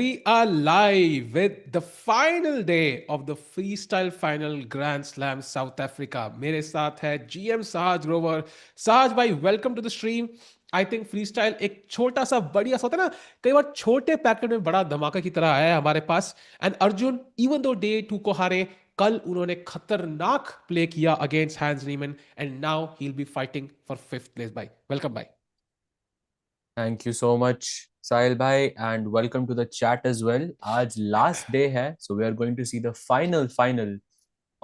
we are live with the final day of the freestyle final Grand Slam South Africa. मेरे साथ है GM Sahaj Grover. Sahaj भाई, welcome to the stream. I think free style एक छोटा सा बढ़िया सा होता है ना, कई बार छोटे पैकेट में बड़ा धमाका की तरह आया है हमारे पास. And Arjun even though day 2 को हारे, कल उन्होंने खतरनाक प्ले किया against Hans Niemann and now he will be fighting for fifth place. भाई वेलकम भाई. Thank you so much, Sahil bhai, and welcome to the chat as well. Aaj last day hai, so we are going to see the final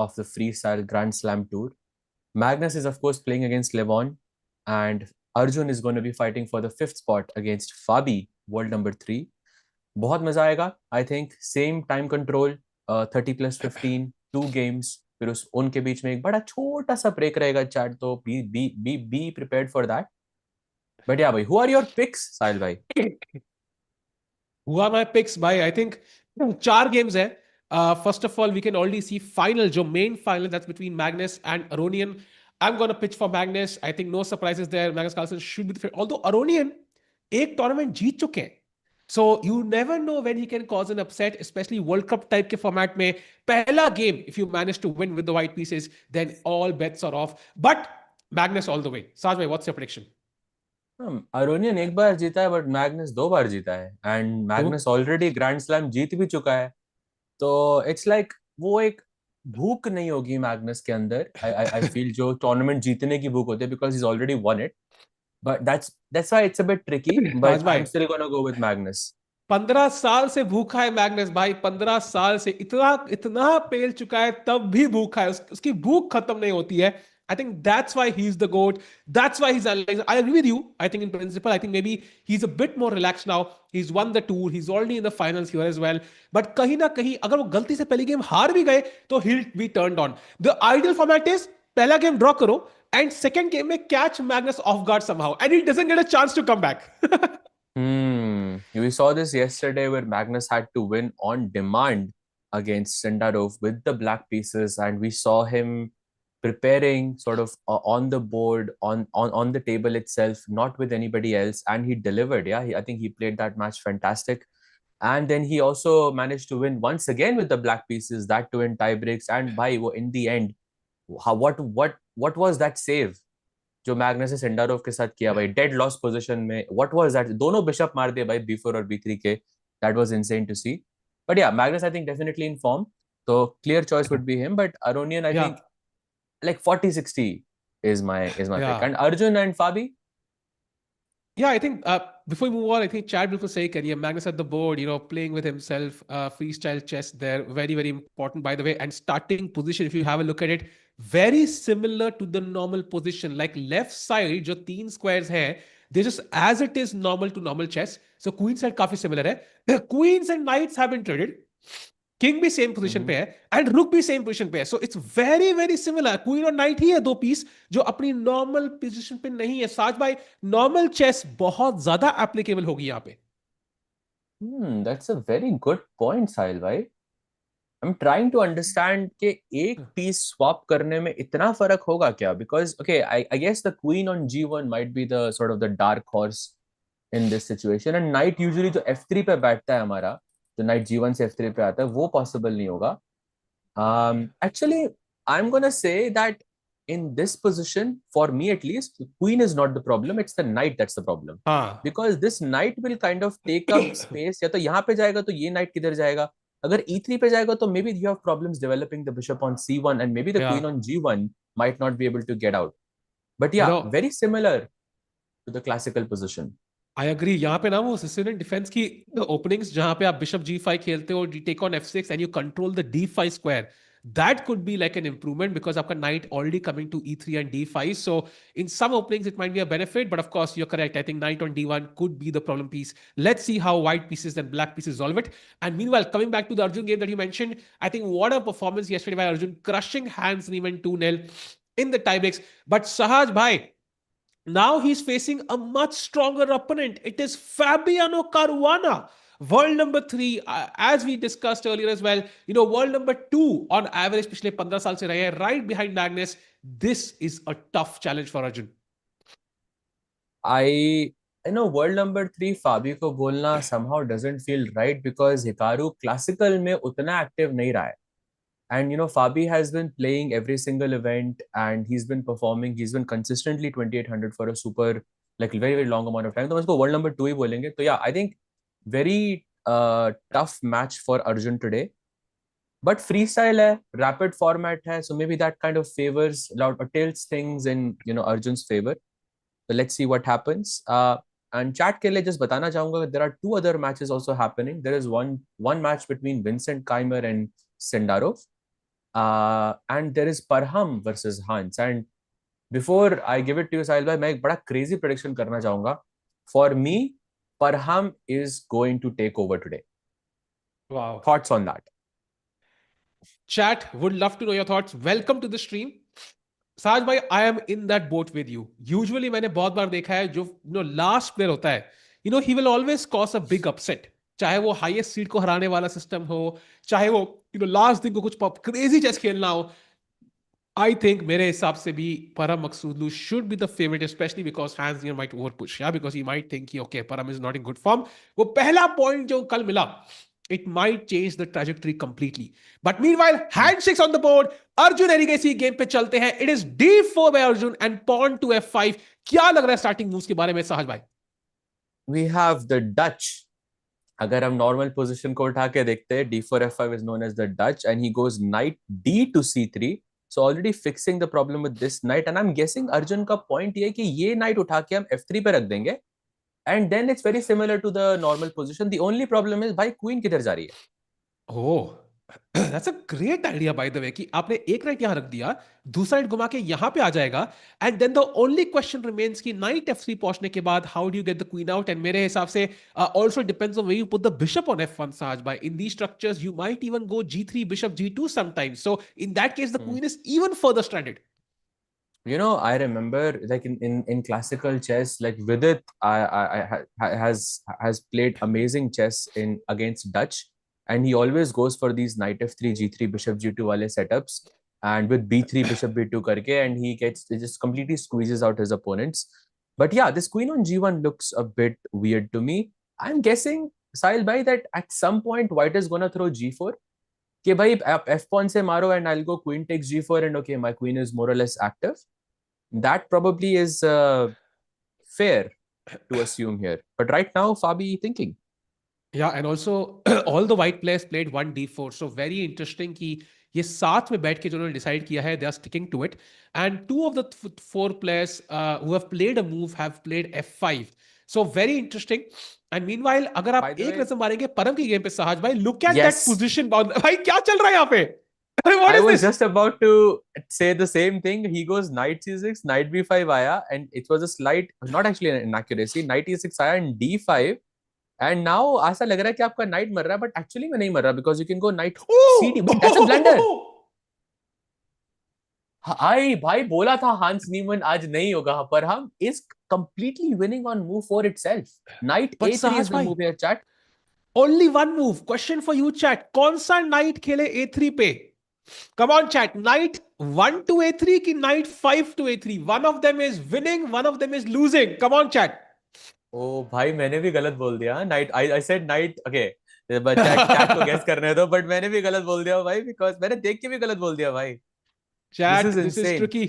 of the Freestyle Grand Slam Tour. Magnus is of course playing against LEVON, and Arjun is going to be fighting for the fifth spot against Fabi, world number 3. बहुत मजा आएगा. I think same time control, 30+15, 2 games. फिर उनके बीच में एक बड़ा छोटा सा ब्रेक रहेगा चैट, तो be prepared for that. But yeah, bhai, who are your picks, Sahil bhai? Who are my picks by? I think 4 games hai. First of all, we can already see final, jo main final, that's between Magnus and Aronian. I'm going to pitch for Magnus. I think no surprises there. Magnus Carlsen should be the favorite. Although Aronian एक tournament जीत चुके हैं. So you never know when he can cause an upset, especially World Cup type के format में. पहला game, if you manage to win with the white pieces, then all bets are off. But Magnus all the way. Saj bhai, what's your prediction? Aronian एक बार जीता है, but Magnus 2 बार जीता है, and Magnus already grand slam जीत भी चुका है. तो इट्स लाइक वो एक भूख नहीं होगी मैग्नस के अंदर. आई फील जो टूर्नामेंट जीतने की भूख होती है, because is already one it. But that's why it's a bit tricky, साज बट आई एम भाई, still gonna go with Magnus. 15 साल से भूखा है मैग्नस भाई. 15 साल से इतना इतना पेल चुका है, तब भी भूखा है. उसकी भूख खत्म नहीं होती है. I think that's why he's the GOAT. That's why he's analyzed. I agree with you. I think in principle, I think maybe he's a bit more relaxed now. He's won the tour. He's already in the finals here as well. But कहीं ना कहीं अगर वो गलती से पहली game हार भी गए, तो he'll be turned on. The ideal format is पहला गेम ड्रॉ करो and second game में catch Magnus off guard somehow and he doesn't get a chance to come back. We saw this yesterday where Magnus had to win on demand against Sindarov with the black pieces, and we saw him preparing sort of on the board, on the table itself, not with anybody else, and he delivered. Yeah, I think he played that match fantastic. And then he also managed to win once again with the black pieces, that too in tie breaks. And by in the end, what was that save जो Magnus ने Sindarov के साथ किया भाई, dead loss position में? What was that? दोनों bishop मार दिए भाई, B4 और B3 के. That was insane to see. But yeah, Magnus I think definitely in form, तो clear choice would be him. But Aronian I Yeah, think like 40-60 is my pick. yeah. And Arjun and Fabi? Yeah, I think before we move on, I think Chad will say career. Magnus at the board, playing with himself, freestyle chess there, very, very important, by the way. And starting position, if you have a look at it, very similar to the normal position. Like left side, जो 3 squares है, they just as it is normal to normal chess. So queen side काफी similar है. The queens and knights have been traded. King भी same position पे है and रुक भी same position पे है. So it's very very similar. Queen और नाइट ही है 2 पीस जो अपनी नॉर्मल पोजीशन पे नहीं है. साज भाई, नॉर्मल चेस बहुत ज्यादा एप्लीकेबल होगी यहाँ पे. That's a very good point, Sahil bhai. I'm trying to understand कि एक पीस swap करने में इतना फर्क होगा क्या? Because okay, I guess the queen on G1 might be the sort of the dark horse in this situation, and knight usually जो F3 पे बैठता है हमारा, जो knight G1 से F3 पे आता है, वो possible नहीं होगा. Actually, I'm gonna say that in this position, for me at least, the queen is not the problem. It's the knight that's the problem. हाँ. Because this knight will kind of take up space. या तो यहाँ पे जाएगा तो ये knight किधर जाएगा? अगर E3 पे जाएगा तो maybe you have problems developing the bishop on C1, and maybe the Yeah. queen on G1 might not be able to get out. But You yeah, know, very similar to the classical position. I agree. यहाँ पे ना वो Sicilian defence की openings जहां पे आप bishop G5 खेलते हो, take on F6 and you control the D5 square, that could be like an improvement because आपका knight already coming to E3 and D5. So in some openings it might be a benefit, but of course you're correct. I think knight on D1 could be the problem piece. Let's see how white pieces and black pieces solve it. And meanwhile, coming back to the Arjun game that you mentioned, I think what a performance yesterday by Arjun, crushing Hans Niemann 2-0 in the tiebreaks. But Sahaj bhai, now he's facing a much stronger opponent. It is Fabiano Caruana, world number 3, as we discussed earlier as well. World number 2 on average पिछले 15 साल से रहे हैं, right behind Magnus. This is a tough challenge for Arjun. I world number 3 Fabi को बोलना somehow doesn't feel right because Hikaru classical में उतना active नहीं रहा है. And Fabi has been playing every single event and he's been performing. He's been consistently 2800 for a super like very very long amount of time. तो हम इसको world number 2 ही बोलेंगे. तो yeah, I think very tough match for Arjun today. But freestyle है, rapid format है, so maybe that kind of favors or tilts things in Arjun's favor. So let's see what happens. And chat के लिए just बताना चाहूंगा there are two other matches also happening. There is one match between Vincent Keimer and Sindarov. And there is Parham versus Hans. And before I give it to you, Sahil bhai, मैं एक बड़ा crazy prediction करना चाहूंगा. For me, Parham is going to take over today. Wow. Thoughts on that? Chat, would love to know your thoughts. Welcome to the stream. साज भाई, I am in that boat with you. Usually मैंने बहुत बार देखा है जो last player होता है, he will always cause a big upset. चाहे वो हाईएस्ट सीड को हराने वाला सिस्टम हो, चाहे वो लास्ट दिन को कुछ क्रेजी चेस खेलना हो. I think मेरे हिसाब से भी Param Maksudlu should be the favorite, especially because Hans might overpush. Yeah, because he might think कि okay, Param is not in good form. वो पहला point जो कल मिला, it might change the trajectory completely. But meanwhile, hand 6 on the board. Arjun Erigasi game पे चलते हैं. It is D4 by Arjun and pawn to F5. क्या लग रहा है starting moves के बारे में साहज भाई? We have the Dutch. अगर हम normal position को उठा के देखते हैं, D4 F5 is known as the Dutch, and he goes knight D to C3. So already fixing the problem with this knight, and I'm guessing Arjun का point ये है कि ये knight उठा के हम F3 पे रख देंगे, and then it's very similar to the normal position. The only problem is भाई queen किधर जा रही है? Oh, that's a great idea by the way कि आपने एक नाइट यहां रख दिया, दूसरा नाइट घुमा के यहां पे आ जाएगा, and then the only question remains कि नाइट F3 पहुंचने के बाद how do you get the queen out. And मेरे हिसाब से also depends on where you put the bishop on F1 Sahaj भाई. In these structures you might even go G3 bishop G2 sometimes, so in that case the queen is even further stranded. I remember like in classical chess, like Vidit has played amazing chess in against Dutch, and he always goes for these knight F3, G3, bishop G2 wale setups, and with B3, bishop B2 karke, and he just completely squeezes out his opponents. But yeah, this queen on G1 looks a bit weird to me. I'm guessing, Sahil bhai, that at some point White is gonna throw G4. कि भाई F pawn से मारो and I'll go queen takes G4 and okay, my queen is more or less active. That probably is fair to assume here. But right now, Fabi thinking. Yeah, and also all the white players played 1d4, so very interesting कि ये साथ में बैठ के जो उन्होंने decide किया है, they are sticking to it. And two of the four players who have played a move have played F5. So very interesting. And meanwhile, अगर By आप the एक way, नजर मारेंगे परम की गेम पे साहज भाई, look at that yes, position. भाई क्या चल रहा है यहाँ पे? What I is was this? just about to say the same thing. He goes knight c6, knight b5 आया, and it was a slight, not actually an inaccuracy. Knight e6 आया and d5, and now ऐसा लग रहा है कि आपका knight मर रहा है, but actually में नहीं मर रहा because you can go knight cd. Wait, that's a blunder. Oh! भाई बोला था हांस नीमन आज नहीं होगा, पर हम is completely winning on move 4 itself. Knight But a3 is साहज the भाई, move here, chat. only one move. Question for you, chat. कौन सा knight खेले A3 पे? Come on, chat. Knight 1 to A3 ki knight 5 to A3. One of them is winning, one of them is losing. Come on, chat. ओ भाई मैंने भी गलत बोल दिया night. I said night. Okay, chat को guess करने दो, बट मैंने भी गलत बोल दिया भाई, बिकॉज मैंने देख के भी गलत बोल दिया भाई. This is Chat, this is insane. tricky.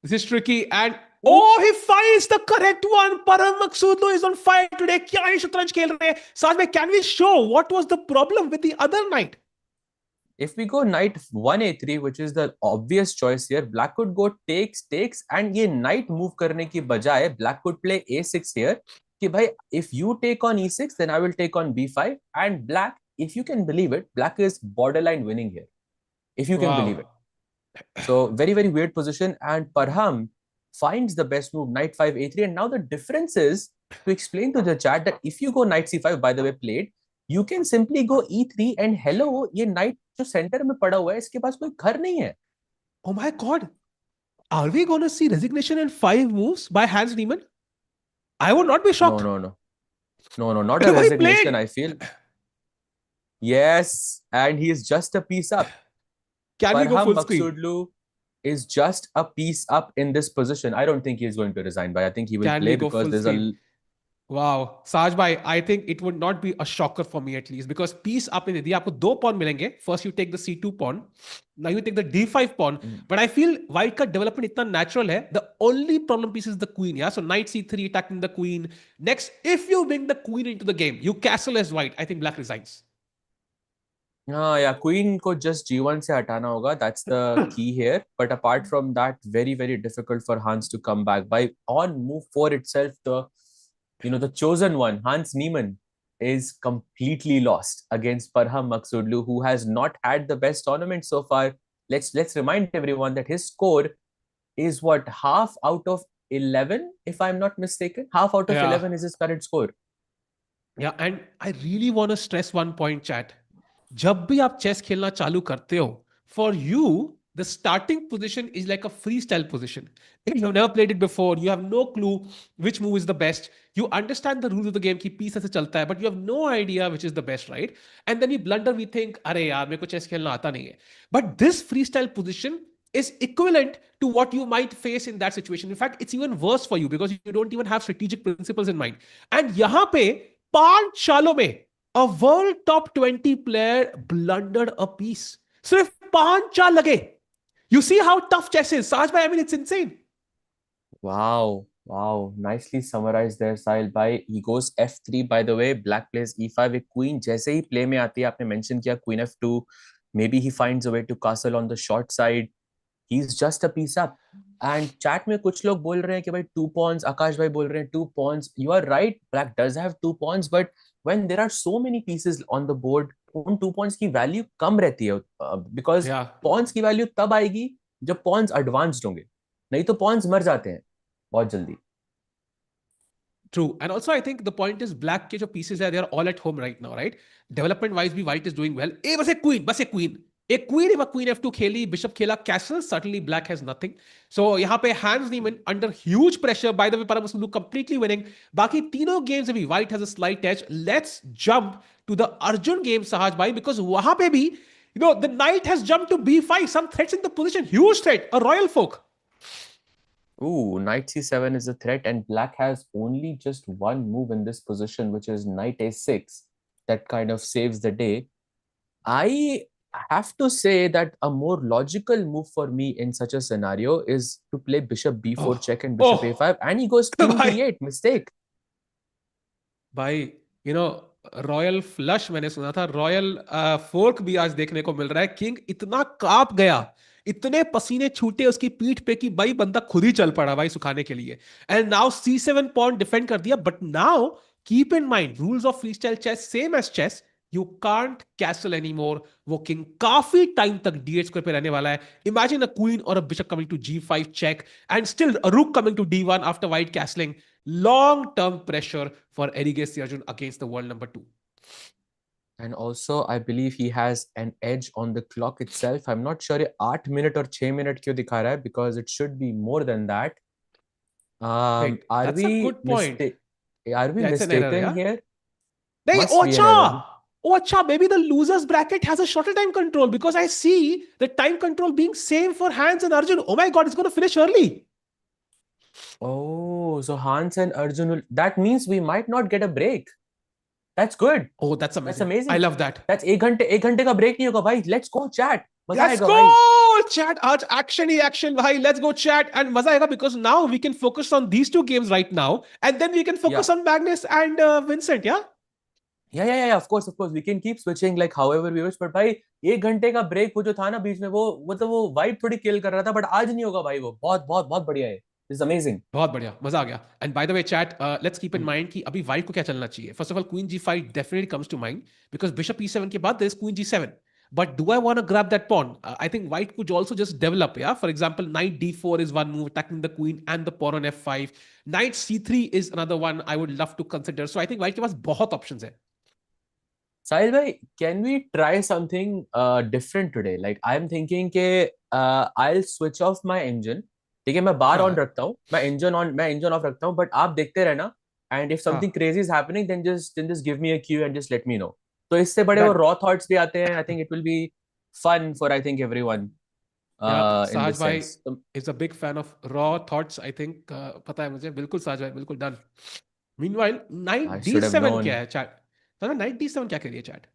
This is tricky. And oh, he finds the correct one. Param Maksudlu is on fire today. क्या ही शतरंज खेल रहे हैं? साथ में, can we show what was the problem with the other knight? If we go knight 1 a3, which is the obvious choice here, black could go takes, and ये knight move करने की बजाय black could play a6 here. कि भाई, if you take on e6, then I will take on b5, and black, if you can believe it, black is borderline winning here, if you can believe it. Wow. So very very weird position, and Parham finds the best move, knight 5 a3, and now the difference is, to explain to the chat, that if you go knight c5, by the way played, you can simply go e3, and hello, ये knight जो center में पड़ा हुआ है, इसके पास कोई घर नहीं है. Oh my God. Are we going to see resignation in 5 moves by Hans Niemann? I would not be shocked. No, not a He resignation, played. I feel. Yes, and he is just a piece up. Can we go Parham full screen? Maksudlu is just a piece up in this position. I don't think he's going to resign, but I think he will Can play we go because full there's screen? Wow, Saj bhai, I think it would not be a shocker for me at least because piece आपने दे दिया आपको दो pawn मिलेंगे. First you take the C2 pawn, now you take the D5 pawn. Mm. But I feel white का development इतना natural है. The only problem piece is the queen. Yeah, so knight C3 attacking the queen. Next, if you bring the queen into the game, you castle as white. I think black resigns. हाँ या queen को just G1 से हटाना होगा, that's the key here, but apart from that very very difficult for Hans to come back by on move 4 itself. The the chosen one, Hans Niemann, is completely lost against Parham Maksudlu, who has not had the best tournament so far. Let's remind everyone that his score is what, half out of 11, if I'm not mistaken. Half out of Yeah. 11 is his current score. Yeah, and I really want to stress one point, chat. जब भी आप chess खेलना चालू करते हो, for you, the starting position is like a freestyle position. If you've never played it before, you have no clue which move is the best. You understand the rules of the game कि piece ऐसे चलता है, but you have no idea which is the best, right? And then we blunder, we think, अरे यार मेरे को chess खेलना आता नहीं है. But this freestyle position is equivalent to what you might face in that situation. In fact, it's even worse for you because you don't even have strategic principles in mind. And यहाँ पे 5 सालों में a world top 20 player blundered a piece. सिर्फ 5 चाल लगे. You see how tough chess is. Saj bhai, I mean, it's insane. Wow, wow, nicely summarized there, Sahil bhai. He goes F3, by the way. Black plays E5 with queen. जैसे ही play में आती है, आपने mention किया queen F2. Maybe he finds a way to castle on the short side. He's just a piece up. And chat में कुछ लोग बोल रहे हैं कि भाई 2 pawns. आकाश भाई बोल रहे हैं 2 pawns. You are right. Black does have 2 pawns, but when there are so many pieces on the board, उन 2 pawns की value कम रहती है, because Yeah, pawns की value तब आएगी जब pawns advanced होंगे. नहीं तो pawns मर जाते हैं बहुत जल्दी. true. And also, I think the point is black के जो pieces है, they are all at home right now, right? Development wise भी white is doing well. बस एक queen, बस एक queen. एक queen, if a queen f2 खेली, bishop खेला, castle, certainly black has nothing. So यहाँ पे Hans Niemann under huge pressure. By the way, Parham completely winning. बाकी तीनों games में white has a slight edge. Let's jump to the Arjun game, Sahaj bhai, because वहाँ पे भी, the knight has jumped to b5. Some threats in the position, huge threat, a royal folk. Ooh, knight c7 is a threat, and black has only just one move in this position, which is knight a6. That kind of saves the day. I have to say that a more logical move for me in such a scenario is to play bishop b4 Oh, check and bishop oh, a5, and he goes king भाई d8. Mistake. भाई royal flush मैंने सुना था, royal fork भी आज देखने को मिल रहा है. किंग इतना कांप गया, इतने पसीने छूटे उसकी पीठ पे कि भाई बंदा खुद ही चल पड़ा भाई सुखाने के लिए. And now C7 point defend कर दिया. But now keep in mind rules of freestyle chess same as chess. You can't castle any more. वो किंग काफी टाइम तक D8 स्क्वायर पे रहने वाला है. इमेजिन अ क्वीन और a bishop coming to G5 check and still a rook coming to D1 after white castling. Long-term pressure for Erigesi Arjun against the world number 2. And also, I believe he has an edge on the clock itself. I'm not sure 8 minute or 6 minute क्यों दिखा रहा है, because it should be more than that. Wait, Are that's a we good point. mistake? Are we Yeah, it's an error, mistaken yeah? here? Nahi, Must be an error. maybe the losers bracket has a shorter time control because I see the time control being same for Hans and Arjun. Oh my god, it's going to finish early. Oh, so Hans and Arjun will, that means we might not get a break. That's good. Oh, that's That's amazing. I amazing. love that. That's एक घंटे का break नहीं होगा भाई. Let's go chat. मजा Let's आएगा भाई. go, chat. Aaj action hi action, bhai. Let's go, chat. And maza aega because now we can focus on these two games right now, and then we can Yeah. focus on Magnus and Vincent. Yeah. Yeah. Of course. We can keep switching like however we wish. But भाई एक घंटे का break वो जो था ना बीच में, वो मतलब वो vibe थोड़ी kill कर रहा था. But आज नहीं होगा भाई वो. बहुत बढ़िया है. This is amazing. बहुत बढ़िया, मजा आ गया. And by the way chat, let's keep in mind कि अभी व्हाइट को क्या चलना चाहिए. First of all queen G5 definitely comes to mind because bishop E7 के बाद there is queen G7. But do I want to grab that pawn? I think white could also just develop. Yeah, for example, knight D4 is one move, attacking the queen and the pawn on F5. Knight C3 is another one I would love to consider. So I think white के पास बहुत options है. Sahil bhai, can we try something different today? Like I'm thinking के I'll switch off my engine. ठीक है, मैं बार on हाँ रखता हूँ, मैं इंजन ऑफ रखता हूँ, बट आप देखते रहना. एंड इफ समथिंग हाँ, crazy is happening then just give me a cue and just let me know. तो इससे बड़े वो डन. रॉ थॉट्स भी आते हैं. I think it will be fun for I think everyone या इन सहज दिस भाई sense. Is a big fan of raw thoughts. I think पता है मुझे. बिल्कुल सहज भाई, बिल्कुल done. Meanwhile knight I D should have seven क्या known. है चैट? दादा नाइट डी सेवन क्या कह रही है चैट?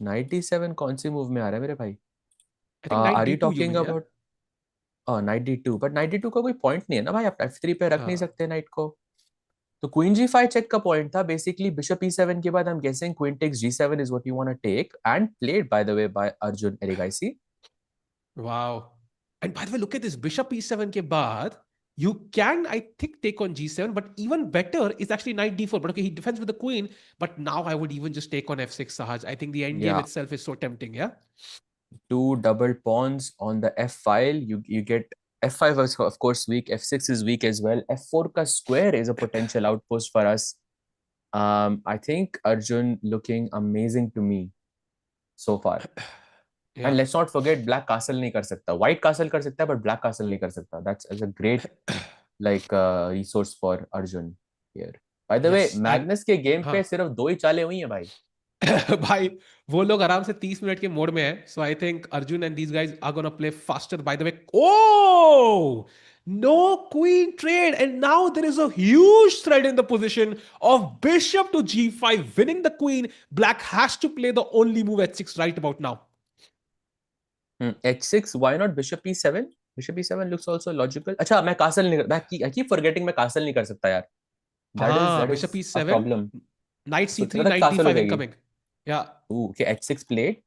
97 कौन सी मूव में आ रहा है मेरे भाई? I think knight R D you to you talking mean, या? अबाउट 92? बट 92 का कोई पॉइंट नहीं है ना भाई, आप F3 पे रख नहीं हाँ, सकते नाइट को। तो क्वीन G5 चेक का पॉइंट था बेसिकली। बिशप E7 के बाद I am guessing queen takes G7 is what you want to take, and played by the way by Arjun Erigaisi. wow. And by the way, look at this. Bishop e7 के बाद, you can, I think, take on g7, but even better is actually knight d4. But okay, he defends with the queen. But now I would even just take on f6, Sahaj. I think the end game Yeah, itself is so tempting, yeah? two double pawns on the F file. You get F5 is of course weak. F6 is weak as well. F4 ka square is a potential outpost for us. I think Arjun looking amazing to me so far. And Yeah. let's not forget, black castle नहीं कर सकता. White castle कर सकता है, but black castle नहीं कर सकता. That's a great like resource for Arjun here. By the way, Yes. And, Magnus के गेम पे हाँ. सिर्फ दो ही चालें हुई हैं भाई. भाई वो लोग आराम से 30 मिनट के मोड में है, so I think Arjun and these guys are gonna play faster. By the way, oh no queen trade, and now there is a huge threat in the position of bishop to g5 winning the queen. Black has to play the only move h6 right about now. H6, why not bishop E7? Bishop E7 looks also logical. अच्छा, मैं castle नहीं कर, I keep forgetting मैं castle नहीं कर सकता यार. हाँ, That bishop is a e7, problem. Night So c3, मतलब नाइट castle हो d5 जाएगी. इनकमिंग. या Ooh, okay, H6 played.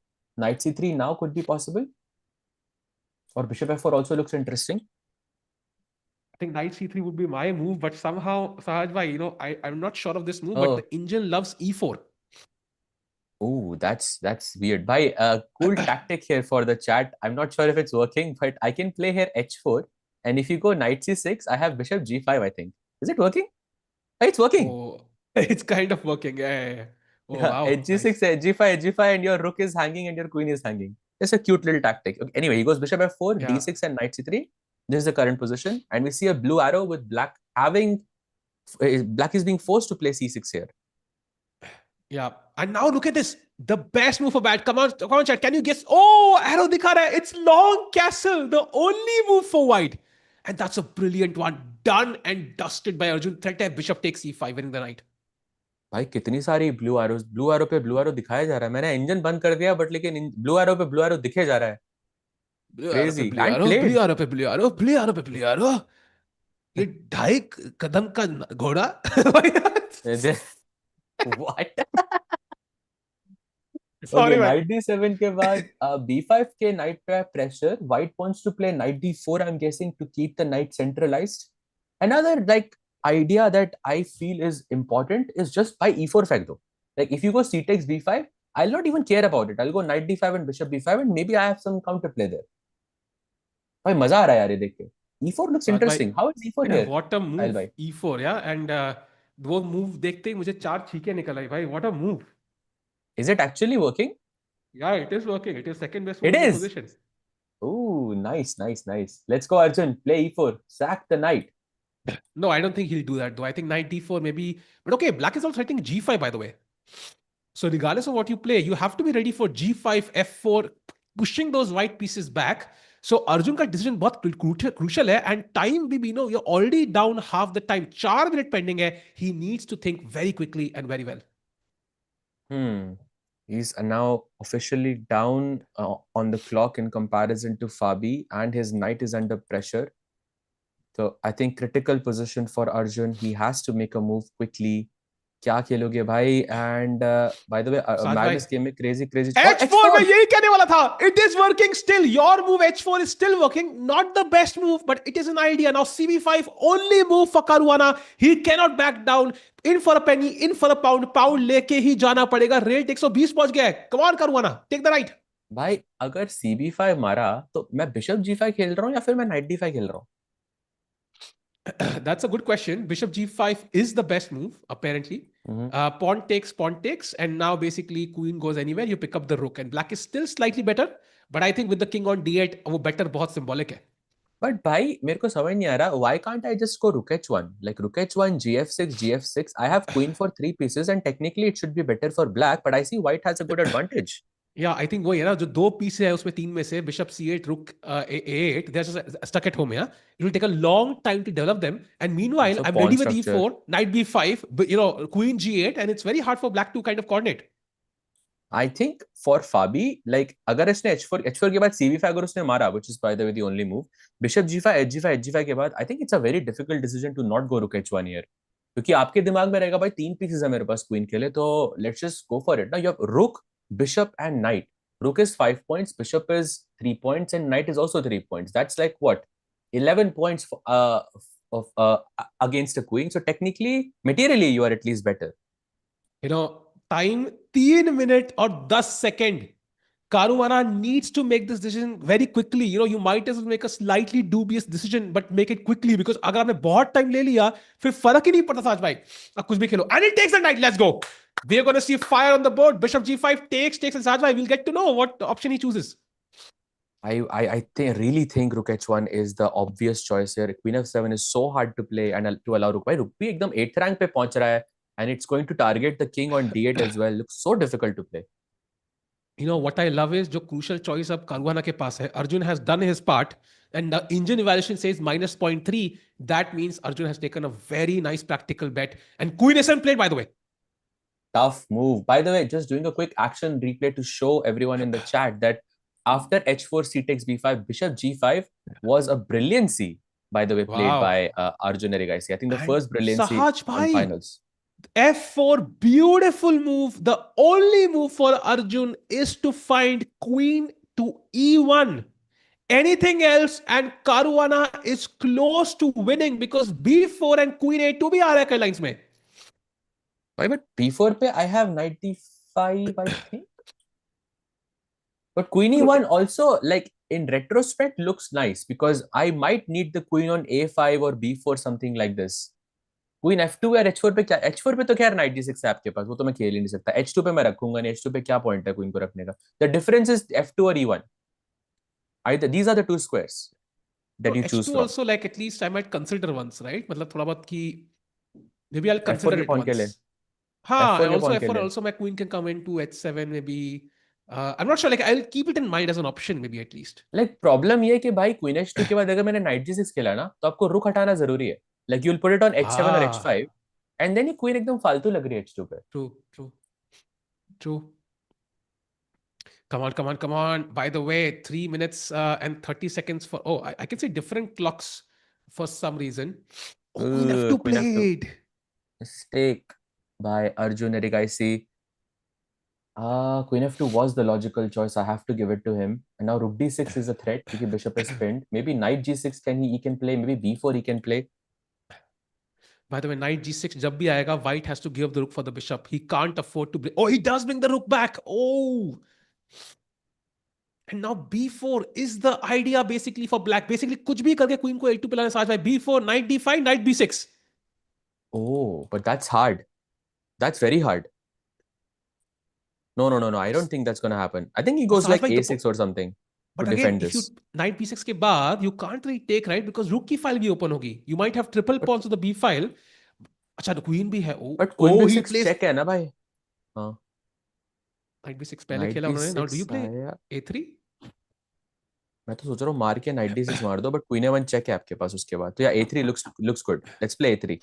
Knight C3 now could be possible. Or bishop F4 also looks interesting. I think knight c3 would be my move, but somehow, Sahaj bhai, I'm not sure of this move, but the Oh, engine loves e4. ooh, that's weird. Bhai, cool tactic here for the chat. I'm not sure if it's working, but I can play here H4. And if you go Knight C6, I have bishop G5, I think. Is it working? Hey, it's working. Oh, it's kind of working. Yeah, yeah, yeah. Oh, Yeah, wow. H6, Nice. H5, H5, and your rook is hanging and your queen is hanging. It's a cute little tactic. Okay, anyway, he goes bishop F4, Yeah. D6, and Knight C3. This is the current position. And we see a blue arrow with black having, black is being forced to play C6 here. Yeah. And now look at this. The best move for Bat. Come on, chat. Can you guess? Oh, arrow dikha raha hai. It's long castle. The only move for white. And that's a brilliant one. Done and dusted by Arjun. Threat hai, bishop takes e5, winning the knight. भाई कितनी सारी blue arrow पे blue arrow दिखाया जा रहा है. मैंने engine बंद कर दिया, बट लेकिन ब्लू एरो पे ब्लू एरो दिखे जा रहा है. Blue arrow पे crazy blue and arrow. Blue played. arrow पे blue arrow. Blue arrow पे blue arrow. ये 2.5 कदम का घोड़ा. What? Okay, Sorry, man. Knight D7 के बाद B5 के नाइट पे प्रेशर. White wants to play knight D4, I am guessing, to keep the knight centralised. Another like idea that I feel is important is just by E4 फेंक दो. Like if you go C takes B5, I'll not even care about it. I'll go knight D5 and bishop B5, and maybe I have some counter play there. भाई मजा आ रहा है यार ये देख के. E4 looks Raj bhai, interesting. How is E4 here? what a I'll move. buy. e4, yeah. And वो move देखते ही मुझे 4 छीके निकल आई भाई. What a move. Is it actually working? Yeah, it is working. It is second best move It in the is. position. Ooh, nice, nice, nice. Let's go, Arjun. Play E4. Sack the knight. No, I don't think he'll do that though. I think knight d4 maybe. But okay, black is also threatening g5 by the way. So regardless of what you play, you have to be ready for g5, f4, pushing those white pieces back. So Arjun का decision बहुत crucial है, and time भी, you're already down half the time. 4 minute pending है. He needs to think very quickly and very well. He's now officially down on the clock in comparison to Fabi, and his knight is under pressure. So I think critical position for Arjun. He has to make a move quickly. क्या खेलोगे भाई? And by the way, साज भाई, Magnus game में crazy. Oh, h4 में H4. यही कहने वाला था. It is working still. Your move h4 is still working. Not the best move, but it is an idea. Now cb5, only move for Caruana. He cannot back down. In for a penny, in for a pound. Pound लेके ही जाना पड़ेगा. Rail 120 पहुंच गया है. Come on Caruana, take the right. भाई अगर CB5 मारा तो मैं बिशप G5 खेल रहा हूँ या फिर मैं नाइट D5 खेल रहा हूँ? That's a good question. Bishop g5 is the best move, apparently. Pawn takes, and now basically queen goes anywhere, you pick up the rook, and black is still slightly better, but I think with the king on d8, वो better बहुत symbolic है. But भाई मेरे को समझ नहीं आ रहा, why can't I just go rook h1? Like rook h1, gf6, gf6. I have queen for 3 pieces, and technically it should be better for black, but I see white has a good advantage. या I think वही है ना, जो दो piece है उसमें तीन में से bishop C8 rook A8, they are stuck at home, yeah it will take a long time to develop them, and meanwhile So I am pawn ready with structure. E4, knight B5, queen G8, and it's very hard for black to kind of coordinate. I think for Fabi, like अगर इसने H4 के बाद CV5 अगर उसने मारा, which is by the way the only move, Bishop G5 H5 H5 के बाद I think it's a very difficult decision to not go Rook H1 here, क्योंकि आपके दिमाग में रहेगा भाई तीन पीसेस है मेरे पास क्वीन के लिए, तो let's just go for it. Now you have Rook, Bishop and Knight. Rook is 5 points, Bishop is 3 points, and Knight is also 3 points. That's like what, 11 points of against a queen. So technically, materially, you are at least better. Time 3 minutes और 10 seconds. Caruana needs to make this decision very quickly. You might as well make a slightly dubious decision, but make it quickly, because अगर आपने बहुत time ले लिया, फिर फर्क ही नहीं पड़ता साज भाई. अब कुछ भी खेलो. And it takes the knight. Let's go. We are going to see fire on the board. Bishop G5 takes, and Sajbhai, we'll get to know what option he chooses. I really think Rook H1 is the obvious choice here. Queen F7 is so hard to play and to allow Rook. Rook भी एकदम 8th rank पे पहुंच रहा है, and it's going to target the king on D8 as well. Looks so difficult to play. What I love is जो crucial choice अब Caruana के पास है. Arjun has done his part, and the engine evaluation says minus -0.3. That means Arjun has taken a very nice practical bet. And Queen S7 played, by the way. Tough move. By the way, just doing a quick action replay to show everyone in the chat that after H4 C takes B5, Bishop G5 was a brilliancy, by the way, played Wow. by Arjun Erigaisi. I think the And first brilliancy Sahaj on bhai, finals. F4, beautiful move. The only move for Arjun is to find queen to E1. Anything else, and Caruana is close to winning, because B4 and queen A2 भी आ रहा है lines में. Why, but B4 pe I have 95, I think. But Queen E1 also, like in retrospect, looks nice because I might need the queen on A5 or B4, something like this. Queen F2 या H4 पे क्या, H4 पे तो खैर night G6 है आपके पास, वो तो मैं खेल ही नहीं सकता. H2 पे मैं रखूंगा नहीं, H2 पे क्या पॉइंट है क्वीन को रखने का. द डिफरेंस इज F2 और E1. Either these are the two squares that So you choose H2 from. also, like, at least I might consider once, right? मतलब थोड़ा बहुत कि maybe I'll F4 consider के it point के once. लिए, हाँ, F4 के also पॉइंट के F4, लिए. also my queen can come into H7 maybe. I'm not sure, like I'll keep it in mind as an option maybe at least. Like problem ये है कि भाई क्वीन H2 के बाद अगर मैंने नाइट G6 खेला ना, तो आपको रुक हटाना जरूरी है. Like you will put it on H7 और Ah, H5, एंड देन ये क्वीन एकदम फालतू लग रही है H2 पे. true, true, true. Come on, come on, come on. By the way, 3 minutes and 30 seconds for. Oh, I can see different clocks for some reason. Oh, Queen F2 Queen F2 played. mistake by Arjun Erigaisi. Queen F2 was the logical choice. I have to give it to him. And now Rook D6 is a threat because Bishop is pinned. Maybe Knight G6 he can play. Maybe B4 he can play. By the way, Knight G6 जब भी आएगा, White has to give the rook for the bishop. He can't afford to bring. Oh, he does bring the rook back. Oh. And now B4 is the idea basically for black. Basically कुछ भी करके queen को A2 पे लाने साथ भाई. B4, Knight D5, Knight B6. Oh, but that's hard. That's very hard. No, no, no, no. I don't think that's going to happen. I think he और goes साथ like भाई A6 or something to but again, defend if you this. knight b6 के बाद, you can't really take, right? Because rook की file भी open होगी. You might have triple But pawns to the b file. अच्छा, the queen भी है. Oh, but Queen oh, he B6 plays check है ना भाई. हाँ. knight b6 पहले Knight खेला उन्होंने. Now do you B6 play आया. a3? मैं तो सोच रहा हूँ मार के Knight D6 मार दो, but Queen A1 check है आपके पास उसके बाद. तो या A3 looks good. Let's play A3.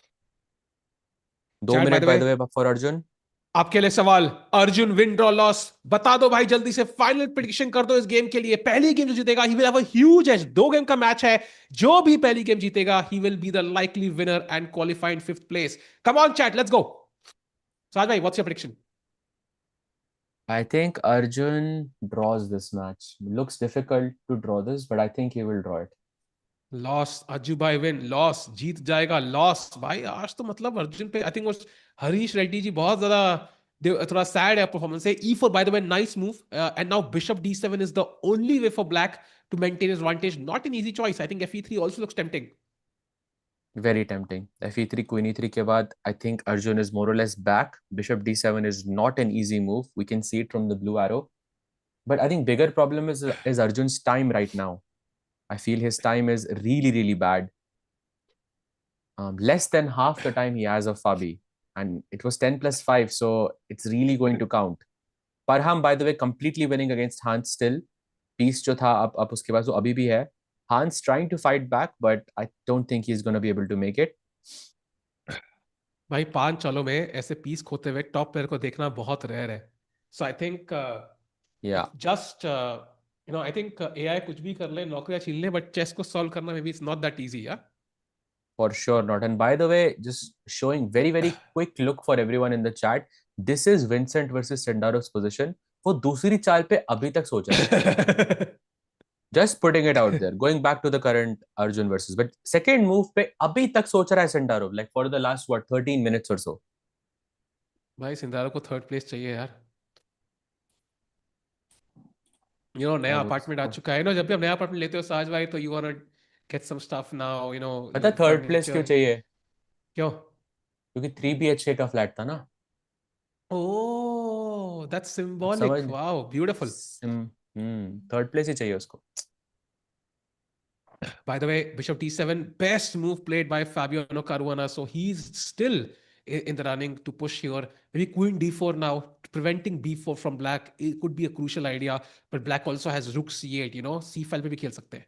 2 minute Chat, by by the the way, way for Arjun. आपके लिए सवाल. अर्जुन विन ड्रॉ लॉस बता दो भाई, जल्दी से फाइनल प्रेडिक्शन कर दो इस गेम के लिए. पहली गेम जो जीतेगा, he will have a huge edge. 2 game का मैच है. जो भी पहली गेम जीतेगा, he will be the likely winner and qualified 5th place. Come on chat, let's go. Saj भाई, what's your prediction? I think Arjun draws this match. Looks difficult to draw this, but I think he will draw it. Loss. Ajju भाई win. Loss. जीत जाएगा. Loss भाई. आज तो मतलब अर्जुन पे I think वो हरीश रेड्डी जी बहुत ज्यादा थोड़ा सैड है परफॉर्मेंस है. E4, by the way, nice move. And now Bishop D7 is the only way for black to maintain his advantage. Not an easy choice. I think FE3 also looks tempting. Very tempting. Fe3, Queen E3 के बाद, I think Arjun is more or less back. Bishop D7 is not an easy move. We can see it from the blue arrow. But I think bigger problem is Arjun's time right now. I feel his time is really, really bad. Less than half the time he has of Fabi. And it was 10 plus 5, so it's really going to count. Parham, by the way, completely winning against Hans still. Piece जो था अब उसके पास वो अभी भी है. Hans trying to fight back, but I don't think he's going to be able to make it. भाई 5 चालों में ऐसे पीस खोते हुए टॉप प्लेयर को देखना बहुत रेयर है. So I think Yeah, it's just I think AI कुछ भी कर ले, नौकरियां छीन ले, बट चेस को सॉल्व करना may be it's not that easy. या for sure not. And by the way, just showing very, very quick look for everyone in the chat. This is Vincent versus Sindarov's position. वो दूसरी चाल पे अभी तक सोच रहा है. Just putting it out there. Going back to the current Arjun versus, but second move पे अभी तक सोच रहा है Sindarov. Like for the last 13 minutes or so. भाई सिंदारो को थर्ड प्लेस चाहिए यार. नया अब अपार्टमेंट आ उसको चुका है. जब भी आप नया अपार्टमेंट लेते हो साज भाई, तो you want get some stuff now, पता थर्ड प्लेस क्यों फर्नीचर. चाहिए? क्यों? क्योंकि 3 BHK का फ्लैट था ना. ओह दैट्स अब समझ. Symbolic. Wow beautiful. Third place ही चाहिए उसको. By the way, Bishop D7, best move played by Fabiano Caruana. So he's still in the running to push here. Maybe Queen D4 now, preventing B4 from black. It could be a crucial idea. But black also has Rook C8, C5 पे भी खेल सकते हैं.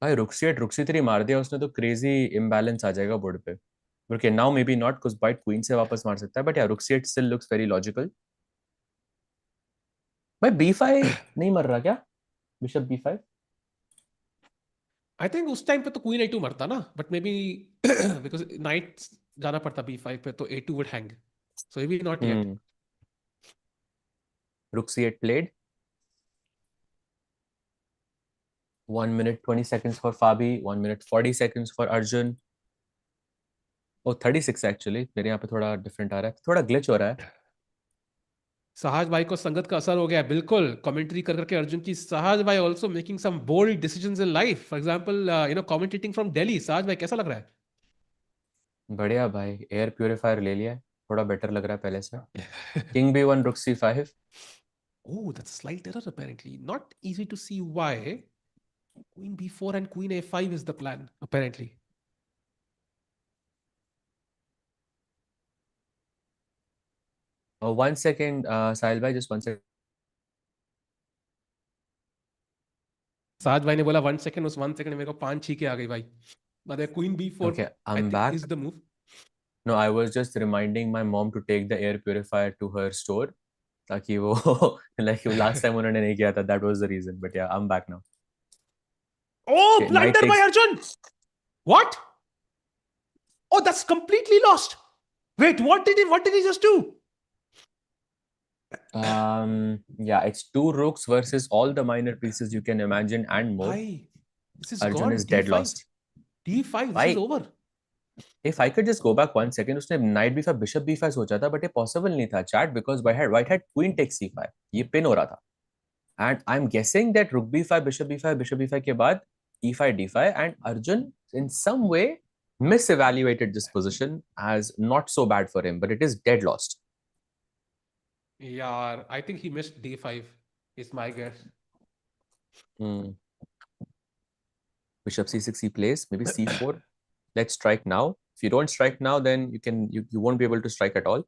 भाई रुक C3 मार दिया उसने तो क्रेजी इम्बैलेंस आ जाएगा बोर्ड पे. Okay, now maybe not because white queen से वापस मार सकता है, but yeah, rook c8 still looks very logical. भाई b5 नहीं मर रहा क्या? Bishop b5. आई थिंक उस टाइम पे तो क्वीन A2 मरता ना, but may be because night जाना पड़ता B5 पे, तो A2 would hang. So may be not yet. Hmm. Rook c8 played. 1 minute 20 seconds for Fabi. 1 minute 40 seconds for Arjun. Oh, 36 actually. मेरे यहाँ पे थोड़ा डिफरेंट आ रहा है, थोड़ा ग्लिच हो रहा है. साहज भाई को संगत का असर हो गया है, बिल्कुल. कमेंट्री कर करके अर्जुन की. साहज भाई also making some bold decisions in life. For example commentating from Delhi. Sahaj भाई कैसा लग रहा बढ़िया भाई, एयर प्योरीफायर ले लिया है, थोड़ा बेटर लग रहा है पहले से. है? King b1 rook c5. Oh, that's a slight error apparently. Not easy to see why. Queen B4 and Queen A5 is the plan, apparently. One second, Sahil bhai, just 1 second. साज भाई ने बोला 1 सेकंड, उस 1 second में मेरे को 5 छीके आ गई भाई. मतलब Queen B4, Okay, I I'm think back. is the move. No, I was just reminding my mom to take the air purifier to her store. ताकि वो like last time उन्होंने नहीं किया था, that was the reason. But yeah, I'm back now. Oh, Okay, knight blunder by takes. Arjun! What? Oh, that's completely lost. Wait, what did he just do? Yeah, it's 2 rooks versus all the minor pieces you can imagine and more. Bhai, this is Arjun gone. is dead D5. lost. D5, this is Why? over. If I could just go back 1 second, उसने knight b5 bishop b5 सोचा था, but ये possible नहीं था chat because white had queen takes c5. ये pin हो रहा था. And I'm guessing that rook b5 bishop b5 के बाद e5 d5, and Arjun in some way misevaluated this position as not so bad for him, but it is dead lost. Yeah, I think he missed D5, is my guess. Hmm. Bishop c6 he plays, maybe c4. Let's strike now. If you don't strike now, then you won't be able to strike at all.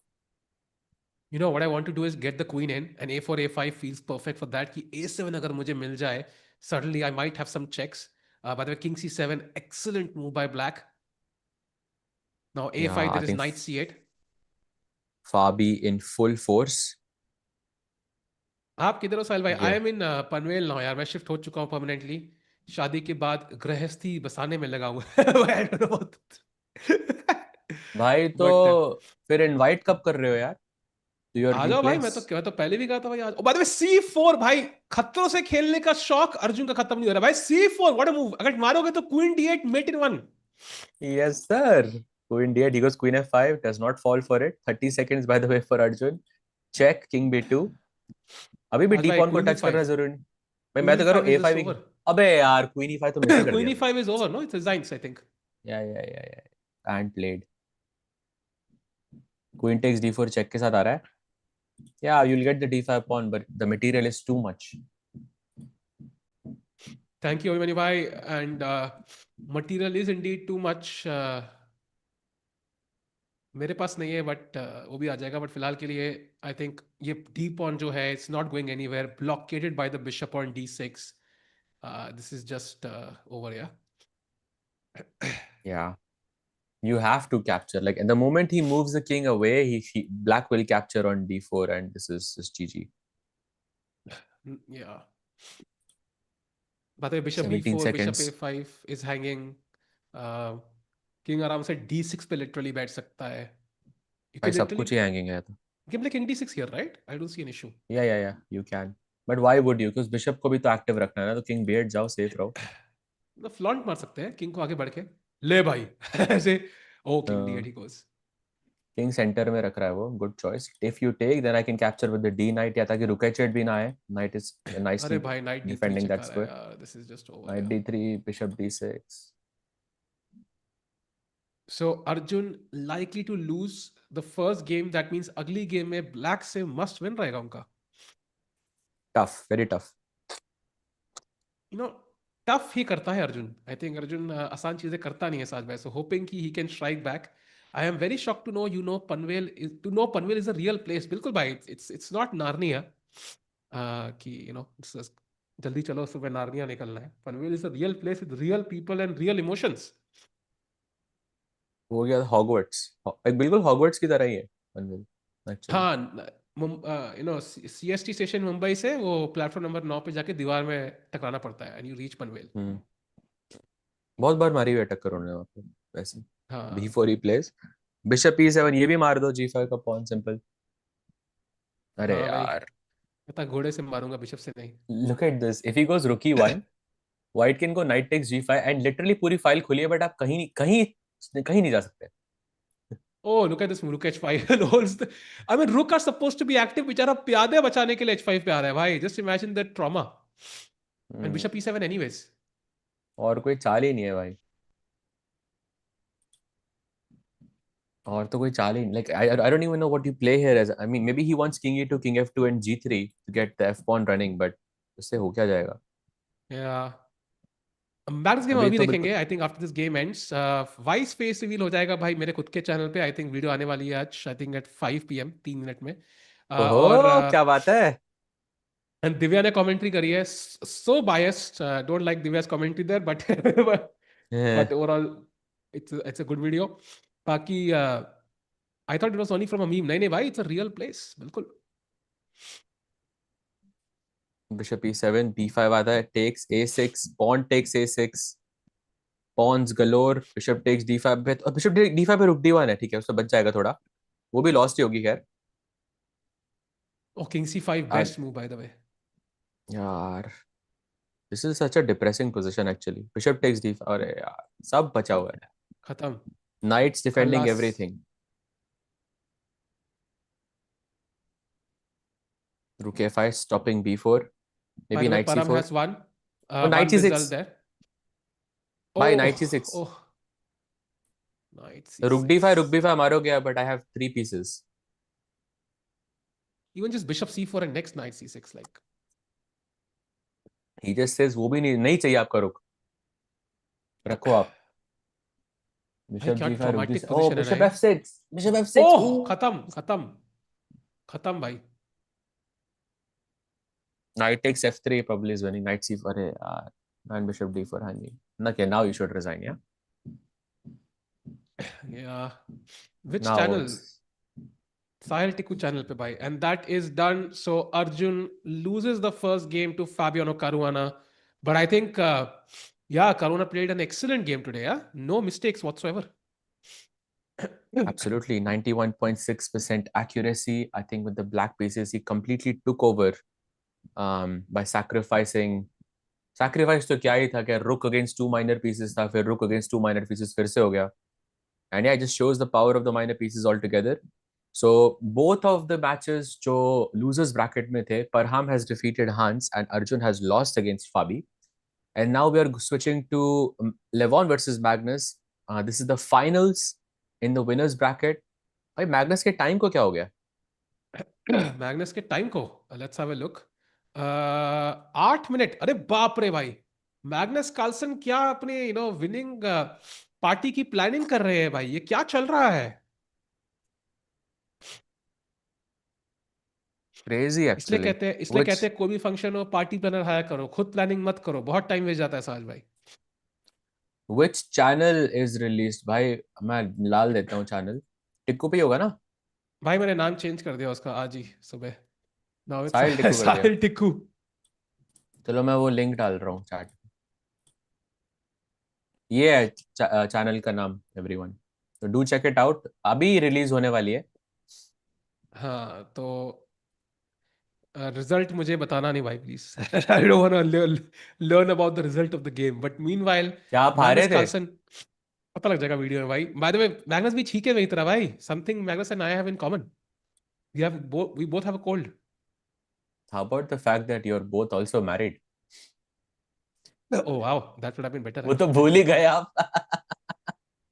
What I want to do is get the queen in, and A4, A5 feels perfect for that. कि A7 अगर मुझे मिल जाए, suddenly I might have some checks. By the way, King C7, excellent move by black. Now Yeah, A5, I there is think Knight C8. Fabi in full force. आप किधर हो साहिल भाई? आई Yeah. M इन Panvel now यार. मैं shift हो चुका हूँ permanently. शादी के बाद गृहस्थी बसाने में लगा हुआ I don't know भाई तो बट फिर इनवाइट कब कर रहे हो यार? To your आ new जाओ भाई. मैं place. तो पहले भी कहा था भाई. बाय द वे C4 भाई, खतरों से खेलने का शौक अर्जुन का खत्म नहीं हो रहा भाई. C4 what a move. अगर मारोगे तो queen D8 mate in one. Yes, sir. Queen d8, he goes queen f5, does not fall for it. 30 seconds by the way for Arjun. Check, king b2. अभी भी आज d भाई pawn को queen touch करना E5. जरूरी नहीं. भाई मैं क्वीन तो कह रहा E5 हूँ is just a5 he. Over. अबे यार क्वीन e5 तो मिस ही कर क्वीन दिया भाई. E5 is over. No, it's designs I think. Yeah. And played. Queen takes d4 check के साथ आ रहा है. Yeah, you'll get the d5 pawn, but the material is too much. Thank you, Abhimanyu bhai. And material is indeed too much. मेरे पास नहीं है but वो भी आ जाएगा, बट फिलहाल के लिए आई थिंक ये डी पॉन जो है it's not going anywhere, blockaded by the bishop on D6. This is just over, yeah. Yeah, you have to capture. Like, at the moment he moves the king away, he black will capture on d4, and this is just GG. Yeah. By the way, bishop 17 B4, bishop seconds. A5 is hanging. King आराम से D6 पे literally बैठ सकता है. You भाई can सब literally कुछ ही hanging है तो. give like King D6 here, right? I don't see an issue. Yeah, you can. But why would you? Because bishop को भी तो एक्टिव रखना है ना, तो king b8 जाओ, सेफ रहो. मतलब फ्लॉन्ट मार सकते हैं किंग को आगे बढ़ के. ले भाई. ऐसे. Oh king D8 he goes. King centre में रख रहा है वो, good choice. If you take then I can capture with the D knight, या ताकि रुके चेट भी ना आए. नाइट इज अरे नाइसली भाई नाइट D3 डिफेंडिंग दैट चक्कर है स्क्वायर. यार. This is just overnight यार. d3, bishop d6. So Arjun likely to lose the first game. That means अगली गेम में ब्लैक से मस्ट विन रहेगा उनका. Tough, very tough. You know tough ही करता है अर्जुन. आई थिंक अर्जुन आसान चीजें करता नहीं है साथ में. सो होपिंग कि he can strike back. I am very shock to know you know Panvel is a real place. बिल्कुल भाई, इट्स नॉट नार्निया. कि जल्दी चलो सुबह नार्निया निकलना है. Panvel is a real place with real people and real emotions. हो गया हॉगवर्ट्स. एक बिल्कुल हॉगवर्ट्स की तरह ही है पनवेल एक्चुअली. हाँ. CST स्टेशन मुंबई से वो प्लेटफॉर्म नंबर 9 पे जाके दीवार में टकराना पड़ता है एंड यू रीच पनवेल. बहुत बार मारी हुई है टक्कर उन्होंने वहाँ पे वैसे. हाँ. b4 ही प्लेस. बिशप e7, ये भी मार दो. g5 का पॉन सिंपल. अरे हाँ भाई. यार. पता घोड़े से मारूंगा, बिशप से नहीं. Look at this. If he goes rook e1, white can go knight takes g5, and literally पूरी फाइल खुली है, बट आप कहीं कहीं कहीं नहीं जा सकते. Oh, look at this rook H5 holds the. I mean, rook are supposed to be active. बेचारा प्यादे बचाने के लिए H5 पे आ रहा है भाई. Just imagine that trauma. And hmm, bishop E7 anyways. और कोई चाल ही नहीं है भाई. और तो कोई चाल ही नहीं. Like I don't even know what you play here edge. I mean maybe he wants king e2, king f2 and g3 to get the f pawn running, but उससे हो क्या जाएगा. Yeah. मैग्नस गेम अभी अभी तो देखेंगे. बिल्कुल. I think after this game ends vice face reveal हो जाएगा भाई मेरे खुद के चैनल पे. आई थिंक वीडियो आने वाली है आज. I think at 5 PM 3 minute में. और ओहो, क्या बात है. एंड दिव्या ने कमेंट्री करी है. So biased. Don't like Divya's commentary there but but overall it's a good video. बाकी I thought it was only from a meme. नहीं नहीं भाई, इट्स अ रियल प्लेस. बिल्कुल. बिशप e7, b5 आता है, takes a6, pawn takes a6, pawns galore. Bishop takes d5 पे, और bishop d5 पे रुक d1 है, ठीक है, उससे बच जाएगा थोड़ा. वो भी लॉस्ट ही होगी खैर. Oh, King C5, आज best move by the way. यार, this is such a depressing position actually. Bishop takes d5, अरे यार सब बचा हुआ है. खत्म. नाइट्स डिफेंडिंग खल्लास. Everything. rook a5 stopping b4, By maybe the way, knight Parham c4. has one. Oh, knight One result c6. there. Bye, knight Oh, c6. oh. Knight Rook d5, rook C6. b5 मारोगे, but I have three pieces. Even just bishop C4 and next knight C6. Like, He just says वो भी नहीं नहीं चाहिए आपका रुक, रखो आप. भाई Bishop क्या g5, rook traumatic d6. Oh, position है ना bishop ये. f6. Bishop f6. ओह Ooh. खत्म खत्म. खत्म भाई. Knight takes f3 probably is winning. Knight c4. अरे यार. And bishop d4 hanging. Okay, now you should resign, yeah? Yeah. Which Now channel? it's Sahil Tikku channel pe bhai. And that is done. So Arjun loses the first game to Fabiano Caruana. But I think, yeah, Caruana played an excellent game today. Yeah? No mistakes whatsoever. absolutely 91.6% accuracy. I think with the black pieces, he completely took over by sacrificing. Sacrifice तो क्या ही था, क्या rook against two minor pieces था, फिर rook against two minor pieces फिर से हो गया. And yeah, it just shows the power of the minor pieces altogether. So both of the matches जो losers bracket में थे, Parham has defeated Hans and Arjun has lost against Fabi. And now we are switching to LEVON versus Magnus. This is the finals in the winners bracket. भाई Magnus के time को क्या हो गया. Magnus के time को let's have a look. 8 minute. अरे बाप रे भाई. मैग्नस कार्लसन क्या अपने विनिंग पार्टी की प्लानिंग कर रहे हैं भाई. ये क्या चल रहा है. crazy इसलिए actually. कहते हैं इसलिए कहते Which हैं कोई भी फंक्शन हो पार्टी प्लानर हायर करो, खुद प्लानिंग मत करो, बहुत टाइम वेस्ट जाता है साज भाई। which channel is released? भाई मैं लाल देता हूँ channel. टिक्कू पे ही होगा ना? भाई मैंने नाम चेंज कर दिया उसका आज ही सुबह। नाउ इट्स साहिल टिक्कू कर दिया. साहिल टिक्कू। चलो मैं वो लिंक डाल रहा हूँ चैट. ये है चैनल का नाम एवरीवन. तो डू चेक इट आउट. अभी रिलीज होने वाली है. हाँ तो रिजल्ट मुझे बताना नहीं भाई please. I don't want to learn about the result of the game, but meanwhile क्या आप हारे मैग्नस थे? कार्लसन। पता लग जाएगा वीडियो में भाई। बाय द वे मैग्नस भी ठीक है मेरी तरह भाई, something Magnus and I have in common, we both have a cold. How about the fact that you're both also married? Oh wow, that would have been better वो तो actually. भूल ही गए आप.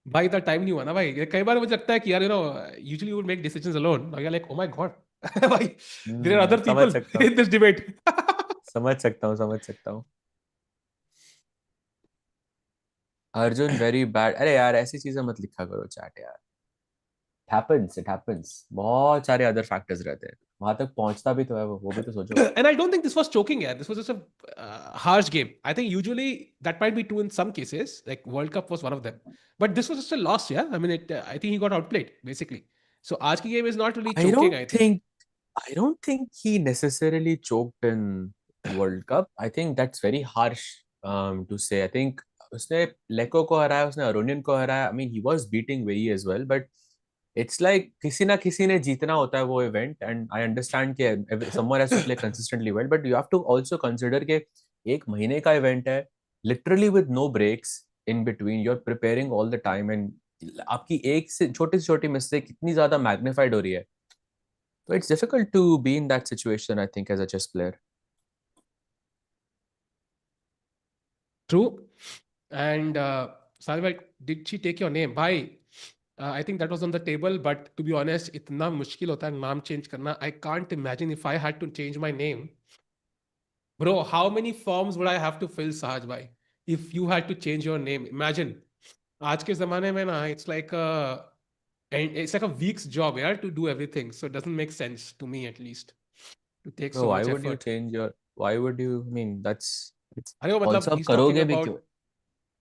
भाई इतना टाइम नहीं हुआ ना भाई, कई बार मुझे लगता है कि यार usually would make decisions alone, now you are like oh my god. भाई देयर आर अदर समझ पीपल सकता हूँ. In this debate. समझ सकता हूँ. समझ सकता हूँ. Arjun very bad. अरे यार ऐसी चीजें मत लिखा करो चैट यार. It happens. बहुत सारे अदर फैक्टर्स रहते हैं. वहां तक पहुंचता भी तो है वो भी तो सोचो. And I don't think this was choking. Yeah, this was just a harsh game. I think usually that might be true in some cases. Like World Cup was one of them, but this was just a loss. Yeah, I mean, I think he got outplayed basically. So आज की game is not really I choking, don't I think. think I don't think he necessarily choked in World Cup. I think that's very harsh to say. I think उसने लेको को हराया, उसने Aronian को हराया. I mean, he was beating Wei as well, but it's like किसी ना किसी ने जीतना होता है वो इवेंट. And I understand कि someone has to play consistently well, but you have to also consider कि एक महीने का इवेंट है, literally with no breaks in between. You're preparing all the time and आपकी एक से छोटी मिस्टेक कितनी ज्यादा मैग्निफाइड हो रही है. So it's difficult to be in that situation, I think, as a chess player. True. And Salva, did she take your name? Bhai, I think that was on the table, but to be honest, इतना मुश्किल होता है नाम change करना. I can't imagine if I had to change my name. Bro, how many forms would I have to fill, Sahaj bhai, if you had to change your name? Imagine. आज के ज़माने में ना, it's like a week's job, yeah, to do everything. So it doesn't make sense to me, at least, to take So so why much would you effort. change your? Why would you? I mean, that's अरे वो मतलब also आप करोगे भी क्यों?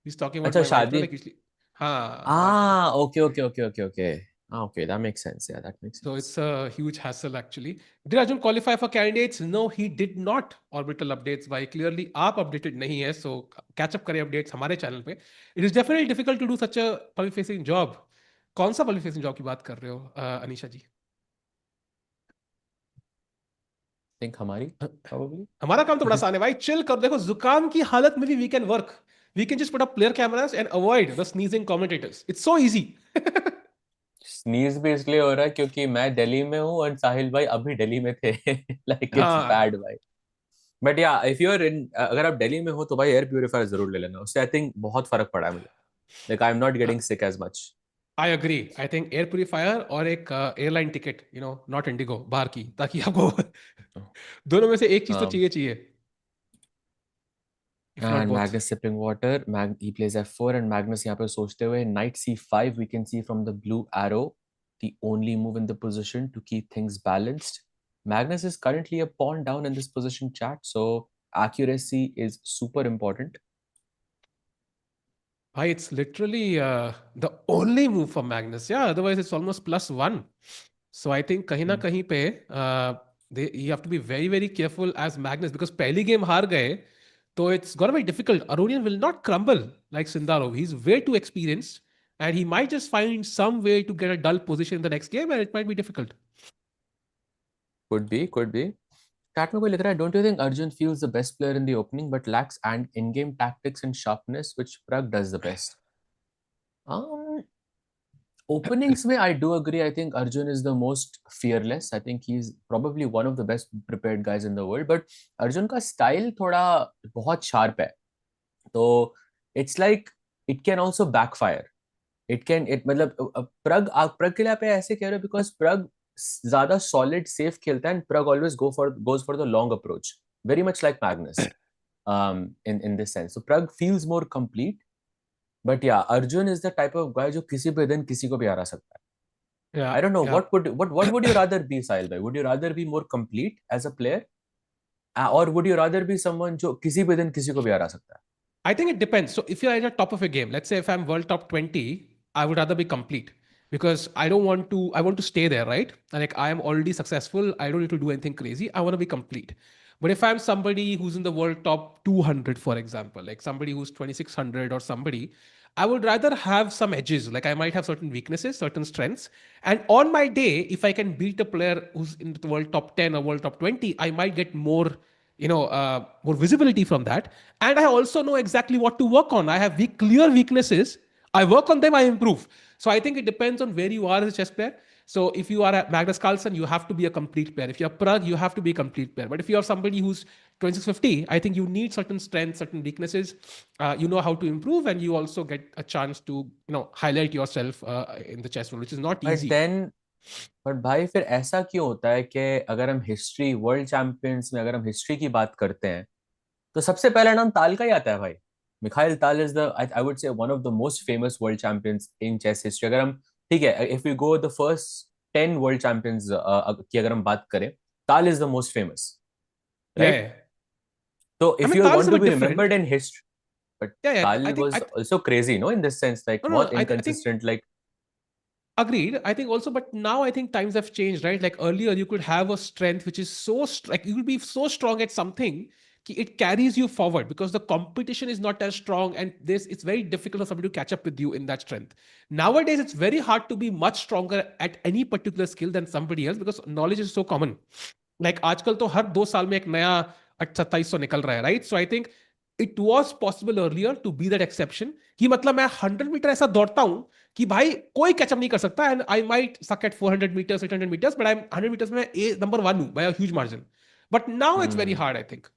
he's talking about अच्छा my wife, ना शादी. like usually. हाँ, Okay. Okay, that makes sense. Yeah, that makes so sense. it's a huge hassle actually. Did Arjun qualify for candidates? No, he did not. Orbital updates by clearly आप updated नहीं है, so catch up करें updates हमारे channel पे. It is definitely difficult to do such a public facing job. कौन सा public facing job की बात कर रहे हो अनीशा जी? Think हमारी probably. हमारा काम तो बड़ा आसान है भाई, चिल कर, देखो जुकाम की हालत में भी we can work. We can just put up player cameras and avoid the sneezing commentators, it's so easy. Sneeze भी इसलिए हो रहा है क्योंकि मैं दिल्ली में हूँ और साहिल भाई अभी दिल्ली में थे. लाइक इट्स बैड हाँ, भाई. बट या इफ यू आर इन, अगर आप दिल्ली में हो तो भाई एयर प्यूरिफायर जरूर ले लेना. उससे आई थिंक बहुत फर्क पड़ा है मुझे. Like I am not getting sick as much. I agree. I think air purifier और एक एयरलाइन टिकट, नॉट इंडिगो, बाहर की, ताकि आपको दोनों में से एक चीज तो चाहिए चाहिए, if not And both. Magnus sipping water. He plays f4 and Magnus यहाँ पे सोचते हुए knight c5. We can see from the blue arrow the only move in the position to keep things balanced. Magnus is currently a pawn down in this position, chat. So accuracy is super important. भाई it's literally the only move for Magnus, yeah otherwise it's almost +1. So I think कहीं ना Hmm. कहीं पे you have to be very very careful as Magnus, because पहली game हार गए तो it's gonna be difficult. Aronian will not crumble like Sindarov, he is way too experienced and he might just find some way to get a dull position in the next game and it might be difficult. Could be. Chat में कोई लिख रहा है, don't you think Arjun feels the best player in the opening but lacks and in-game tactics and sharpness, which Prag does the best? Um, Openings में I do agree. I think Arjun is the most fearless. I think he's probably one of the best prepared guys in the world. But Arjun का style थोड़ा बहुत sharp है. तो it's like it can also backfire. It मतलब प्रग के लिए आप ऐसे कह रहे हो because प्रग ज्यादा solid safe खेलता है and प्रग always goes for the long approach. Very much like Magnus in this sense. So प्रग feels more complete. But yeah, Arjun is the type of guy जो किसी भी दिन किसी को भी हरा सकता है. Yeah, I don't know yeah. what would you rather be, Sahil bhai? Would you rather be more complete as a player, or would you rather be someone जो किसी भी दिन किसी को भी हरा सकता है? I think it depends. So if you're at the top of a game, let's say if I'm world top 20, I would rather be complete because I want to stay there, right? And like I am already successful. I don't need to do anything crazy. I want to be complete. But if I'm somebody who's in the world top 200, for example, like somebody who's 2600 or somebody, I would rather have some edges. Like I might have certain weaknesses, certain strengths. And on my day, if I can beat a player who's in the world top 10 or world top 20, I might get more more visibility from that, and I also know exactly what to work on. I have clear weaknesses, I work on them, I improve. So I think it depends on where you are as a chess player. So if you are at Magnus Carlsen, you have to be a complete player. If you're Prague, you have to be a complete player. But if you're somebody who's 2650, I think you need certain strengths, certain weaknesses. You know how to improve, and you also get a chance to highlight yourself in the chess world, which is not But easy. then but भाई फिर ऐसा क्यों होता है कि अगर हम history world champions में अगर हम हिस्ट्री की बात करते हैं तो सबसे पहला नाम ताल का ही आता है भाई. Mikhail Tal is the I would say one of the most famous world champions in chess history. अगर हम ठीक है if you go the first 10 world champions की अगर हम बात करें, Tal is the most famous, Yeah, right? yeah. तो I if mean, you Tal is want a to bit be different. Remembered in history, but Yeah, yeah. Tal was also crazy no in this sense, like No, no. बहुत I think inconsistent, like. agreed. I think also, but now I think times have changed, right? Like earlier, you could have a strength which is like you could be so strong at something it carries you forward because the competition is not as strong and this it's very difficult for somebody to catch up with you in that strength. Nowadays, it's very hard to be much stronger at any particular skill than somebody else because knowledge is so common. Like आजकल तो हर 2 साल में एक नया 2700 निकल रहा है, right? So I think it was possible earlier to be that exception कि मतलब मैं 100 मीटर ऐसा दौड़ता हूं कि भाई कोई कैचअप नहीं कर सकता and I might suck at 400 metres 800 metres but I am 100 metres में ए नंबर वन हूं by a huge margin. But now it's very hard I think.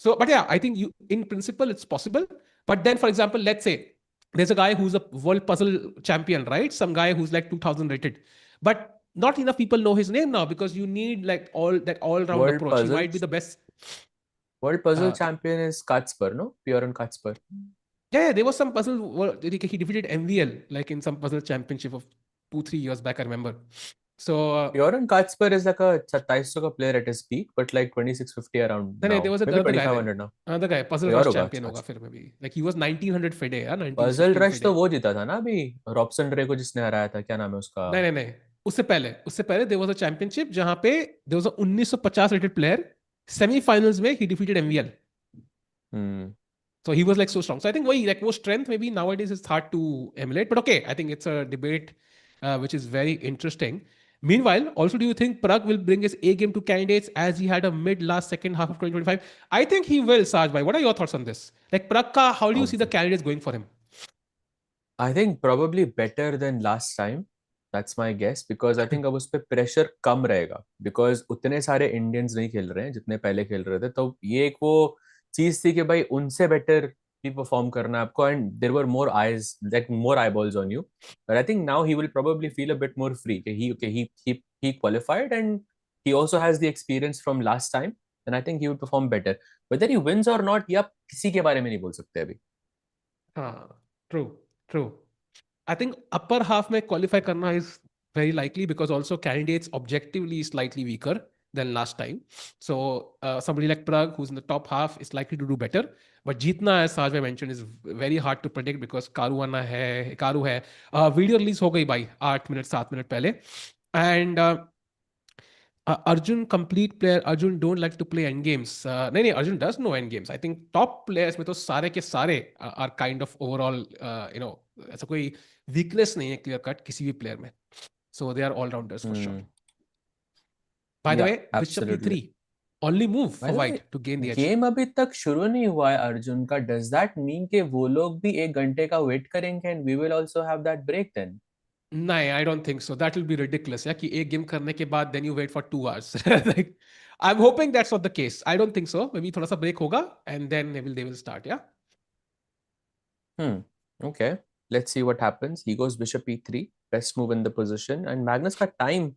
So but yeah, I think you in principle it's possible. But then for example, let's say there's a guy who's a world puzzle champion, right? Some guy who's like 2000 rated, but not enough people know his name now because you need like all round world approach. He puzzle might be the best. World puzzle uh, champion is Kacper, no? Piorun Kacper. yeah, there was some puzzle he defeated MVL like in some puzzle championship of 2 3 years back, I remember. So Bjorn Katzper is like a 2700 का player at his peak, but like 2650 around then there now. was Maybe another guy, 2500 now. another guy puzzle कोई और rush होगा champion होगा आज. फिर maybe like he was 1900 fede या puzzle 1915 rush तो fede. वो जीता था ना अभी, रॉबसन रे को जिसने हराया था, क्या नाम है उसका? नहीं नहीं नहीं, उससे पहले देयर वाज अ चैंपियनशिप जहां पे there was a 1950 rated player semifinals में ही defeated MVL. Hmm. So he was like so strong. So I think why like more strength maybe nowadays is hard to emulate. But okay, I think it's a debate which is very interesting. Meanwhile, also do you think Parag will bring his A game to candidates as he had a mid last second half of 2025? I think he will, Saj bhai. What are your thoughts on this? Like Parag ka, how do you see the candidates going for him? I think probably better than last time. That's my guess because I think अब उस पे pressure कम रहेगा because उतने सारे Indians नहीं खेल रहे हैं जितने पहले खेल रहे थे. तो ये एक वो चीज थी कि भाई उनसे बेटर भी परफॉर्म करना है आपको, and there were more eyes, like more eyeballs on you. But I think now he will probably feel a bit more free कि he, okay, he qualified and he also has the experience from last time, and I think he would perform better. Whether he wins or not, ये आप किसी के बारे में नहीं बोल सकते अभी. True, true. I think upper half में qualify करना is very likely because also candidates objectively is slightly weaker than last time. So somebody like Prague who's in the top half is likely to do better. But जीतना as Sajbhai mentioned is very hard to predict because कारू आना है, कारू है. Video release हो गई भाई 8 minute 7 minute पहले. And Arjun complete player. Arjun don't like to play end games. नहीं नहीं, Arjun does know end games. I think top players में तो सारे के सारे are kind of overall ऐसा कोई weakness नहीं है clear cut किसी भी player में. So they are all rounders for sure. Hmm. By the Yeah, way, Bishop absolutely. E3 only move By for the way, white to gain the edge. Game अभी तक शुरू नहीं हुआ है अर्जुन का. डज दैट मीन कि वो लोग भी 1 घंटे का वेट करेंगे and we will also have that break then? नहीं, I don't think so. That will be ridiculous. या कि एक गेम करने के बाद then you wait for 2 hours. Like, I'm hoping that's not the case. I don't think so. Maybe थोड़ा सा break होगा and then they will start. Yeah. Okay, let's see what happens. He goes bishop e3, best move in the position, and Magnus का time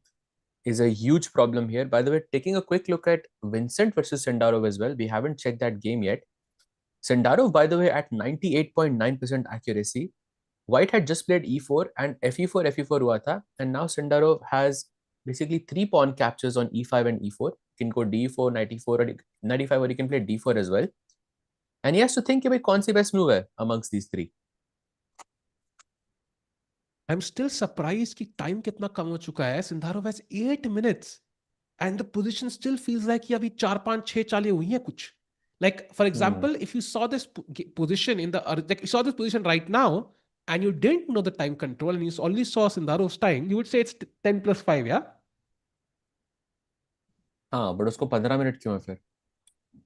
is a huge problem here. By the way, taking a quick look at Vincent versus Sindarov as well. We haven't checked that game yet. Sindarov, by the way, at 98.9% accuracy. White had just played e4 and fe4 fe4 हुआ था, and now Sindarov has basically three pawn captures on e5 and e4. He can go d4, knight e4, or knight e5, or he can play d4 as well. And he has to think कि भाई कौन सी best move है amongst these three. I am still surprise कि time कितना कम हो चुका है. सिंधारोव has 8 minutes and the position still feels like कि अभी 4 5 6 चालें हुई हैं कुछ. Like for Hmm. example, if you saw this position in the like you saw this position right now and you didn't know the time control and you only saw Sindarov's time, you would say it's 10 + 5, yeah. हाँ, but उसको 15 minute क्यों है फिर?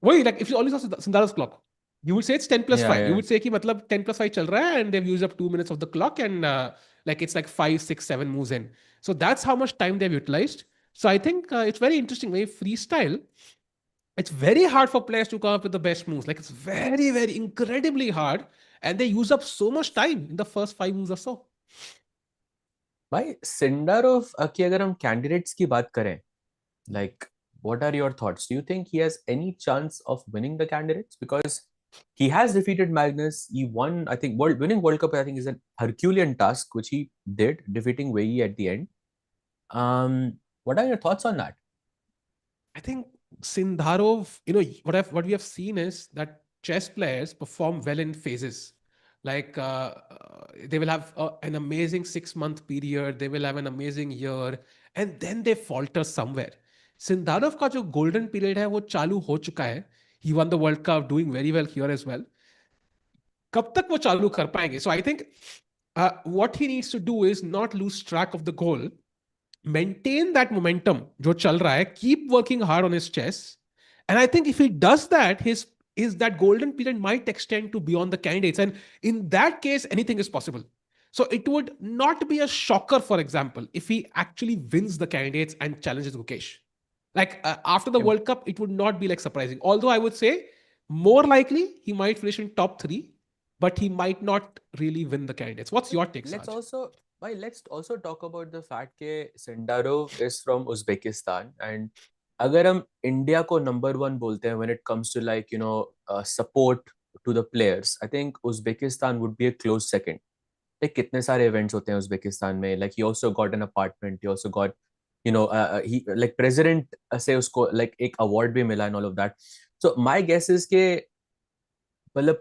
वही, like if you only saw Sindarov's clock, you would say it's 10 + Yeah, 5. You yeah. would say कि मतलब 10 + 5 चल रहा है and they've used up 2 minutes of the clock and like it's like 5 6 7 moves in. So that's how much time they've utilized. So I think it's very interesting. Very freestyle, it's very hard for players to come up with the best moves. Like it's very, very incredibly hard. And they use up so much time in the first 5 moves or so. भाई Sindarov की अगर हम candidates की बात करें, like what are your thoughts? Do you think he has any chance of winning the candidates? Because he has defeated Magnus. He won, I think, winning World Cup, I think, is an Herculean task, which he did, defeating Wei at the end. What are your thoughts on that? I think Sindarov, what we have seen is that chess players perform well in phases. Like they will have an amazing 6 month period, they will have an amazing year, and then they falter somewhere. Sindarov का जो golden period है वो चालू हो चुका है. He won the World Cup, doing very well here as well. कब तक वो चालू कर पाएंगे? So I think what he needs to do is not lose track of the goal, maintain that momentum जो चल रहा है, keep working hard on his chess, and I think if he does that, his that golden period might extend to beyond the candidates, and in that case anything is possible. So it would not be a shocker, for example, if he actually wins the candidates and challenges Gukesh. Like after the World Cup, it would not be like surprising. Although I would say more likely he might finish in top three, but he might not really win the candidates. What's your take, Let's Saj? also let's also talk about the fact that Sindarov is from Uzbekistan, and अगर हम India को number one बोलते हैं when it comes to like support to the players, I think Uzbekistan would be a close second. Like कितने सारे events होते हैं Uzbekistan में, like he also got an apartment, he also got he like president से उसको like एक award भी मिला and all of that. So my guess is के मतलब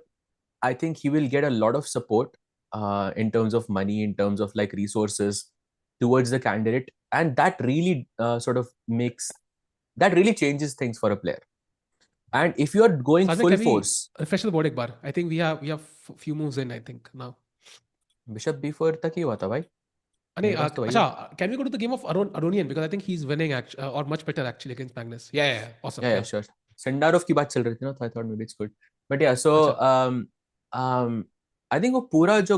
I think he will get a lot of support in terms of money, in terms of like resources towards the candidate, and that really that really changes things for a player. And if you are going Sajna, full can we force, refresh the board एक बार? I think we have few moves in, I think now. Bishop b4 तक ही हुआ था भाई, नहीं, मेरे पास तो वही है. अच्छा, can we go to the game of Aronian, because I think he's winning or much better actually against Magnus. Yeah, awesome. Yeah, Yeah. sure. Sindarov की बात चल रही थी ना, so I thought maybe it's good. But yeah, so अच्छा. I think वो पूरा जो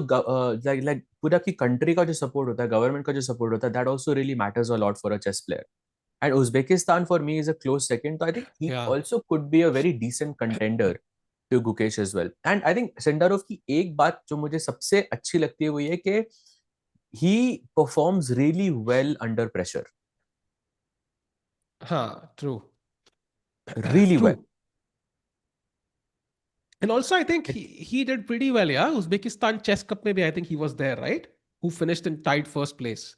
like पूरा की country का जो support होता है, government का जो support होता है, that also really matters a lot for a chess player. And Uzbekistan for me is a close second. So I think he Yeah. also could be a very decent contender to Gukesh as well. And I think Sindarov की एक बात जो मुझे सबसे अच्छी लगती है वो ये कि he performs really well under pressure. हाँ, true. Really well. True. And also I think he did pretty well, yeah. Uzbekistan Chess Cup maybe, I think he was there, right? Who finished in tied first place,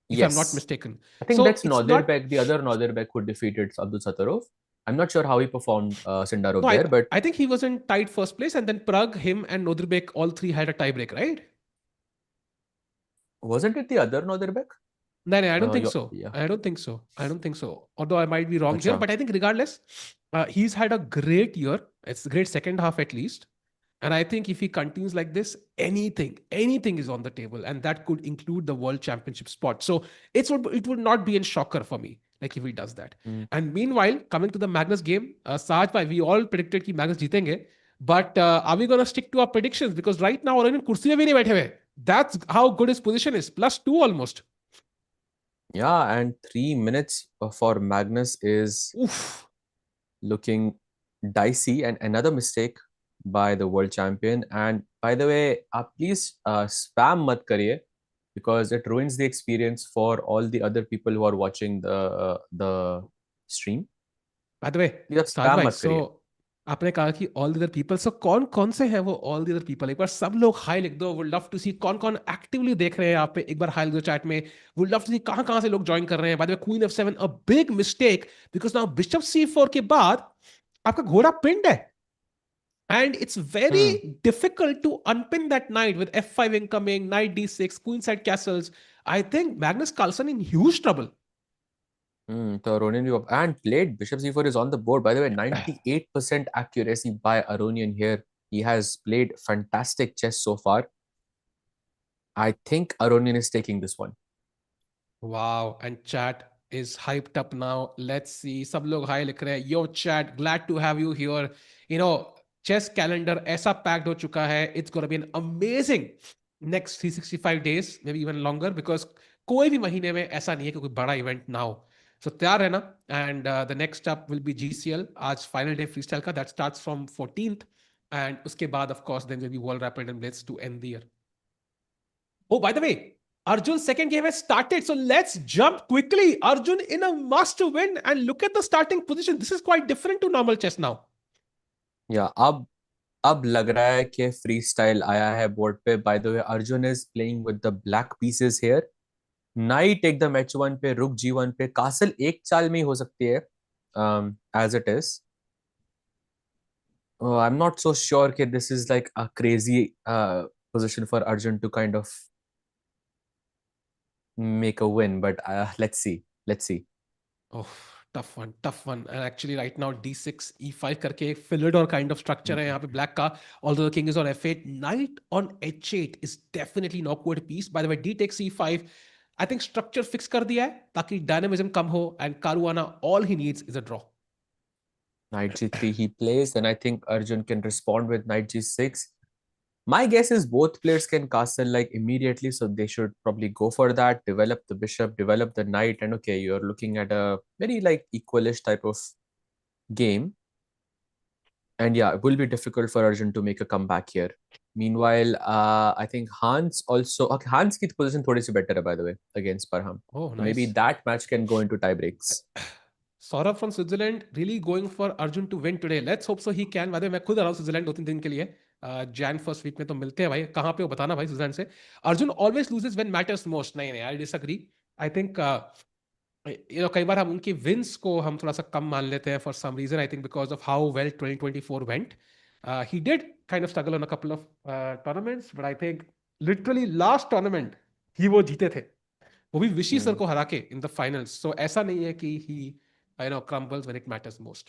if I'm not Yes. mistaken. I think So that's it's not. Nordirbek, the other Nordirbek who defeated Abdul Sattarov. I'm not sure how he performed Sindarov No, there, but I think he was in tied first place, and then Prague, him, and Nodirbek, all three had a tiebreak, right? wasn't it the other Nordirbek? No, no, I don't think so. Yeah. I don't think so. I don't think so. Although I might be wrong here, Acha. but I think regardless, he's had a great year. It's a great second half at least. And I think if he continues like this, anything is on the table, and that could include the World Championship spot. So it would not be a shocker for me, like if he does that. Mm. And meanwhile, coming to the Magnus game, Saj bhai, we all predicted कि Magnus जीतेंगे, but are we gonna stick to our predictions? Because right now, Aronian कुर्सी में भी नहीं बैठे हुए. That's how good his position is. +2 almost. Yeah, and 3 minutes for Magnus is Oof. looking dicey, and another mistake by the world champion. And by the way, please spam mat kariye, because it ruins the experience for all the other people who are watching the stream. By the way, Please आप Saj spam bhai, mat kariye. so आपने कहा कि all the other people, सो कौन कौन से हैं वो all the other people? एक बार सब लोग हाई लिख दो, वुड लव टू सी कौन कौन एक्टिवली देख रहे हैं यहाँ पे, एक बार हाई लिख दो चैट में। वुड लव टू सी कहाँ कहाँ से लोग ज्वाइन कर रहे हैं। Bye the way, queen of seven, a big mistake, because now bishop C4 के बाद आपका घोड़ा पिंड है, and it's Hmm. very difficult to unpin that knight with F5 incoming, knight D6, queenside castles. I think Magnus Carlsen in huge trouble. So Aronian and played Bishop C4 is on the board. By the way, 98% accuracy by Aronian here. He has played fantastic chess so far. I think Aronian is taking this one. Wow, and chat is hyped up now. Let's see. सब लोग high लिख रहे हैं. Yo chat, glad to have you here. You know, chess calendar ऐसा packed हो चुका है. It's gonna be an amazing next 365 days, maybe even longer, because कोई भी महीने में ऐसा नहीं है कि कोई बड़ा इवेंट ना हो. So तैयार है ना? And the next up will be GCL. आज final day freestyle का, that starts from 14th, and उसके बाद of course then will be World Rapid and Blitz to end the year. Oh, by the way, Arjun's second game has started. So let's jump quickly. Arjun in a must win, and look at the starting position. This is quite different to normal chess now. Yeah, अब लग रहा है कि free style आया है board पे. Bye the way, Arjun is playing with the black pieces here. Night एकदम H1 पे, रुक G1 पे, कासल एक चाल में ही हो सकती है as it is. I'm not so sure that this is like a crazy position for Arjun to kind of make a win, but let's see. Let's see. Oh, tough one, tough one. And actually, right now, D6, E5 करके Philidor kind of structure है यहाँ पे black का. Although the king is on F8, knight on H8 is definitely an awkward piece. By the way, D takes E5. I think structure fix कर दिया है ताकि dynamism कम हो, and Caruana, all he needs is a draw. Knight G3 he plays, and I think Arjun can respond with Knight G6. My guess is both players can castle like immediately, so they should probably go for that, develop the bishop, develop the knight, and okay, you're looking at a very like equalish type of game. And yeah, it will be difficult for Arjun to make a comeback here. Meanwhile, I think Hans also, okay, Hans' ki position थोड़ी सी better है, by the way, against Parham. Oh, So maybe nice. that match can go into tie breaks. Saurabh from Switzerland really going for Arjun to win today. Let's hope so he can. by the way, मैं खुद आ रहा हूँ Switzerland 2-3 दिन के लिए. Jain first week में तो मिलते हैं भाई. कहाँ पे हो बताना भाई स्विट्जरलैंड से. Arjun always loses when matters most. नहीं नहीं, आई डिसएग्री. आई थिंक कई बार हम उनकी विंस को हम थोड़ा सा कम मान लेते हैं for some reason. I think because of how well 2024 went. He did kind of struggle on a couple of tournaments, but I think literally last tournament ही वो जीते थे, वो भी विशी सर Hmm. को हरा के इन द फाइनल्स. सो ऐसा नहीं है कि ही crumbles when it matters most.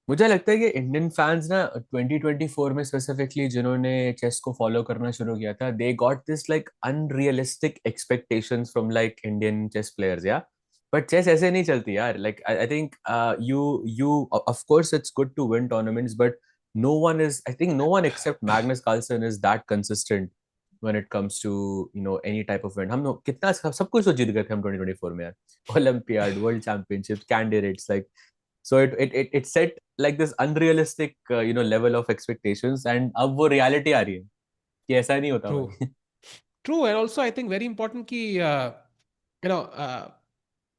मुझे लगता है कि इंडियन फैंस ना 2024 में स्पेसिफिकली जिन्होंने चेस को फॉलो करना शुरू किया था, they got this like unrealistic expectations from like Indian chess players. या बट चेस ऐसे नहीं चलती यार. Like I think you you of course it's good to win tournaments, but no one is, I think no one except Magnus Carlsen is that consistent when it comes to any type of event. हम लोग कितना सब कुछ तो जीत गए थे हम 2024 में यार. Olympiad, world championship, candidates, like so it set like this unrealistic level of expectations, and अब वो reality आ रही है कि ऐसा नहीं होता True. भाई. True, and also I think very important कि you know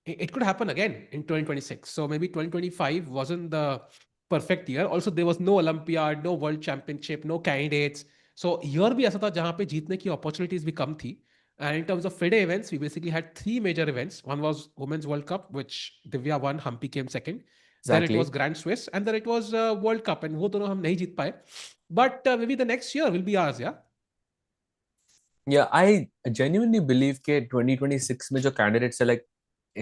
it could happen again in 2026. So maybe 2025 wasn't the perfect year. Also, there was no Olympiad, no World Championship, no candidates. So year भी ऐसा था जहाँ पे जीतने की opportunities भी कम थी. And in terms of FIDE events, we basically had three major events. One was Women's World Cup, which Divya won, Humpy came second. Then it was Exactly. Grand Swiss, and then it was World Cup, and वो दोनों हम नहीं जीत पाए. But maybe the next year will be ours, yeah. Yeah, I genuinely believe कि 2026 में जो candidates है, like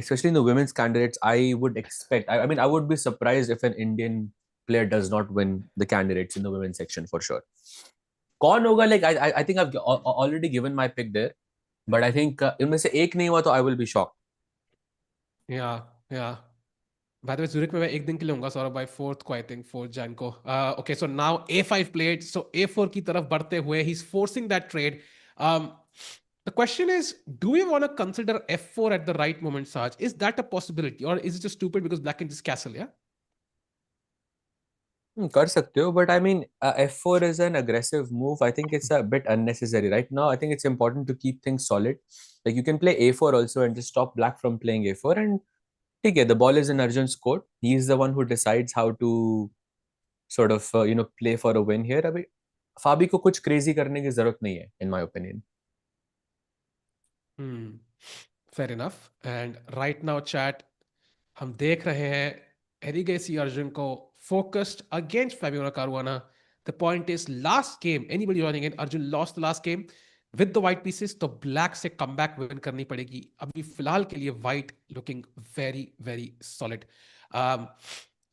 especially in the women's candidates, I would expect, I mean I would be surprised if an Indian player does not win the candidates in the women's section for sure. कौन होगा, like I think I've already given my pick there, but I think इनमें से एक नहीं हुआ तो I will be shocked. Yeah, yeah. By the way, Zurich में मैं एक दिन के लिए होऊंगा सौरभ भाई, फोर्थ को, आई थिंक 4 जैन को. Okay, so now A5 played, so A4 की तरफ बढ़ते हुए he's forcing that trade. um the question is, do we want to consider F4 at the right moment, Saj? Is that a possibility, or is it just stupid because black can just castle? Yeah. कर सकते हो, but I mean, F4 is an aggressive move. I think it's a bit unnecessary right now. I think it's important to keep things solid. Like you can play A4 also and just stop black from playing A4. And okay, the ball is in Arjun's court. He's the one who decides how to sort of play for a win here. अभी फाबी को कुछ crazy करने की जरूरत नहीं है, in my opinion. Fair enough and right now chat हम देख रहे हैं एरिगेसी अर्जुन को focused against Fabiano Caruana. The point is last game anybody joining in Arjun lost the last game with the white pieces, तो ब्लैक से कम बैक विन करनी पड़ेगी. अभी फिलहाल के लिए white looking very very solid.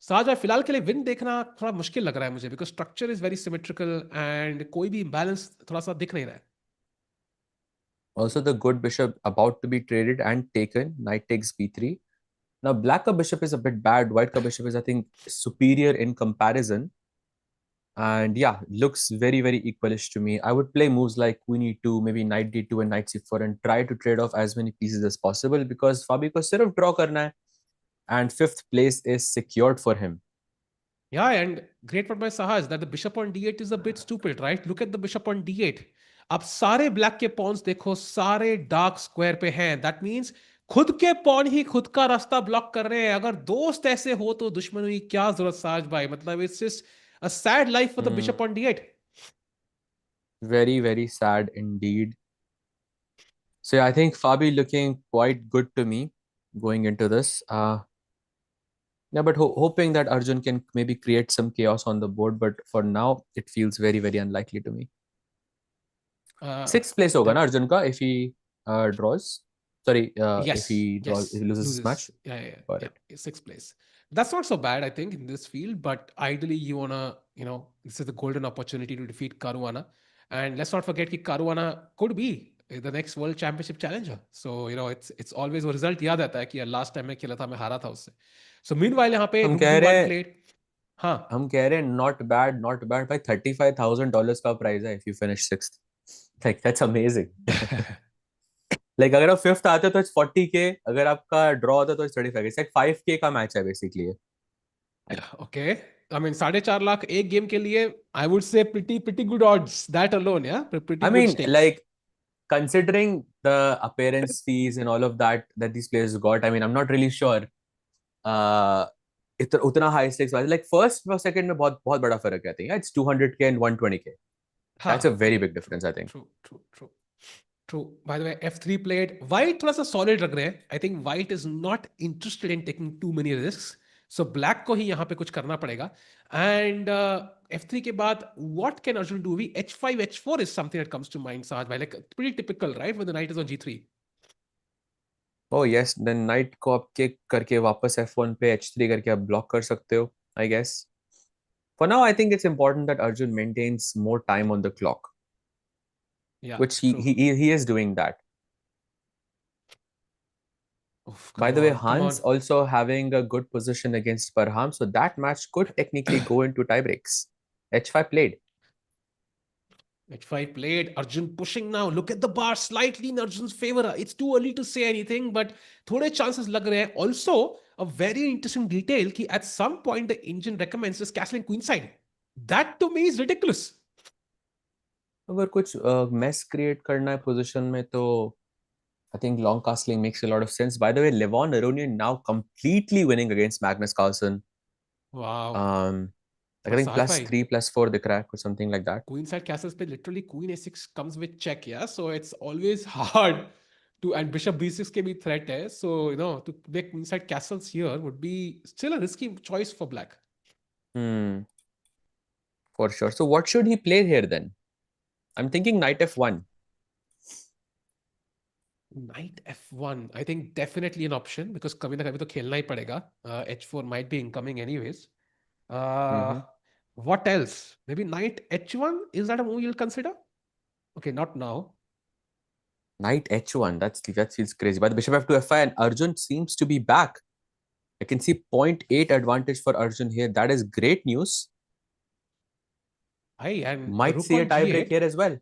साज भाई फिलहाल के लिए विन देखना थोड़ा मुश्किल लग रहा है मुझे, because structure is very symmetrical and कोई भी इम्बैलेंस थोड़ा सा दिख नहीं रहा है. Also, the good bishop about to be traded and taken. Knight takes b3. Now, black ka bishop is a bit bad. White ka bishop is, I think, superior in comparison. And yeah, looks very, very equalish to me. I would play moves like queen e2, maybe knight d2 and knight c4 and try to trade off as many pieces as possible because Fabi ko sirf draw karna hai and fifth place is secured for him. Yeah, and great point by Sahaj that the bishop on d8 is a bit stupid, right? Look at the bishop on d8. अब सारे black के Pond's देखो सारे dark square पे हैं. That means खुद के pawn ही खुद का रास्ता ब्लॉक कर रहे हैं. अगर दोस्त ऐसे हो तो दुश्मनों की क्या जरूरत साज भाई. मतलब it's just a sad life for the Hmm. Bishop on d8. Very, very sad indeed. So yeah, I think Fabi looking quite good to me going into this. Yeah, but hoping that Arjun can maybe create some chaos on the board. But for now, it feels very, very unlikely to me. Sixth place होगा ना अर्जुन का if he draws. Sorry, if Yes, he draws, if yes, he loses this match. loses. Yeah, yeah, Got yeah. it. Yeah. Sixth place. That's not so bad, I think, in this field. But ideally, you wanna, this is the golden opportunity to defeat Caruana. And let's not forget that Caruana could be the next World Championship challenger. So it's always a result याद आता है कि last time मैं खेला था मैं हारा था उससे. So meanwhile यहाँ पे हम rook कह रहे b1 हैं played. हाँ. हम कह रहे हैं not bad भाई $35,000 का प्राइस है if you finish sixth. Like that's amazing. Like अगर आप फिफ्थ आते हो तो it's 40K, अगर आपका ड्रॉ होता है तो it's 35K. It's like 5K का मैच है basically. Okay. I mean 4.5 lakh एक गेम के लिए I would say pretty good odds that alone, yeah, pretty I good mean, stakes. like considering the appearance fees and all of that these players got, I mean, I'm not really sure. Uh, उतना high stakes वाले like first और second में बहुत बहुत बड़ा फर्क है. I think it's 200K and 120K. That's a हाँ. very big difference, I think. True, true, true. True. By the way, F3 played. White थोड़ा सा solid लग रहे हैं. I think White is not interested in taking too many risks. So Black को ही यहाँ पे कुछ करना पड़ेगा. And F3 के बाद what can Arjun do? H5, H4 is something that comes to mind, Sahaj bhai. Like pretty typical, right? When the knight is on G3. Oh yes, then knight को आप kick करके वापस F1 पे H3 करके आप block कर सकते हो, I guess. For now, I think it's important that Arjun maintains more time on the clock, Yeah, which he true. he he is doing that. Oof, By come the way, on, come Hans on. also having a good position against Parham, so that match could technically go into tie breaks. H5 played. H5 played. Arjun pushing now. Look at the bar slightly in Arjun's favor. It's too early to say anything, but थोड़े chances लग रहे हैं. Also, a very interesting detail कि at some point the engine recommences castling queenside. That to me is ridiculous. अगर कुछ mess create करना है position में तो I think long castling makes a lot of sense. By the way, LEVON Aronian now completely winning against Magnus Carlsen. Wow. Um, like I But think Sahaj plus bhai, three, plus 4 the crack or something like that. queenside castles पे literally queen a6 comes with check, yeah. So it's always hard to, and bishop b6 के भी threat है. So to play queenside castles here would be still a risky choice for black. Hmm, for sure. So what should he play here then? I'm thinking knight f1. Knight f1, I think definitely an option because कभी ना कभी तो खेलना ही पड़ेगा. H4 might be incoming anyways. Uh, Mm-hmm. what else? Maybe knight h1. Is that a move you'll consider? Okay, not now. Knight h1. That feels crazy. But the bishop f2 f5 and Arjun seems to be back. I can see 0.8 advantage for Arjun here. That is great news. Aye, and the Might rook see a on tie break g8. here as well.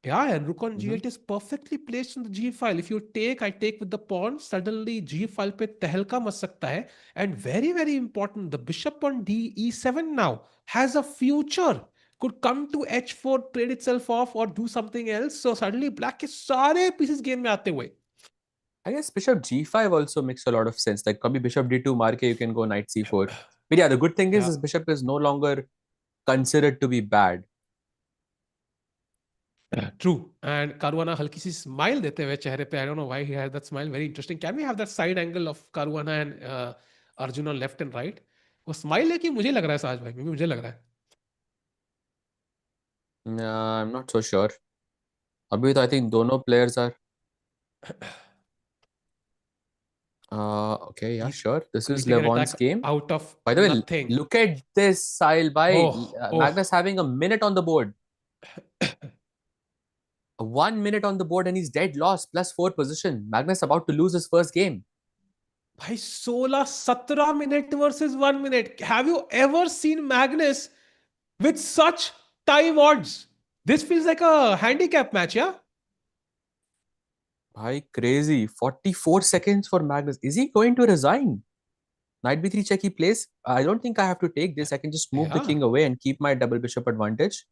Yeah, and rook on Mm-hmm. g8 is perfectly placed in the g file. If you take, I take with the pawn, suddenly g file पे तहलका much सकता है. And very, very important, the bishop on d e7 now has a future. Could come to h4, trade itself off, or do something else. So suddenly black के सारे pieces game में आते हुए. I guess bishop g5 also makes a lot of sense. Like, kabhi bishop d2 marke, you can go knight c4. But yeah, the good thing is Yeah. this bishop is no longer considered to be bad. True. And Caruana हल्की सी smile देते हुए चेहरे पे, I don't know why he had that smile. Very interesting. Can we have that side angle of Caruana and Arjun on left and right? वो smile है कि मुझे लग रहा है साज भाई, मुझे लग रहा है. I'm not so sure. अभी तो I think दोनों players are okay, yeah, He's sure. This is creating an Levon's attack game. out of By the way, nothing. look at this, Sahil bhai. Oh, Magnus oh. having a minute on the board. 1 minute on the board and he's dead lost. +4 position. Magnus about to lose his first game. भाई 16-17 minute versus 1 minute. Have you ever seen Magnus with such time odds? This feels like a handicap match, yeah? Bhai, crazy. 44 seconds for Magnus. Is he going to resign? Knight b3 check he plays. I don't think I have to take this. I can just move the Yeah. king away and keep my double bishop advantage.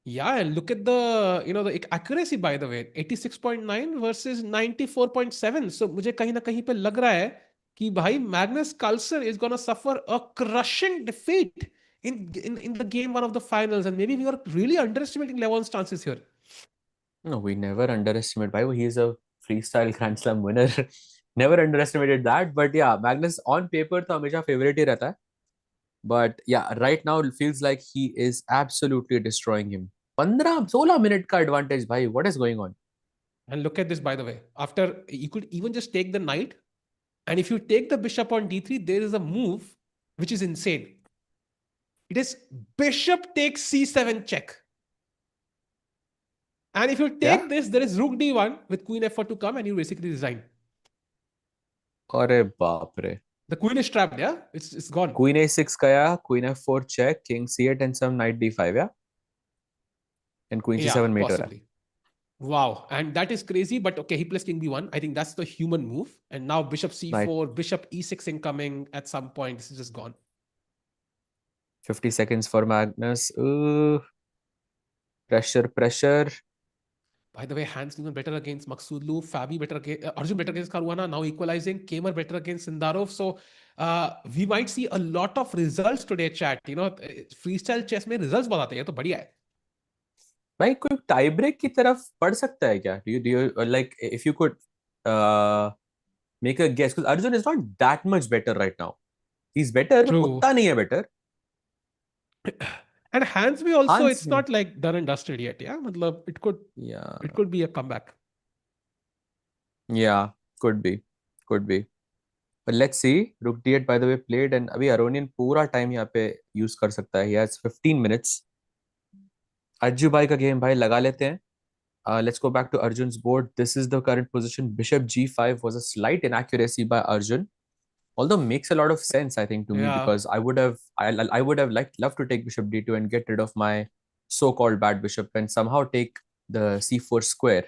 Yeah, and look at the accuracy by the way, 86.9 versus 94.7. So मुझे कहीं ना कहीं पे लग रहा है कि भाई Magnus Carlsen is gonna suffer a crushing defeat in the game one of the finals, and maybe we are really underestimating Levon's chances here. No, we never underestimate. Bhai, he is a freestyle Grand Slam winner. Never underestimated that. But yeah, Magnus on paper तो हमेशा favorite ही रहता है. But yeah, right now it feels like he is absolutely destroying him. 15-16 minute का advantage, bhai. What is going on? And look at this, by the way. After you could even just take the knight, and if you take the bishop on d3, there is a move which is insane. It is bishop takes c7 check. And if you Yeah? take this, there is rook d1 with queen f4 to come, and you basically resign. अरे बाप रे. The queen is trapped, yeah? It's gone. Queen a6 kaya, queen f4 check, king c8 and some knight d5, yeah? And queen Yeah, c7 mate हो रहा है. possibly. Wow. And that is crazy, but okay, he plays king b1. I think that's the human move. And now bishop Knight c4, bishop e6 incoming at some point. This is just gone. 50 seconds for Magnus. Pressure, pressure. By the way, Hans doing better against Maksudlu, Fabi better against Arjun better against Caruana, now equalizing, Kamer better against Sindarov. So we might see a lot of results today, chat. Freestyle chess में results बहुत आते हैं, तो बढ़िया है. भाई कोई tie break की तरफ पढ़ सकता है क्या? Do you like if you could make a guess? Because Arjun is not that much better right now. He's better, but True. उतना नहीं है better. And Hans भी also, Hans, it's not like done and dusted yet. Yeah, मतलब yeah, it could be a comeback. yeah, could be, could be. But let's see. Rook d8 by the way played and अभी Aronian पूरा time यहाँ पे use कर सकता है. He has 15 minutes. Ajju भाई का गेम भाई लगा लेते हैं. Let's go back to Arjun's board. This is the current position. Bishop g5 was a slight inaccuracy by Arjun, although makes a lot of sense I think to me Yeah. because I would have loved to take bishop d2 and get rid of my so-called bad bishop and somehow take the c4 square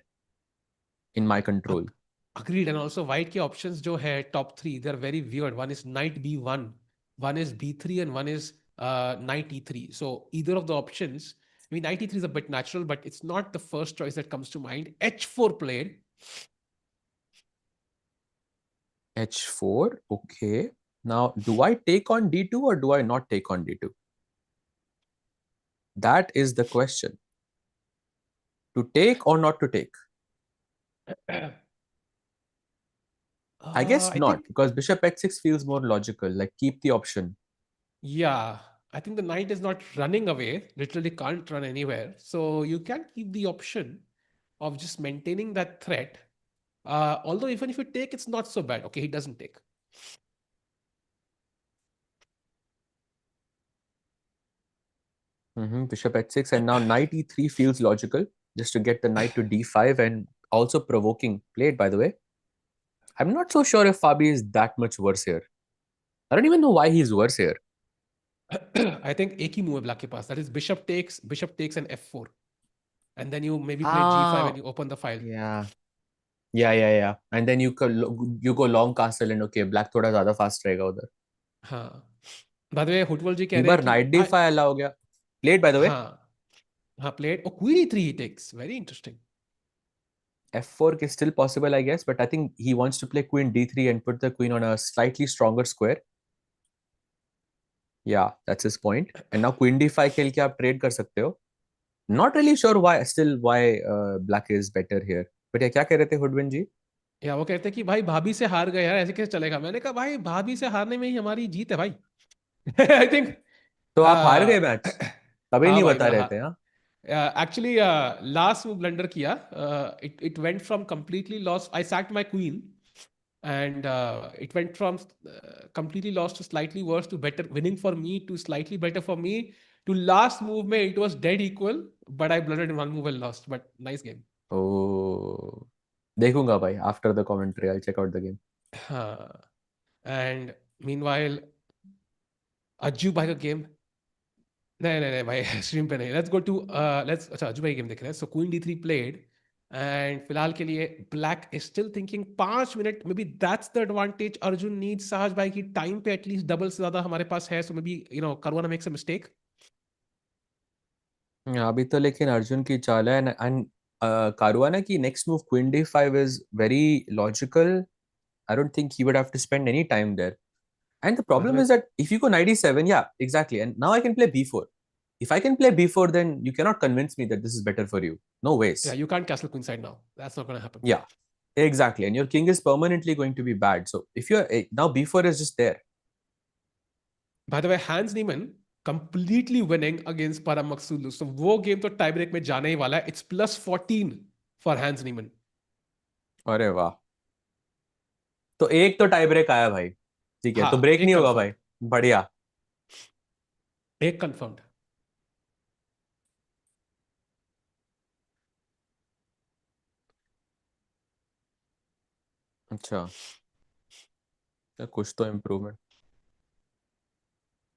in my control. Agreed. And also white के options जो है top three, they're very weird. One is knight b1, one is b3, and one is knight e3. So either of the options, I mean, knight e3 is a bit natural, but it's not the first choice that comes to mind. h4 played. h4, okay. Now, do I take on d2 or do I not take on d2? That is the question. To take or not to take? I guess I not, think, because bishop h6 feels more logical. Like, keep the option. yeah, I think the knight is not running away, literally can't run anywhere. So you can keep the option of just maintaining that threat. Although even if you take, it's not so bad. Okay, he doesn't take. Bishop h6 and now knight e3 feels logical just to get the knight to d5 and also provoking played by the way. I'm not so sure if Fabi is that much worse here. I don't even know why he's worse here. I think एक ही move है black के पास. That is bishop takes and f4. And then you maybe play g5 Ah, and you open the file. yeah. Yeah. And then you go long castle and okay, black थोड़ा ज़्यादा fast रहेगा उधर. हाँ. By the way, हुटवल जी कह एक रहे हैं बार कि knight d5 allow हो गया. Played by the way. हाँ हाँ played. Oh, queen e3 he takes. Very interesting. f4 is still possible, I guess, but I think he wants to play queen d3 and put the queen on a slightly stronger square. Yeah that's his point and now queen डी5 खेल के आप trade कर सकते हो. Not really sure why still why black is better here. But yeah क्या कह रहे थे हुडविन जी? या वो कहते हैं कि भाई भाभी से हार गए यार, ऐसे कैसे चलेगा? मैंने कहा भाई भाभी से हारने में ही हमारी जीत है भाई। आई थिंक तो आप हार गए मैच, कभी हाँ नहीं भाई बता मैं रहे थे. हाँ. एक्चुअली लास्ट मूव ब्लंडर किया। It went from completely loss, I sacked my queen, and it went from completely lost to slightly worse to better, winning for me to slightly better for me to last move mein it was dead equal, but I blundered in one move and lost, but nice game. Oh, देखूंगा भाई after the commentary I check out the game. And meanwhile Ajju भाई का game, नहीं नहीं नहीं भाई stream पे नहीं, लेट्स गो टू लेट्स, अच्छा अज्जू भाई गेम देख रहे हैं. सो क्वीन D3 प्लेड एंड फिलहाल के लिए black is still thinking 5 minute, maybe that's the advantage Arjun needs Sahaj भाई की, टाइम पे एटलीस्ट डबल से ज्यादा हमारे पास है. So maybe Caruana makes a mistake. अभी तो लेकिन अर्जुन की चाल है एंड कारुआना की नेक्स्ट मूव क्वीन डी5 is very logical. I don't think he would have to spend any time there. And the by the problem way, is that if you go knight e7, yeah, exactly. And now I can play b4. If I can play b4, then you cannot convince me that this is better for you. No ways. या you can't castle queen side now, that's not gonna happen. Yeah, exactly. And your king is permanently going to be bad. So if you're now b4 is just there. By the way Hans Niemann completely winning against Parham Maghsoodloo, सो वो game तो tie break में जाने ही वाला है. It's +14 for hence नीमन. अरे वाह. तो एक तो टाई ब्रेक आया भाई. ठीक है, तो हाँ ब्रेक एक नहीं होगा कंफर्म, भाई. बढ़िया. एक कंफर्म्ड. अच्छा, तो कुछ तो इम्प्रूवमेंट.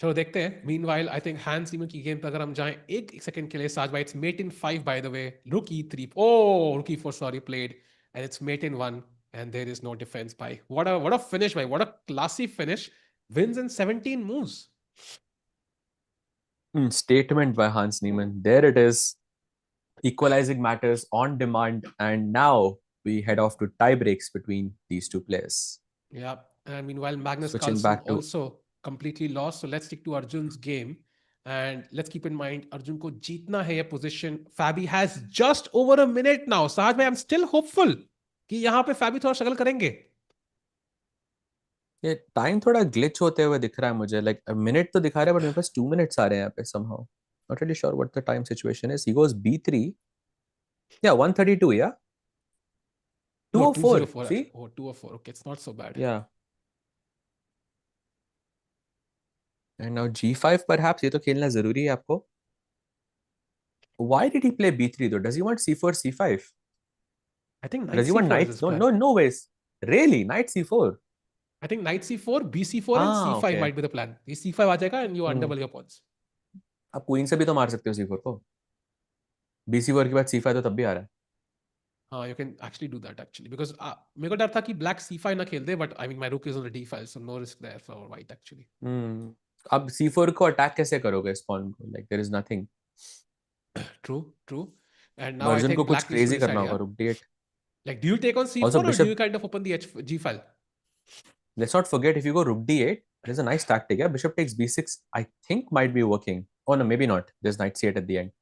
चलो देखते हैं. Meanwhile I think Hans Niemann की गेम पे अगर हम जाएं एक सेकंड के लिए, साज भाई it's mate in 5 by the way. Rook E3, oh rook E4 sorry played, and it's mate in 1 and there is no defence भाई. व्हाट अ फिनिश भाई, what a classy finish. Wins in 17 moves. Statement by Hans Niemann. There it is. Equalizing matters on demand. And now we head off to tie breaks between these two players. Yeah, and meanwhile Magnus Switching Carlsen back to. also completely lost. So let's stick to Arjun's game. And let's keep in mind, Arjun को जीतना है ये position. Fabi has just over a minute now. साज भाई, I'm still hopeful कि यहाँ पे Fabi थोड़ा struggle करेंगे. ये टाइम थोड़ा ग्लिच होते हुए दिख रहा है मुझे. लाइक मिनट तो दिखा रहा है बट मेरे पास 2 मिनट्स आ रहे हैं यहाँ पे somehow. Not really sure what the time situation is. He goes b3. Yeah, 132. Yeah, No, 204. 204. See? Oh, 204. Okay, it's not so bad. Yeah. And now g5 perhaps. ये तो खेलना जरूरी है आपको. Why did he play b3 though? Does he want c4 c5? I think knight Does he want C4 is knight? his No, plan. no, no ways. Really? Knight c4? I think knight C4, BC4 and हाँ, C5 okay. might be the plan. ये C5 आ जाएगा and you hmm. undouble your pawns. आप queen से भी तो मार सकते हो c4 को. b4 के बाद c5 तो तब भी आ रहा है. हाँ, you can actually do that actually because मेरे को डर था कि black C5 ना खेल दे, but I mean my rook is on the D file, so no risk there for white actually. हम्म. अब c4 को अटैक कैसे करोगे इस pawn को? Like there is nothing. True, true. And now I Arjun को think कुछ black needs to crazy decide करना होगा. here. रुक d8. Like, do you take on Also C4 or do you bishop. kind of open the G file? Let's not forget if you go rook d8, there's a nice tactic. Yeah, bishop takes b6. I think might be working. Oh no, maybe not. There's knight c8 at the end.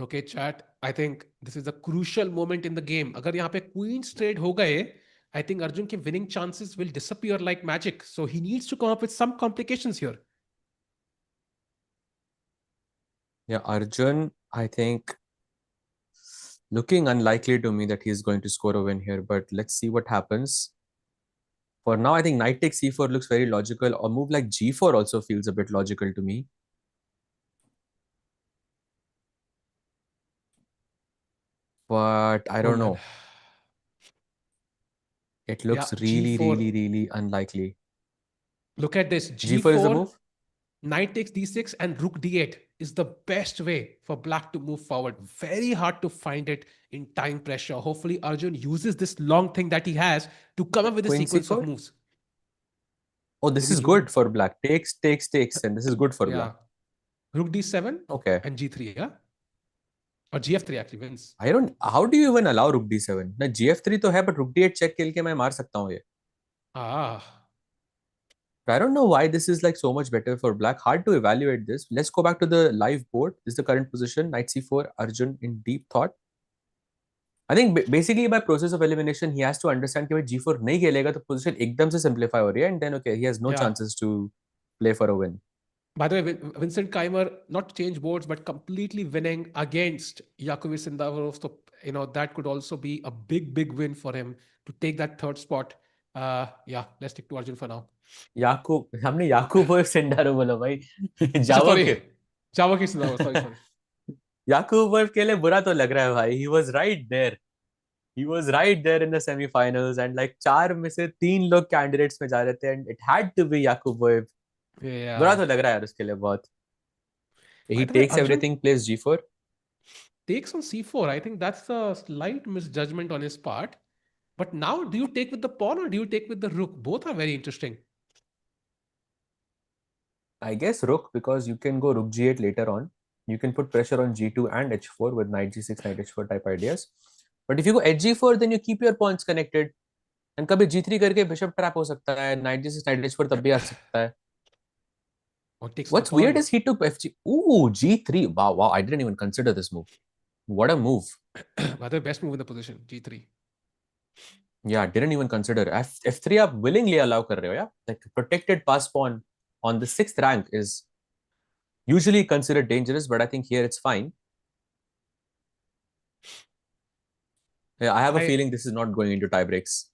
Okay, chat. I think this is a crucial moment in the game. अगर यहाँ पे queens trade हो गए, I think Arjun के winning chances will disappear like magic. So he needs to come up with some complications here. Yeah, Arjun, I think looking unlikely to me that he's going to score a win here, but let's see what happens. For now, I think knight takes c4 looks very logical. A move like g4 also feels a bit logical to me. But I Oh don't man. know. It Yeah, looks really, G4. really, really unlikely. Look at this. g4 is the G4, move. knight takes D6 and rook D8 is the best way for black to move forward. Very hard to find it in time pressure. Hopefully Arjun uses this long thing that he has to come up with a Queen sequence of c4. moves. Oh, this Maybe is rook, good for black. Takes, takes, takes, and this is good for black. yeah, rook D7 Okay. and G3, yeah? Or GF3 actually wins. I don't. How do you even allow rook d7? ना gf3 तो है, but rook d8 check खेल के मैं मार सकता हूँ ये. Ah, I don't know why this is like so much better for black. Hard to evaluate this. Let's go back to the live board. This is the current position. Knight c4, Arjun in deep thought. I think basically by process of elimination, he has to understand कि भाई g4 नहीं खेलेगा तो position एकदम से simplify हो रही है, and then okay, he has no Yeah. chances to play for a win. By the way, Vincent Keimer not change boards, but completely winning against Yakovic Sindarov. So, that could also be a big, big win for him to take that third spot. Yeah, let's stick to Arjun for now. याकूब हमने याकूब और सेंडारो बोला भाई अच्छा, sorry. जावक Yakovic Sindarov, sorry, sorry. याकूब के लिए बुरा तो लग रहा है भाई. He was right there. He was right there in the semi-finals, and like चार में से तीन लोग candidates में जा रहे थे, and it had to be Yakuboev. बुरा Yeah. तो लग रहा है यार उसके लिए बहुत. By He the way, takes Arjun everything, plays g4. takes on c4. I think that's a slight misjudgment on his part. But now, do you take with the pawn or do you take with the rook? Both are very interesting. I guess rook, because you can go rook g8 later on. You can put pressure on g2 and h4 with knight g6, knight h4 type ideas. But if you go hg4, then you keep your pawns connected. And कभी g3 करके bishop trap हो सकता है. Knight g6, knight h4 तब भी आ सकता है. Or takes with the What's weird pawn. is he took fg. Ooh, g3. Wow, wow. I didn't even consider this move. What a move. By the way, best move in the position, g3. Yeah, didn't even consider. F3 आप willingly allow कर रहे हो, yeah? Like protected pass pawn on the 6th rank is usually considered dangerous, but I think here it's fine. Yeah, I have a feeling this is not going into tie breaks.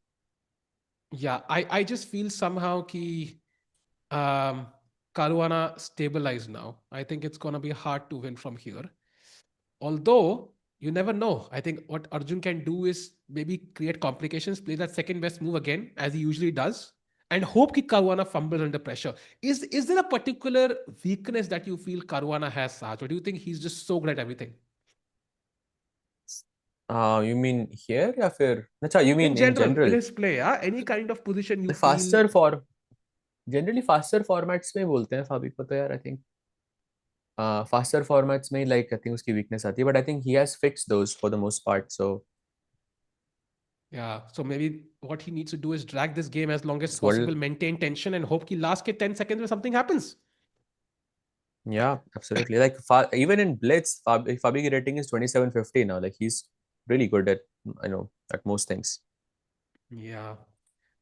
Yeah, I just feel somehow ki Caruana stabilized now. I think it's gonna be hard to win from here. Although you never know. I think what Arjun can do is maybe create complications, play that second best move again, as he usually does, and hope ki Caruana fumbles under pressure. Is there a particular weakness that you feel Caruana has, Saj, or do you think he's just so good at everything? You mean here या फिर अच्छा you In mean in general, in general? his play, yeah? Any kind of position you feel. Faster for generally faster formats में बोलते हैं Fabi को तो यार I think faster formats में like I think उसकी weakness आती है, but I think he has fixed those for the most part. So Yeah, so maybe what he needs to do is drag this game as long as this world, possible, maintain tension, and hope कि last के 10 seconds where something happens. yeah, absolutely. Like even in Blitz, Fabi की rating is 2750 now. Like he's really good at at most things. Yeah,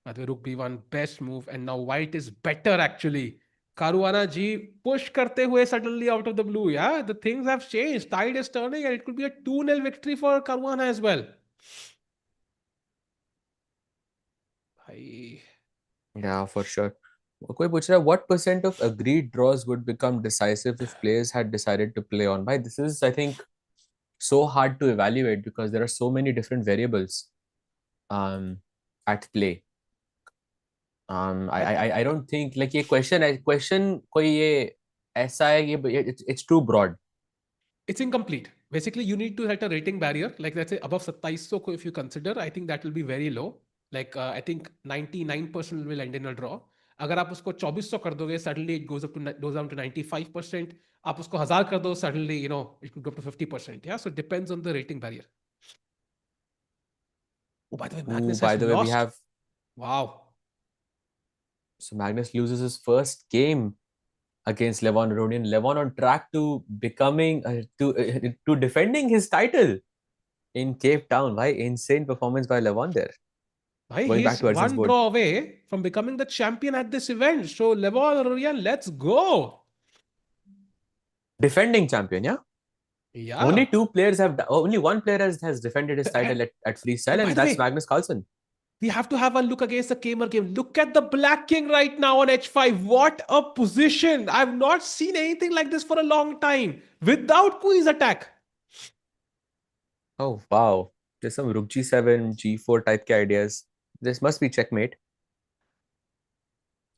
by the way, Rook B1, best move, and now White is better actually. Caruana ji push करते हुए suddenly out of the blue. Yeah, the things have changed. Tide is turning, and it could be a 2-0 victory for Caruana as well. भाई Yeah, for sure. कोई पूछ रहा है what percent of agreed draws would become decisive if players had decided to play on? Bhai, this is I think so hard to evaluate because there are so many different variables um at play. I I don't think like ये question कोई ये ऐसा है ये it's too broad. It's incomplete. Basically, you need to set a rating barrier. Like let's say above 2700 ko if you consider, I think that will be very low. Like I think 99% will end in a draw. अगर आप उसको 2400 कर दोगे, suddenly it goes down to 95%. आप उसको 1000 कर दो, suddenly it could go up to 50%. Yeah, so it depends on the rating barrier. Oh, by the way, Ooh, Magnus by has the way, we lost. have Wow. so Magnus loses his first game against LEVON Aronian. LEVON on track to becoming to defending his title in Cape Town. Why insane performance by LEVON there. Bhai, Going back he's to Arjun's one board. draw away from becoming the champion at this event. So, LEVON Aronian, let's go. Defending champion, yeah? Yeah. Only one player has defended his title at freestyle, And by and the that's way, Magnus Carlsen. we have to have a look against the Kamer game. Look at the Black King right now on h5. What a position. I've not seen anything like this for a long time. Without Queen's attack. Oh wow. There's some Rook G7, G4 type के ideas. This must be checkmate.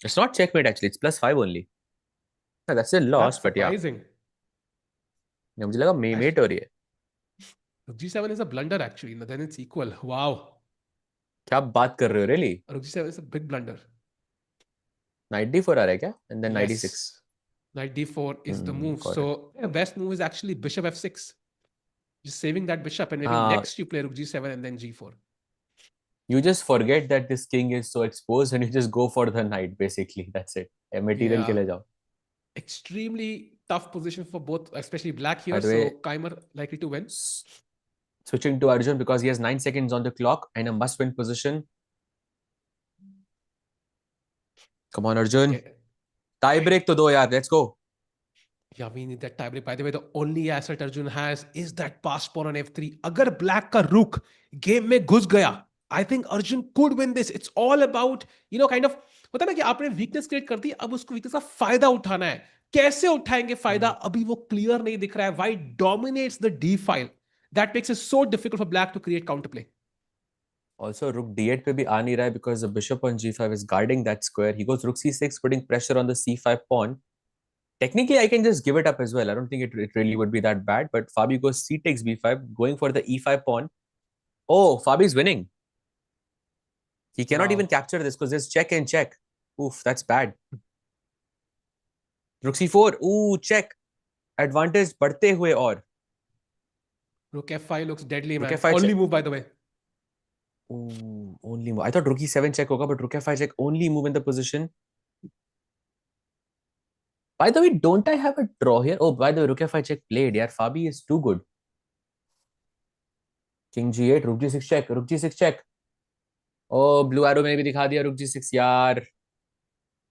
It's not checkmate actually, it's +5 only. No, that's still That's lost, but yeah. surprising. मुझे लगा mate हो रही है. Rook g7 is a blunder actually. Then it's equal. Wow. क्या बात कर रहे हो really? Rook g7 is a big blunder. Knight D4 आ रहा है क्या? And then Knight D6. Yes. Knight d4 is the move. Got it. So the best move is actually bishop f6. Just saving that bishop, and maybe Uh, next you play rook g7 and then g4. You just forget that this king is so exposed and you just go for the knight, basically. That's it. A material ke Yeah. liye jao. Extremely tough position for both, especially black By here. the way, So Keimer likely to win. switching to Arjun because he has 9 seconds on the clock and a must-win position. Come on, Arjun. Okay. Tie break to do, yaar. Let's go. Yeah, we need that tiebreak. By the way, the only asset Arjun has is that pass pawn on f3. अगर black का rook game में घुस गया, I think Arjun could win this. It's all about, kind of, होता है ना कि आपने weakness create कर दी, अब उसको weakness का फायदा उठाना है. कैसे उठाएंगे फायदा? अभी वो clear नहीं दिख रहा है. White dominates the D file. That makes it so difficult for black to create counterplay. Also, rook d8 पे भी आ नहीं रहा है because the bishop on g5 is guarding that square. He goes rook c6, putting pressure on the c5 pawn. Technically, I can just give it up as well. I don't think it really would be that bad. But Fabi goes c takes b5, going for the e5 pawn. Oh, Fabi's winning. He cannot even Wow. capture this because there's check and check. Oof, that's bad. Rook c4. Ooh, check. Advantage बढ़ते हुए और. Rook f5 looks deadly, Rook man. f5 Only check. move, by the way. Ooh, only move. I thought rook e7 check hoga, but rook f5 check only move in the position. By the way, don't I have a draw here? Oh, by the way, rook f5 check played. Yeah, Fabi is too good. King g8, rook g6 check, rook g6 check. Oh, blue arrow मैंने भी दिखा दिया rook g6 यार.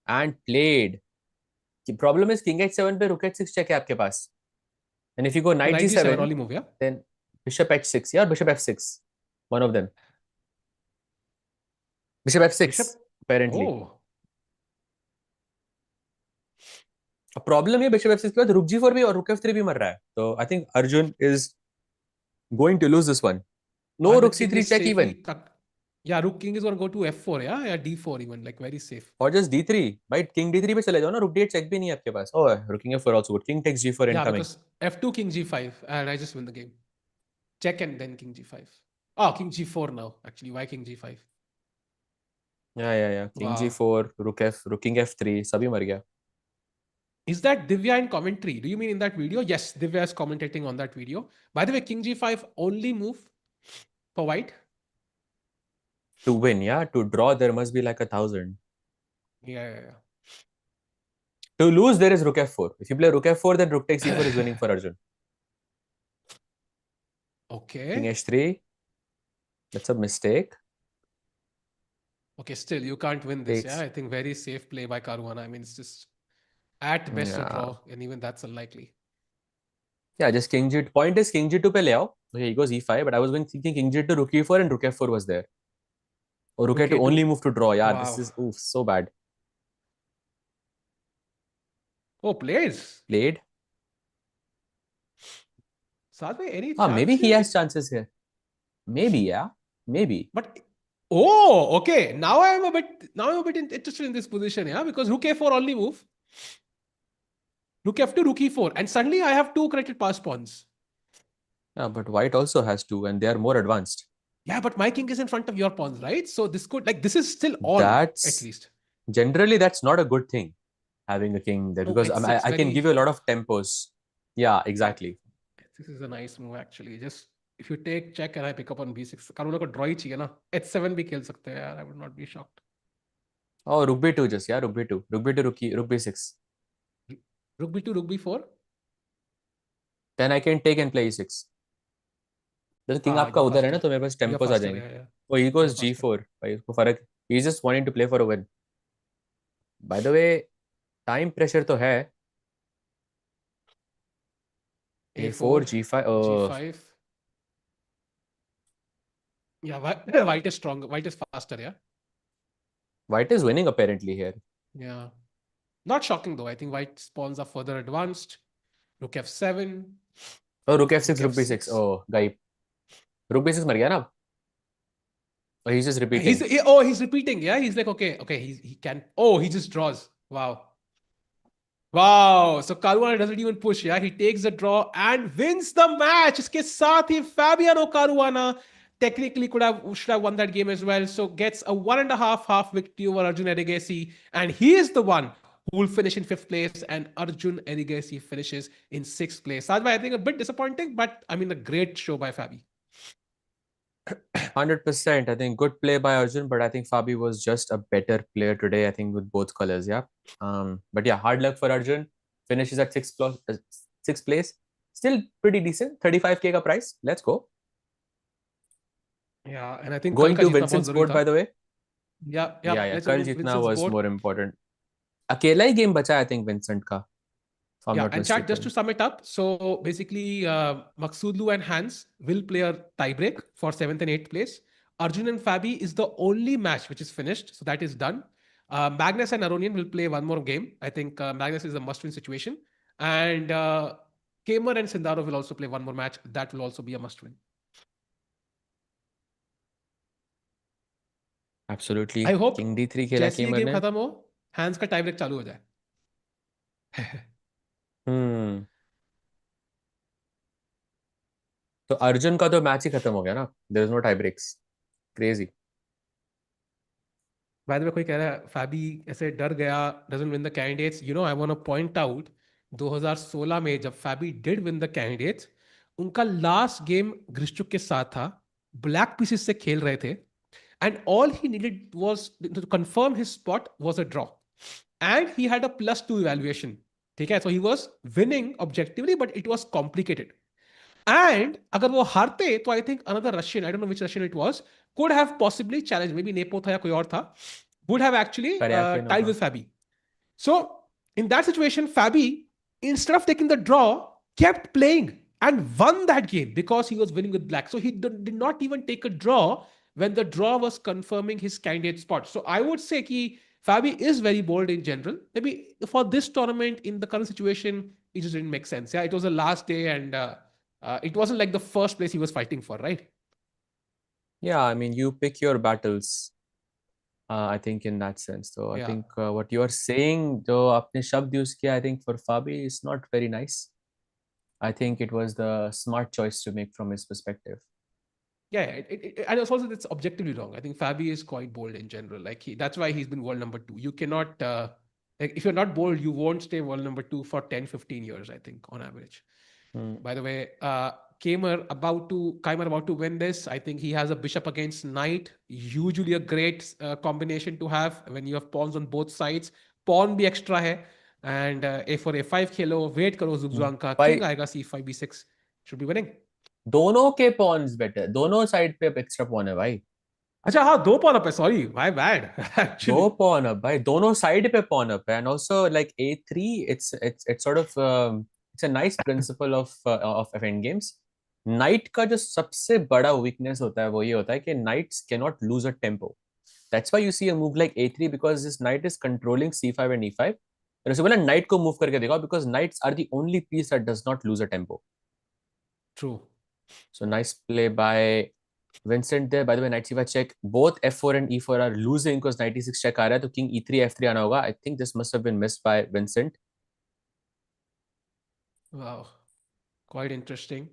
And played. The problem is king h7 पे rook h6 check है आपके पास. And if you go So knight knight g7 g7, only move, yeah? then bishop h6, yeah, or bishop f6. One of them. Bishop Bishop. f6, apparently. Oh. A problem है bishop f6 के बाद rook g4 भी और rook f3 भी मर रहा है. So I think Arjun is going to lose this one. No And the rook king c3 is check safely even. tucked. Yeah, rook king is going to go to f4, yeah? Yeah, d4 even, like very safe. Or just d3. Right? King d3 पे चले जाओ ना. Rook d8 check भी नहीं है आपके पास. Oh, rook king f4 also good. King takes g4 Yeah, incoming. because f2, king g5, and I just win the game. Check and then king g5. Oh, king g4 now, actually. Why king g5? Yeah. King Wow. g4, rook king f3, सभी मर गया. Is that Divya in commentary? Do you mean in that video? Yes, Divya is commentating on that video. By the way, king g5 only move for white. To win, yeah. To draw, there must be like 1,000. Yeah. To lose, there is rook f4. If you play rook f4, then rook takes e4 is winning for Arjun. King Okay. h3. That's a mistake. Okay, still, you can't win this, yeah? Takes. I think very safe play by Caruana. I mean, it's just at best a Yeah. draw, and even that's unlikely. Yeah, just king g2. Point is king g2 pe le aao. Okay, he goes e5, but I was thinking king g2 rook e4 and rook f4 was there. Or rook Okay, a2 to only move to draw. Yeah, this wow. is oof, so bad. Oh, plays. Played. Sadhve, any Ah, chance maybe he here? has chances here. Maybe, yeah. Maybe. But oh, okay. Now I'm a bit interested in this position, yeah, because rook a4 only move, rook f2, rook e4, and suddenly I have two corrected pass pawns. Yeah, but white also has two, and they are more advanced. Yeah, but my king is in front of your pawns, right? So this is still on at That's least. generally that's not a good thing, having a king there, Oh, because it's I can very give you a lot of tempos. Yeah, yeah. exactly. This is a nice move actually. Just if you take check and I pick up on b6, कारुना को draw ही चाहिए ना. h7 भी खेल सकते हैं यार. I would not be shocked. Oh, rook b2 just, yeah, rook b2. Rook b2, rook b6. Rook b2, rook b4. Then I can take and play e6. तो king Ah, आपका you're उधर है ना, faster. तो मेरे पास You're tempos uh faster. जाएंगे. Yeah. Oh, he You're goes faster. g4. भाई उसको फर्क. He's just wanting to play for a win. By the way, time pressure तो है. a4 A4, g5. G5. Yeah, white is stronger. White is faster, yeah. White is winning apparently here. Yeah. Not shocking though. I think white pawns are further advanced. Rook f7, Oh, rook rook f6, rook b6. f6. Oh, गायब. Rook b6 मर गया ना. Oh, he's just repeating. He's repeating. Yeah, he's like, okay, he can. Oh, he just draws. Wow. Wow. So Caruana doesn't even push. Yeah, he takes the draw and wins the match. इसके साथ ही Fabiano Caruana technically should have won that game as well. So gets a 1.5 victory over Arjun Erigesi, and he is the one who will finish in fifth place, and Arjun Erigesi finishes in sixth place. Sajbhai, I think a bit disappointing, but I mean a great show by Fabi. 100%. I think good play by Arjun, but I think Fabi was just a better player today. I think with both colors, yeah. But yeah, hard luck for Arjun. Finishes at sixth place. Still pretty decent. 35K ka price. Let's go. Yeah, and I think कल Going का to जीतना बहुत Vincent's जरूरी board, था. by the way. Yeah, Yeah. let's कल move जीतना Vincent's was board. more important. अकेला ही game बचा, I think, Vincent का, if I'm Yeah, not and chat, just to mistaken. sum it up. So basically, Maksudlu and Hans will play a tiebreak for 7th and 8th place. Arjun and Fabi is the only match which is finished. So that is done. Magnus and Aronian will play one more game. I think Magnus is a must win situation. And Kamer and Sindarov will also play one more match. That will also be a must win. Absolutely. I hope King D3 खेला जैसे ये Kamer game ने. खत्म हो, hence का टाइब्रेक चालू हो जाए. Hmm. तो अर्जुन का तो मैच ही खत्म हो गया ना. There is no tie breaks. Crazy. बाद में कोई कह रहा है फैबी ऐसे डर गया, doesn't win the Candidates. I want to point out 2016 में जब Fabi did win the Candidates, उनका लास्ट गेम ग्रिश्चुक के साथ था. ब्लैक पीसेस से खेल रहे थे, and all he needed was to confirm his spot was a draw, and he had a +2 evaluation. ठीक है, so he was winning objectively, but it was complicated. And अगर वो हारते तो I think another Russian, I don't know which Russian it was, could have possibly challenged, maybe nepo था या कोई और था, would have actually Karyakin tied होगा. with Fabi. So in that situation, Fabi, instead of taking the draw, kept playing and won that game because he was winning with black. So he did not even take a draw when the draw was confirming his candidate spot. So I would say that Fabi is very bold in general. Maybe for this tournament, in the current situation, it just didn't make sense. Yeah, it was the last day, and it wasn't like the first place he was fighting for, right? Yeah, I mean, you pick your battles. I think in that sense. So I Yeah. think what you are saying, जो आपने शब्द use किया, I think for Fabi is not very nice. I think it was the smart choice to make from his perspective. Yeah, and it's also it's objectively wrong. I think Fabi is quite bold in general. Like that's why he's been world number 2. You cannot like if you're not bold, you won't stay world number 2 for 10, 15 years, I think, on average. Hmm. By the way, Keimer about to win this. I think he has a bishop against knight. Usually a great combination to have when you have pawns on both sides. Pawn भी extra है. And a4 a5 Khelo, wait करो Zugzwang का. King भाई आएगा c5 b6. Should be winning. दोनों के Pond's better, दोनों side पे एक्स्ट्रा पॉन है भाई. अच्छा हाँ, 2 पॉन अप है. Sorry, my bad. दो एक्चुअली. पॉन अप भाई, दोनों साइड पे पॉन अप है. And also like A3, it's sort of it's a nice principle of end games. Night का जो सबसे बड़ा वीकनेस होता है वो ये होता है कि knights cannot lose a tempo. That's why you see a move like A3, because this knight is controlling C5 and E5. और उसे बोला नाइट को मूव करके देखो, because knights are the only piece that does not lose a tempo. True. So nice play by Vincent there. By the way, knight C5 check. Both F4 and E4 are losing because knight E6 check आ रहा है, तो king E3 F3 आना होगा. I think this must have been missed by Vincent. Wow, quite interesting.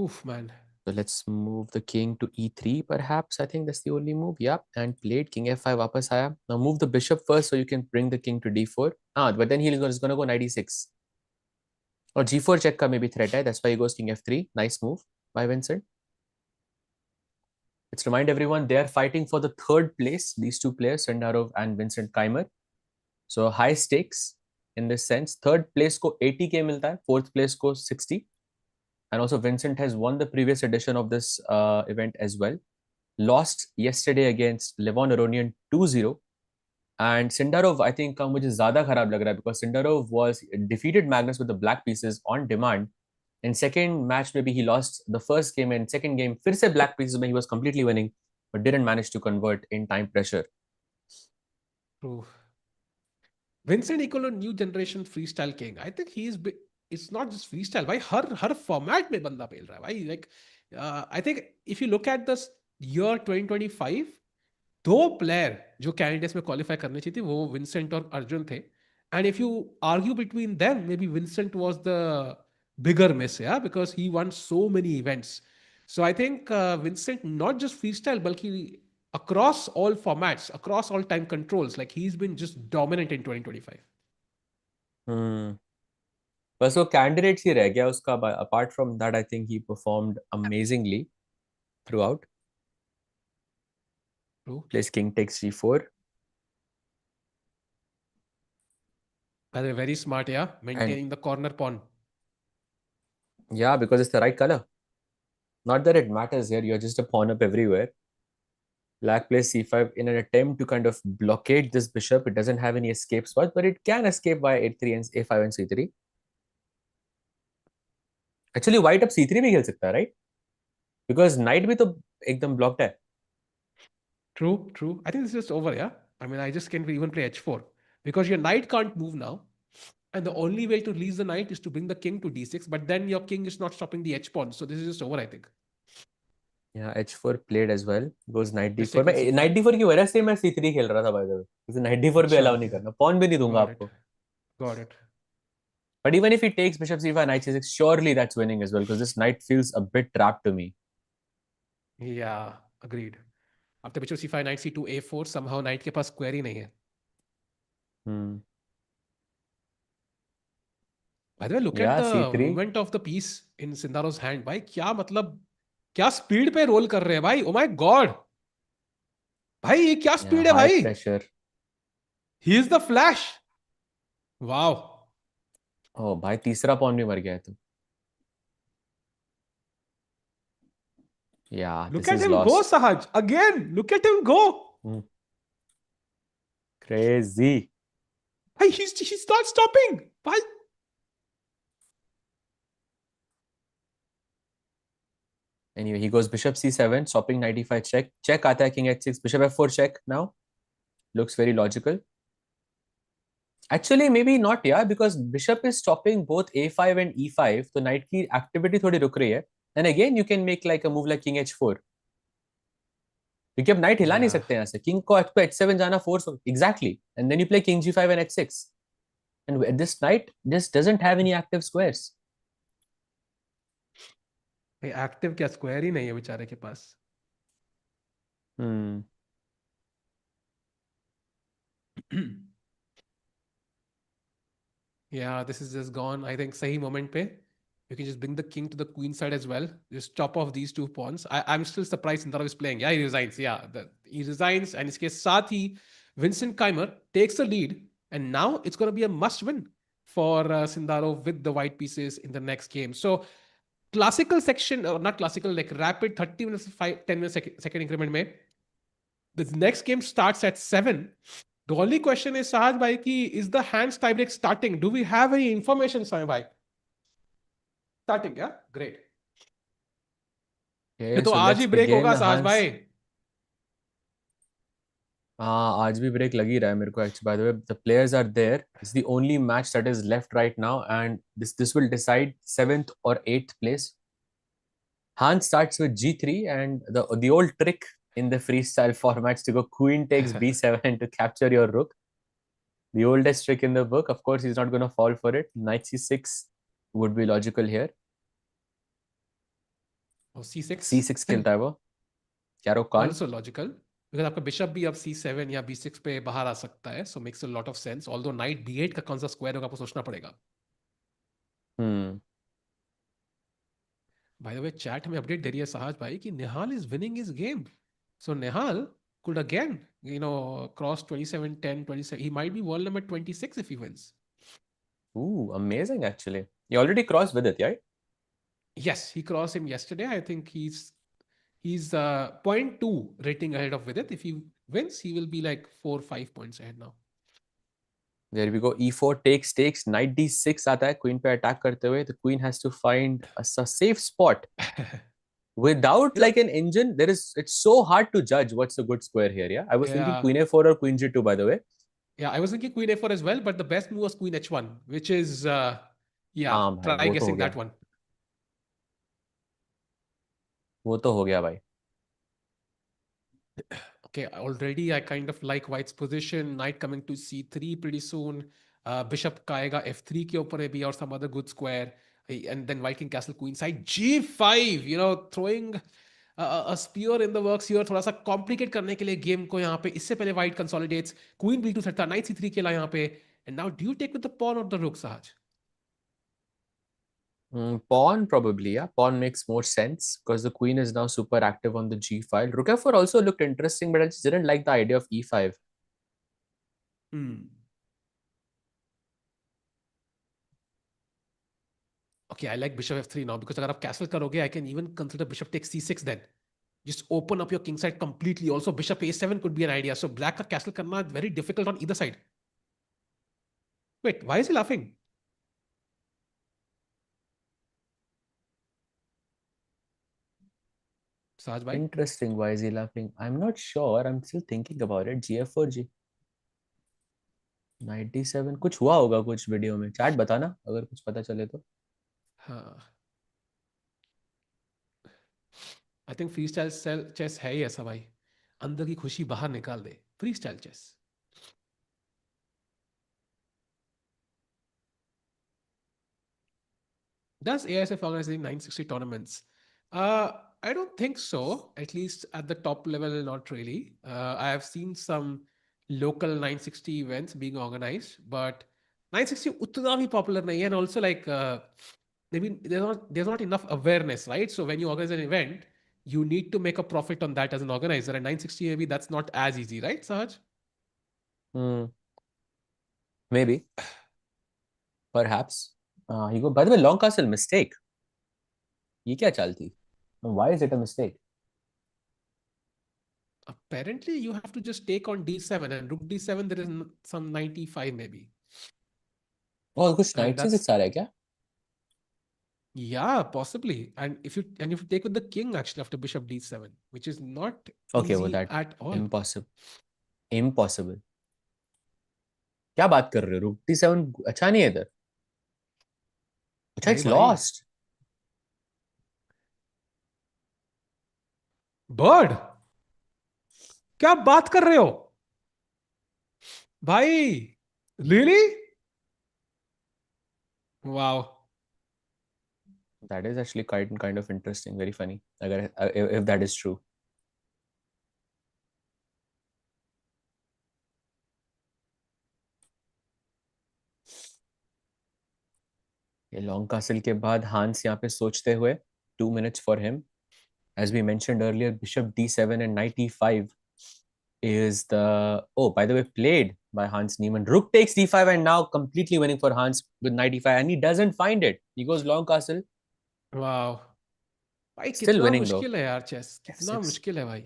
Oof, man. So let's move the king to E3 perhaps. I think that's the only move. Yeah, and played king F5 वापस आया. Now move the bishop first so you can bring the king to D4. But then he's going to go knight E6. और G4 check का maybe threat है. That's why he goes king F3. Nice move by Vincent. Let's remind everyone they are fighting for the third place. These two players, Sindarov and Vincent Keimer. So high stakes in this sense. Third place को 80K मिलता है. Fourth place को 60. And also Vincent has won the previous edition of this event as well. Lost yesterday against LEVON Aronian 2-0. And Sindarov, I think, का मुझे ज़्यादा खराब लग रहा है because Sindarov was defeated Magnus with the black pieces on demand. In second match, maybe he lost the first game, and second game, फिर से black pieces में he was completely winning, but didn't manage to convert in time pressure. True. Vincent equal to new generation freestyle king. I think it's not just freestyle. भाई हर format में बंदा पेल रहा है भाई. Like I think if you look at this year 2025, 2 player जो Candidates में qualify करने चाहिए थी वो विंसेंट और अर्जुन थे. And if you argue between them, maybe Vincent was the bigger miss, yeah because he won so many events. So I think Vincent not just freestyle बल्कि across all formats, across all time controls, like he's been just dominant in 2025. Hmm. बस वो candidates ही रह गया उसका. Apart from that I think he performed amazingly through out. True. Plays king takes g4. By the way, very smart, yeah. And Maintaining the corner pawn. yeah, because it's the right color. Not that it matters here, you're just a pawn up everywhere. Black plays c5 in an attempt to kind of blockade this bishop. It doesn't have any escape spots, but it can escape via a3 and a5 and c3. Actually, white up c3 भी खेल सकता है, right? Because knight भी तो एकदम blocked है. True, true. I think this is just over, yeah. I mean, I just can't even play h4 because your knight can't move now. And the only way to release the knight is to bring the king to d6, but then your king is not stopping the h pawn. So this is just over, I think. Yeah, h4 played as well. Goes knight Let's d4. take मैं knight c5. d4 की वजह से मैं c3 खेल रहा था by the way. क्योंकि knight d4 भी अच्छा, allow नहीं okay. करना. pawn भी नहीं दूंगा Got it. आपको. Got it. But even if he takes bishop c5, knight c6, surely that's winning as well because this knight feels a bit trapped to me. Yeah, agreed. After bishop c5, knight c2, a4, somehow knight के पास square ही नहीं है. Hmm. By the way, look at Yeah, the c3. movement of the piece in Sindarov's hand. भाई क्या मतलब क्या speed पे role कर रहे हैं भाई. Oh my God. भाई ये क्या Yeah, स्पीड है high भाई. pressure. He is the flash. Wow. Oh, भाई तीसरा pawn भी मर गया है तो. Yeah, Look this at is him go, lost. Sahaj. Again, look at him go. Hmm. Crazy. Hey, he's not stopping. Bhai. Anyway, he goes bishop c7, stopping knight e5 check. Check आता है king h6, bishop f4 check now. Looks very logical. Actually, maybe not, yeah, because bishop is stopping both a5 and e5, तो knight की activity थोड़ी रुक रही है. And again, you can make like a move like king h4. क्योंकि अब knight हिला नहीं Yeah. सकते यहाँ से. king को आपको h7 जाना force exactly. And then you play king g5 and h6. And this knight just doesn't have any active squares. भाई एक्टिव क्या स्क्वायर ही नहीं है बेचारे के पास. Hmm. Yeah, this is just gone. I think सही moment पे. You can just bring the king to the queen side as well. Just chop off these two pawns. I'm still surprised Sindarov is playing. Yeah, he resigns. Yeah, he resigns. And इसके साथ ही Vincent Keimer takes the lead. And now it's going to be a must win for Sindarov with the white pieces in the next game. So classical section, or not classical, like rapid 30 minutes, 10 minutes second increment में. The next game starts at 7. The only question is, Sahaj bhai, ki, is the hands tiebreak starting? Do we have any information, Sahaj bhai? Starting, yeah? Great. ये Okay, तो so आज let's he break begin. होगा सहज Hans. भाई. हाँ, आज भी break लग ही रहा है मेरे को. Actually, by the way, the players are there. It's the only match that is left right now, and this will decide 7th or 8th place. Hans starts with g3, and the old trick in the freestyle formats to go queen takes b7 to capture your rook. The oldest trick in the book. Of course, he's not going to fall for it. Knight c6 would be logical here. और C6 c6 खेलता है वो. क्या रोक can't. also logical because आपका bishop भी अब C7 या B6 पे बाहर आ सकता है, so makes a lot of sense. Although knight D8 का कौन सा स्क्वायर होगा आपको सोचना पड़ेगा. Hmm. By the way, chat में अपडेट दे रही है सहज भाई कि निहाल is winning his game. So Nihal could again, cross 27, 10, 27. He might be world number 26 if he wins. Ooh, amazing actually. He already crossed with it, right? Yes, he crossed him yesterday. I think he's point 0.2 rating ahead of Vidit. If he wins, he will be like 4-5 points ahead now. There we go. e4 takes. Knight d6 आता है queen पे attack करते हुए. The queen has to find a safe spot. Without You know, like an engine, it's so hard to judge what's a good square here. Yeah, I was thinking yeah, queen a4 or queen g2, by the way. yeah. I was thinking queen a4 as well, but the best move was queen h1, which is yeah. हाँ भाई, Try वो तो हो guessing गया. that one. वो तो हो गया भाई. Okay, already I kind of like white's position. Knight coming to c3 pretty soon. Bishop का आएगा f3 के ऊपर भी और some other good square. And then white king castle queen side g5. Throwing a spear in the works here. थोड़ा सा complicate करने के लिए game को यहाँ पे. इससे पहले white consolidates. Queen b2 set था. Knight c3 खेला यहाँ पे. And now do you take with the pawn or the rook, Sahaj? Pawn probably, yeah. Pawn makes more sense because the queen is now super active on the g file. Rook f4 also looked interesting, but I just didn't like the idea of e5. Hmm. Okay, I like bishop f3 now because अगर आप castle करोगे, I can even consider bishop takes c6 then. Just open up your king side completely. Also, bishop a7 could be an idea. So black का castle करना very difficult on either side. Wait, why is he laughing? Saj bhai? Interesting. Why is he laughing? I'm not sure. I'm still thinking about it. gf4 g 97 कुछ हुआ होगा कुछ video में, chat बताना अगर कुछ पता चले तो. हाँ. I think freestyle chess है ही ऐसा भाई. अंदर की खुशी बाहर निकाल दे. Freestyle chess. Does ASF organize any 960 tournaments? I don't think so. At least at the top level, not really. I have seen some local 960 events being organized, but 960 उतना भी popular नहीं है. And also like, I mean, there's not enough awareness, right? So when you organize an event, you need to make a profit on that as an organizer. And 960 maybe that's not as easy, right, Sahaj? Hmm, maybe, perhaps. He go. By the way, long castle mistake. ये क्या चाल थी? Why is it a mistake? Apparently, you have to just take on d7 and rook d7. There is some 95 maybe, और कुछ and knight से that's six आ रहा है क्या? yeah, possibly. And if you take with the king actually after bishop d7, which is not Okay, वो easy that at all. impossible. Impossible. क्या बात कर रहे हो? रूक d7 अच्छा नहीं है इधर. अच्छा, नहीं it's भाई. lost. बर्ड, क्या बात कर रहे हो भाई? Really? Wow. That is actually kind of interesting, very funny. अगर if that is true. ये लॉन्ग कासल के बाद हांस यहाँ पे सोचते हुए 2 minutes for him. As we mentioned earlier, bishop d7 and knight e5 is the, oh, by the way, played by Hans Niemann. Rook takes d5 and now completely winning for Hans with knight e5, and he doesn't find it. He goes long castle, wow भाई, still कितना winning though. मुश्किल है यार chess, कितना f6. मुश्किल है भाई.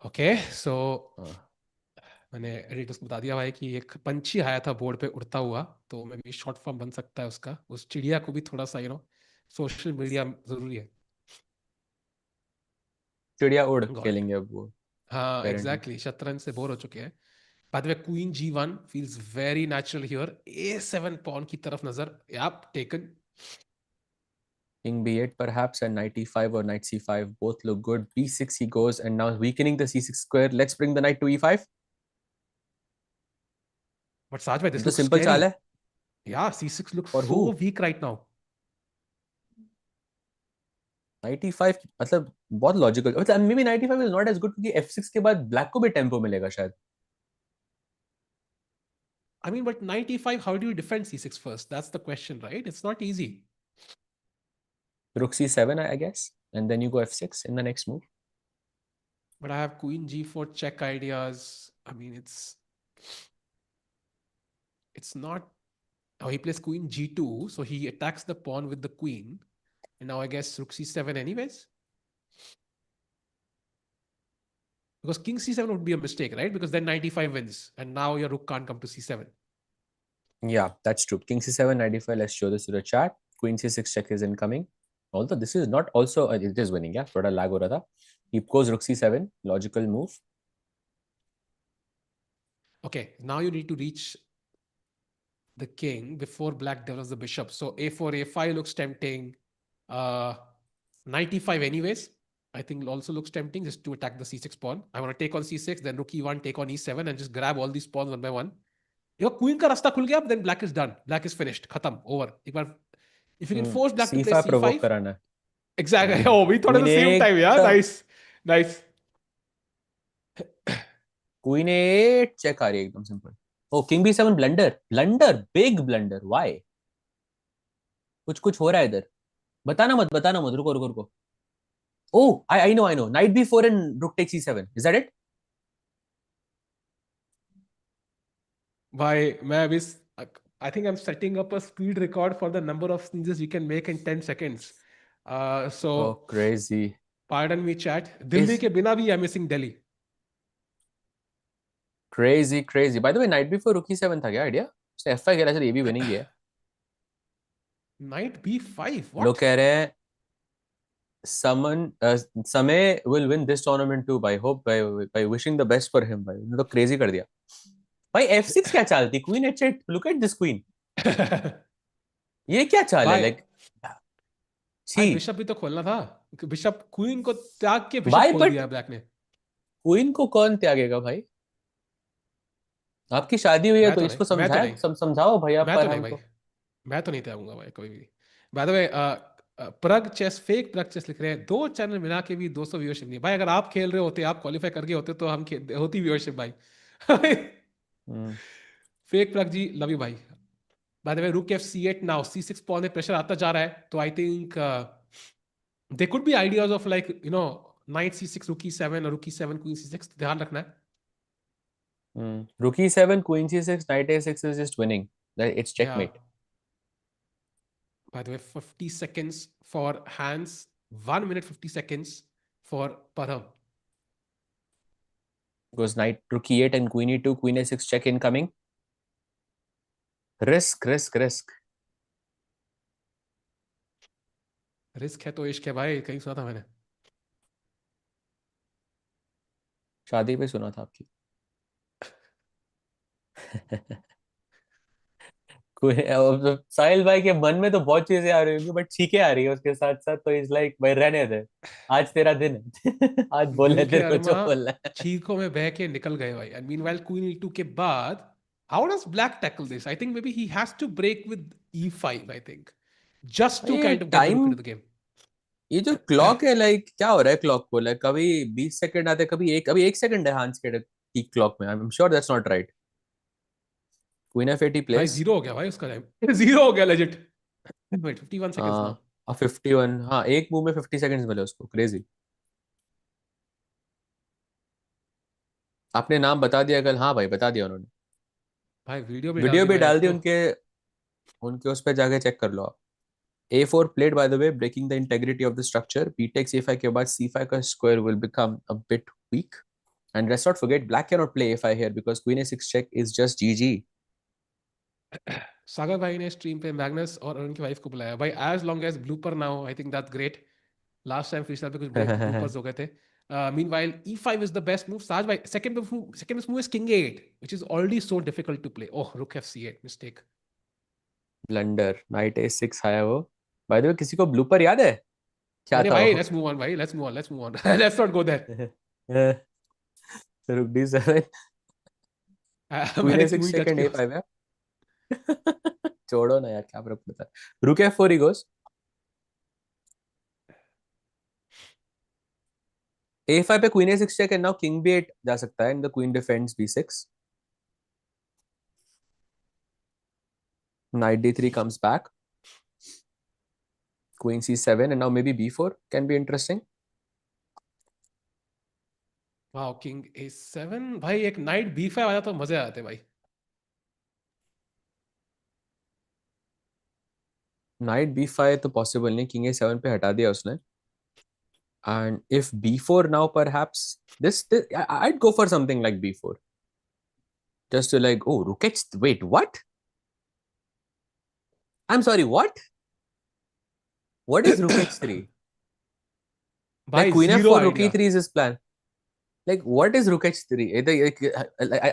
Okay so uh, मैंने एडिटर्स को बता दिया भाई कि एक पंछी आया था बोर्ड पे उड़ता हुआ, तो मैं भी शॉर्ट फॉर्म बन सकता है उसका. उस चिड़िया को भी थोड़ा सा सोशल मीडिया जरूरी है. चिड़िया उड़ गॉड. खेलेंगे अब वो हाँ apparently. एग्जैक्टली, शतरंज से बोर हो चुके हैं. Bye the way queen g1 feels very natural here. a7 pawn की तरफ नजर. Yep, taken. King b8 perhaps, and knight e5 or knight c5 both look good. b6 he goes, and now weakening the c6 square. Let's bring the knight to e5. But Saj bhai, ये this तो looks simple scary. चाल है. Yeah, c6 looks और so हु weak right now. knight e5 मतलब बहुत logical, मतलब maybe knight e5 is not as good क्योंकि f6 के बाद ब्लैक को भी टेम्पो मिलेगा शायद. I mean, but knight e5, how do you defend c6 first? That's the question, right? It's not easy. Rook c7 I guess, and then you go f6 in the next move. But I have queen g4 check ideas. I mean, it's not. Oh, he plays queen g2, so he attacks the pawn with the queen. And now I guess rook c7 anyways. Because king c7 would be a mistake, right? Because then knight e5 wins, and now your rook can't come to c7. Yeah, that's true. King c7, knight e5. Let's show this to the chat. Queen c6 check is incoming. Although this is not also, it is winning. Yeah, थोड़ा lag हो रहा था. He goes rook c7, logical move. Okay, now you need to reach the king before black develops the bishop. So a4, a5 looks tempting. Uh, Knight e5 anyways, I think also looks tempting just to attack the c6 pawn. I want to take on c6, then rook e1, take on e7, and just grab all these pawns one by one. Your queen का रास्ता खुल गया, then black is done. Black is finished. Khatam. Over. एक बार, if you can force black to play c5 provoke c5. कराना. Exactly. Queen, Oh, we thought at queen the same time. Yeah, एकदम. nice. Nice. Queen at check आ रही है एकदम simple. Oh king B7 blunder, blunder, big blunder, why? कुछ कुछ हो रहा है इधर। बताना मत, रुको रुको रुको। Oh I know, knight B4 and rook take C7, is that it? भाई मैं अभी I think I am setting up a speed record for the number of sneezes you can make in 10 seconds. So oh crazy. pardon me chat, Delhi इस के बिना भी I missing Delhi. Crazy crazy, by the way knight B4 rook E7 था क्या idea? उसने F5 खेला, चल ये भी विनिंग है। Knight B5 लोग what? कह रहे हैं समन समय will win this tournament too, by hope, by wishing the best for him. भाई ने तो क्रेजी कर दिया। भाई F6 क्या चालती, queen H8, look at this queen. ये क्या चाल है भाई लाइक? छी। भाई बिशप भी तो खोलना था. बिशप क्वीन को त्याग के बिशप भाई खोल बट दिया ब्लैक ने. क्वीन को कौन त्यागेगा भाई? आपकी शादी हुई है तो इसको मैं तो समझाए, नहीं, समझाओ भैया मैं तो नहीं परहम भाई. को। मैं तो नहीं त्यागूंगा भाई कभी भी. By the way Prag chess, fake Prag chess लिख रहे हैं, दो चैनल मिला के भी 200 व्यूअरशिप नहीं भाई. अगर आप खेल रहे होते, आप क्वालिफाई कर गए होते तो हम होती व्यूअरशिप भाई. Hmm. Fake Pragg ji love you भाई. By the way rook F C8 now, C6 pawn में प्रेशर आता जा रहा है तो I think they could be ideas of like knight C6 rook E7 और रुक E7 क्वीन C6, ध्यान रखना है. Rook E7, Queen C6, Knight A6 is just winning. That it's Yeah. checkmate. By the way, 50 seconds for hands, 1 minute 50 seconds for Parham. Goes Knight, Rook E8 and Queen E2, Queen A6 check incoming. Risk, risk, risk. Risk है तो इश्क है भाई, कहीं सुना था मैंने. शादी पे सुना था आपकी। साहिल भाई के मन में तो बहुत चीजें आ रही होंगी बट चीखें आ रही है उसके साथ साथ, तो इज लाइक भाई रहने दे, आज तेरा दिन है। आज बोल दिल ले के तेरे को जो अरमा बोलना है। चीखों में बह के निकल गए भाई. एंड मीनवाइल क्वीन E2 के बाद how does black tackle this? I think maybe he has to break with E5 I think, just भाई टू ये kind of get the rook time, into the game. ये जो clock है like क्या हो रहा है क्लॉक को? लाइक कभी 20 सेकंड आते, कभी एक, अभी 1 सेकंड है हांस के की क्लॉक में। I am sure that's not right. Queen F80 भाई प्लेस। जीरो हो गया भाई उसका टाइम. जीरो हो गया लेजिट. Wait 51 seconds now. 51, हाँ एक मूव में 50 सेकंड्स मिले उसको, क्रेजी। आपने नाम बता दिया कल, हाँ भाई बता दिया उन्होंने। भाई वीडियो भी डाल वीडियो दी भी भाई डाल अब दी तो. उनके, उनके उस पर जाके चेक कर लो आप। A4 played by the way, breaking the integrity of the structure. B takes A5 के बाद C5 का square will become a bit weak. And let's not forget, black cannot play A5 here because Queen A6 check is just GG. सागर भाई ने stream पे Magnus और उनकी wife को बुलाया भाई. As long as blooper now I think that's great. Last time freestyle पे कुछ ब्लूपर्स हो गए थे. Meanwhile E5 is the best move. Saj bhai, second best move is King A8, which is already so difficult to play. Oh, Rook FC8 mistake. Blunder, Knight A6 आया वो। By the way, किसी को blooper याद है क्या नहीं नहीं था भाई, वो? let's move on भाई, let's move on, let's move on. Let's not go there. Rook D7, Queen मैंने क्यों A6 he check touch and किया A5 है। छोड़ो ना यार, क्या फर्क पड़ता है। Rook F4 he goes। A5 पे Queen A6 check and now King B8 जा सकता है and the Queen defends B6। Knight D3 comes back, Queen C7 and now maybe B4 can be interesting। Wow, king A7 भाई. एक night B5 आया तो मजे आते भाई. नाइट B5 तो पॉसिबल नहीं, किंग A7 पे हटा दिया उसने। And if B4 now perhaps this I'd go for something like B4 just to like, oh rook h, wait what, I'm sorry, what is rook h3? Like भाई queen zero f4 rook idea. e3 is his plan। Like what is rook h3?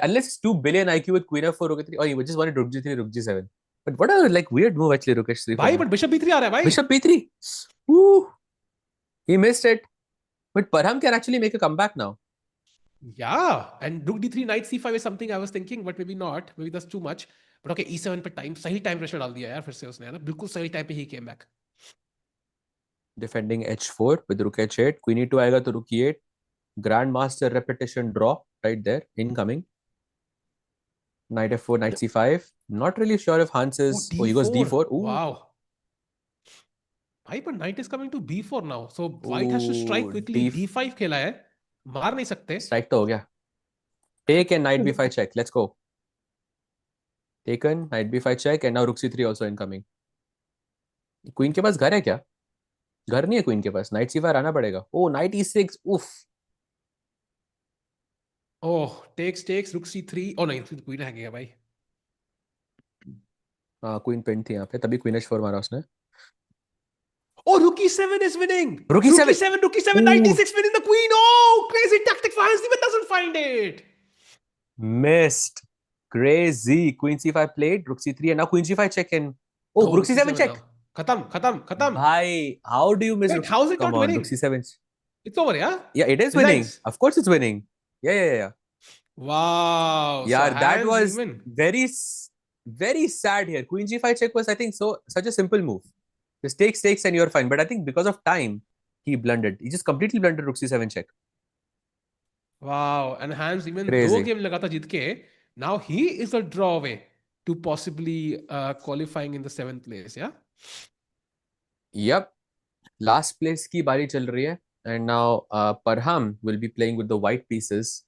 Unless it's 2 billion IQ with queen f4 rook e3, or you just wanted rook g3 rook g7, but what a like weird move actually rook h3 from भाई him। But bishop B3 आ रहा है भाई. Bishop b3, Woo, he missed it, but Parham can actually make a comeback now। Yeah, and Rook D3 Knight C5 is something I was thinking, but maybe not. Maybe that's too much. But okay, E7 पे time, सही time pressure डाल दिया यार फिर से उसने, है ना, बिल्कुल सही टाइम पे ही came back. Defending h4 with rook h8, queen e2 आएगा तो rook e8, Grandmaster repetition draw right there, incoming. Knight f4, knight c5. Not really sure if Hans is... Oh, he goes D4. d4. Ooh. Wow. भाई पर knight is coming to b4 now. So white has to strike Ooh, quickly. d5 खेला है. मार नहीं सकते. Strike तो हो गया. Take and knight b5 check. Let's go. Taken, knight b5 check, and now rook c3 also incoming. Queen के पास घर है क्या? घर नहीं है queen के पास. Knight c5 आना पड़ेगा. Oh, knight e6. Oof. Oh, takes rook c3. Oh नहीं, queen है क्या भाई? हाँ, queen pinned थी यहाँ पे. तभी queen h4 मारा उसने. Oh, rook e7 is winning. Rook e7. Rook e7, knight e6 winning the queen. Oh, crazy tactic for Hans. Even doesn't find it. Missed. Crazy. Queen c5 played. Rook c3 and now queen c5 check in. Oh, rook c7 check. Now. Khatam. Bhai, how do you miss? Wait, how is it Come not on, winning? rook c7. It's over, yeah? Yeah, it is winning. Of course it's winning. Yeah. Wow. Yeah, so that Hans was even. very sad here. Queen g5 check was, I think, such a simple move. Just takes and you're fine. But I think because of time, he blundered. He just completely blundered rook c7 check. Wow. And Hans even Crazy. 2 game लगाता जीत के, now he is a draw away to possibly qualifying in the 7th place, yeah? Yep. Last place की बारी चल रही है. And now Parham will be playing with the white pieces.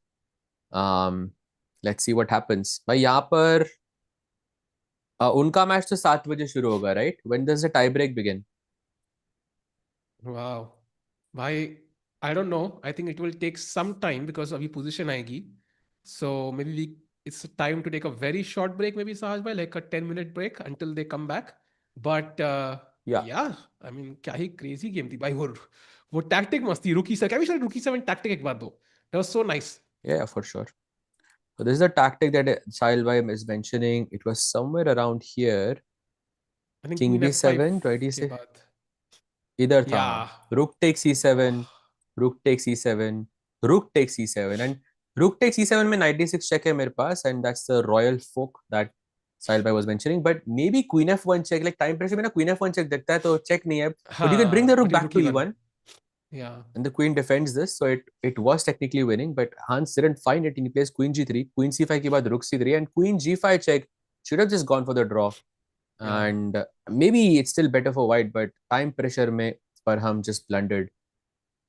Let's see what happens. भाई यहाँ पर उनका match तो 7 बजे शुरू होगा, right? When does the tie break begin? Wow. भाई, I don't know. I think it will take some time because अभी position आएगी. So maybe it's time to take a very short break, maybe Sahaj bhai, like a 10-minute break until they come back. But yeah, I mean, क्या ही crazy game थी भाई. वो tactic मस्त थी. Rookie 7. Can we show Rookie 7 tactic एक बार दो? That was so nice. Yeah, for sure. So this is the tactic that Sahil bhai is mentioning. It was somewhere around here. I think King Queen b7, F5 के 26. बाद. इधर था. Yeah. Rook takes e7. Rook takes e7. Rook takes e7. And rook takes e7 में knight d6 check है मेरे पास. And that's the royal fork that Sahil bhai was mentioning. But maybe queen f1 check. Like time pressure में ना queen f1 check दिखता है तो check नहीं है. But you can bring the rook back to e1. Yeah. And the queen defends this, so it was technically winning, but Hans didn't find it. He plays queen g3, queen c5 के बाद rook c3, and queen g5 check should have just gone for the draw. Yeah. And maybe it's still better for white, but time pressure में Parham just blundered,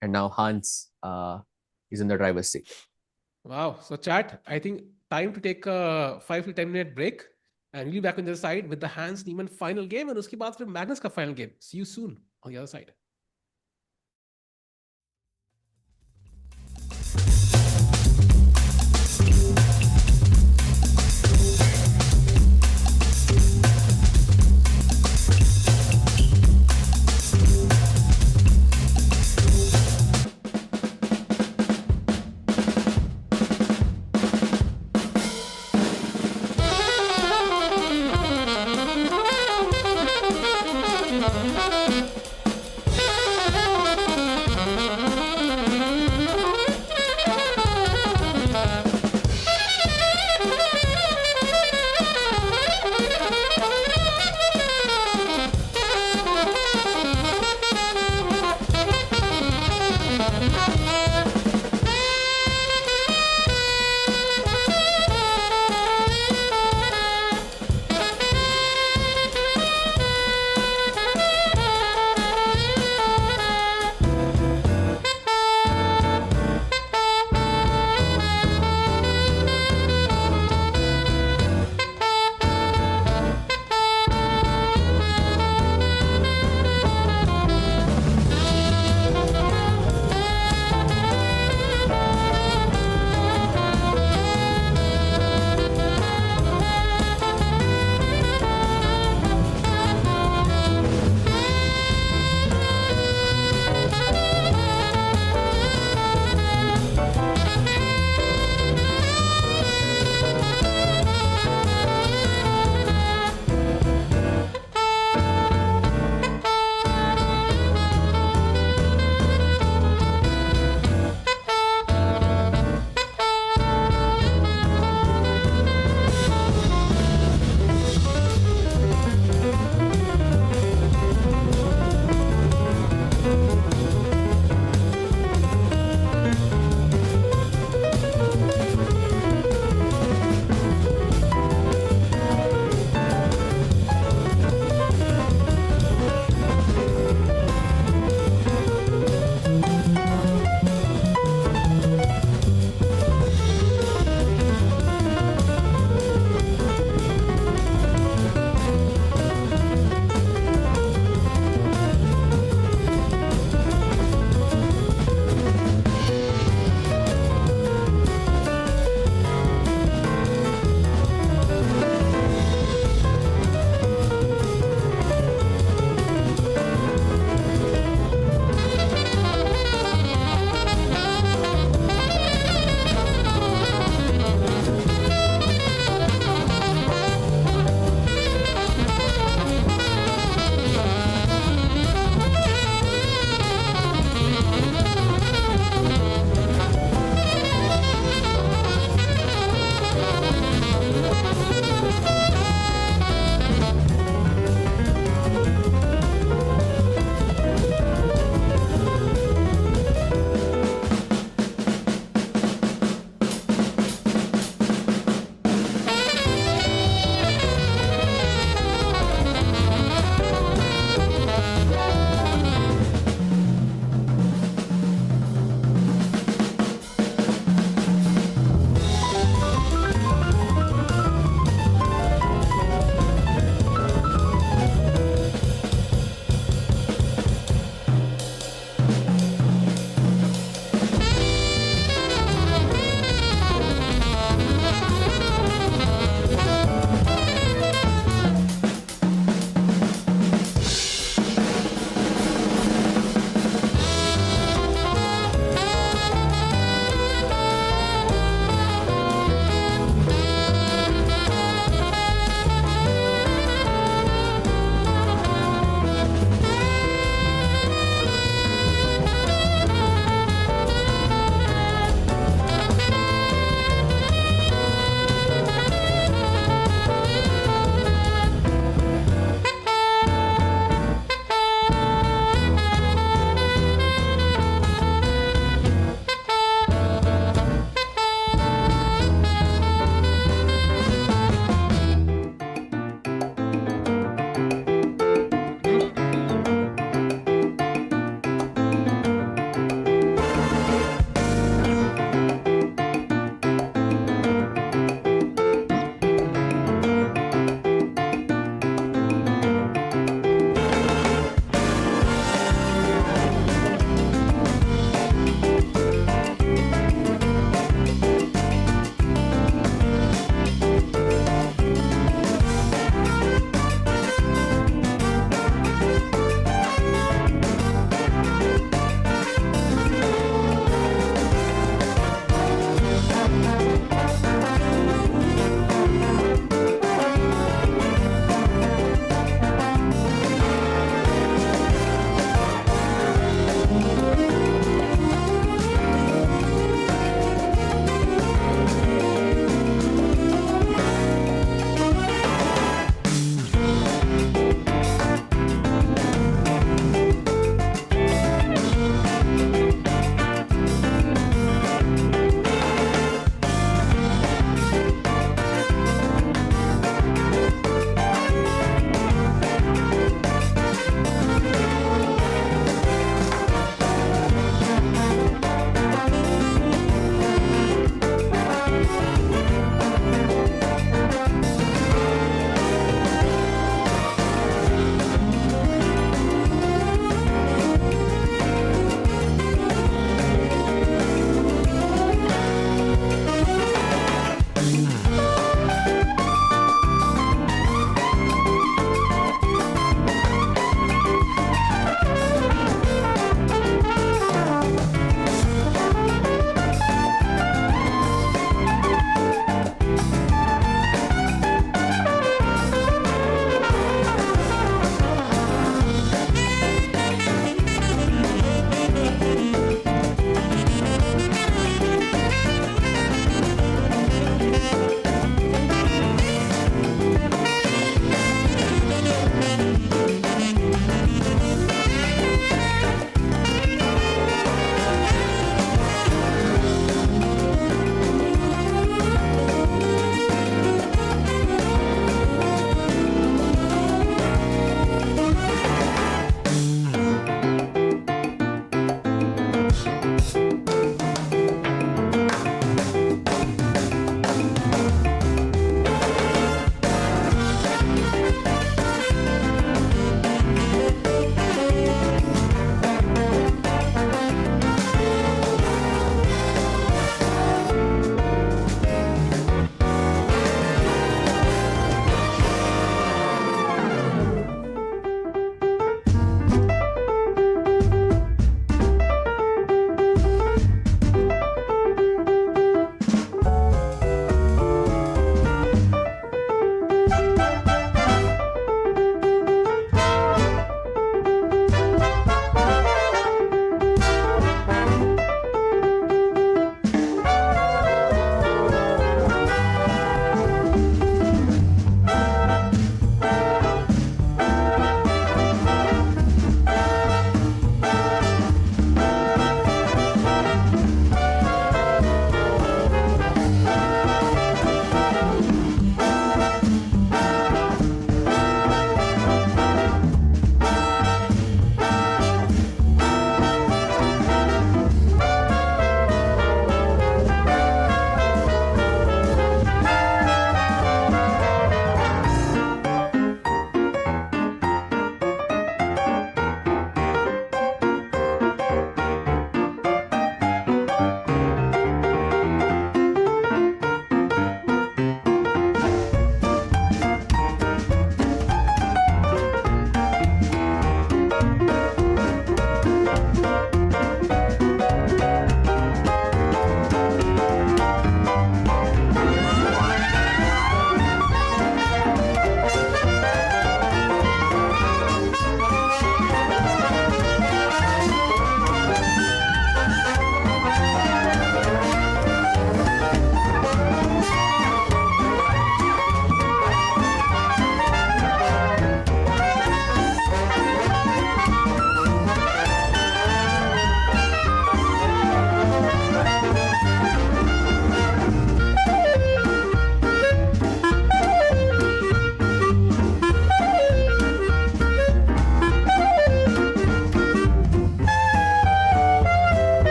and now Hans is in the driver's seat. Wow. So chat, I think time to take a 5 to 10-minute break, and we'll be back on the other side with the Hans Niemann final game, and उसके बाद फिर Magnus का final game. See you soon on the other side.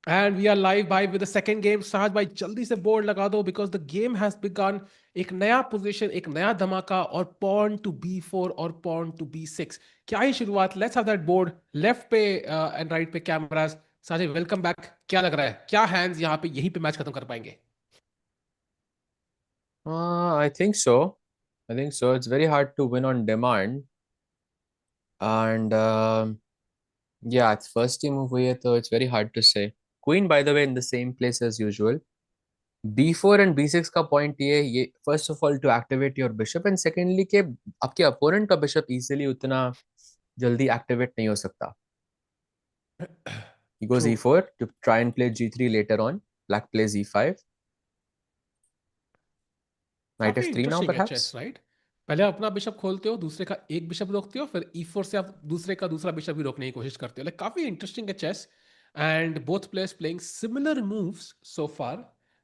And we are live by with the second game. साज भाई जल्दी से board लगा दो because the game has begun. एक नया पोजीशन, एक नया धमाका और pawn to b4 और pawn to b6. क्या ही शुरुआत. Let's have that board. Left पे and right पे cameras. साजे वेलकम बैक. क्या लग रहा है, क्या हैंड्स यहाँ पे यहीं पे मैच खत्म कर पाएंगे? I think so. I think so. It's very hard to win on demand. And yeah, it's first team move हुई है तो it's very hard to say. Queen, by the way, in the same place as usual. B4 and B6 का point ये first of all to activate your bishop and secondly के आपके opponent का bishop easily उतना जल्दी activate नहीं हो सकता. He goes True. E4 to try and play G3 later on. Black plays E5. Knight काफी F3 now इंटरेस्टिंग है चेस, perhaps. राइट? पहले अपना बिशप खोलते हो, दूसरे का एक बिशप रोकते हो, फिर e4 से आप दूसरे का दूसरा बिशप भी रोकने की कोशिश करते हो. लाइक काफी इंटरेस्टिंग है chess. And both players playing similar moves so far.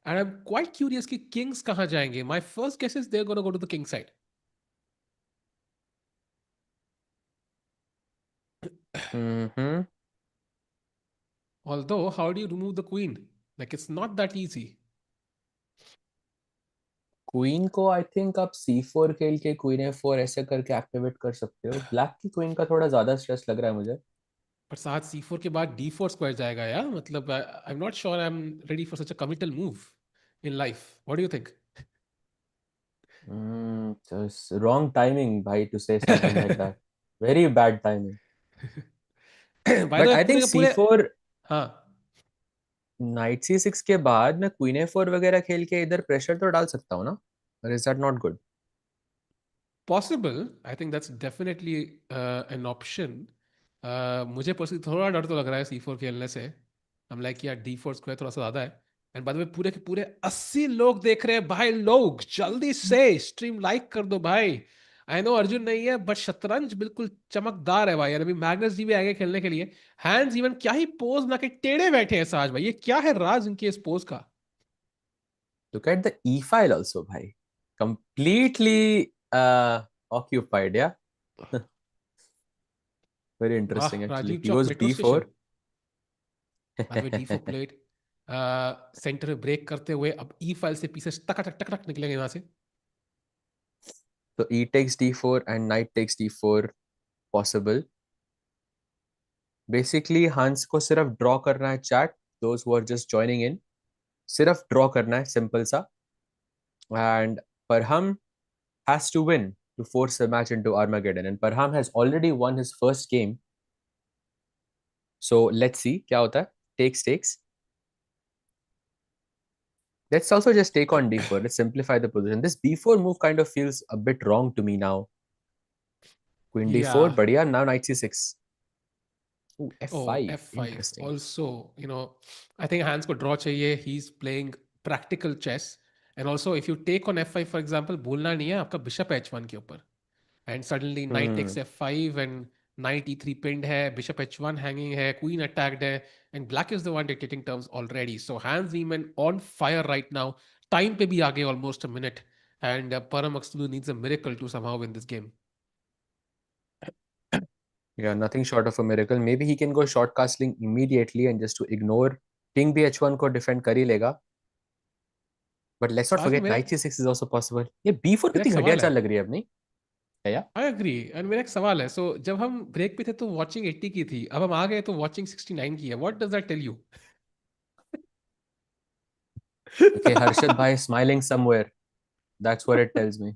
And I am quite curious कि किंग्स कहां जाएंगे. My first guess is they are gonna go to the king side. Mm-hmm. Although how do you remove the queen? Like it's not that easy. Queen को I think आप C4 खेल के Queen F4 ऐसे करके activate कर सकते हो. Black की क्वीन का थोड़ा ज्यादा स्ट्रेस लग रहा है मुझे. पर साथ c4 के बाद d4 स्क्वायर जाएगा यार. मतलब आई am not sure I am ready for such a committal move in life. What do you think? Just wrong timing, bhai, to say something like that. Very bad timing. By the But way I पूरे think के पूरे. C4 हाँ. Night C6 के बाद मैं Queen A4 वगैरह खेल के इधर प्रेशर तो डाल सकता हूँ ना. Or is that not good? Possible. I think that's definitely an option. मुझे पर्सनली थोड़ा डर तो लग रहा है c4 खेलने से. हम लाइक यार d4 स्क्वायर थोड़ा सा ज्यादा है. एंड बाद में पूरे के पूरे 80 लोग देख रहे हैं भाई. लोग जल्दी से स्ट्रीम लाइक कर दो भाई. आई नो अर्जुन नहीं है बट शतरंज बिल्कुल चमकदार है भाई यार. अभी मैग्नस जी भी आएंगे खेलने के लिए. हैंड्स इवन क्या ही पोज ना के टेढ़े बैठे हैं साज भाई. ये क्या है राज इनके इस पोज का? Look at the E file also, bhai. Completely occupied, yeah. Very वाह interesting actually. Rajiv He Chowk goes metro station. B4. बाद में डी फोर प्लेट. सेंटर में ब्रेक करते हुए अब ई फाइल से पीसेस टक टक टक टक निकलेंगे यहाँ से. So E takes D4 and Knight takes D4 possible. Basically, हंस को सिर्फ ड्रॉ करना है chat. Those who are just joining in, सिर्फ ड्रॉ करना है सिंपल सा. And Parham has to win to force the match into Armageddon. And Parham has already won his first game. So let's see क्या होता है. Takes. Let's also just take on D4. Let's simplify the position. This B4 move kind of feels a bit wrong to me now. Queen या. D4, बढ़िया. Now Knight C6. Ooh, oh F5. F5 Interesting. Also. You know I think Hans को draw चाहिए. He is playing practical chess. And also if you take on F5 for example, भूलना नहीं है आपका bishop H1 के ऊपर. And suddenly knight takes Hmm. f5 and knight e3 pinned है, bishop h1 hanging है, queen attacked है, and black is the one dictating terms already. So Hans Riemann on fire right now. Time पे भी आगे almost a minute. And Param needs a miracle to somehow win this game. Yeah, nothing short of a miracle. Maybe he can go short castling immediately and just to ignore king b h1 को defend कर ही लेगा. But let's not साथ में forget मेरा knight c6 is also possible. ये b4 मेरा एक कितनी घटिया सवाल है. चाल लग रही है अब नहीं है या. I agree. एंड मेरा एक सवाल है. सो जब हम ब्रेक पे थे तो वॉचिंग 80 की थी, अब हम आ गए तो वॉचिंग 69 की है. What does that tell you? Okay, Harshad bhai smiling somewhere. That's what it tells me.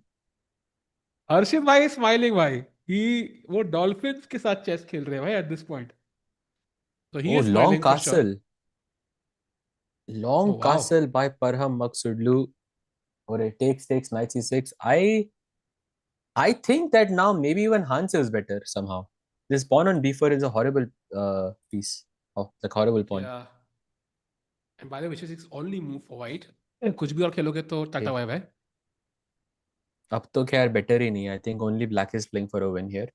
हर्षित भाई स्माइलिंग भाई. ही वो डॉल्फिन्स के साथ चेस खेल रहे हैं भाई at this point. So he Oh, is long smiling for sure. castle. Oh Long wow. castle by Parham Maksudlu. Or it takes knight c6. I think that now maybe even Hans is better somehow. This pawn on b4 is a horrible piece. Oh, like horrible pawn. Yeah. And by the way, Vicious only move for white. कुछ भी और खेलोगे तो Tata Okay. Bye bye. अब तो खैर better ही नहीं है. I think only black is playing for a win here.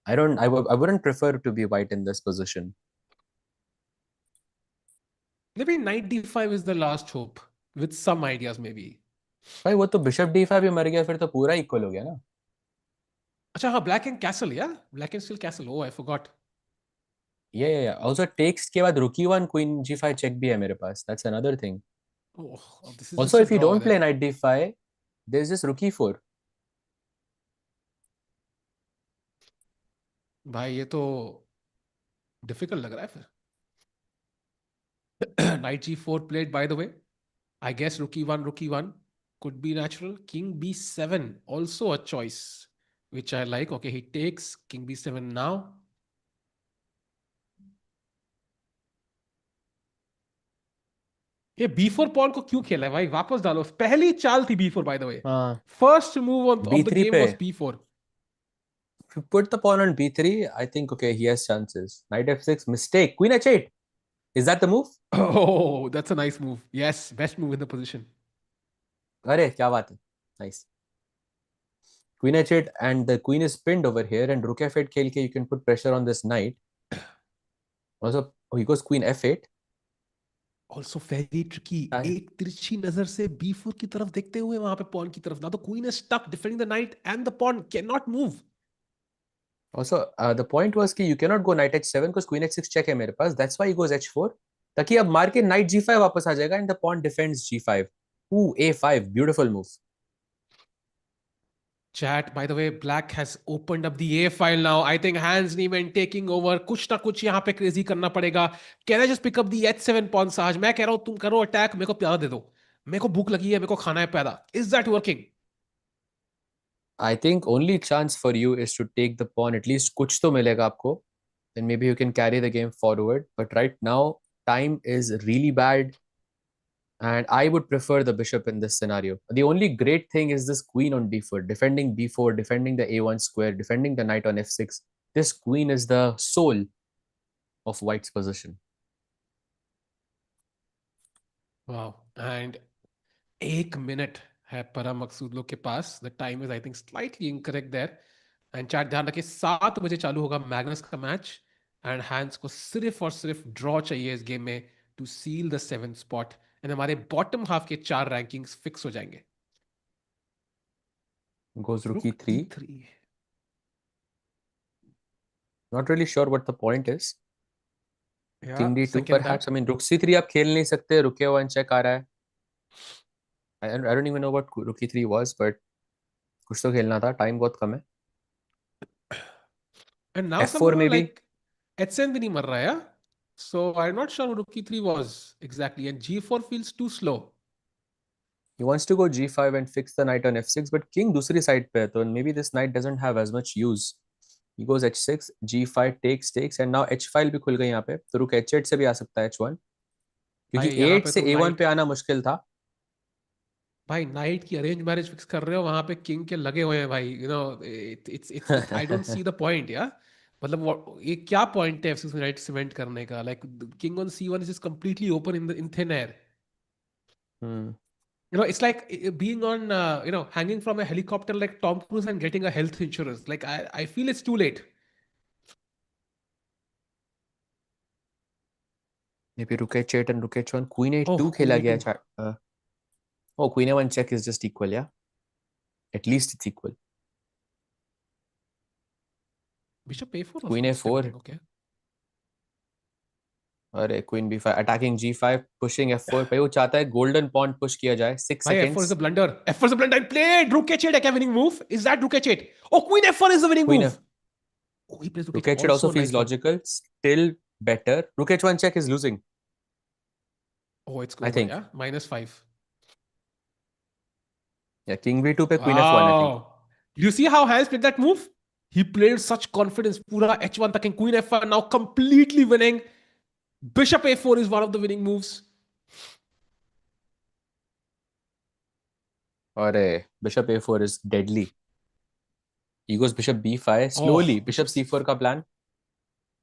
I wouldn't prefer to be white in this position. Maybe knight d5 is the last hope with some ideas maybe. भाई वो तो bishop d5 भी मर गया फिर तो पूरा equal हो गया ना. अच्छा हाँ, ब्लैक एंड कैसल. या black and still castle. Oh I forgot. Yeah. Also takes के बाद rook e1 queen g5 check भी है मेरे पास. That's another thing. Oh, this is Also, just a if you draw don't play then. knight d5, there's just rook e4. भाई ये तो difficult लग रहा है फिर. Knight g4 played, by the way. I guess rook e1 could be natural. King b7 also a choice, which I like. Okay, he takes king b7 now. ये b4 pawn को क्यों खेला है भाई? वापस डालो. पहली चाल थी b4, by the way. हाँ. First move of the b3 game पे. was b4. If you put the pawn on b3, I think okay, he has chances. Knight f6, mistake. Queen h8. Is that the move? Oh, that's a nice move. Yes, best move in the position. अरे क्या बात है. Nice. Queen h8 and the queen is pinned over here and rook f8 खेल के you can put pressure on this knight. Also, oh, he goes queen f8. Also very tricky. एक तिरछी नजर से b4 की तरफ देखते हुए वहां पे pawn की तरफ. Now the queen is stuck defending the knight and the pawn cannot move. Also, the point was कि you cannot go knight h7 because queen h6 check है मेरे पास. That's why he goes h4. ताकि अब मार के knight g5 वापस आ जाएगा and the pawn defends g5. Ooh, a5. Beautiful move. Chat, by the way, black has opened up the A file now. I think Hans Niemann taking over. कुछ ना कुछ यहाँ पे crazy करना पड़ेगा. Can I just pick up the H7 pawn Saj? मैं कह रहा हूँ तुम करो attack, मेरे को प्यादा दे दो. मेरे को भूख लगी है, मेरे को खाना है प्यादा. Is that working? I think only chance for you is to take the pawn. At least कुछ तो मिलेगा आपको. Then maybe you can carry the game forward. But right now, time is really bad. And I would prefer the bishop in this scenario. The only great thing is this queen on d4, defending b4, defending the a1 square, defending the knight on f6. This queen is the soul of white's position. Wow. And 1 minute है परम मकसूद लोग के पास. The time is I think slightly incorrect there. And chat ध्यान रखिए 7 बजे चालू होगा Magnus का मैच. एंड हैंड्स को सिर्फ और सिर्फ ड्रॉ चाहिए इस गेम में to seal the 7th spot. And हमारे बॉटम हाफ के 4 रैंकिंग्स फिक्स हो जाएंगे. Goes rook Rook e3. e3. Not really sure what the point is. Yeah, King d2 second perhaps. that. I mean, rook c3 आप खेल नहीं सकते. rook a1 check आ रहा है. I don't even know what rook e3 was, but कुछ तो खेलना था. Time बहुत कम है. And now f4 somehow maybe. like H7 भी नहीं मर रहा है. Yeah? So I'm not sure what rook e3 was exactly. And g4 feels too slow. He wants to go g5 and fix the knight on f6, but king दूसरी side पे है, तो maybe this knight doesn't have as much use. He goes h6, g5 takes, and now h file भी खुल गई यहाँ पे, तो रुक h8 से भी आ सकता है h1, क्योंकि भाई यहाँ 8 पे से तो a1 नाइट. पे आना मुश्किल था. भाई नाइट की अरेंज मैरिज फिक्स कर रहे हो वहां पे किंग के लगे हुए हैं भाई. It's I don't see the point. या मतलब ये क्या पॉइंट है f6 नाइट सीमेंट करने का? Like king on c1 is completely open in thin air. Hmm. It's like being on hanging from a helicopter like Tom Cruise and getting a health insurance. Like I feel it's too late. Maybe rook h8 and rook h1, queen a2 Oh, खेला queen गया. a2. Oh, queen a1 check is just equal, yeah. At least it's equal. Bishop a4 also Queen looks a4. tempting. Okay. अरे queen b5 attacking g5 pushing f4 पे, वो चाहता है golden pawn push किया जाए. 6 Why f4 is seconds. a blunder? F4 is a blunder. I played rook h8 like a winning move. Is that rook h8? Oh, queen f1 is the winning Queen move. f Oh, he plays rook rook h8. h8 also Also a feels nice one. logical. Still better. Rook h1 check is losing, Oh, it's I over. think. Yeah, -5. Yeah, king b2 पे queen f1, I think. Wow. You see how Hans played that move? He played such confidence. Pura h1 tak and queen f1 now completely winning. Bishop a4 is one of the winning moves. अरे bishop a4 is deadly. He goes bishop b5 slowly. Oh, Bishop bishop c4 c4. का plan.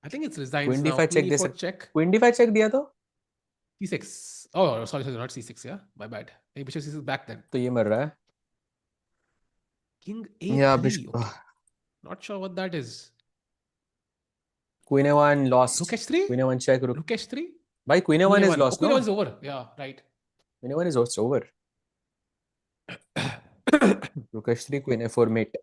I think it's resigns Queen now. d5 Queen check they e4 सकते. check. Queen d5 check दिया तो c6. Oh, sorry, not c6. Yeah, my bad. Hey, bishop c6 back then. ये मर रहा है. King Yeah, a3. bishop. Okay. Not sure what that is. Queen a1 Rook lost. h3? Queen a1 check. Rook. Rook h3? Bhai, queen Queen a1 is a1. Oh, lost, queen a1 no? is over. Yeah, right. Queen a1 is also over. Rook h3, queen a4 mate.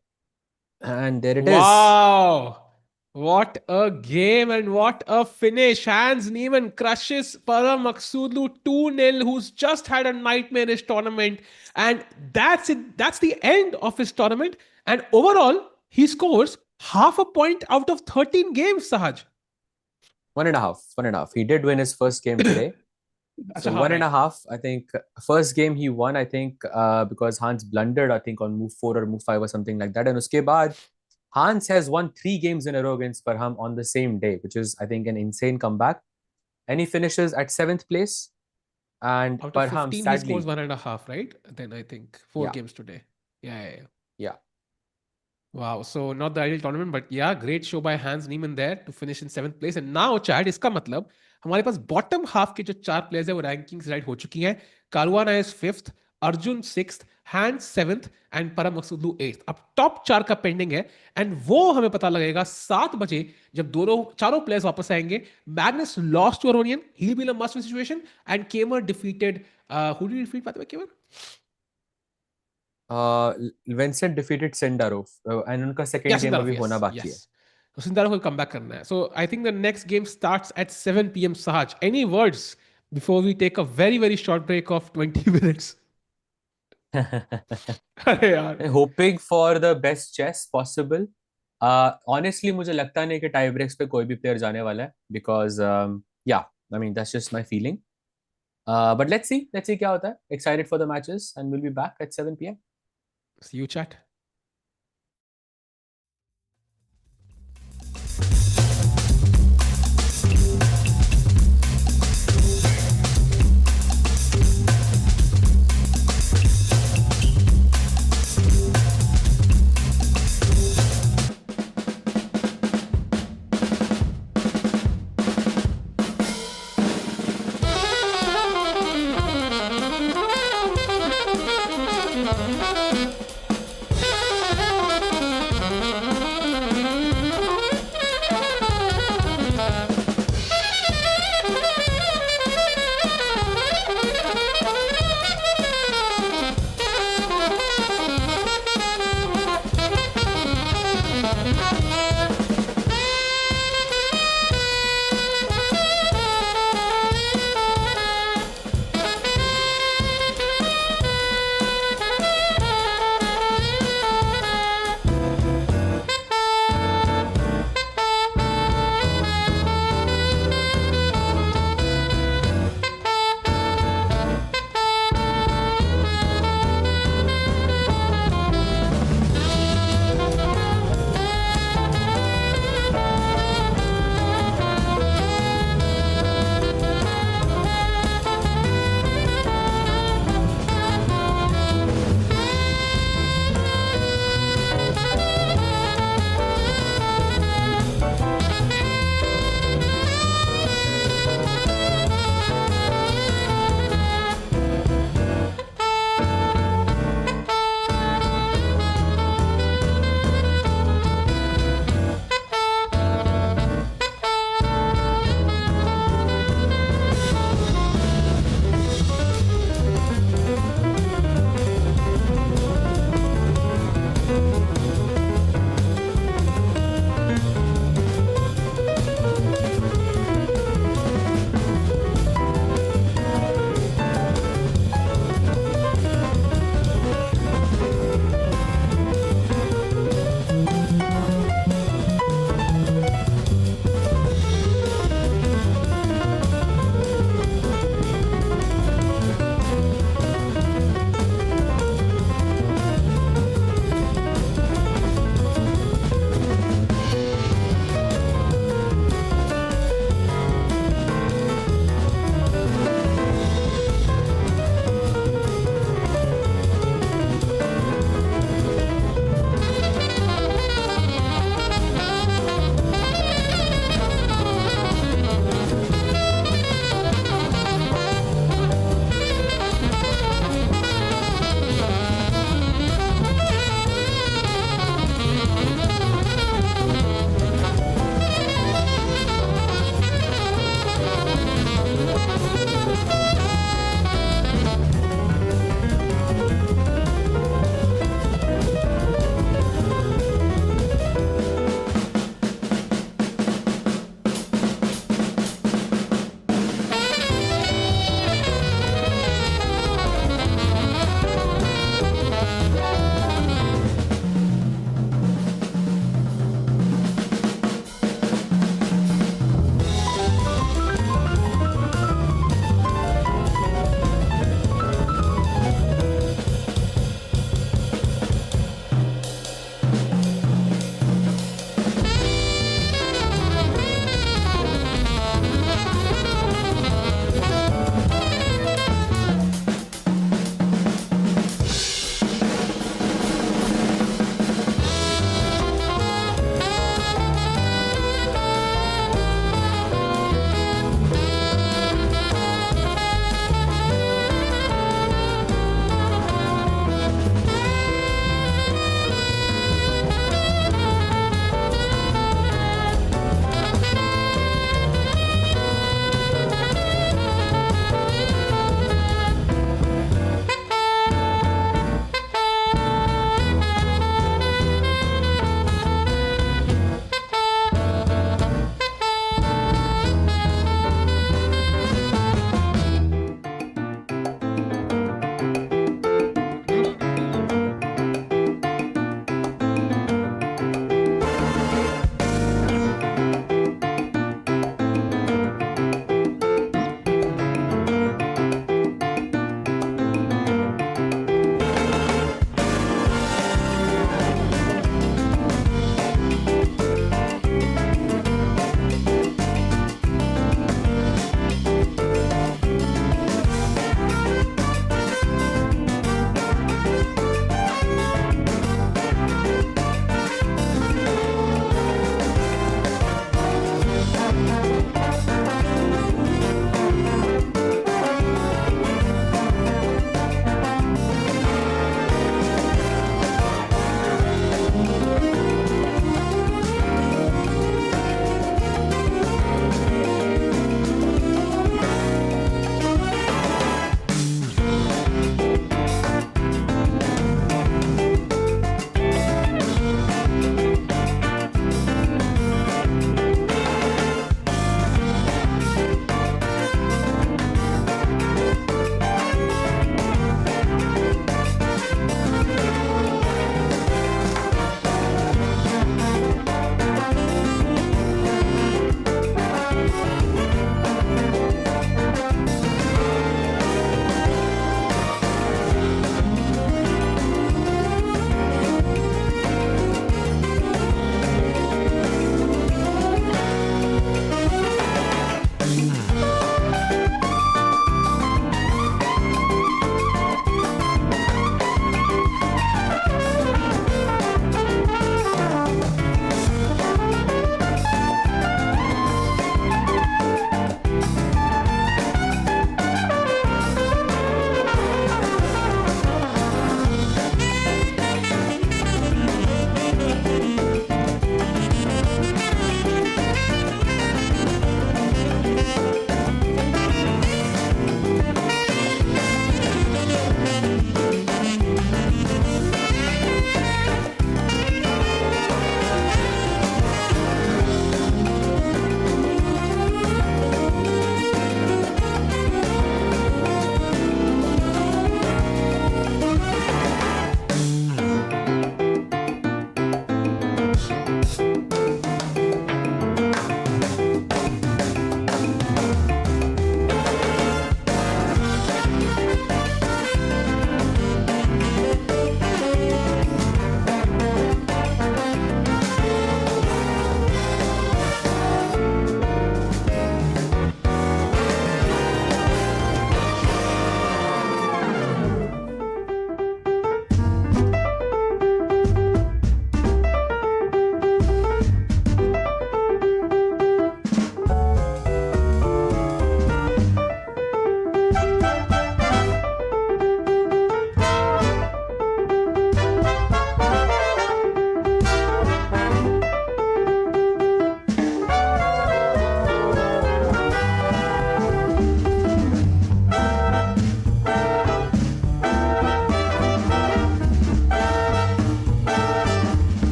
And there it is. Wow. What a game and what a finish. Hans Niemann crushes Parham 2-0, who's just had a nightmarish tournament. And that's it. That's the end of his tournament. And overall, he scores half a point out of 13 games, Sahaj. 1.5, 1.5. He did win his first game today. So Acha, हाँ, one and right. a half, I think. First game he won, I think, because Hans blundered, I think, on move 4 or move 5 or something like that. And uske baad, Hans has won 3 games in a row against Parham on the same day, which is, I think, an insane comeback. And he finishes at 7th place. And Out of Parham, 15, he scores sadly, 1.5, right? Then I think 4 yeah, games today. Yeah, yeah, yeah. yeah. Wow, so not the ideal tournament, but yeah, great show by Hans Niemann there to finish in 7th place. And now, Chad, इसका मतलब हमारे पास bottom half के जो 4 players है वो rankings right हो चुकी हैं. Caruana is 5th, Arjun 6th, Hans 7th and Parham Maghsoodloo 8th. अब टॉप 4 का पेंडिंग है एंड वो हमें पता लगेगा 7 बजे जब दोनों चारों प्लेयर्स वापस आएंगे. Magnus lost to Aronian, he will a must win situation and Keymer defeated who did defeat by the way Keymer? Uh, Vincent defeated Sindarov, and उनका Yeah, second game Sindarov, अभी होना yes, बाकी है. yes. So Sindarov will come back करना है. So I think the next game starts at 7 p.m. Sahaj. Any words before we take a very, very short break of 20 minutes? अरे यार. Hoping for the best chess possible. Honestly, मुझे लगता नहीं कि tie breaks पे कोई भी player जाने वाला है, because yeah, I mean that's just my feeling. But let's see क्या होता है. Excited for the matches, and we'll be back at 7 p.m. See you, chat.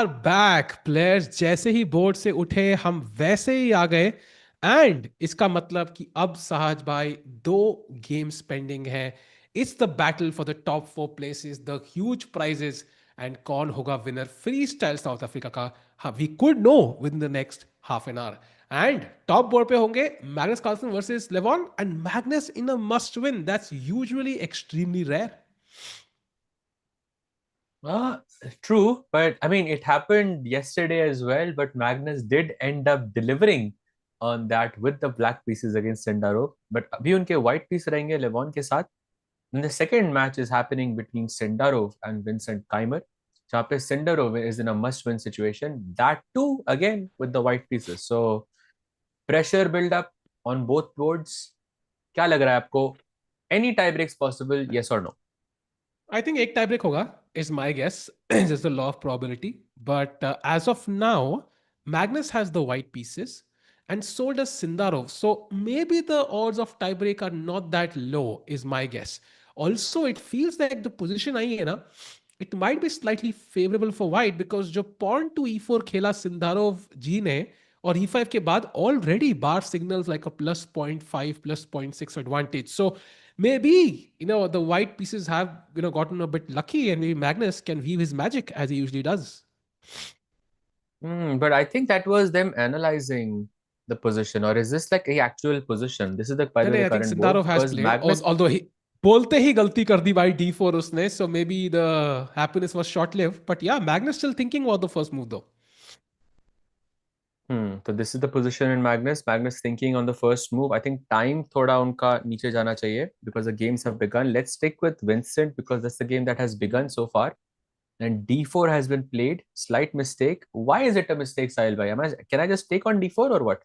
Are back players, जैसे ही बोर्ड से उठे हम वैसे ही आ गए। एंड इसका मतलब कि अब साहज भाई दो गेम्स पेंडिंग है। It's the battle for the top four places, the huge prizes, and कौन होगा winner freestyle South Africa का। हाँ, we could know within the next half an hour. And top board पे होंगे Magnus Carlsen versus Levon, and Magnus in a must win that's usually extremely rare. Uh, True, but I mean, it happened yesterday as well. But Magnus did end up delivering on that with the black pieces against Sindarov. But अभी उनके white piece रहेंगे लेवॉन के साथ. And the second match is happening between Sindarov and Vincent Keimer. जहाँ पे Sindarov is in a must-win situation. That too, again, with the white pieces. So pressure build up on both boards. क्या लग रहा है आपको? Any tie breaks possible? Yes or no? I think एक टाइब्रेक होगा is my guess. Just the law of probability. But as of now, Magnus has the white pieces, and so does Sindarov. So maybe the odds of tiebreak are not that low, is my guess. Also, it feels like the position आई है ना, it might be slightly favorable for white because जो pawn to e4 खेला Sindarov जी ने, और e5 के बाद already bar signals like a plus point 0.5 plus point 0.6 advantage. So maybe the white pieces have gotten a bit lucky, and maybe Magnus can weave his magic as he usually does. But I think that was them analyzing the position, or is this like a actual position? This is the, by No, the way, no, the I think current board Sindarov has because played, Magnus. although he बोलते ही गलती कर दी by d4 उसने, so maybe the happiness was short lived. But yeah, Magnus still thinking about the first move though. So this is the position in Magnus. Magnus thinking on the first move. I think time थोड़ा उनका नीचे जाना चाहिए because the games have begun. Let's stick with Vincent because that's the game that has begun so far. And d4 has been played. Slight mistake. Why is it a mistake, Sahil bhai? Can I just take on d4 or what?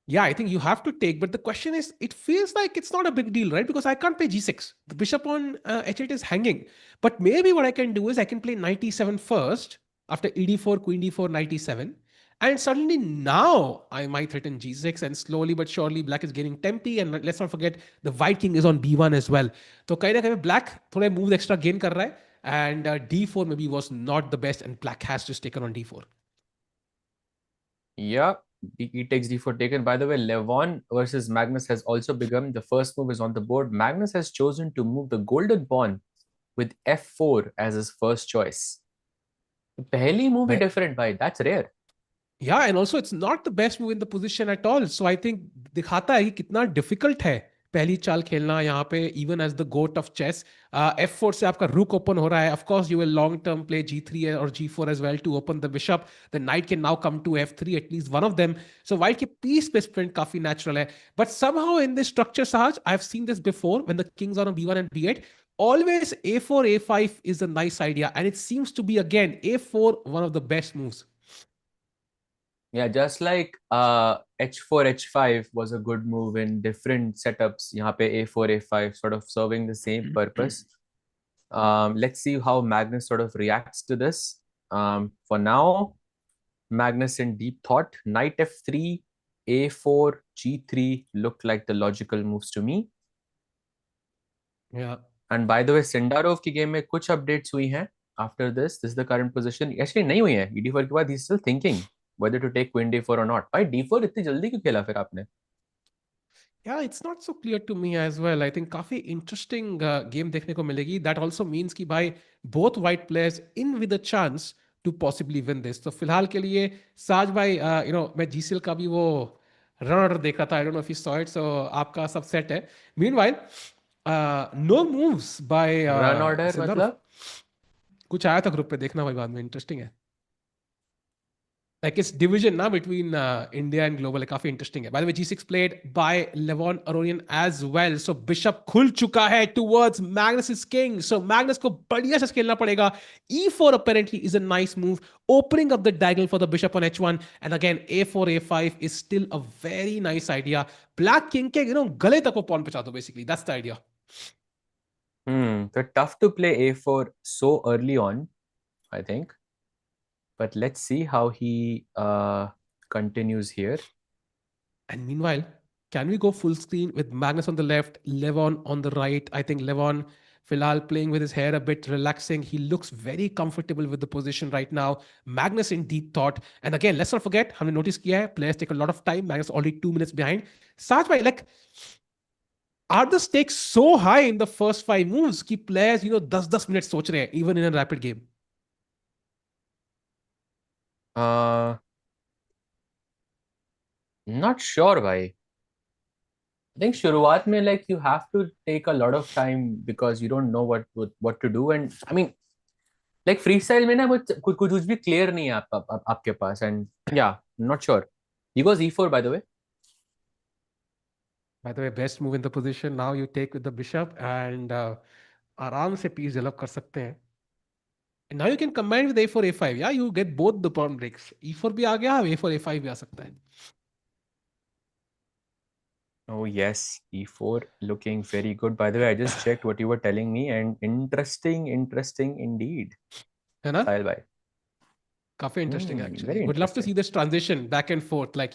Yeah, I think you have to take, but the question is, it feels like it's not a big deal, right? Because I can't play g6. The bishop on h8 is hanging. But maybe what I can do is I can play knight e7 first, after ed4, queen d4, knight e7. And suddenly now I might threaten g6, and slowly but surely black is gaining tempi. And let's not forget the white king is on b1 as well. So कहीं ना कहीं black थोड़े moves extra gain कर रहा है. And d4 maybe was not the best, and black has just taken on d4. Yeah, e takes d4 taken. By the way, Levon versus Magnus has also begun. The first move is on the board. Magnus has chosen to move the golden pawn with f4 as his first choice. पहली move he different, bhai. That's rare. Yeah, and also it's not the best move in the position at all. So I think दिखाता है कि कितना difficult है पहली चाल खेलना यहाँ पे, even as the goat of chess. F4 से आपका रुक ओपन हो रहा है, of course you will long term play G3 और G4 as well to open the bishop. The knight can now come to F3, at least one of them. So white के piece placement काफी natural है, but somehow in this structure सहज I have seen this before when the kings are on B1 and B8, always A4 A5 is a nice idea, and it seems to be again A4 one of the best moves. Yeah, just like h4 h5 was a good move in different setups. यहाँ पे a4 a5 sort of serving the same purpose. Let's see how Magnus sort of reacts to this. For now, Magnus in deep thought. Knight f3, a4, g3 look like the logical moves to me. Yeah. And by the way, Sindarov की game में कुछ updates हुई हैं. After this, this is the current position. Actually नहीं हुई है. e4 के बाद he's still thinking whether to take queen d4 or not. Why d4 इतनी जल्दी क्यों खेला फिर आपने? Yeah, it's not so clear to me as well. I think काफी interesting game देखने को मिलेगी. That also means कि भाई both white players in with a chance to possibly win this. तो फिलहाल के लिए साज भाई, मैं जीसीएल का भी वो रन ऑर्डर देख रहा था. I don't know if you saw it. So आपका सब सेट है. Meanwhile, no moves by Run order Sindarov. मतलब? कुछ आया था ग्रुप पे, देखना भाई बाद में, इंटरेस्टिंग है. Like its division now between India and global है, काफी interesting है. By the way, G6 played by LEVON Aronian as well. So Bishop खुल चुका है towards Magnus's king. So Magnus को बढ़िया से खेलना पड़ेगा. E4 apparently is a nice move, opening up the diagonal for the bishop on H1. And again, A4 A5 is still a very nice idea. Black king के गले तक वो pawn पहुंचा दो, basically. That's the idea. So tough to play a4 so early on, I think. But let's see how he continues here. And meanwhile, can we go full screen with Magnus on the left, LEVON on the right? I think LEVON Filal playing with his hair a bit, relaxing. He looks very comfortable with the position right now. Magnus in deep thought. And again, let's not forget, हमने notice किया है, players take a lot of time. Magnus already 2 minutes behind. Saj bhai, like, are the stakes so high in the first 5 moves कि players, 10-10 minutes सोच रहे हैं, even in a rapid game? uh not sure why. I think शुरुआत में like you have to take a lot of time because you don't know what to do. And I mean like freestyle में ना कुछ भी clear नहीं है आपके पास. And yeah, not sure. He goes e4 by the way. By the way, best move in the position. Now you take with the bishop and आराम से piece develop कर सकते हैं. And now you can combine with a4, a5. Yeah, you get both the pawn breaks. e4 भी आ गया, a4, a5 भी आ सकता है. Oh yes, e4 looking very good. By the way, I just checked what you were telling me, and interesting indeed. है ना? Style by. काफी interesting actually. Very Would love to see interesting. this transition back and forth. Like,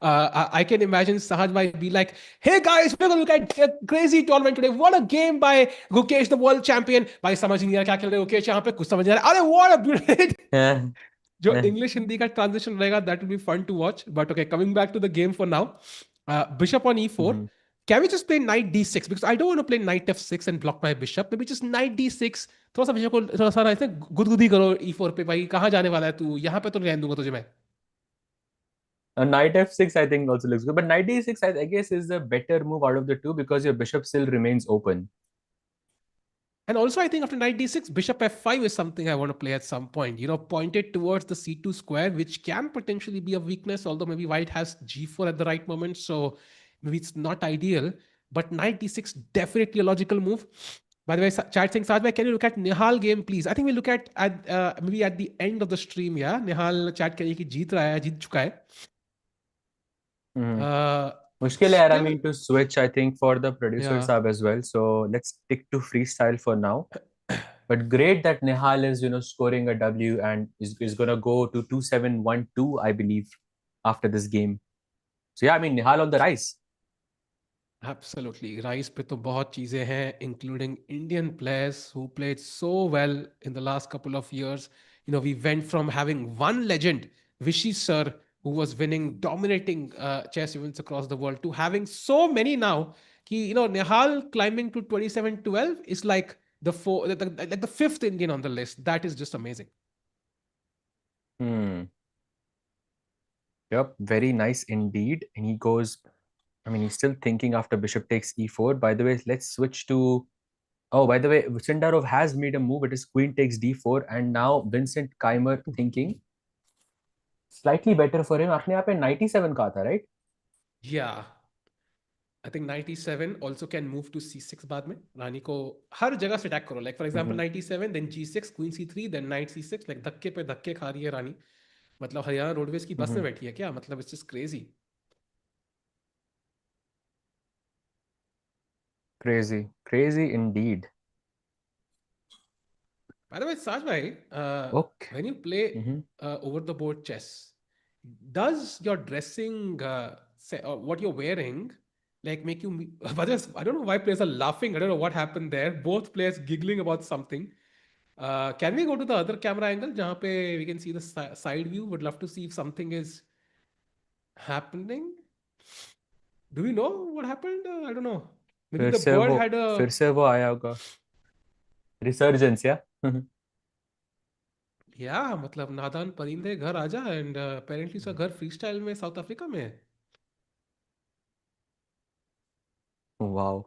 I can imagine Sahaj bhai be like, hey guys, we're going to look at a crazy tournament today. What a game by Gukesh, the world champion. भाई समझ नहीं आ रहा क्या खेल रहे Gukesh यहाँ पे, कुछ समझ नहीं आ रहा. अरे what a beautiful. Yeah. जो इंग्लिश हिंदी का ट्रांजिशन रहेगा, that will be fun to watch. But okay, coming back to the game for now. Bishop on e4. Can we just play knight d6? Because I don't want to play knight f6 and block my bishop. Maybe just knight d6. थोड़ा सा bishop को थोड़ा सा ऐसे गुदगुदी करो e4 पे. भाई कहाँ जाने वाला है तू? यहाँ पे तो रहने दूंगा तुझे मैं. Knight f6 I think also looks good, but knight d6 I guess is the better move out of the two because your bishop still remains open. And also, I think after knight d6, bishop f5 is something I want to play at some point. Pointed towards the c2 square, which can potentially be a weakness, although maybe white has g4 at the right moment, so maybe it's not ideal. But knight d6, definitely a logical move. By the way, chat saying, Sajbhai, can you look at Nihal game, please? I think we'll look at maybe at the end of the stream, yeah? Nihal chat करिए कि जीत रहा है, जीत चुका है. मुश्किल है यार. I Still, mean to switch I think for the producer yeah. sub as well. So let's stick to freestyle for now. But great that Nihal is scoring a W and is gonna go to 2712 I believe after this game. So yeah, I mean Nihal on the rise. Absolutely. Rise पे तो बहुत चीजें हैं, including Indian players who played so well in the last couple of years. We went from having one legend, Vishy Sir, who was winning, dominating chess events across the world, to having so many now. Nehal climbing to 27-12 is like like the fifth Indian on the list. That is just amazing. Yep, very nice indeed. And he goes, I mean, he's still thinking after bishop takes e4. By the way, let's switch to. Oh, by the way, Sindarov has made a move. It is queen takes d4, and now Vincent Keimer thinking slightly better for him. आपने यहाँ पे 97 कहा था, right? Yeah. I think 97 also can move to c6 बाद में. रानी को हर जगह से अटैक करो. Like for example 97, then g6, queen c3, then knight c6. Like धक्के पे धक्के खा रही है रानी. मतलब हरियाणा रोडवेज की बस में बैठी है क्या? मतलब it's just crazy. Crazy indeed. By the way, Saj bhai, Okay. when you play over the board chess, does your dressing, what you're wearing, like make you? By the way, I don't know why players are laughing. I don't know what happened there. Both players giggling about something. Can we go to the other camera angle? जहाँ पे we can see the side view. Would love to see if something is happening. Do we know what happened? I don't know. Maybe the bird had a. फिर से वो आया होगा. Resurgence, yeah. या मतलब नादान परिंदे घर आजा. एंड अपेरेंटली उसका घर फ्री स्टाइल में साउथ अफ्रीका में है. Wow.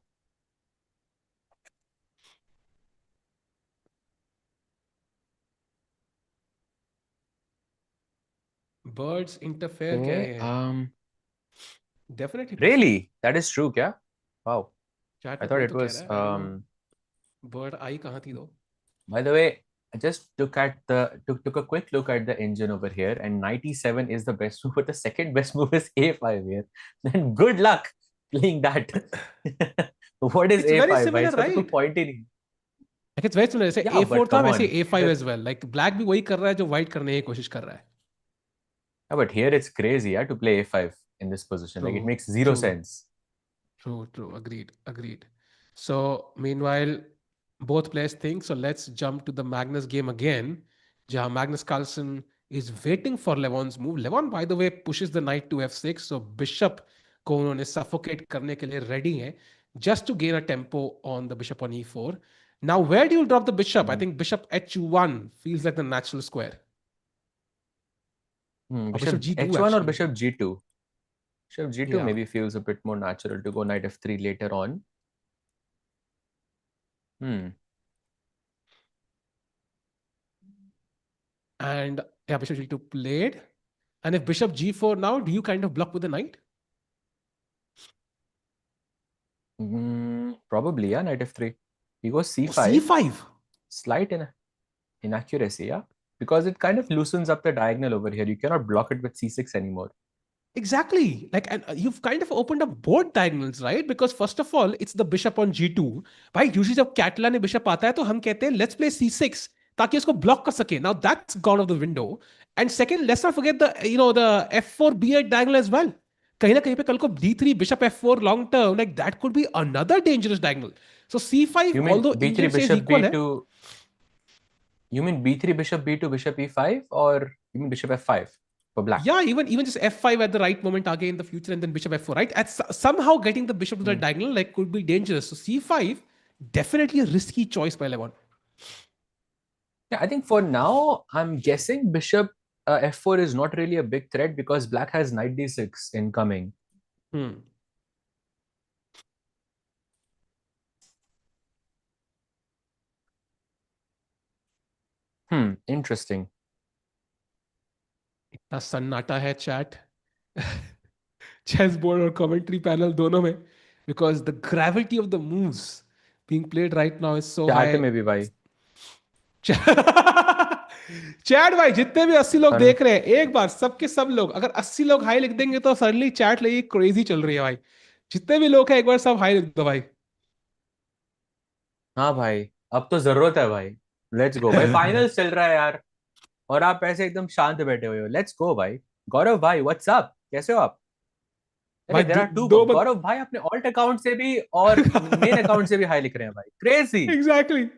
बर्ड्स इंटरफेयर कह रहे हैं. Definitely Really? That is true, क्या? Wow. चैट I में thought कोई it तो कह was रहा है. आई डोंट नो बर्ड आई कहाँ थी दो. By the way, I just took a quick look at the engine over here, and 97 is the best move, but the second best move is A5 here. Then good luck playing that. What is it's very A5 भाई? Similar इसका तो कोई right. point ही नहीं. Like it's very similar. जैसे Yeah, A4 but था come वैसे on. A5 as well. Like black भी वही कर रहा है जो व्हाइट करने की कोशिश कर रहा है. Yeah, but here it's crazy, yeah, to play A5 in this position. Like it makes zero sense. True. Agreed. So meanwhile, both players think. So let's jump to the Magnus game again. Jahan Magnus Carlsen is waiting for Levon's move. Levon, by the way, pushes the knight to f6. So bishop को उन्होंने suffocate करने के लिए ready है, just to gain a tempo on the bishop on e4. Now, where do you drop the bishop? I think bishop h1 feels like the natural square. Or bishop Bishop g2 h1 or actually. bishop g2? Bishop g2 Yeah. maybe feels a bit more natural to go knight f3 later on. And yeah, bishop g2 played. And if bishop g4 now, do you kind of block with the knight? Probably, yeah, knight f3. He goes Oh, c5. c5. Slight inaccuracy, yeah. Because it kind of loosens up the diagonal over here. You cannot block it with c6 anymore. Exactly. Like, and you've kind of opened up both diagonals, right? Because first of all, it's the bishop on g2. Right? Usually जब कैटला ने bishop आता है तो हम कहते हैं let's play c6 ताकि उसको block कर सके. Now that's gone out the window. And second, let's not forget the f4 b8 diagonal as well. कहीं ना कहीं पे कल को d3 bishop f4 long term, like that could be another dangerous diagonal. So c5, You mean although b3 Indian says bishop equal है, b2? You mean b3 bishop b2 bishop e5, or you mean bishop f5 for black? yeah, even just f5 at the right moment again in the future and then bishop f4, right? Somehow getting the bishop to the diagonal like could be dangerous. So c5, definitely a risky choice by LeVon. Yeah, I think for now, I'm guessing bishop f4 is not really a big threat because black has knight d6 incoming. Hmm. Interesting. इतना सन्नाटा है chat chess board और commentary panel दोनों में because the gravity of the moves being played right now is so Chat high. में भी भाई. Chat भाई जितने भी 80 लोग हाँ देख रहे हैं एक बार सबके सब लोग अगर 80 लोग हाई लिख देंगे तो सडनली चैट लगी क्रेजी चल रही है भाई. जितने भी लोग हैं एक बार सब हाई लिख दो भाई. हाँ भाई, अब तो जरूरत है भाई. लेट्स गो भाई, फाइनल्स चल रहा है यार. और आप ऐसे एकदम शांत बैठे हुए हो. लेट्स गो भाई. गौरव भाई, व्हाट्स अप, कैसे हो आप? अरे भाई देयर आर टू. दो बंद गौरव भाई अपने ऑल्ट अकाउंट से भी और मेन अकाउंट से भी हाई लिख रहे हैं भाई. क्रेजी. एग्जैक्टली.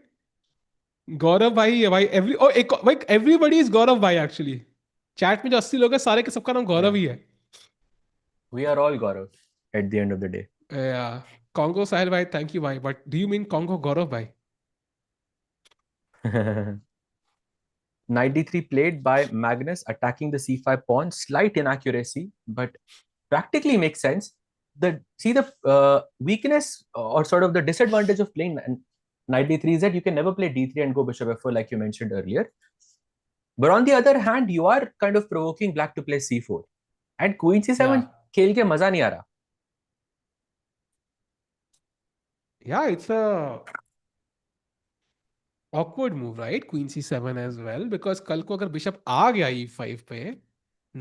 गौरव भाई है भाई. एक भाई एवरीबॉडी इज गौरव भाई एक्चुअली. चैट में जो 80 लोग हैं सारे के सबका नाम गौरव ही है. We are all Gaurav at the end of the day. Congo Sahil भाई थैंक यू भाई. But do you mean congo Gaurav भाई? Knight d3 played by Magnus, attacking the c5 pawn. Slight inaccuracy, but practically makes sense. The weakness or sort of the disadvantage of playing knight d3 is that you can never play d3 and go bishop f4 like you mentioned earlier. But on the other hand, you are kind of provoking black to play c4 and queen c7. Yeah. खेल के मजा नहीं आ रहा. Yeah, it's a awkward move, right? Queen c7 as well, because कल को अगर bishop आ गया e5 पे,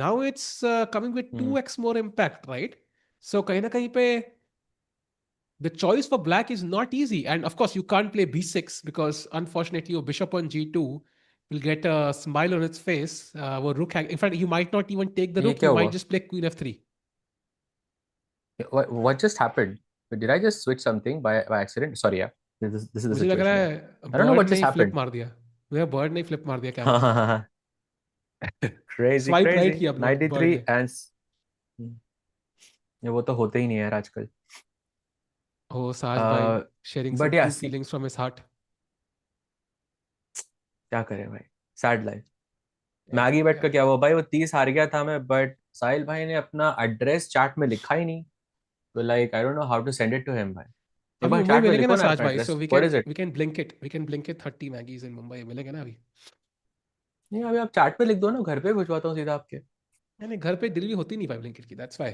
now it's coming with 2x more impact, right? So कहीं ना कहीं पे the choice for black is not easy. And of course, you can't play b6 because unfortunately your bishop on g2 will get a smile on its face. In fact, you might not even take the ये rook. क्या You might हुआ? just play queen f3. What just happened? Did I just switch something by accident? Sorry, yeah. This is the मुझे लग situation रहा here. है I don't know bird what ने just ही flip happened. मार दिया. मुझे bird ने ही फ्लिप मार दिया camera. Crazy, swipe right crazy. किया अपने बर्ड 93 ने. and ये वो तो होते ही नहीं है यार आजकल. Oh, Saj bhai Uh, sharing some but yeah, true see, feelings from his heart. क्या करें भाई. Sad life. Yeah, मैगी बेट का yeah. क्या हुआ भाई? वो 30 हार गया था मैं, बट साहिल भाई ने अपना एड्रेस चैट में लिखा ही नहीं. तो like I don't know how to send it to him भाई. एक अभी बार मुंबई चैट में मिलेंगे लिखो ना ना साज अपना भाई. So address. we what can is it? we can blink it. We can blink it 30 Maggies in Mumbai. मिलेंगे ना अभी? नहीं, अभी आप चैट पे लिख दो ना, घर पे भिजवाता हूँ सीधा आपके. नहीं नहीं, घर पे डिलीवरी होती नहीं भाई ब्लिंकिट की. That's why.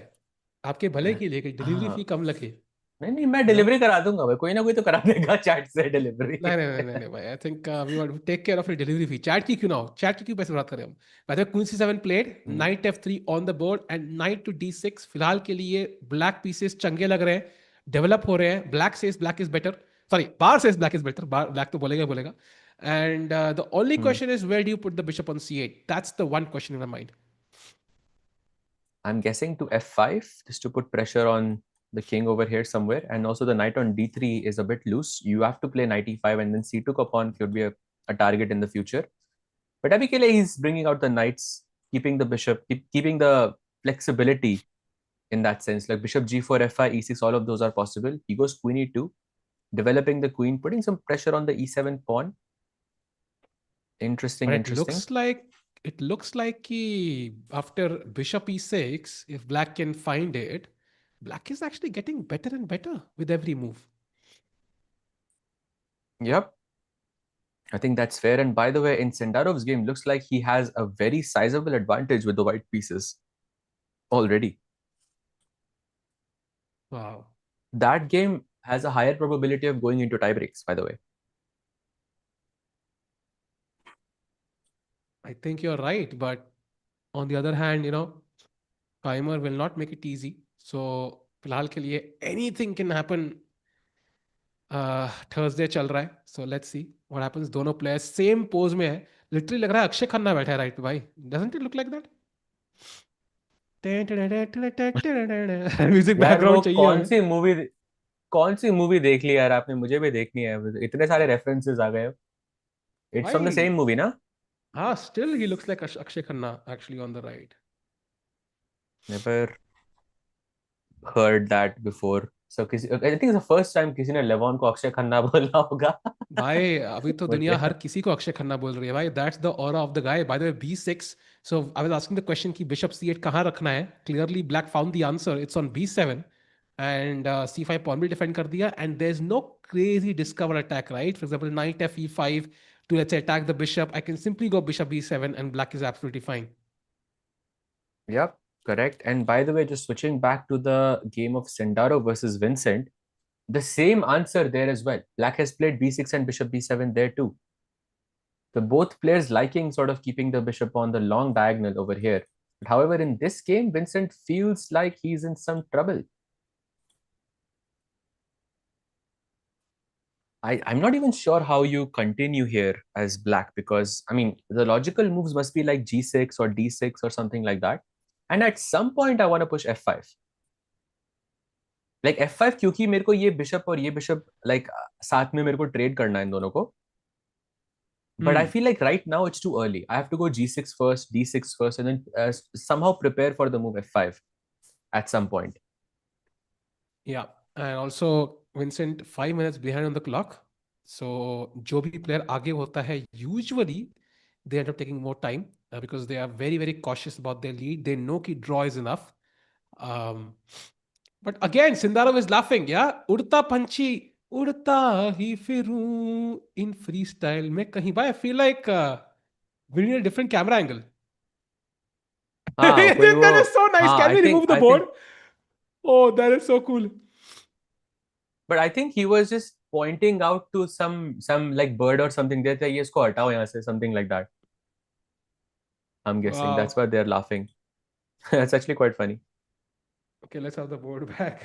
आपके भले के लिए कि डिलीवरी फी हाँ. कम लगे. नहीं नहीं, मैं You know? डिलीवरी करा दूंगा भाई. कोई ना कोई तो करा देगा चैट से डिलीवरी. नहीं नहीं नहीं नहीं नहीं भाई. I think we want to take care of your delivery fee. Chat की क्यों ना हो? चैट की क्यों पैसे बात करें हम? By the way, Queen C7 played, Knight F3 on the board and Knight to D6. फिलहाल के लिए black pieces चंगे लग रहे हैं, develop हो रहे हैं. Black says black is better. Sorry, Bar says black is better. Black तो बोलेगा ही बोलेगा. And the only question is where do you put the bishop on C8? That's the one question in my mind. I'm guessing to f5 just to put pressure on the king over here somewhere, and also the knight on d3 is a bit loose. You have to play knight e5, and then c2 ka pawn could be a target in the future. But Abikele, he's bringing out the knights, keeping the bishop, keeping the flexibility in that sense. Like bishop g4, f5, e6, all of those are possible. He goes queen e2, developing the queen, putting some pressure on the e7 pawn. Interesting, But interesting. it looks like after bishop e6, if black can find it, black is actually getting better and better with every move. Yep, I think that's fair. And by the way, in Sindarov's game, looks like he has a very sizable advantage with the white pieces already. Wow. That game has a higher probability of going into tie breaks, by the way. I think you're right. But on the other hand, timer will not make it easy. So, फिलहाल के लिए anything can happen. Thursday चल रहा है so let's see what happens दोनों players same pose में है literally लग रहा है अक्षय खन्ना बैठा है राइट पे भाई doesn't it look like that music यार वो बैकग्राउंड चाहिए हमें कौन सी मूवी देख ली यार आपने? मुझे भी देखनी है, इतने सारे रेफरेंसेस आ गए। इट्स फ्रॉम द भाई सेम मूवी ना? हाँ still he looks like Akshay Khanna actually on the right never heard that before. So किसी, I think it's the first time किसी ने लेवॉन को अक्षय खन्ना बोला होगा। भाई अभी तो दुनिया मुझे हर किसी को अक्षय खन्ना बोल रही है भाई that's the aura of the guy bye the way b6 so I was asking the question कि बिशप c8 कहाँ रखना है clearly black found the answer it's on b7 and c5 pawn भी defend कर दिया and there's no crazy discover attack right for example knight f e5 to let's say attack the bishop I can simply go bishop b7 and black is absolutely fine. Yep, correct. And by the way, just switching back to the game of Sindaro versus Vincent, the same answer there as well. Black has played b6 and bishop b7 there too. The both players liking sort of keeping the bishop on the long diagonal over here. But however, in this game, Vincent feels like he's in some trouble. I'm not even sure how you continue here as black, because I mean the logical moves must be like g6 or d6 or something like that. And at some point I want to push f5. Like f5 क्योंकि मेरे को ये bishop और ये bishop like साथ में मेरे को ट्रेड करना है इन दोनों को. But I Hmm. feel like right now it's too early. I have to go g6 first, d6 first, and then somehow prepare for the move f5 at some point. Yeah, and also Vincent 5 minutes behind on the clock. So जो भी player आगे होता है usually they end up taking more time because they are very cautious about their lead. They know कि draw is enough. Um, but again, Sindarov is laughing. Yeah, उड़ता पंछी उड़ता ही फिरूं in freestyle में कहीं भाई I feel like we need a different camera angle. हाँ कोई वो. That is so nice. हाँ Can we remove the I board? think Oh, that is so cool. but I think he was just pointing out to some like bird or something there that ये इसको हटाओ यहाँ से, something like that. I'm guessing that's Wow. why they're laughing. That's actually quite funny. Okay, let's have the board back.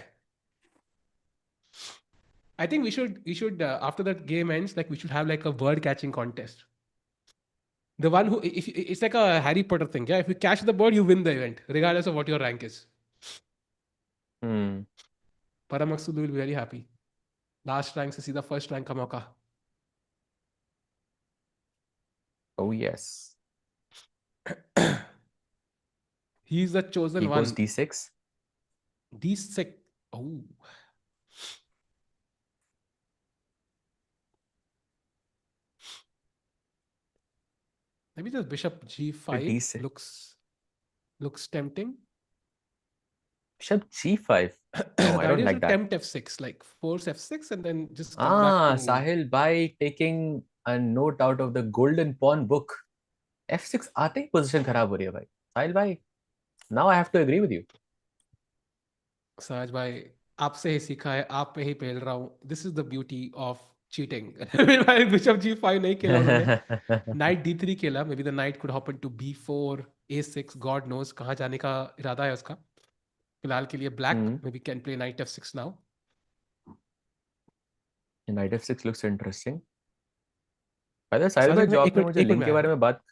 I think we should after that game ends, like we should have like a word catching contest. The one who if it's like a Harry Potter thing, yeah. If you catch the bird, you win the event, regardless of what your rank is. Hmm. Parham will be very happy. Last rank से सीधा first rank का मौका. Oh yes. He's the He chosen goes one. d6. D6. Oh, maybe the bishop g5 d6. looks tempting. Bishop g5. No, The I don't idea is to like that. tempt f6, like force f6 and then just come back Ah, to. Sahil, by taking a note out of the golden pawn book, f6 आते ही position खराब हो रही है भाई. Sahil भाई, now I have to agree with you. सहज भाई आपसे ही सीखा है आप पे ही पेल रहा हूँ this is the beauty of cheating bishop g5 नहीं खेला उन्होंने नाइट d3 खेला may be the night could hop into b4 a6 God knows कहाँ जाने का इरादा है उसका फिलहाल के लिए black Hmm. May be can play night f6 now Knight f6 looks interesting. By the way, Sahil भाई साजिद जो भाई आपने मुझे एक मिनट लिंक में के आया बारे हाँ में बात.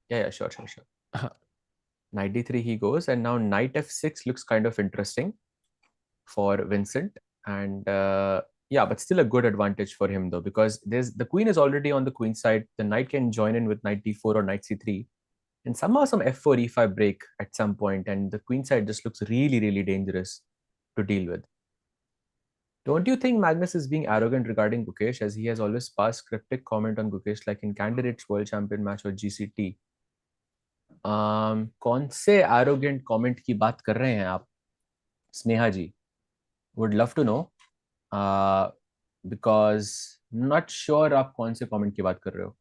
Yeah, sure, sure, sure. हाँ Knight d3 he goes, and now knight f6 looks kind of interesting. for Vincent, and yeah, but still a good advantage for him though, because there's the queen is already on the queen side. The knight can join in with knight d4 or knight c3, and somehow some f4 e5 break at some point, and the queen side just looks really really dangerous to deal with. Don't you think Magnus is being arrogant regarding Gukesh, as he has always passed cryptic comment on Gukesh, like in Candidates World Champion match or GCT? कौन से arrogant comment की बात कर रहे हैं आप, स्नेहा जी? Would love to know. Because not sure आप कौन से comment की बात कर रहे हो.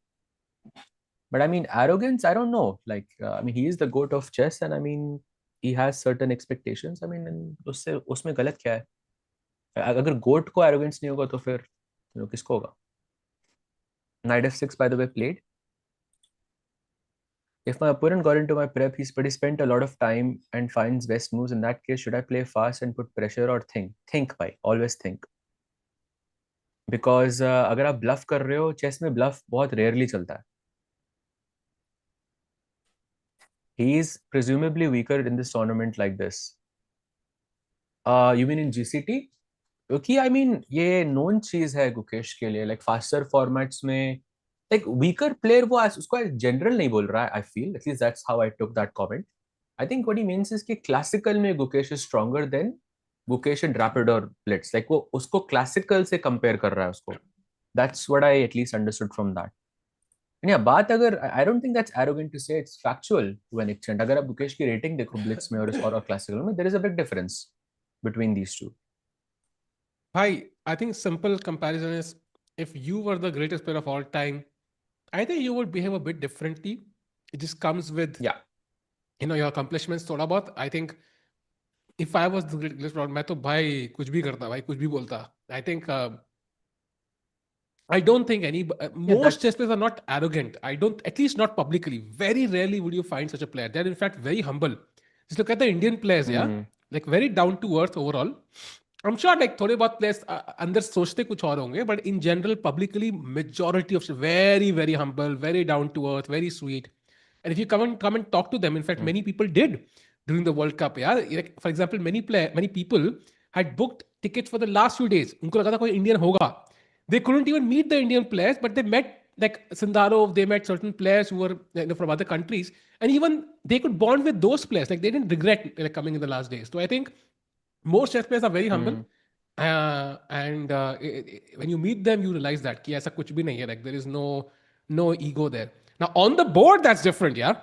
But I mean, arrogance, I don't know. Like, I mean, he is the goat of chess, and I mean, he has certain expectations. I mean, and उससे उसमें गलत क्या है? अगर गोट को arrogance नहीं होगा तो फिर किसको होगा? Knight f6, by the way, played. If my opponent got into my prep, but he spent a lot of time and finds best moves. In that case, should I play fast and put pressure or think? Think, bhai. Always think. Because अगर आप bluff कर रहे हो, chess में bluff बहुत rarely चलता है. He is presumably weaker in this tournament like this. You mean in GCT? क्योंकि I mean ये known चीज है गुकेश के लिए. Like faster formats में, like weaker player वो उसको general नहीं बोल रहा है. I feel at least that's how I took that comment. I think what he means is कि classical में Gukesh is stronger than Gukesh in rapid or blitz. Like वो उसको classical से compare कर रहा है उसको. That's what I at least understood from that. And yeah, बात अगर I don't think that's arrogant to say, it's factual to an extent. अगर आप Gukesh की rating देखो blitz में और classical में, there is a big difference between these two. Bhai, I think simple comparison is, if you were the greatest player of all time, I think you would behave a bit differently. It just comes with Yeah. your accomplishments थोड़ा बहुत. I think if I was the greatest player, मैं तो भाई कुछ भी करता, भाई कुछ भी बोलता. I think I don't think Yeah, most chess players are not arrogant. I don't, at least not publicly. Very rarely would you find such a player. They're in fact very humble. Just look at the Indian players, yeah, like very down to earth overall. I'm sure like थोड़े बहुत players अंदर सोचते कुछ और होंगे, but in general, publicly, majority of very very humble, very down to earth, very sweet. And if you come and talk to them, in fact, many people did during the World Cup. Yeah, like, for example, many people had booked tickets for the last few days. उनको लगा था कोई Indian होगा. They couldn't even meet the Indian players, but they met like Sindarov. They met certain players who were from other countries, and even they could bond with those players. Like they didn't regret like coming in the last days. So I think most chess players are very humble, and when you meet them, you realize that कि ऐसा कुछ भी नहीं है. Like there is no ego there. Now on the board, that's different. Yeah,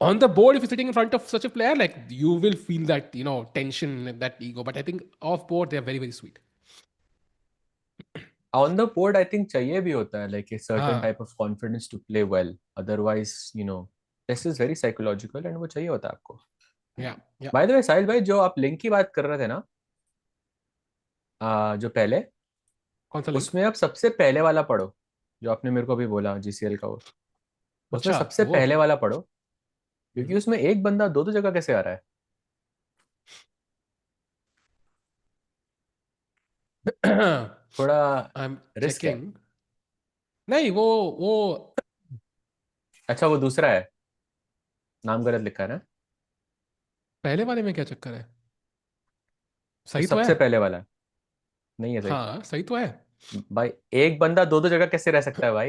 on the board, if you're sitting in front of such a player, like you will feel that tension and that ego. But I think off board, they are very very sweet. On the board, I think चाहिए भी होता है, like a certain हाँ. type of confidence to play well. Otherwise, this is very psychological, and वो चाहिए होता है आपको. Yeah, yeah. By the way, साहिल भाई, जो आप लिंक की बात कर रहे थे ना, जो पहले, कौन सा लिंक? उसमें आप सबसे पहले वाला पढ़ो, जो आपने मेरे को अभी बोला GCL का. वो उसमें अच्छा सबसे वो. पहले वाला पढ़ो, क्योंकि उसमें एक बंदा दो दो जगह कैसे आ रहा है. थोड़ा I'm रिस्क है. checking. नहीं वो अच्छा, वो दूसरा है, नाम गलत लिखा है ना. पहले वाले में क्या चक्कर है? जो सही तो है. सबसे पहले वाला है, नहीं है सही. हाँ सही तो है. भाई एक बंदा दो दो जगह कैसे रह सकता है भाई?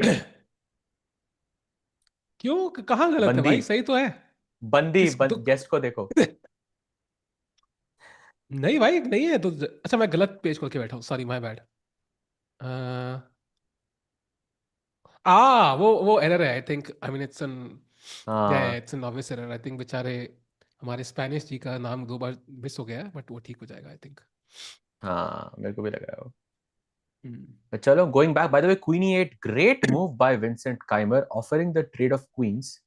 क्यों, कहाँ गलत है बंदी, भाई? सही तो है. किस गेस्ट को देखो. नहीं भाई नहीं है तो. अच्छा मैं गलत पेज खोल के बैठा हूँ, सॉरी माय बैड. वो एरर है आई think. I mean it's an, या हाँ it's an obvious error. I think बेचारे हमारे स्पेनिश जी का नाम 2 बार मिस हो गया है, बट वो ठीक हो जाएगा आई थिंक. हाँ, मेरे को भी लग रहा है वो. But chalo, going back, by the way, Queen E8, great move by Vincent Keimer, offering the trade of queens.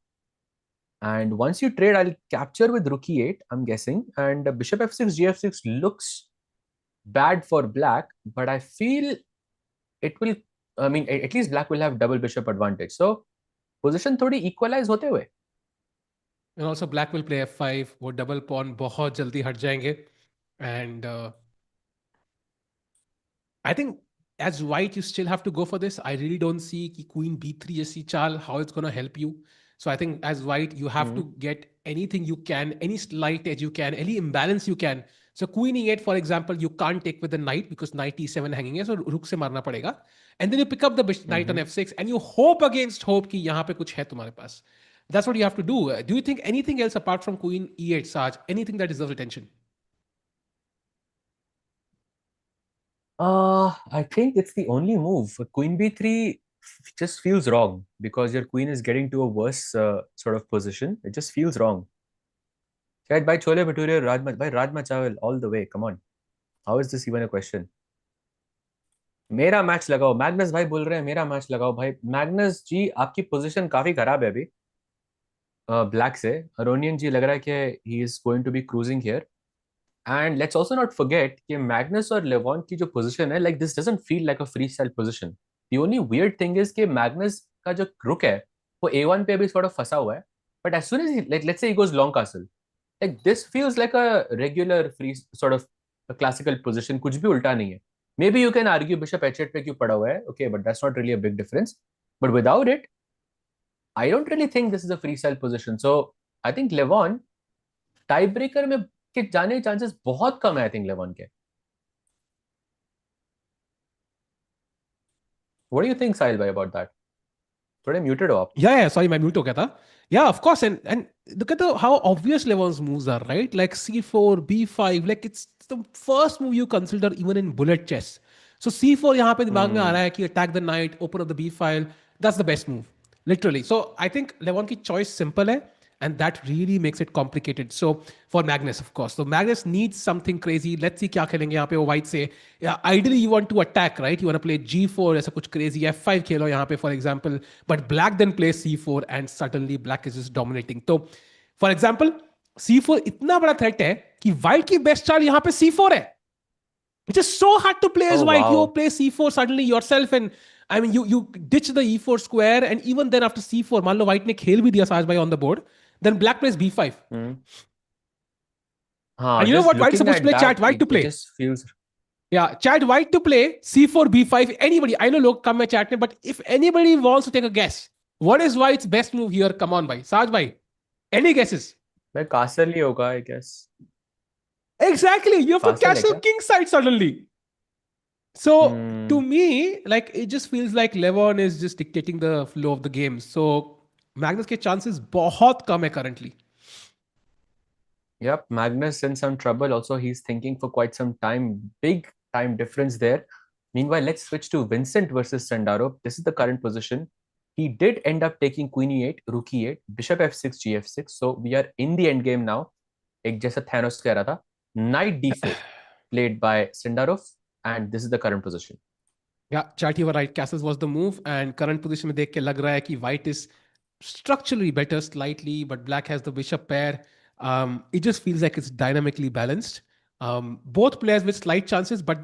And once you trade, I'll capture with Rook E8, I'm guessing. And Bishop F6, GF6 looks bad for black, but I feel it will, I mean, at least black will have double bishop advantage. So, position थोड़ी equalize होते हुए. And also black will play f5. वो double pawn बहुत जल्दी हट जाएंगे. And I think as white, you still have to go for this. I really don't see कि queen b3 जैसी चाल how it's gonna help you. So I think as white, you have to get anything you can, any slight edge you can, any imbalance you can, So queen e8, for example, you can't take with the knight because knight e7 hanging है, so रुक से मारना पड़ेगा. And then you pick up the knight on f6 and you hope against hope कि यहाँ पे कुछ है तुम्हारे पास. That's what you have to do. Do you think anything else apart from queen e8, Saj, anything that deserves attention? I think it's the only move. Queen b3 just feels wrong because your queen is getting to a worse sort of position. It just feels wrong. शायद भाई छोले भटूरे और राजमा भाई राजमा चावल all the way. Come on. How is this even a question? मेरा match लगाओ. Magnus भाई बोल रहे हैं मेरा मैच लगाओ भाई. मैग्नस जी आपकी पोजीशन काफी खराब है अभी ब्लैक से. अरोनियन जी लग रहा है कि he is going to be cruising here. And let's also not forget कि मैग्नस और लेवॉन की जो पोजीशन है like this doesn't feel like a freestyle position. The only weird thing is कि मैग्नस का जो रुक है वो A1 पे अभी थोड़ा फंसा हुआ है. But as soon as like let's say he goes long castle like this feels like a regular free sort of a classical position. कुछ भी उल्टा नहीं है. Maybe you can argue bishop h8 पे क्यों पड़ा हुआ है. Okay, but that's not really a big difference. But without it, I don't really think this is a freestyle position. So I think LEVON tiebreaker में के जाने के chances बहुत कम है. I think LEVON के. What do you think, Sahil bhai, about that? थोड़े muted हो आप. Yeah, sorry, मैं mute हो गया था. Yeah, of course, and look at how obvious Levon's moves are, right? Like c4, b5, like it's the first move you consider even in bullet chess. So c4 यहाँ पे दिमाग में आ रहा है कि attack the knight, open up the b file. That's the best move, literally. So I think Levon की choice simple है, and that really makes it complicated. So for Magnus, of course, so Magnus needs something crazy. Let's see क्या खेलेंगे यहाँ पे वो white से. Yeah, ideally you want to attack, right? You want to play g4 ऐसा कुछ crazy, f5 खेलो यहाँ पे for example. But black then plays c4 and suddenly black is just dominating. So for example, c4 इतना बड़ा threat है कि white की best चाल यहाँ पे c4 है. Which is so hard to play as Oh white. You wow. play c4 suddenly yourself, and I mean you ditch the e4 square, and even then after c4, मान लो white ने खेल भी दिया साज भाई on the board, then black plays b5. And हाँ, you know just what white is looking supposed to at play? that, Chat white to it play. just feels. Yeah, chat white to play c4 b5. Anybody, I know लोग कम है chat में, but if anybody wants to take a guess, what is white's best move here? Come on, भाई, साज भाई. Any guesses? मैं castle ही होगा I guess. Exactly. You have to castle है castle क्या? king side suddenly. So to Hmm. me, like it just feels like Levon is just dictating the flow of the game. So Magnus के chances बहुत कम है currently. Yep, Magnus in some trouble. Also, he's thinking for quite some time. Big time difference there. Meanwhile, let's switch to Vincent versus Sindarov. This is the current position. He did end up taking Queen e8, Rook e8, Bishop f6, gf6. So we are in the end game now. एक जैसा Thanos कह रहा था. Knight d4 played by Sindarov, and this is the current position. Yeah, chat, you were right. Castles was the move, and current position में देख के लग रहा है कि white is structurally better slightly, but black has the bishop pair. It just feels like it's dynamically balanced. Both players with slight chances, but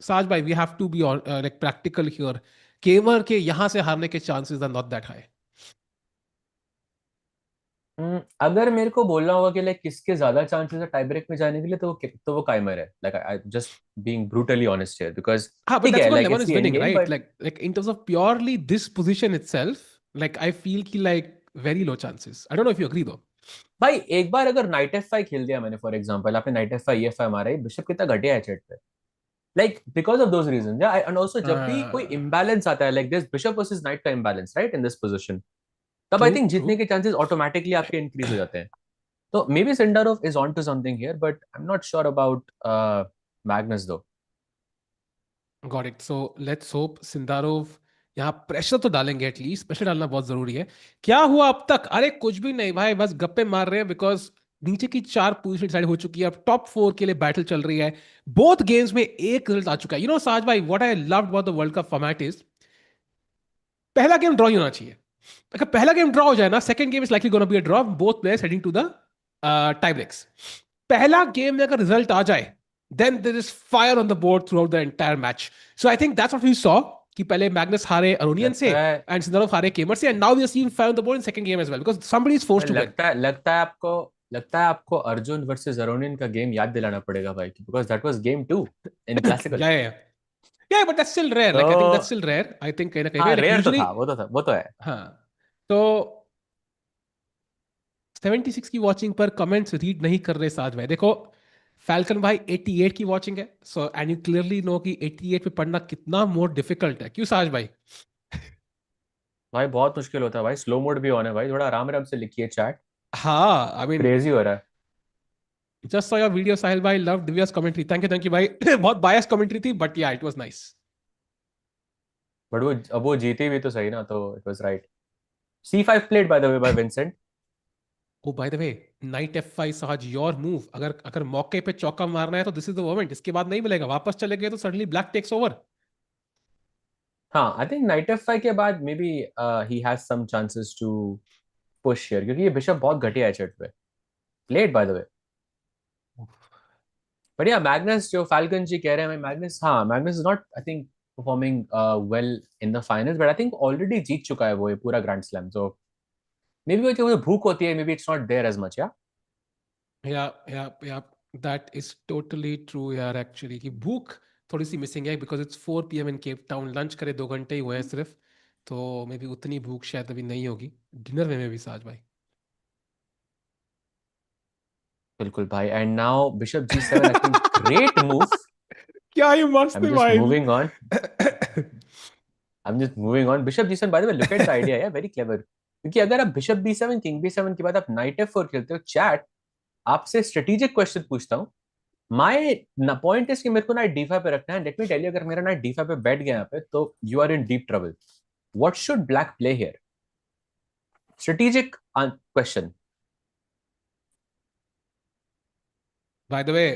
Saj bhai, we have to be on, like practical here. Gamer के यहाँ से हारने के chances are not that high. अगर मेरे को बोलना होगा कि लाइक किसके ज्यादा चांसेस है टाई ब्रेक में जाने के लिए तो वो काइमर है. Like I just being brutally honest here because Ah, but ठीक that's है because like Levon it's is the end winning, game right? But Like in terms of purely this position itself, like I feel ki like very low chances. I don't know if you agree though. भाई एक बार अगर night f5 खेल दिया मैंने for example आपने night f5 e5 मारा है bishop कितना घटिया है चेट पे like because of those reasons yeah and also जब भी कोई Uh, इंबैलेंस आता है like this bishop versus knight का imbalance right in this position तब आई true, थिंक जीतने true. के चांसेस ऑटोमेटिकली आपके इंक्रीज हो जाते हैं. तो maybe Sindarov is on to something here but I am not sure about Magnus though. Got it. So let's hope Sindarov यहाँ pressure तो डालेंगे एटलीस्ट. प्रेशर डालना बहुत जरूरी है. क्या हुआ अब तक? अरे कुछ भी नहीं भाई, बस गप्पे मार रहे हैं बिकॉज नीचे की 4 पोजीशन डिसाइड हो चुकी है. अब टॉप 4 के लिए बैटल चल रही है. बोथ गेम्स में एक रिजल्ट आ चुका है. साज भाई, what I loved about the world cup format is पहला गेम ड्रॉ ही होना चाहिए. अगर पहला गेम ड्रॉ हो जाए ना, second game is likely gonna be a draw. Both players heading to the tiebreaks. पहला गेम में अगर रिजल्ट आ जाए, then there is fire on the board throughout the entire match. So I think that's what we saw. कि पहले Magnus हारे Aronian से लगता है एंड सिंदरोव हारे केमर से, and now we are seeing fire on the board in second game as well because somebody is forced to win. लगता है आपको अर्जुन वर्सेस अरोनियन का गेम याद दिलाना पड़ेगा भाई because that was game 2 in classical. Yeah, yeah, yeah. Yeah, but that's still rare. तो Like I think that's still rare. I think कहीं ना कहीं हाँ पे like रेयर तो usually था वो तो है. हाँ. तो 76 की वॉचिंग पर कमेंट्स रीड नहीं कर रहे साथ में. देखो फैल्कन भाई 88 की वॉचिंग है, so and you clearly know कि 88 पे पढ़ना कितना मोर डिफिकल्ट है, क्यों साज भाई? भाई बहुत मुश्किल होता है भाई, स्लो मोड भी ऑन है भाई, थोड़ा आराम आराम से लिखिए चैट। हाँ, आई मीन क्रेजी हो रहा है। Just saw your video Sahil भाई, love Divya's commentary, thank you भाई। बहुत बायस कमेंट्री थी but yeah it was nice. बट वो अब वो जीती भी तो सही ना, तो it was right. C5 played by the way by Vincent. Oh by the way, knight F5 Sahaj, your move. अगर अगर मौके पे चौका मारना है तो दिस इज द मोमेंट, इसके बाद नहीं मिलेगा, वापस चले गए तो सडनली ब्लैक टेक्स ओवर। हाँ, आई थिंक नाइट F5 के बाद maybe he has some chances to push here, क्योंकि ये बिशप बहुत घटिया है चेट पे। Played by the way. But yeah Magnus, जो फाल्कन जी कह रहे हैं, मैग्नस, हाँ Magnus is not I think performing well in the finals, but I think already जीत चुका है वो ये पूरा ग्रैंड स्लैम, तो मे बी वो जो भूख होती है, maybe it's not there as much. Yeah yeah that is totally true यार, एक्चुअली की भूख थोड़ी सी मिसिंग है, because it's 4 PM in Cape Town, lunch करे 2 घंटे ही हुए हैं सिर्फ, तो मे बी उतनी भूख शायद अभी नहीं होगी डिनर में भी साज भाई। बिल्कुल भाई, and now bishop G7, I think great move. क्या ही आई मस्त एम है जस्ट भाई। Moving on. I am just moving on. Bishop G7 bye the way, look at the idea, या वेरी क्लेवर, क्योंकि अगर आप बिशप B7 किंग B7 के बाद आप नाइट F4 खेलते हो, चैट आपसे स्ट्रेटेजिक क्वेश्चन पूछता हूँ। माय पॉइंट इज कि मेरे को नाइट D5 पे रखना है। लेट मी टेल यू, अगर मेरा नाइट D5 पे बैठ गया यहाँ पे, तो you are in deep trouble. What should black play here? Strategic question. By the way,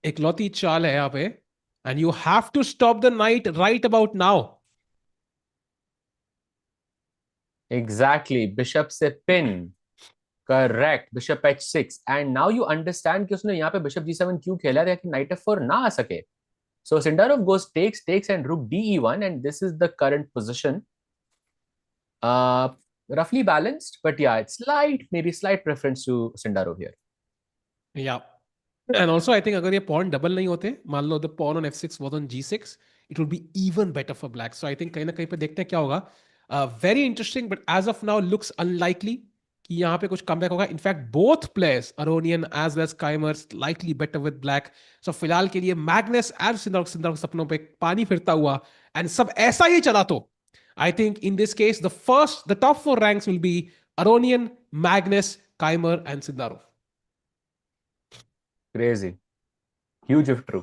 इकलौती चाल है यहाँ पे, and you have to stop the knight right about now. Exactly, bishop से पिन। Correct, bishop H6, and now you understand कि उसने यहाँ पे बिशप G7 क्यों खेला है, कि नाइट F4 ना आ सके। So Sindarov goes takes and rook DE1, and this is the current position. Uh, roughly balanced, but yeah, it's maybe slight preference to Sindarov here. Yeah and also I think अगर ये pawn double नहीं होते, मान लो the pawn on F6 was on G6, it would be even better for black. So I think कहीं ना कहीं पे देखते हैं क्या होगा। Very interesting, but as of now looks unlikely कि यहाँ पे कुछ कमबैक होगा। In fact both players, Aronian as well as Keymer, likely better with black. So फिलहाल के लिए मैग्नस एंड सिंदर सिंदर सपनों पे पानी फिरता हुआ, एंड सब ऐसा ही चला तो I think in this case the top 4 ranks will be Aronian, Magnus, Keymer and Sindarov. Crazy. Huge if true.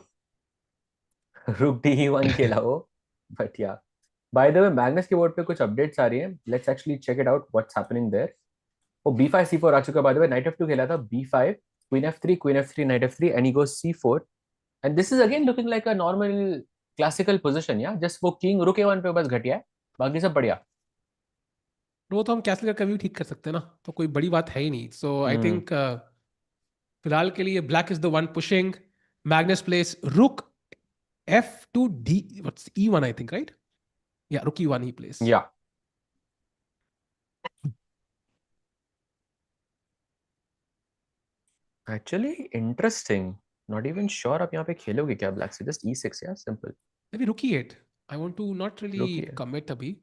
Rook DE1 खेला वो, but yeah. By the way, Magnus के बोर्ड पे कुछ अपडेट्स आ रही हैं. Let's actually check it out. What's happening there? वो B5 C4 आ चुका है. By the way, Knight F2 खेला था. B5, Queen F3, Knight F3, and he goes C4. And this is again looking like a normal classical position. Yeah, just वो King Rook A1 पे बस घटिया है. बाकी सब बढ़िया. वो तो हम कैसल का कभी ठीक कर सकते हैं ना, तो कोई बड़ी बात है ही नहीं। सो आई Hmm. थिंक फिलहाल के लिए black is the one pushing. Magnus place रुक F2 D, what's E1 I think, right? या रुक E1 he place. Yeah. Actually, interesting. Not even sure आप यहाँ पे खेलोगे क्या ब्लैक से, जस्ट E6 यार, simple. May be rook E8। I want to not really rook ये, कमिट अभी।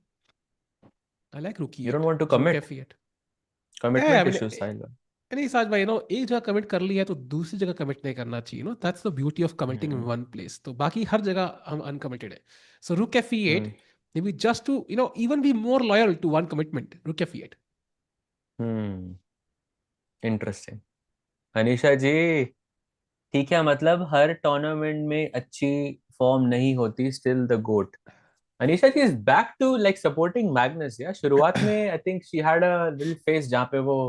I like rook you don't E8, want to rook commit, F8। I commitment mean issues Sahil. नहीं साज भाई, नो एक जगह commit कर लिया है तो दूसरी जगह कमिट नहीं करना चाहिए, no that's the beauty of committing in hmm. One place, तो बाकी हर जगह हम अनकमिटेड है। सो रुक F8, hmm. maybe just to even be more loyal to one commitment, rook F8। Hmm. Interesting. Anisha जी, ठीक है, मतलब हर टूर्नामेंट में अच्छी फॉर्म नहीं होती, still the goat. Anisha ji is back to like supporting Magnus. Yeah शुरुआत में I think she had a little phase जहाँ पे वो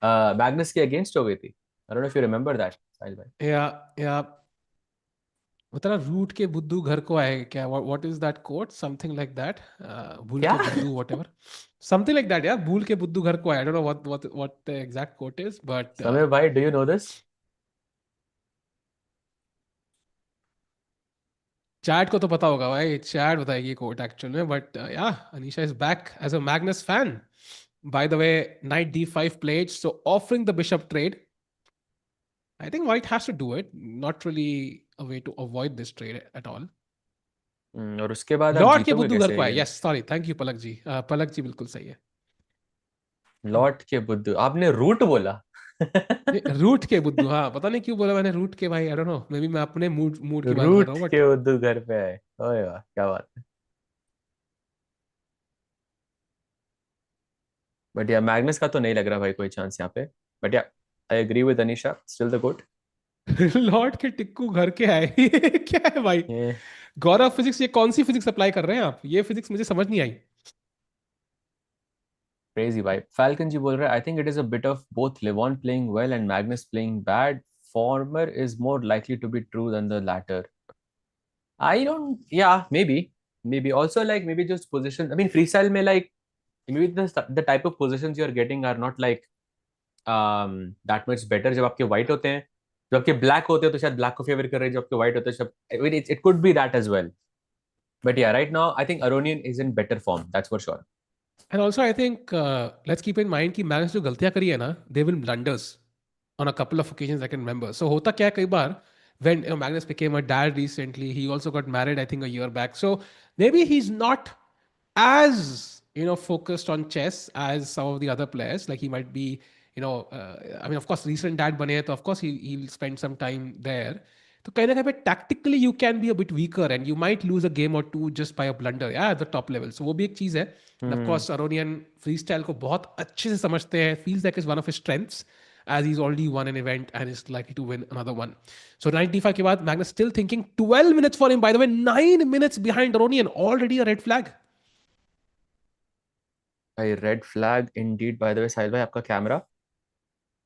मैग्नस के अगेंस्ट हो गई थी। I don't know if you remember that Sahil भाई। या उतना रूट के बुद्धू घर को आए क्या, what is that coat, something like that, भूल क्या? के बुद्धू व्हाटएवर, समथिंग लाइक दैट यार, भूल के बुद्धू घर को आए। आई don't know what the exact quote is, but समय भाई, do you no this? Chat को तो पता होगा भाई, चैट बताएगी कोट एक्चुअल में, but yeah Anisha is back as a Magnus fan. By the way, knight D5 played, so offering the bishop trade. I think white has to do it. Not really a way to avoid this trade at all. और उसके बाद आप Lord के जीतोगे बुद्धू घर कैसे को ये आए, game? Yes sorry, thank you Palak ji, Palak ji बिल्कुल सही है। लॉर्ड के बुद्धू, आपने रूट बोला। रूट के बुद्धू, हाँ पता नहीं क्यों बोला मैंने रूट के भाई, आई डोंट नो, मे बी मैं अपने मूड मूड की बात कर रहा रूट हूँ बट। के उद्दू घर पे आए, ओए वाह क्या बात है। बट या मैग्नस का तो नहीं लग रहा भाई कोई चांस यहाँ पे। But yeah I agree with Anisha, still the good. Lord के टिक्कू घर के आए। ये क्या है भाई? ये गौरव फिजिक्स, ये कौन सी फिजिक्स अप्लाई कर रहे हैं आप? ये फिजिक्स मुझे समझ नहीं आई। क्रेजी भाई। फैल्कन जी बोल रहे हैं I think it is a bit of both Levon playing well and Magnus playing bad, former is more likely to be true than the latter. I don't, yeah, maybe also like maybe just position. I mean, freestyle में like maybe the type of positions you are getting are not like that much better. जब आपके white होते हैं, जब आपके black होते हैं तो शायद black को favor कर रहे हैं, जब आपके white होते हैं शायद I mean, it could be that as well. But yeah, right now I think Aronian is in better form. That's for sure. And also I think let's keep in mind कि Magnus जो गलतियां करी है ना, they will blunders on a couple of occasions I can remember. So होता क्या है कई बार, when Magnus became a dad recently, he also got married I think a year back. So maybe he's not as focused on chess as some of the other players. Like he might be, I mean of course recent dad bane hai, तो of course he'll spend some time there. तो कहीं ना कहीं पे tactically you can be a bit weaker and you might lose a game or two just by a blunder, yeah, at the top level. So वो भी एक चीज है. And of Hmm. course Aronian freestyle को बहुत अच्छे से समझते हैं, feels like it's one of his strengths as he's already won an event and is likely to win another one. So 95 के बाद Magnus still thinking, 12 minutes for him by the way, 9 minutes behind Aronian, already a red flag. A red flag indeed. By the way, साहिल भाई आपका camera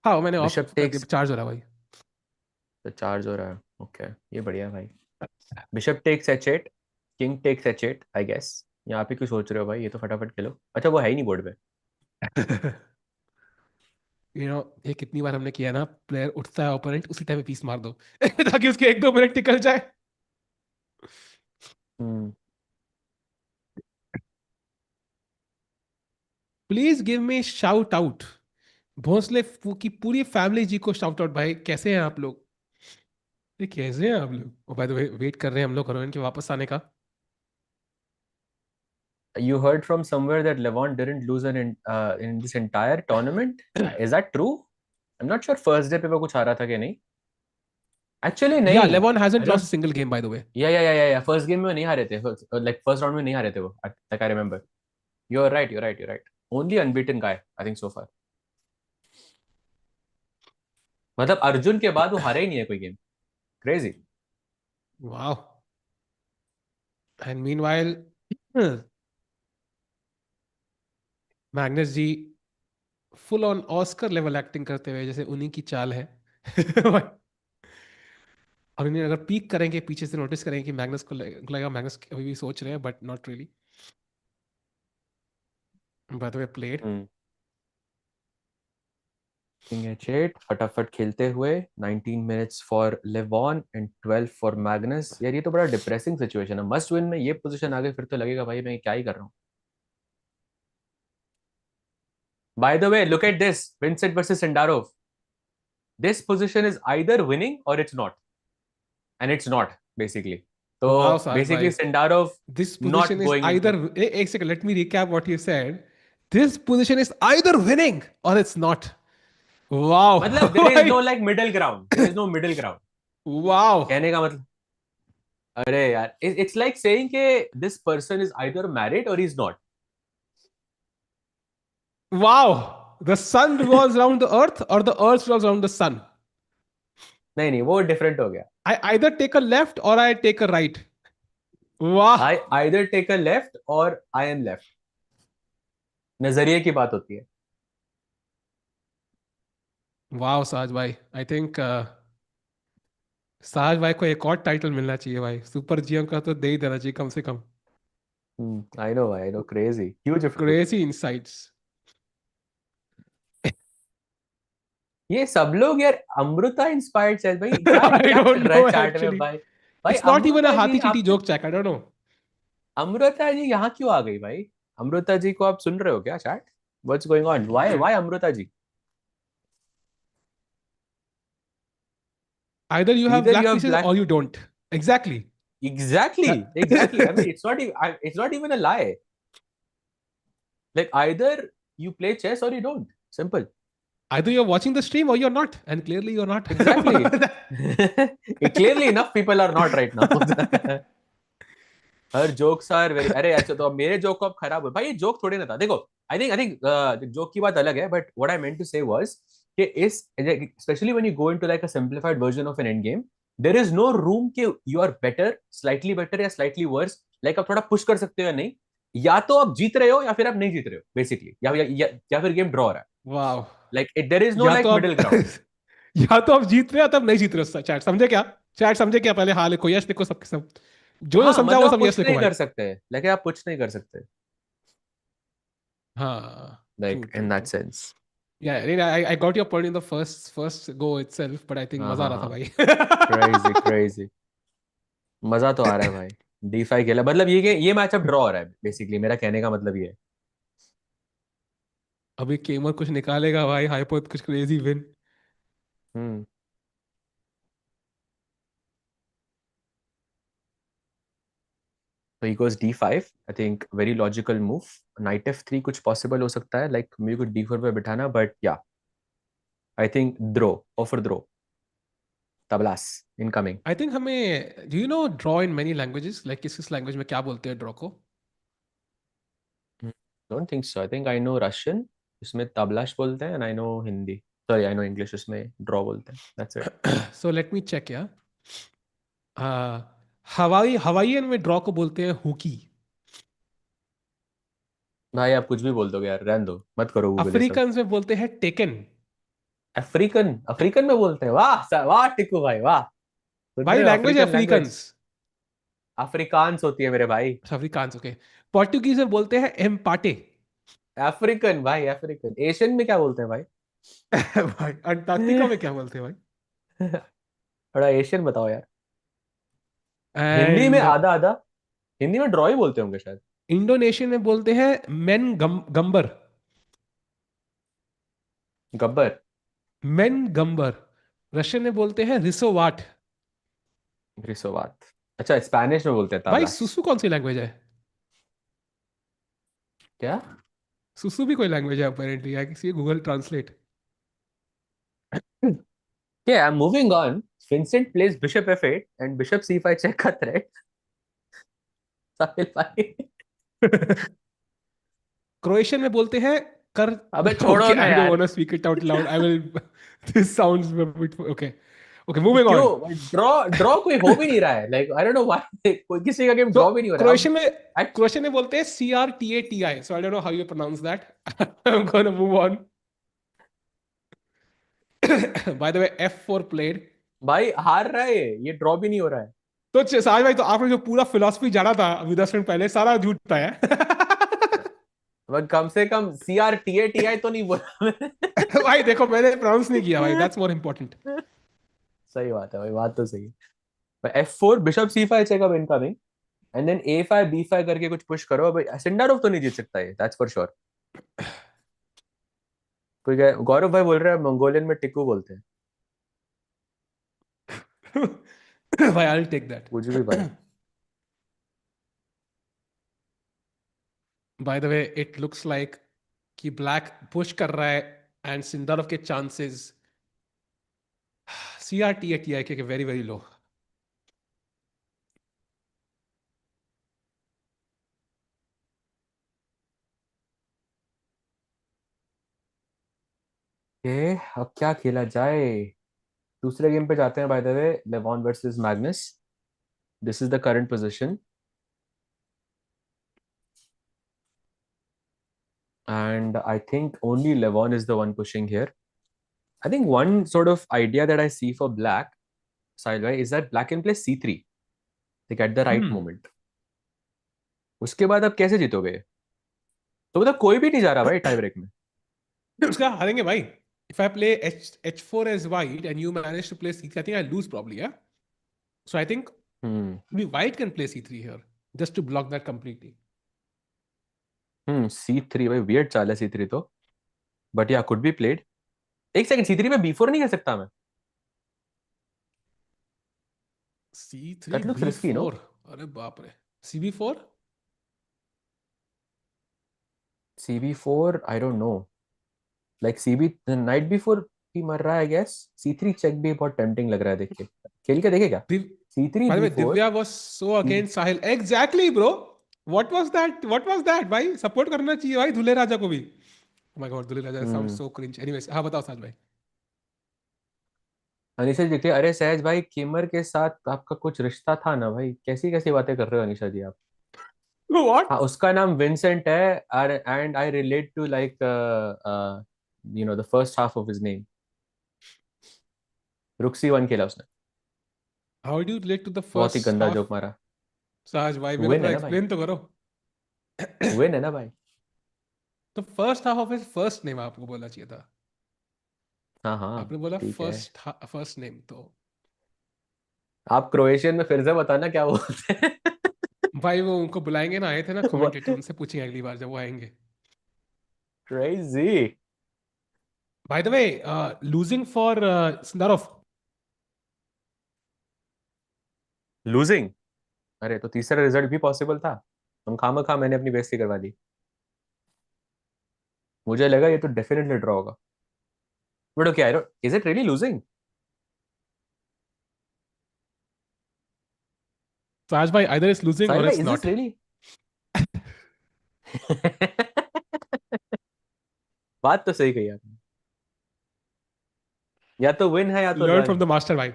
हाँ मैंने of bishop कर दिया, takes charge हो रहा है भाई. तो चार्ज हो रहा है। ओके ये बढ़िया भाई। Bishop takes h8, king takes h8 I guess. यहाँ पे क्यों सोच रहे हो भाई, ये तो फटाफट खेलो। अच्छा वो है ही नहीं बोर्ड पे। ये कितनी बार हमने किया ना, प्लेयर उठता है ओपोनेंट उसी टाइम पे पीस मार दो ताकि उसके 1-2 मिनट निकल जाए. Hmm. Please give me shout out. Bhosale की पूरी फैमिली जी को शाउट आउट भाई, कैसे हैं आप लोग? ये कैसे हैं आप लोग? बाय द वे वेट कर रहे हैं हम लोग हेरोइन के वापस आने का. You heard from somewhere that Levon didn't lose in this entire tournament. Is that true? I'm not sure first day पे वो कुछ आ रहा था कि नहीं। Actually या नहीं। लेवॉन I hasn't lost don't. A single game bye the way. Yeah. First game में वो नहीं हारे थे। Like first round में नहीं हारे थे वो। Like I remember. You're right. Only unbeaten guy I think so far. मतलब अर्जुन के बाद वो हारे ही नहीं है कोई game. Crazy. Wow. And meanwhile Magnus ji full on Oscar level acting करते हुए, जैसे उन्हीं की चाल है. और इन्हें अगर पीक करेंगे पीछे से नोटिस करेंगे कि मैग्नस को लगेगा मैग्नस अभी भी सोच रहे हैं but not really. Bye the way played. Hmm. King h8 फटाफट खेलते हुए 19 minutes for लेवॉन and 12 for Magnus. यार ये तो बड़ा डिप्रेसिंग सिचुएशन है। मस्ट विन में ये पोजीशन आ गई फिर तो लगेगा भाई मैं क्या ही कर रहा हूँ। By the way look at this, Vincent versus Sindarov. This position is either winning or it's not, and it's not basically. तो वाओ साज बेसिकली भाई. Sindarov This not position is going either, into. एक second, let me recap what you said. This position is either winning or it's not. Wow. मतलब there is no like middle ground, there is no middle ground. Wow. कहने का मतलब अरे यार it's like saying कि this person is either married or is not. Wow. The sun revolves around the earth or the earth revolves around the sun. नहीं वो different हो गया। I either take a left or I take a right. Wow. I either take a left और I M left. नजरिए की बात होती है। Wow, Saj bhai. I think साज भाई को एक और टाइटल मिलना चाहिए भाई, सुपर जीएम का तो दे ही देना चाहिए कम से कम. I know crazy huge effect. Crazy insights. ये सब लोग यार अमृता इंस्पायर्ड चैट भाई, क्या I क्या चल don't रहा है know चैट में actually. भाई। भाई It's not even a Amrita ji हाथी चीटी आपने, joke check. I don't know. Amrita ji यहाँ क्यों आ गई भाई। अमृता जी को आप सुन रहे हो क्या chat? What's going on, why Amrita ji? Either you have either you black have pieces or black. you don't. Exactly. Exactly I mean it's not even a lie. Like either you play chess or you don't, simple. Either you're watching the stream or you're not, and clearly you're not. Exactly. Clearly enough people are not right now. Her jokes are very, अरे अच्छा तो अब मेरे joke को अब खराब हो भाई, ये जोक थोड़ी ना था। देखो, आई थिंक जोक की बात अलग है, but what I meant to say was कि इस, especially when you go into like a simplified version of an end game, there is no room कि you are better, slightly better या slightly worse, like आप थोड़ा push कर सकते हो या नहीं, या तो आप जीत रहे हो या फिर आप नहीं जीत रहे हो बेसिकली, या फिर गेम ड्रॉ हो रहा है। वाह। लाइक देयर इज नो या तो लाइक आप मिडिल ग्राउंड। या तो आप जीत रहे हो तब नहीं जीत रहे हो। चैट समझे क्या? चैट समझे क्या? पहले हाँ लिखो, यस लिखो, सबके सब जो जो हाँ समझा मतलब वो आप सब यस पुश लिखो नहीं भाई। कर सकते, लाइक आप पुश नहीं कर सकते, हाँ, true like true in that true. Sense. Yeah I got your point in the first go itself, but I think हाँ मजा आ हाँ रहा था हाँ, भाई। क्रेजी क्रेजी, मजा तो आ रहा है भाई। D5 खेला, मतलब ये मैच अब ड्रॉ हो रहा है बेसिकली, मेरा कहने का मतलब ये है। अभी केमर कुछ निकालेगा भाई, हाइपर कुछ क्रेजी विन। हम्म। तो he goes D5, I think very logical move. Knight F3 कुछ पॉसिबल हो सकता है, लाइक मेरे को D4 पे बिठाना, but yeah I think draw, offer draw, तबलास इनकमिंग। आई थिंक हमें, do you know draw in many languages, like किस किस लैंग्वेज में क्या बोलते हैं ड्रॉ को? Don't think so, I think I know Russian, उसमें तबलाश बोलते हैं, and I know Hindi, sorry I know English, उसमें ड्रॉ बोलते हैं, that's it. So let me check yeah. Hawaiian में ड्रॉ को बोलते हैं हुकी। भाई आप कुछ भी बोल दोगे यार, रहने दो, मत करो गूगल ये सब। अफ्रीकन में बोलते हैं टेकन। अफ्रीकन, अफ्रीकन में बोलते हैं, वाह वाह टिकू भाई वाह, सुन भाई रहे हो, लैंग्वेज है अफ्रीकन लैंग्वेज। अफ्रीकन्स। अफ्रीकांस होती है मेरे भाई। Afrikaans, okay. पोर्टुगीज में बोलते हैं एम्पाटे। अफ्रीकन भाई, अफ्रीकन। एशियन में क्या बोलते हैं भाई? भाई अंटार्कटिका में क्या बोलते हैं भाई? थोड़ा एशियन बताओ यार। हिंदी में एंड आधा आधा, हिंदी में ड्रॉ ही बोलते होंगे शायद। इंडोनेशियन में बोलते हैं गंबर। गब्बर। मेन गंबर। रशियन में बोलते हैं रिसोवाट। ग्रिसोवात। अच्छा, स्पेनिश में बोलते हैं भाई ताबलास। सुसु कौन सी लैंग्वेज है? क्या? सुसु भी कोई लैंग्वेज है apparently, I see Google translate. Yeah, I'm moving on. Vincent plays bishop F8 and bishop C5 check का threat. साहिल भाई। क्रोएशियन में बोलते हैं कर। अबे छोड़ो ओके, ना आई डोंट यार। Want to speak it out loud, I will. This sounds bit okay. Okay, moving on. क्यों? ड्रॉ, ड्रॉ कोई हो भी नहीं रहा है, like I don't know why, कोई किसी का गेम तो ड्रॉ भी नहीं हो रहा है अब। क्रोएशियन में क्रोएशियन में बोलते हैं CRTATI, so I don't know how you pronounce that. I am gonna move on. By the way F4 played. भाई हार रहा है ये ड्रॉ भी नहीं हो रहा है। तो साज भाई, तो आपने जो पूरा फिलॉसफी जाना था अभी 10 मिनट पहले, सारा झूठ था है। बट कम से कम CRTATI तो नहीं बोला मैंने। भाई देखो, मैंने प्रोनाउंस नहीं किया भाई, दैट्स मोर इंपॉर्टेंट। सही बात है भाई, बात तो सही है। F4 bishop C5 checkup incoming, and then A5 B5 करके कुछ पुश करो। भाई सिंडारोव तो नहीं जीत सकता है, दैट्स फॉर श्योर। कोई गौरव भाई बोल रहा है मंगोलियन में टिक्कू बोलते हैं। भाई आई विल टेक दैट। कुछ भी भाई। By the way it looks like कि ब्लैक पुश कर रहा है, एंड सिंदारोव के चांसेस CRTATI के वेरी वेरी लो। ये अब क्या खेला जाए? दूसरे गेम पे जाते हैं bye the way, लेवॉन versus Magnus. This is the current position, and I think only LEVON is the one pushing here. I think one sort of idea that I see for black, Sahil, is that black can play C3, like at the right hmm. moment. उसके बाद अब कैसे जीतोगे? तो मतलब कोई भी नहीं जा रहा भाई टाई ब्रेक में। उसका हारेंगे भाई। If I play H4 as white and you manage to play C3, I think I lose probably, yeah? So I think hmm. maybe white can play C3 here just to block that completely. C3 भाई weird चाल है C3 तो, but या could be played. एक second, C3 पे B4 नहीं खेल सकता मैं? C3 that looks risky no. B4, अरे बाप रे। CB4। CB4 I don't no. Like CB night before he मर रहा है, गेस C3 चेक भी बहुत टेम्पटिंग लग रहा है देख के, खेल के देखे क्या? Div- C3 by the way, B4 Divya was so against Sahil. Exactly, bro. What was that? What was that, भाई? Support करना चाहिए भाई दूल्हे राजा को भी. Oh my god, दूल्हे राजा sounds हम्म। so cringe. Anyways, हाँ बताओ साज भाई. अनिशा जी देखिए, अरे सहज भाई किमर के साथ आपका कुछ रिश्ता था ना भाई, कैसी कैसी बातें कर रहे हो अनिशा जी आप? हाँ, What? उसका नाम विंसेंट है, and I relate to like the first half of his name. रुक्सी वन खेला उसने। How do you relate to the बहुत ही first गंदा half? जोक मारा। साज भाई मेरे को विन थोड़ा है ना भाई, explain तो करो. विन है ना भाई। तो first half of his first name आपको बोलना चाहिए था. हाँ हाँ, आपने बोला ठीक है। first name तो. आप क्रोएशियन में फिर से बताना क्या बोलते हैं। भाई वो उनको बुलाएंगे ना, आए थे ना कमेंटेटर, What? उनसे पूछेंगे अगली बार जब वो आएंगे. Crazy. By the way, losing for Sindarov. Losing? अरे तो तीसरा रिजल्ट भी पॉसिबल था, हम खामा खा मैंने अपनी बेइज्जती करवा दी। मुझे लगा ये तो डेफिनेटली ड्रॉ होगा, but okay, I don't, is it really losing? Saj bhai, either it's losing Sahil or भाई, it's is this not. Really? बात तो सही कही आपने, या तो विन है या तो Learn from run. the master, bhai.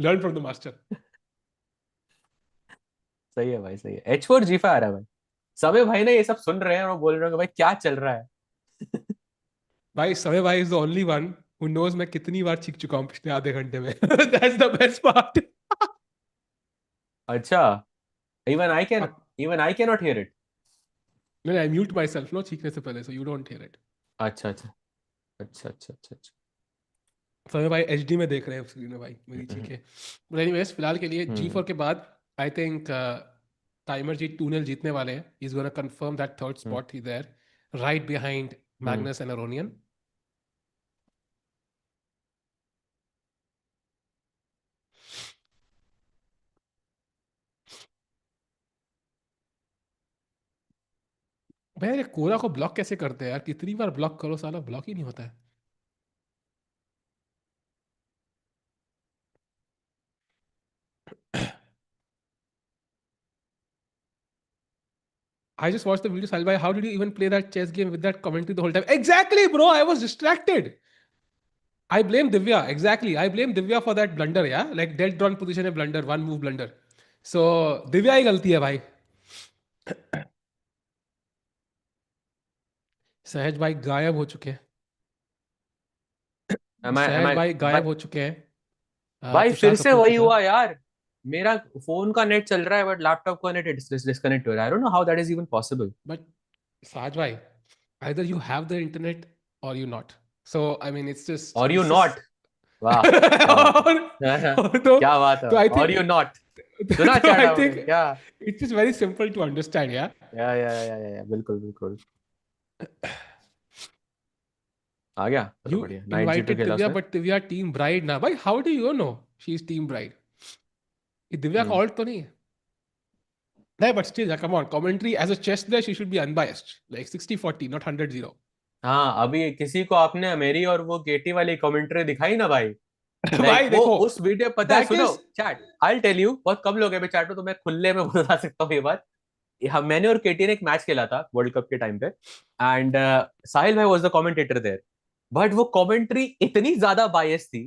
Learn from the master. सही है भाई, सही है। H4G5 आ रहा है भाई। समय भाई ना ये सब सुन रहे हैं और बोल रहे हैं कि भाई क्या चल रहा है। भाई समय भाई is the only one who knows मैं कितनी बार चीख चुका हूँ पिछले आधे घंटे में. That's the best part. अच्छा, इवन आई कैन, अब even I can not here it. नहीं, I mute myself no चीखने से पहले, so you don't hear it. अच्छा अच्छा अच्छा अच्छा अच्छा अच्छा। समय भाई एचडी में देख रहे हैं स्क्रीन में भाई मेरी हम्म चीखें. बट एनीवेज फिलहाल के लिए जी हम्म फोर के बाद आई थिंक टाइमर जी 2-0 जीतने वाले हैं. Is gonna confirm that third hmm spot ही there right behind hmm. Magnus and Aronian. भाई ये कोरा को ब्लॉक कैसे करते हैं यार, कितनी बार ब्लॉक करो साला ब्लॉक ही नहीं होता है. I just watched the video, Salbhai. How did you even play that chess game with that commentary the whole time? Exactly, bro. I was distracted. I blame Divya. Exactly. I blame Divya for that blunder, yeah? Like dead drawn position a blunder, one move blunder. So Divya ही गलती है भाई. सहज भाई गायब हो चुके हैं. am सहज I भाई भाई? गायब हो चुके हैं. भाई तुषार फिर से कपूर की वही तरह. हुआ यार, मेरा फोन का नेट चल रहा है बट लैपटॉप का नेट डिस्कनेक्ट हो रहा है। आई don't know how that is even possible. But सहज भाई, either you have the internet or you not. So I mean, और यू it's नॉट? just वाह, क्या बात और, है। और तो क्या बात है, तो I और think यू नॉट? सुना तो चैट I आपने think क्या? it's just very simple to understand, yeah. बिल्कुल बिल्कुल। आ गया, चलो You बढ़िया, नाइट G2 invited खेला Divya, उसने। but Divya team bride ना भाई. How do you know she's team bride? ये दिव्या का हम्म। alt तो नहीं है. नहीं, but still, yeah, come on. Commentary as a chess player, she should be unbiased. Like 60-40, not 100-0. हाँ, अभी किसी को आपने मेरी और वो केटी वाली कमेंट्री दिखाई ना भाई, लाइक भाई वो देखो, उस वीडियो, पता है, that सुनो is chat, I tell you, बहुत कम लोग हैं पे चैट में तो मैं खुले में बता सकता हूँ ये बात। हम, मैंने और केटी ने एक मैच खेला था वर्ल्ड कप के टाइम पे, एंड साहिल भाई वाज द कमेंटेटर देयर, बट वो कमेंट्री इतनी ज्यादा बायस थी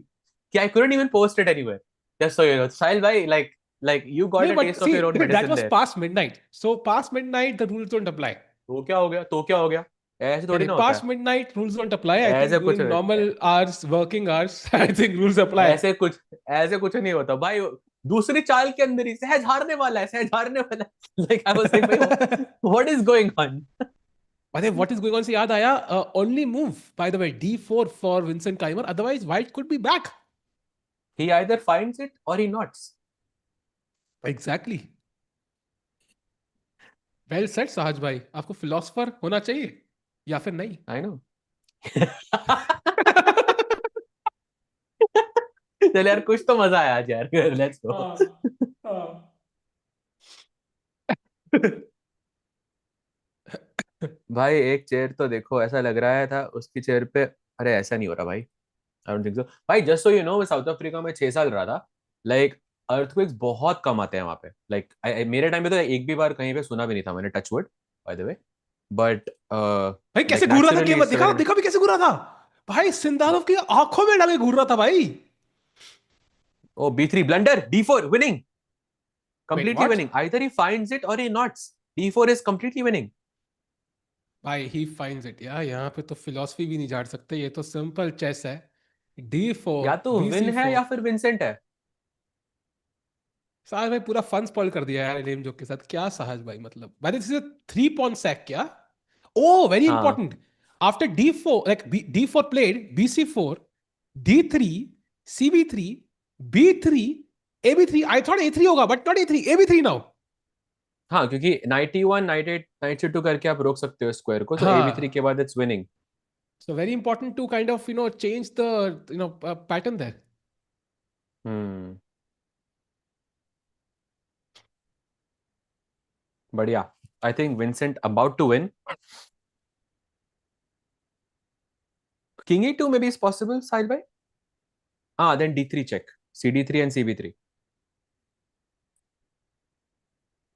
कि I couldn't even post it anywhere. Just so you know Sahil भाई, like you got no, a but taste of your see, own that medicine was there. past midnight. So past midnight, the rules don't apply. तो क्या हो गया, तो क्या हो गया, ऐसे नहीं थोड़ी नहीं, ना होता past है। midnight rules don't apply. I think ऐसे कुछ during normal hours, working hours, I think rules apply. ऐसे कुछ ऐसे कुछ नहीं होता भाई। दूसरी चाल के अंदर ही सहज हारने वाला है, सहज हारने वाला है। लाइक आई वाज लाइक भाई, व्हाट इज गोइंग ऑन? अरे what is going on से याद आया, only move by the way D4 for Vincent Keimer, otherwise White could be back. He either finds it और ही नॉट्स। Exactly. वेल सेट साहज भाई, आपको philosopher होना चाहिए या फिर नहीं. I know. चल यार, कुछ तो मजा आया आज यार, लेट्स गो। हाँ, हाँ. भाई एक चेयर तो देखो, ऐसा लग रहा है था उसकी चेयर पे अरे ऐसा नहीं हो रहा भाई, आई डोंट थिंक सो भाई। जस्ट सो यू नो, मैं साउथ अफ्रीका में 6 साल रहा था। लाइक अर्थक्वेक्स बहुत कम आते हैं वहां पे। लाइक मेरे टाइम पे तो एक भी बार कहीं पे सुना भी नहीं था मैंने, touch would buy the way. But भाई लाइक कैसे घूर रहा था नेचुरली गेम, इट्स देखा वेरी। देखा भी कैसे घूर रहा था भाई, सिंदारोव की आंखों में डाल के घूर रहा था भाई। Oh B3 blunder, D4 winning, wait completely what? winning. Either he finds it or he nots. D4 is completely winning. भाई ही फाइंड्स इट यार, यहाँ पे तो फिलॉसफी भी नहीं झाड़ सकते, ये तो सिंपल चेस है। D4, या तो विन है BC4। या फिर विंसेंट है। साहज भाई पूरा फन स्पॉइल कर दिया यार नेम जोक के साथ, क्या साहज भाई, मतलब भाई दिस इज 3 पॉन सैक क्या? ओ वेरी हाँ important. After D4 like D4 played, BC4, D3, CB3, B3, AB3। I thought A3 होगा but not A3, AB3 now. हाँ, क्योंकि 91 98 92 करके आप रोक सकते हो स्क्वायर को, तो AB3 हाँ, के बाद it's winning. so very important to kind of change the pattern there. Hmm, बढ़िया। I think Vincent about to win. King E2 में भी इज पॉसिबल साहिल भाई। हाँ, then D3 check, CD3 and CB3।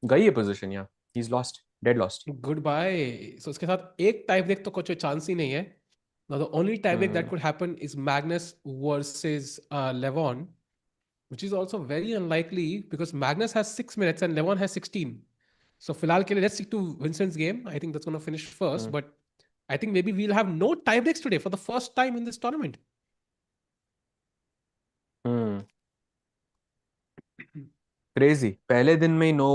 गई है position, yeah he is lost, dead lost. Good bye. So उसके साथ एक टाई ब्रेक तो कुछ चांस ही नहीं है। Now the only tie break that hmm could happen is Magnus versus Levon, which is also very unlikely because Magnus has 6 minutes and Levon has 16. So फिलहाल के लिए let's stick to Vincent's game. I think that's going to finish first, hmm but I think maybe we'll have no tie breaks today for the first time in this tournament. Hmm crazy, पहले दिन में ही no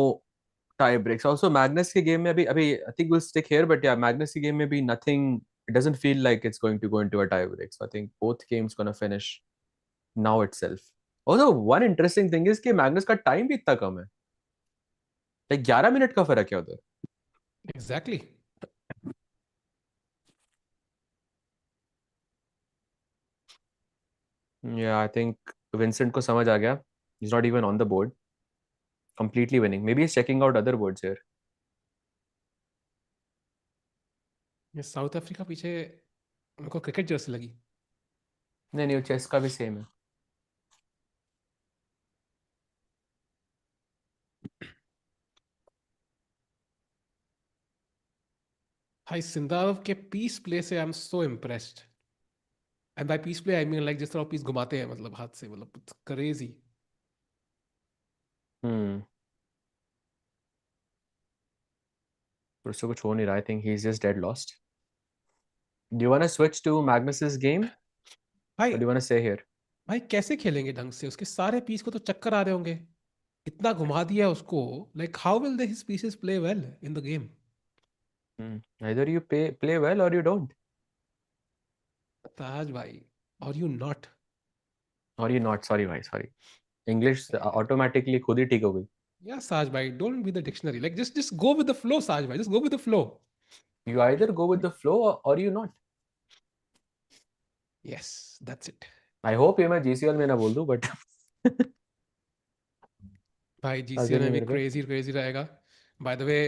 tie breaks. Also Magnus के game में अभी अभी I think will stick here, but yeah Magnus के game में भी nothing, it doesn't feel like it's going to go into a tie break. So I think both games gonna finish now itself. Also one interesting thing is कि Magnus का time भी इतना कम है, like 11 minute का फर्क है उधर। Exactly. या आई थिंक विंसेंट को समझ आ गया, is not even on the board, completely winning. Maybe he's checking out other boards here. ये साउथ अफ्रीका पीछे मेरे को क्रिकेट जर्सी लगी। नहीं नहीं, चेस का भी सेम है। भाई सिंदारोव के पीस प्ले से I am so impressed. And by piece play I mean like जिस तरह पीस घुमाते हैं, मतलब हाथ से, मतलब क्रेजी। हम्म, पर उससे कुछ हो नहीं रहा। आई think he is just dead lost. Do you want to switch to Magnus's game? भाई What do you want to say here? भाई कैसे खेलेंगे ढंग से, उसके सारे पीस को तो चक्कर आ रहे होंगे, इतना घुमा दिया उसको। Like how will his pieces play well in the game? Either you play well or you don't, ताज भाई, और you not. or you not. Sorry भाई, sorry. English automatically खुद ही ठीक हो गई। या साज भाई, don't be the dictionary, like just go with the flow साज भाई, just go with the flow. You either go with the flow or you not. Yes, that's it. I hope ये मैं GCL में ना बोल दूं, but भाई अगर जीसीएल नहीं में भी मेरे पे। क्रेजी क्रेजी रहेगा। Bye the way,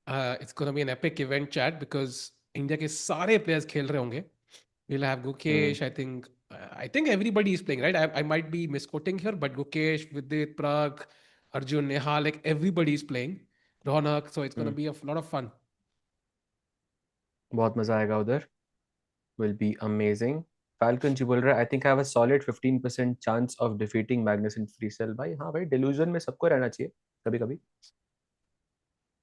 it's gonna B an epic event chat because India के सारे प्लेयर्स खेल रहे होंगे। We'll have hmm Gukesh, I think everybody is playing, right? I might be misquoting here, but Gukesh, Vidit, Prag, Arjun, Neha, like everybody is playing. Ronak, so it's going to hmm be a lot of fun. बहुत मजा आएगा उधर, will be amazing. Falcon जी बोल रहा है, I think I have a solid 15% chance of defeating Magnus in freestyle। भाई हाँ भाई, delusion में सबको रहना चाहिए कभी कभी।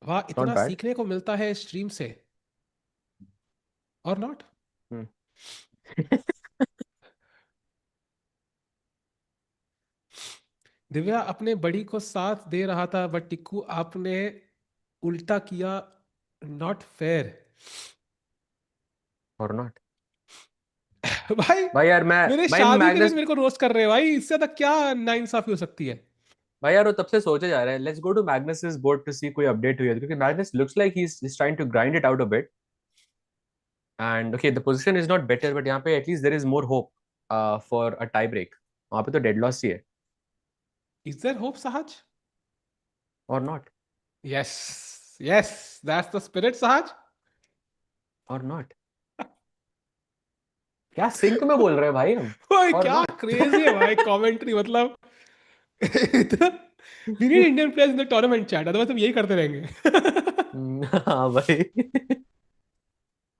वाह, It's not इतना bad. सीखने को मिलता है स्ट्रीम से, और नॉट? हम्म दिव्या अपने बड़ी को साथ दे रहा था बट टिक्कू आपने उल्टा किया, नॉट फेयर। और नॉट। भाई भाई यार मैं, मेरे भाई शादी के दिन मैग्नस, मेरे को रोस्ट कर रहे हैं भाई, इससे तक क्या नाइंसाफी हो सकती है? भाई यार वो तब से सोचे जा रहा है, let's go to Magnus board to see कोई अपडेट हुई है, क्योंकि Magnus looks like he is trying to grind it out a bit. And okay, the position is not better, but यहाँ पे at least there is more hope for a tie break. वहां पे तो dead loss ही है। Is there hope सहज? और not. Yes, yes, that's the spirit, Sahaj. और not. क्या सिंक में बोल रहे हैं भाई हम? भाई और क्या नॉट। क्रेजी है भाई कमेंट्री, मतलब इतना। We need Indian players in the tournament chat, otherwise हम यही करते रहेंगे. हाँ भाई.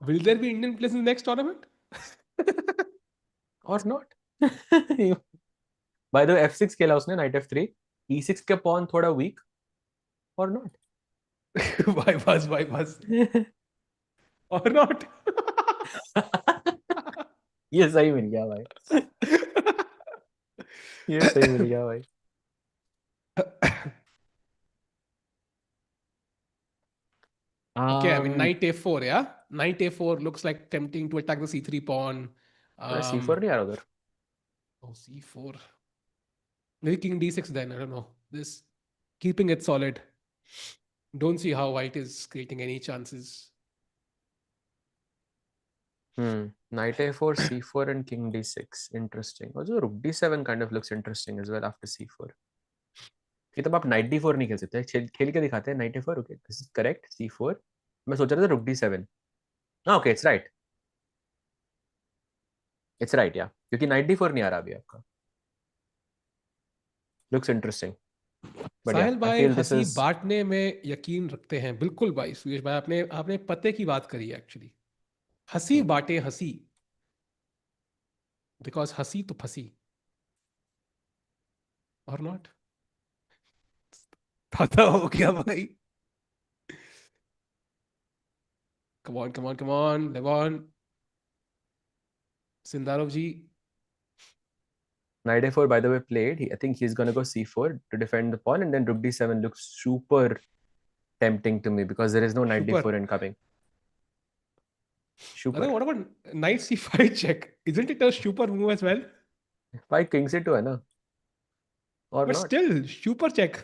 Will there be Indian players in the next tournament? और not. Bye the way F6 खेला उसने, नाइट F3, E6 के पॉन थोड़ा वीक. और नॉट. भाई बस. Or not? ये सही मिल गया भाई. ये सही मिल गया भाई. Okay, I mean um knight a4, yeah. Knight a4 looks like tempting to attack the c3 pawn. C4 नहीं आ रहा उधर. Oh, c4. Maybe king d6 then. I don't know. This keeping it solid. Don't see how white is creating any chances. Knight A4, C4, and King D6. Interesting. Also, Rook D7 kind of looks interesting as well after C4. ये तब आप Knight D4 नहीं खेल सकते, खेल के दिखाते हैं Knight A4. Okay, this is correct. C4. मैं सोच रहा था Rook D7. हाँ, okay, it's right. It's right, yeah. क्योंकि Knight D4 नहीं आ रहा अभी आपका. Looks interesting. But yeah, Sahil I भाई feel this हंसी is. बांटने में यकीन रखते हैं, बिल्कुल भाई सुयश भाई, आपने आपने पते की बात करी है एक्चुअली. हंसी बांटे हंसी, बिकॉज हंसी तो फंसी. और नॉट. पता हो गया भाई. Come on Levon. Sindarov ji. Knight A4, by the way, played. I think he's going to go C4 to defend the pawn, and then Rook D7 looks super tempting to me because there is no Knight super. D4 incoming. अरे Super. What about night c5 check? Isn't it a super move as well? भाई King C2 है ना? और But not. still, super check.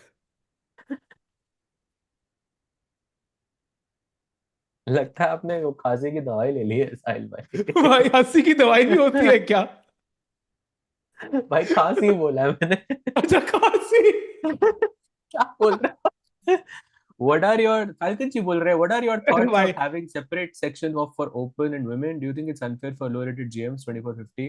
लगता है आपने वो खांसी की दवाई ले ली है साहिल भाई. भाई हंसी की दवाई भी होती है क्या? भाई खांसी बोला है मैंने. अच्छा खांसी. क्या बोल रहा है? What are your Falcon जी बोल रहे हैं? What are your अरे thoughts भाई. of having separate section of for open and women? Do you think it's unfair for low rated GMs 2450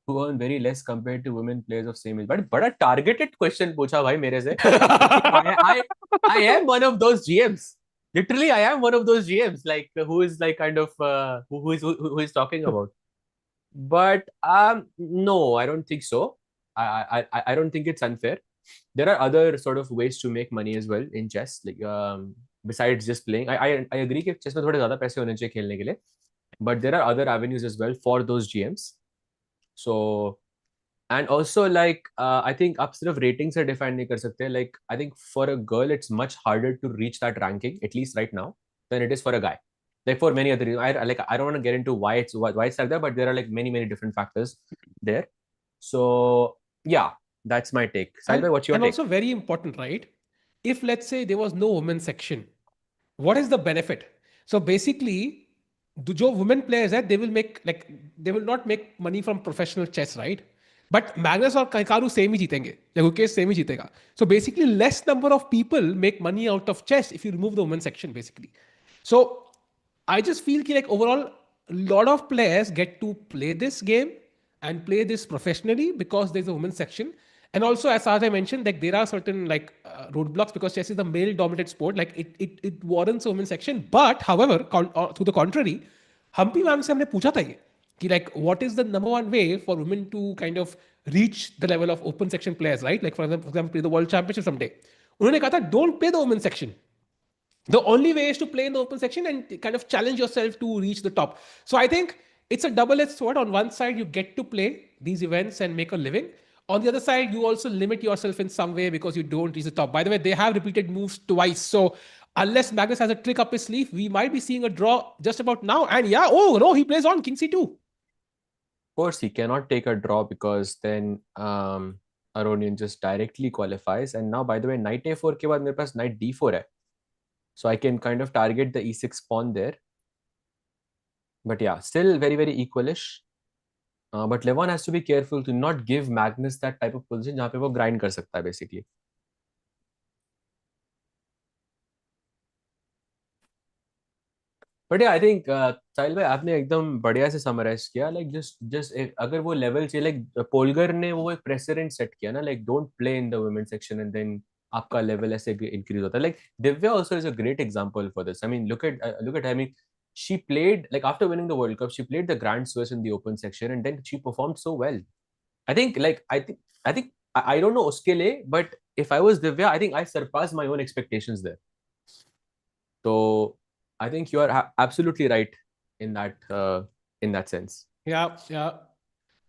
who earn very less compared to women players of same age? But बड़ा targeted question पूछा भाई मेरे से, क्योंकि I am one of those GMs. Literally, I am one of those GMs like who is like kind of who is talking about. But no, I don't think so. I don't think it's unfair. There are other sort of ways to make money as well in chess, like besides just playing. I agree कि chess में थोड़े ज़्यादा पैसे होने चाहिए खेलने के लिए, but there are other avenues as well for those GMs. So and also like I think आप सिर्फ rating से define नहीं कर सकते. Like I think for a girl it's much harder to reach that ranking, at least right now, than it is for a guy. Like for many other reasons, I don't want to get into why it's like that, but there are like many different factors there. So yeah, that's my take. Sahil bhai, what's your And take? also very important, right? If let's say there was no women's section, what is the benefit? So basically, the जो women players है, they will make like they will not make money from professional chess, right? But Magnus और Kaikaru same ही जीतेंगे, या Gukesh same ही जीतेगा. So basically, less number of people make money out of chess if you remove the women's section, basically. So I just feel like overall, a lot of players get to play this game and play this professionally because there's a women's section. And also, as I mentioned, like there are certain like roadblocks because chess is a male-dominated sport. Like it warrants a women's section. But however, to the contrary, Humpy ma'am से हमने पूछा था ये कि like what is the number one way for women to kind of reach the level of open section players, right? Like for example, play the world championship someday. उन्होंने कहा था don't play the women's section. The only way is to play in the open section and kind of challenge yourself to reach the top. So I think it's a double-edged sword. On one side, you get to play these events and make a living. On the other side, you also limit yourself in some way because you don't reach the top. By the way, they have repeated moves twice. So unless Magnus has a trick up his sleeve, we might be seeing a draw just about now. And yeah, oh no, he plays on King C2. Of course, he cannot take a draw because then Aronian just directly qualifies. And now, by the way, Knight A4 के बाद मेरे पास Knight D4 है. So I can kind of target the E6 pawn there. But yeah, still very equalish. But LEVON has to be careful to not give Magnus that type of position जहाँ पे वो grind कर सकता है basically. But I think साहिल भाई आपने एकदम बढ़िया से समराइज किया, लाइक जस्ट जस्ट अगर वो लेवल चाहिए, लाइक पोलगर ने वो एक प्रेसिडेंट सेट किया ना, like don't play in the women section and then आपका लेवल ऐसे इंक्रीज होता है. Like Divya also is a great example for this. I mean look at I mean she played, like after winning the World Cup, she played the Grand Swiss in the open section and then she performed so well. I think like I don't know uske liye, but if I was Divya, I think I surpassed my own expectations there. So I think you are absolutely right in that sense. Yeah, yeah.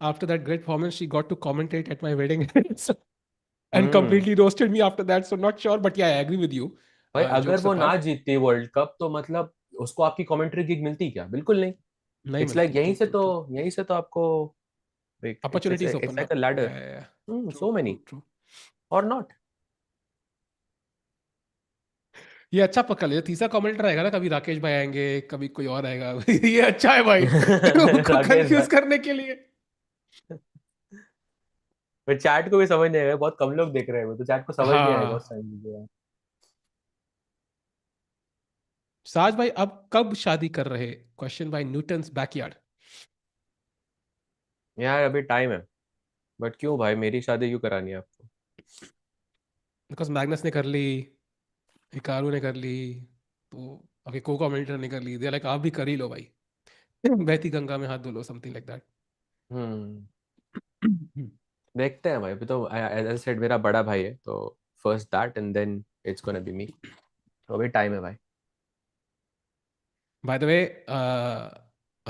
After that great performance, she got to commentate at my wedding and Hmm. completely roasted me after that. So not sure, but yeah, I agree with you. भाई अगर Jokes वो ना apart, जीतती world cup तो मतलब उसको आपकी commentary gig मिलती क्या? बिल्कुल नहीं. नहीं इट्स लाइक मिलती. True, true, true. यहीं से तो आपको Opportunities it's open like a up. Ladder. Yeah, yeah, yeah. So True, many true, true. और नॉट. ये अच्छा पकड़ लिया. तीसरा कमेंट रहेगा ना, कभी राकेश भाई आएंगे, कभी कोई और आएगा. ये अच्छा है भाई. उनको राकेश कंफ्यूज भाई. करने के लिए. फिर चैट को भी समझ नहीं आएगा, बहुत कम लोग देख रहे हैं, तो चैट को समझ नहीं आएगा उस हाँ. टाइम. साज भाई अब कब शादी कर रहे? Question by Newton's backyard. यार अभी टाइम है. बट क्यों भाई, मेरी शादी क्यों करानी है आपको? बिकॉज मैग्नस ने कर ली, हिकारू ने कर ली, तो अभी को कमेंटर ने कर ली. दे लाइक आप भी कर ही लो भाई. बहती गंगा में हाथ धो लो, समथिंग लाइक हम्म. दैट. देखते हैं भाई, अभी तो एज आई सेड मेरा बड़ा भाई है, तो first that and then it's gonna be me. तो अभी टाइम है भाई. By the way,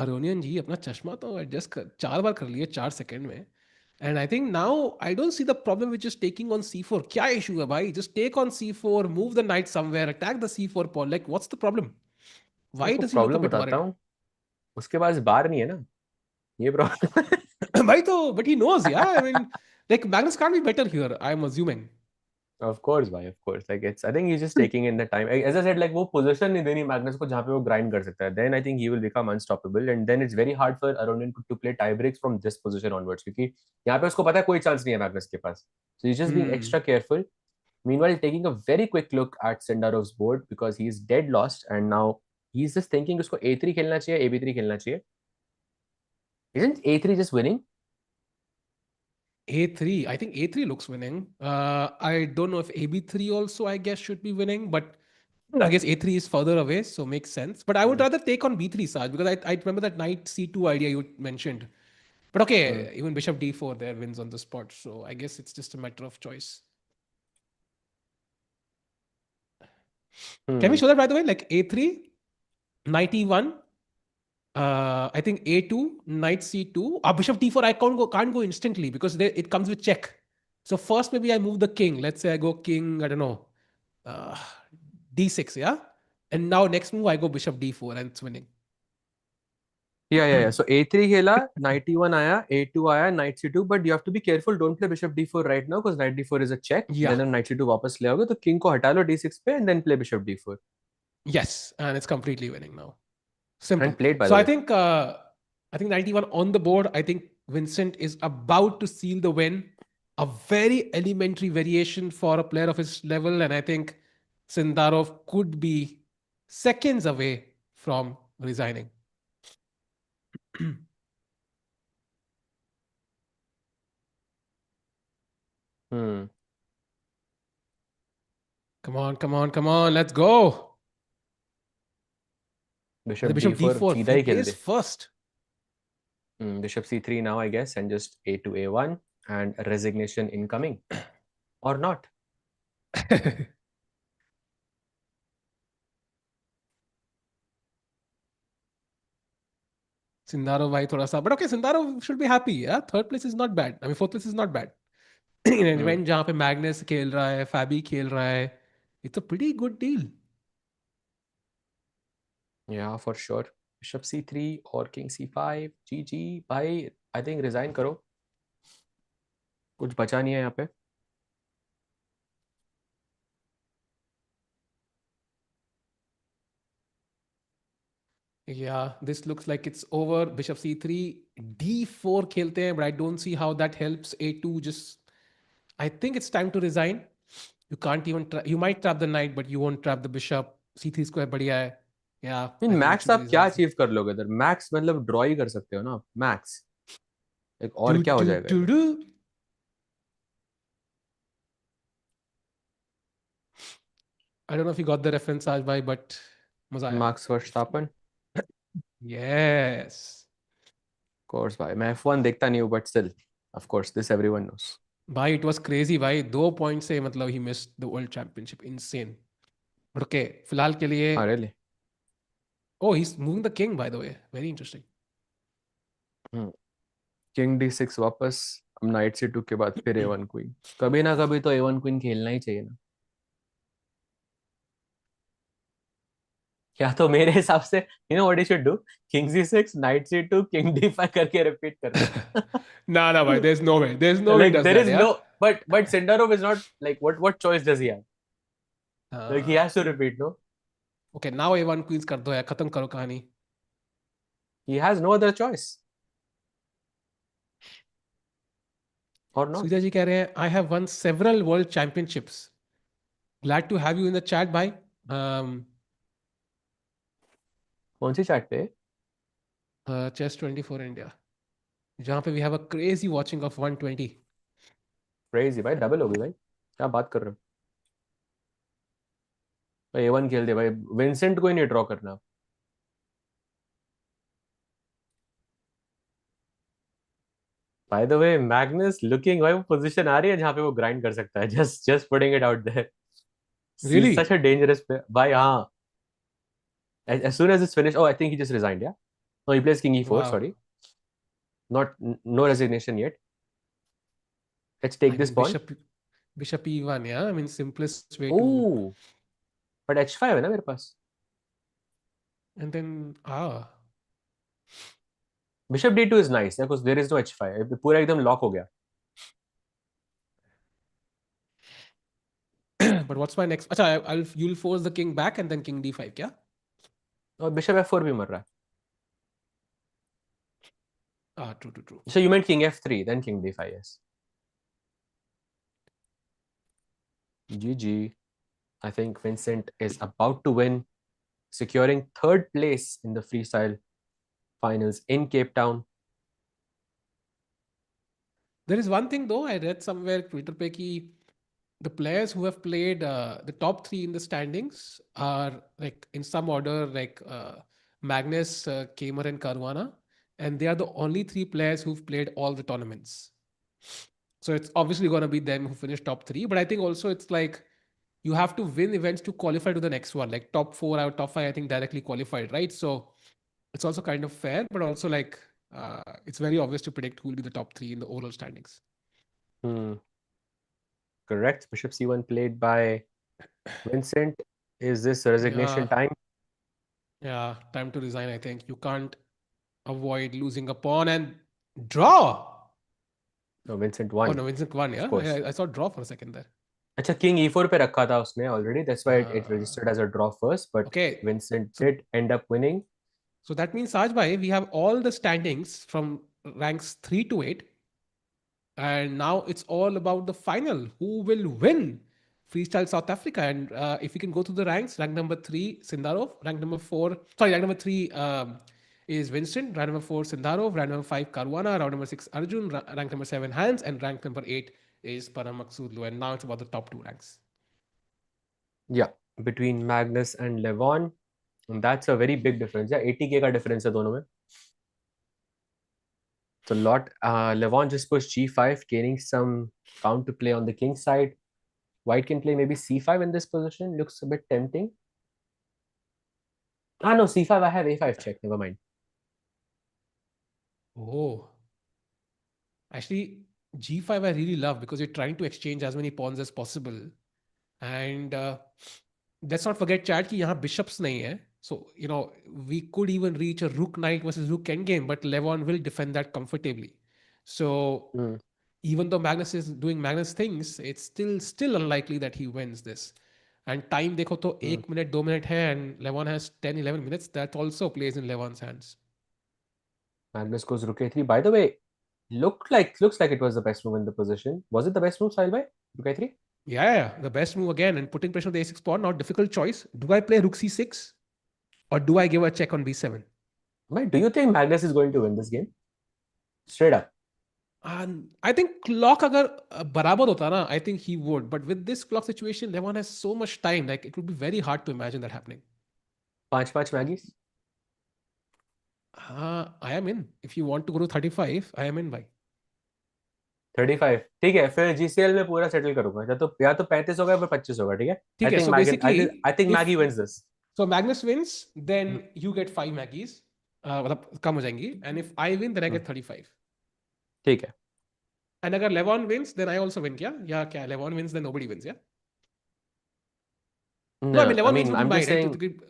Aronian ji अपना चश्मा तो एडजस्ट कर 4 बार कर लिए 4 सेकंड में. And I think now I don't see the problem which is taking on C4. क्या इशू है भाई? Just take on C4, move the knight somewhere, attack the C4 pawn. Like what's the problem? Why आपको does he look a problem bit बताता worried? हूँ, उसके पास बार नहीं है ना, ये प्रॉब्लम. भाई तो but he knows, yeah I mean like Magnus can't be better here, I am assuming. Of course भाई, of course, like it's I think he just taking in the time, as I said, like वो position नहीं देनी Magnus को जहां पे वो grind कर सकता है. Then I think he will become unstoppable and then it's very hard for Aronian to play tie breaks from this position onwards, क्योंकि यहाँ पे उसको पता है कोई चांस नहीं है मैग्नस के पास. So he just being extra careful. Meanwhile, taking a very quick look at Sindarov's board because he's dead lost and now he's just thinking उसको A3 खेलना चाहिए, AB3 खेलना चाहिए. Isn't A3 just winning? A3, I think A3 looks winning. I don't know if AB3 also, I guess, should be winning, but I guess A3 is further away, so makes sense. But I would Hmm. rather take on B3, Saj, because I remember that knight C2 idea you mentioned. But Hmm. okay, even bishop D4 there wins on the spot, so I guess it's just a matter of choice. Can we Hmm. show that, by the way? Like A3, knight E1, I think A2, knight C2. Bishop D4, I can't go instantly because it comes with check. So first, maybe I move the king. Let's say I go king, I don't know, uh, D6, yeah? And now next move, I go bishop D4 and it's winning. Yeah. So A3 खेला, knight E1 आया, A2 आया, knight C2, but you have to be careful. Don't play bishop D4 right now because knight D4 is a check. Yeah, Then हम knight C2 वापस ले आओगे तो king को हटा लो D6 पे and then play bishop D4. yes, and it's completely winning now. Simple. And played by So the I way. think I think 91 on the board. I think Vincent is about to seal the win. A very elementary variation for a player of his level, and I think Sindarov could be seconds away from resigning. Hmm. Come on, come on, come on, let's go. And the Bishop bishop D4 D4, सीधा he ही खेल plays they. first. Bishop C3 now, I guess, and just A to A1 and resignation incoming. Or not. Sindarov भाई थोड़ा सा, but okay, Sindarov should be happy. Yeah, third place is not bad. I mean, fourth place is not bad. In an Hmm. event जहाँ पे Magnus खेल रहा है, फैबी खेल रहा है, it's a pretty good deal. Yeah, for sure. Bishop C3 or King C5. GG. भाई, I think resign करो. कुछ बचा नहीं है यहाँ पे. Yeah, this looks like it's over. Bishop C3, D4 खेलते हैं, but I don't see how that helps. A2 just, I think it's time to resign. You can't even, you might trap the knight, but you won't trap the bishop. C3 square बढ़िया है. Yeah, in I think that max should be आप his क्या answer. Achieve कर लोगे इधर? Max मतलब draw ही कर सकते हो ना मैक्स, एक और Do क्या हो do जाएगा do इधर? do. I don't know if you got the reference, Aj bhai, but मजा आया. Max Verstappen, Yes. कोर्स भाई मैं F1 देखता नहीं हूँ but still of course this everyone knows. भाई it was crazy भाई, 2 पॉइंट से मतलब he missed the world championship. Insane. But okay, फिलहाल के लिए. हाँ really. Oh, he's moving the king by the way. Very interesting. King D6 वापस. अब नाइट C2 के बाद फिर A1 क्वीन. कभी ना कभी तो A1 क्वीन खेलना ही चाहिए ना. या तो मेरे हिसाब से you know what you should do, king C6 night C2 king D5 करके रिपीट करना. Nah, bhai. There's no way. There's no way he Like does there that, is yeah. no, but Sindarov is not like what choice does he have? Like he Uh, has to repeat, no? okay, now A1 queens कर दो यार, खत्म करो कहानी. He has no other choice or not. सुजा जी कह रहे हैं I have won several world championships. Glad to have you in the chat, bhai. Um, कौन सी चैट पे? Chess 24 India. जहाँ पे we have a crazy watching of 120. Crazy भाई, double हो गई भाई, क्या बात कर रहे हो भाई? A1 खेल दे भाई, विंसेंट को ही नहीं ड्रॉ करना. Bye the way Magnus looking भाई, वो पोजीशन आ रही है जहाँ पे वो ग्राइंड कर सकता है. Just putting it out there. See such Really? A dangerous player भाई. हाँ, as soon as it's finished. Oh, I think he just resigned. Yeah, no, he plays king E4. Wow. Sorry, not no resignation yet. Let's take I this mean, pawn. Bishop E1, yeah. I mean, simplest way to. Oh, but H5 है ना मेरे पास. And then, Bishop D2 is nice because there is no H5. पूरा एकदम lock हो गया. but what's my next? Acha, you'll force the king back and then king D5, क्या? और Bishop F4 भी मर रहा है. True, true, true. So you meant king F3, then king D5, yes. GG. I think Vincent is about to win, securing third place in the freestyle finals in Cape Town. There is one thing though, I read somewhere Twitter पे कि the players who have played the top three in the standings are like in some order like Magnus, Kamer, and Caruana, and they are the only three players who've played all the tournaments. So it's obviously going to be them who finish top three, but I think also it's like you have to win events to qualify to the next one. Like top four out top five, I think directly qualified, right? So it's also kind of fair, but also like it's very obvious to predict who will be the top three in the overall standings. Correct. Bishop C1 played by Vincent. Is this resignation Yeah, time? yeah, time to resign. I think you can't avoid losing a pawn and draw. No, Vincent Oh won, no, Vincent won. of Yeah, course. I saw draw for a second there. अच्छा, king E4 पे रखा था उसने already. That's why it Uh, registered as a draw first. But okay, Vincent so did end up winning. so that means Saj bhai, we have all the standings from ranks 3 to 8. And now it's all about the final. Who will win Freestyle South Africa? And if we can go through the ranks, rank number 3, Sindarov. Rank number 3 is Vincent. Rank number 4, Sindarov. Rank number 5, Caruana. Rank number 6, Arjun. Rank number 7, Hans. And rank number 8 is Parham. And now it's about the top two ranks. Yeah, between Magnus and LEVON. And that's a very big difference. Yeah, 80K का difference है दोनों में. It's a lot. LEVON just pushed G5, gaining some counter play on the king side. White can play maybe C5 in this position. Looks a bit tempting. Ah, no, C5. I have A5 check. Never mind. Oh, actually, G5 I really love because you're trying to exchange as many pawns as possible. And let's not forget, chat, कि यहाँ bishops नहीं है. So, we could even reach a rook knight versus rook endgame, but Levon will defend that comfortably. So, even though Magnus is doing Magnus things, it's still unlikely that he wins this. And time देखो तो 1 minute, 2 minute है, and Levon has 10, 11 minutes. That also plays in Levon's hands. Magnus goes rook A3. By the way, looks like it was the best move in the position. Was it the best move, style by rook A3? Yeah, the best move again, and putting pressure on the A6 pawn, not difficult choice. Do I play rook C6? or do I give a check on b7? But do you think Magnus is going to win this game? Straight up. I think clock अगर बराबर होता ना, I think he would. But with this clock situation, Levon has so much time. Like it would be very hard to imagine that happening. 5-5 Maggie's. I am in. If you want to go to 35, I am in भाई. 35 ठीक है. फिर GCL में पूरा settle करूंगा. या तो 35 होगा या 25 होगा. ठीक है. ठीक आई है. Think So Maggie basically, I think if Maggie wins this. so Magnus wins, then you get 5 Maggies. मतलब कम हो जाएंगी. And if I win, then I get 35. ठीक है. And अगर Levon wins, then I also win क्या? या क्या? Levon wins, then nobody wins, yeah? No, I mean No, I Levon wins mean, would be I'm mine, just right? saying,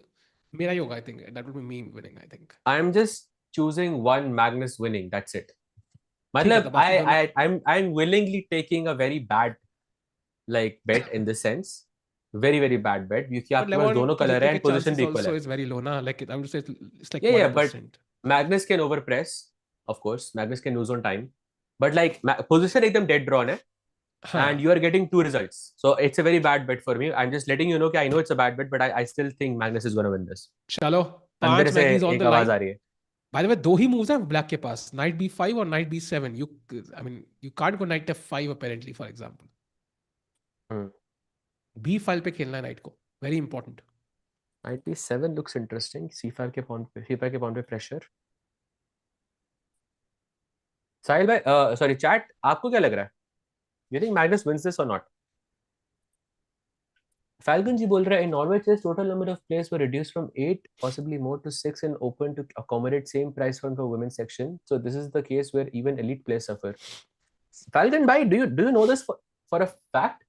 मेरा ही होगा, I think. That would be me winning, I think. I'm just choosing one Magnus winning. That's it. ठीक है, मतलब तो बाकी दोनों. I'm willingly taking a very bad like bet in this sense. Very very bad bet क्योंकि But आपके पास Levon दोनों के कलर जीतने है के एंड पोजीशन chances भी इक्वल also है. is very low ना. Like I would say it's like Yeah, yeah, but 1%. Magnus can overpress. Of course, Magnus can lose on time. But like position एकदम dead drawn है. And हाँ. you are getting two results. So it's a very bad bet for me. I'm just letting you know कि I know it's a bad bet, but I still think Magnus is going to win this. चलो, अंदर 5 से Maggies on एक the आवाज line. आ रही है. By the way, दो ही moves हैं ब्लैक के पास. Knight b5 और knight b7. I mean, you can't go knight f5 apparently, for example. Hmm. B file पे खेलना है knight को. Very important. Knight b7 looks interesting. c5 के pawn पे c5 के pawn पे pressure. साहिल भाई, sorry chat, आपको क्या लग रहा है? You think Magnus wins this or not? Falcon जी बोल रहा है in Norway chess total number of players were reduced from 8 possibly more to 6 in open to accommodate same price fund for women's section. So this is the case where even elite players suffer. Falcon bhai, do you know this for a fact?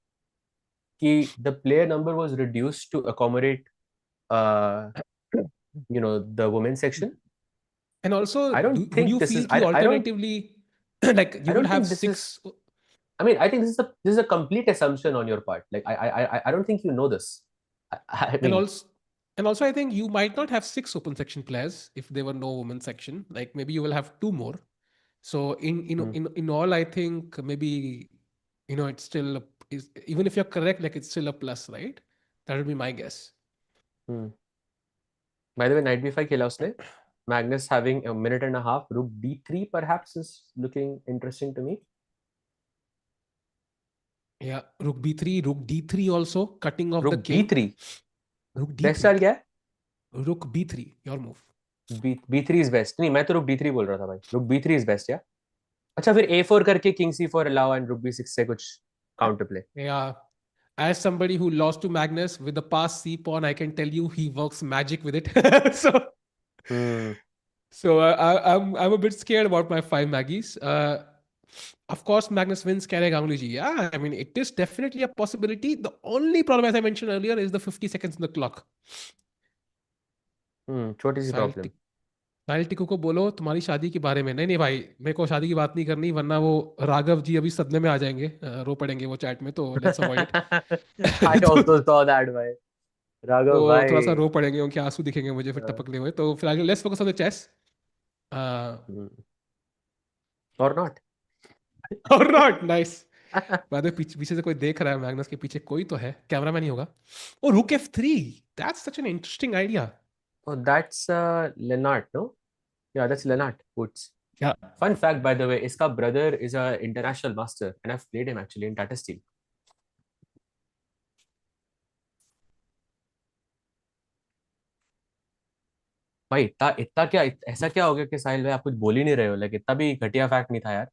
Ki the player number was reduced to accommodate uh the women's section. And also, I don't would think you this is feel कि alternatively, like I you would don't have think this is. six. I mean, I think this is a complete assumption on your part. Like I don't think you know this. I And mean, also, and also, I think you might not have 6 open section players if there were no women's section. Like maybe you will have 2 more. So hmm, in all, I think maybe it's still is even if you're correct, like it's still a plus, right? That would be my guess. hmm. By the way, knight b5 खेला उसने. Magnus having a minute and a half. Rook d3 perhaps is looking interesting to me. Yeah, rook b3, rook d3 also cutting off the Rook king. b3. Rook Best d3, style क्या है? rook b3, your move. b3 is best. नहीं, मैं तो rook d3 बोल रहा था भाई. Rook b3 is best, yeah. अच्छा, फिर a4 करके king c4 allow and rook b6 से कुछ counter play. Yeah. As somebody who lost to Magnus with the past C pawn, I can tell you he works magic with it. so Hmm. so I'm a bit scared about my 5 Maggies. Of course, Magnus wins Kare Ganguly ji. Yeah, I mean it is definitely a possibility. The only problem, as I mentioned earlier, is the 50 seconds on the clock. छोटी सी साहिल problem. टिक साहिल टिकू को बोलो तुम्हारी शादी के बारे में. नहीं नहीं भाई, मेरे को शादी की बात नहीं करनी, वरना वो राघव जी अभी सदमे में आ जाएंगे, रो पड़ेंगे वो चैट में. तो let's avoid it. I also saw that भाई. तो राघव थोड़ा सा भाई. रो पड़ेंगे, उनके आंसू दिखेंगे मुझे फिर टपकने हुए. तो फिर आगे let's focus on the chess. और नॉट. और नॉट नाइस. बाद में पीछे पीछे से कोई देख रहा है. मैग्नस के पीछे कोई तो है, कैमरामैन ही होगा. ओ रुक f3, that's such an interesting idea. Oh, that's Lennart, no? Yeah, that's Lennart Woods. या Fun fact, by the way, इसका brother is a international master, and I've played him actually in Tata Steel. भाई इतना इतना क्या ऐसा क्या हो गया कि साहिल भाई आप कुछ बोल ही नहीं रहे हो? लाइक इतना भी घटिया फैक्ट नहीं था यार.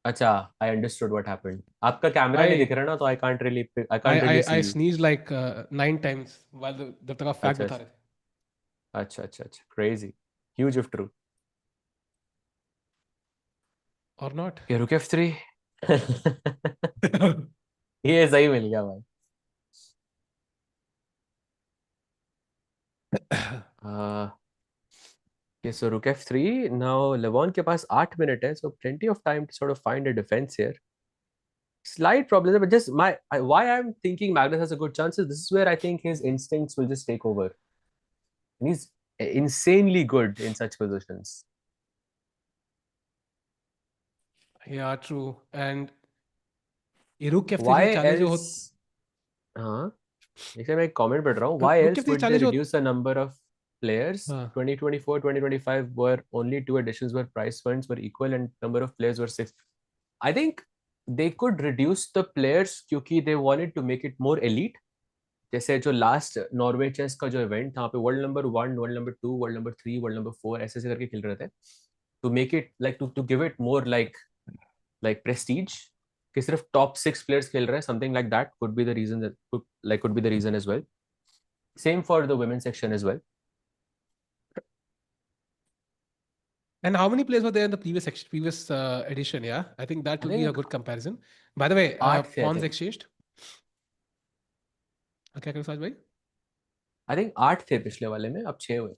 अच्छा, आई अंडरस्टूड व्हाट हैपेंड. आपका कैमरा नहीं आई दिख रहा ना, तो I I can't I really see I you. Sneeze like 9 times जब तक आप फैक्ट अच्छा बता अच्छा रहे थे. अच्छा अच्छा अच्छा. क्रेजी. Huge if true. और नॉट. ये रुक F3. ये सही मिल गया भाई. Okay, so rook f3. Now LEVON के पास 8 minutes है, so plenty of time to sort of find a defense here. Slight problem, but just why I'm thinking Magnus has a good chance is this is where I think his instincts will just take over. And he's insanely good in such positions. या true. And ये रुक f3 Why से चालें जो हो. else? Huh? जैसे मैं एक comment पढ़ रहा हूँ, why रुक के else फिर would they 40 जो reduce the number of players? हाँ 2024, 2025 were only two additions where price funds were equal and number of players were six. I think they could reduce the players क्योंकि they wanted to make it more elite. जैसे जो last Norway chess का जो event था, वहाँ पे world number 1, world number 2, world number 3, world number 4 ऐसे ऐसे करके खेल रहे थे, to make it like to give it more like prestige, कि सिर्फ टॉप 6 प्लेयर्स खेल रहे हैं, something like that could be the reason, could be the reason as well. Same for the women's section as well. and how many players were there in the previous edition? Yeah, I think that I will be a think good comparison. By the way, 8 थे, I pawns think. exchanged. क्या करें साज भाई? I think 8 थे पिछले वाले में, अब 6 हुए,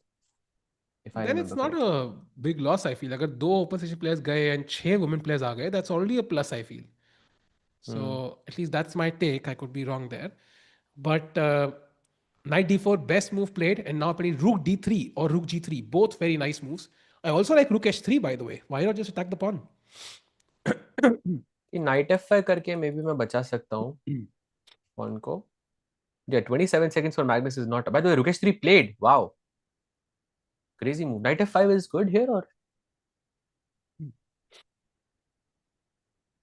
if I Then it's remember not correctly. a big loss, I feel. अगर दो open session players गए and 6 women players आ गए, that's already a plus, I feel. So Hmm. at least that's my take. I could be wrong there. But knight d4, best move played, and now playing rook d3 or rook g3, both very nice moves. I also like rook h3, by the way. Why not just attack the pawn? ये night F5 करके may be मैं बचा सकता हूँ pawn को. Yeah, 27 seconds for Magnus is not. By the way, Rukesh 3 played. Wow. Crazy move. Knight F5 is good here, or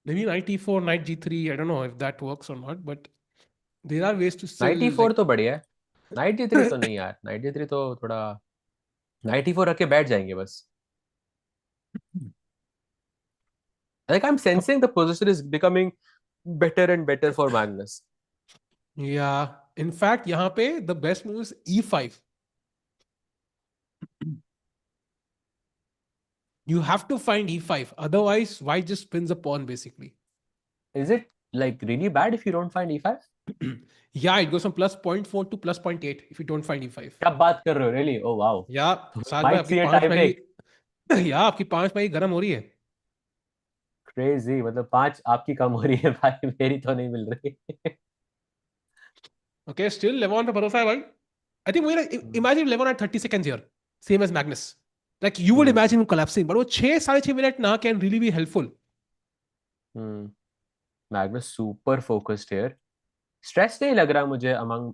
Maybe knight e4, knight g3. I don't know if that works or not, but there are ways to still Knight E4 like. तो बढ़िया है. Knight D3 तो नहीं यार. Knight D3 तो थोड़ा. Knight E4 रख के बैठ जाएंगे बस. Like I'm sensing the position is becoming better and better for Magnus. Yeah. In fact, यहाँ पे the best move is e5. You have to find e5. Otherwise, why just spins a pawn basically? Is it like really bad if you don't find E5? Yeah, it goes from plus zero point 0.4 to plus 0.8 if you don't find e5. क्या बात कर रहे हो? Really? Oh wow. या साज भाई Might आपकी see a पांच tie में break. ही या आपकी पांच में ही गर्म हो रही है. Crazy. मतलब 5 आपकी कम हो रही है भाई, मेरी तो नहीं मिल रही. Okay, still LEVON पे भरोसा है भाई. I think imagine LEVON at 30 seconds here, same as Magnus. Like you would Hmm. imagine him collapsing, but वो 6 साढ़े 6 मिनट ना can really be helpful. Hmm. Magnus super focused here. Stress नहीं लग रहा मुझे among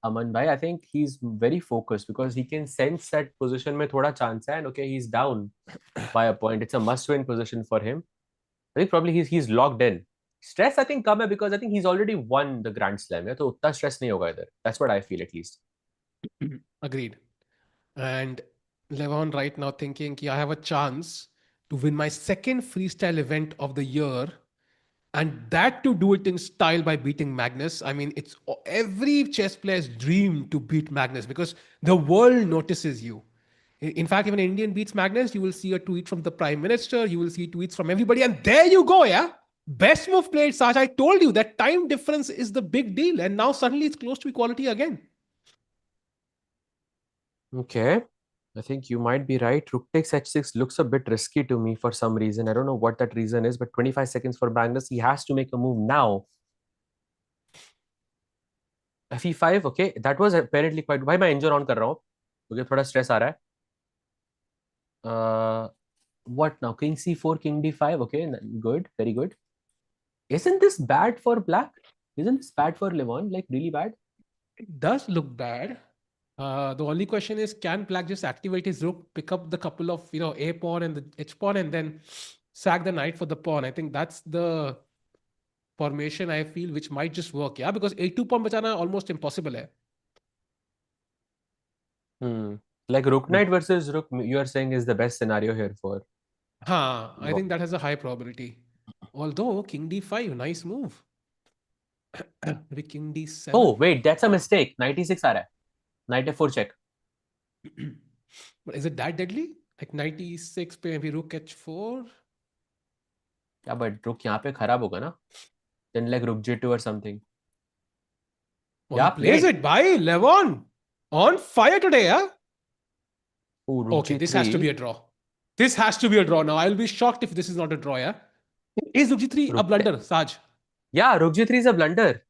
अमन भाई. I think he's very focused because he can sense that position में थोड़ा chance है, and okay, he's down by a point. It's a must-win position for him. I think probably he's locked in. Stress I think कम है because I think he's already won the Grand Slam. या तो उतना stress नहीं होगा इधर. That's what I feel at least. Agreed. And LEVON right now thinking कि I have a chance to win my second freestyle event of the year, and that to do it in style by beating Magnus. I mean, it's every chess player's dream to beat Magnus because the world notices you. In fact, if an Indian beats Magnus, you will see a tweet from the Prime Minister, you will see tweets from everybody, and there you go, yeah. Best move played, Saj. I told you that time difference is the big deal, and now suddenly it's close to equality again. Okay. I think you might be right. Rook takes h6 looks a bit risky to me for some reason. I don't know what that reason is, but 25 seconds for Magnus. He has to make a move now. Fe5, okay. That was apparently quite. भाई मैं engine on कर रहा हूँ क्योंकि थोड़ा stress आ रहा है. What now? King c4, king d5. Okay, good, very good. Isn't this bad for black? Isn't this bad for LEVON? Like really bad? It does look bad. The only question is, can Black just activate his rook, pick up the couple of a pawn and the h pawn, and then sack the knight for the pawn? I think that's the formation I feel which might just work. Yeah, because a2 pawn bachana almost impossible hai. Hmm. Like rook knight versus rook, you are saying is the best scenario here for. I think that has a high probability. Although king d5, nice move. Maybe king Oh d7. wait, that's a mistake. Knight e6 आ रहा है. Knight f4 check. But is it that deadly? Like knight e6 पे maybe rook h4. Yeah, but rook यहाँ पे खराब होगा ना? Then like rook g2 or something. Oh, he Yeah, plays played. it by LEVON. On fire today, yeah? Oh, rook Okay, this has to be g3. a draw. This has to be a draw now. I'll be shocked if this is not a draw, yeah? Is rook g3 a Rook. blunder, Saj? Yeah, rook g3 is a blunder.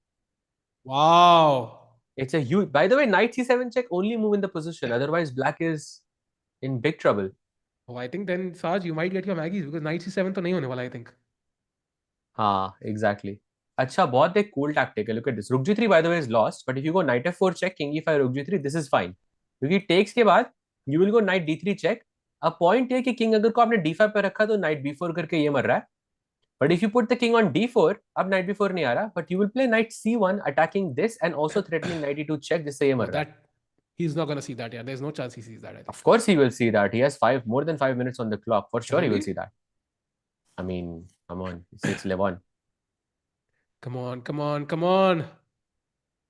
Wow. It's a huge. By the way, knight c7 check only move in the position. Otherwise, black is in big trouble. Oh, I think then, Saj, you might get your Maggies because knight c7 to nahi hone wala, I think. हाँ, exactly. अच्छा, बहुत एक cool tactic है. Look at this. Rook g3 by the way is lost, but if you go knight f4 check, king e5 rook g3, this is fine. क्योंकि takes के बाद you will go knight d3 check. अब point है कि king अगर को आपने d5 पे रखा तो knight b4 करके ये मर रहा है. But if you put the king on d4, अब knight b4 नहीं आ रहा, but you will play knight c1 attacking this and also threatening knight e2 check जिससे ये No, मर रहा है. that he's not gonna see that. Yeah, there's no chance he sees that, I Of think. course he will see that. He has more than 5 minutes on the clock. For sure he will see Really? that. I mean, come on, it's LEVON. Come on, come on, come on.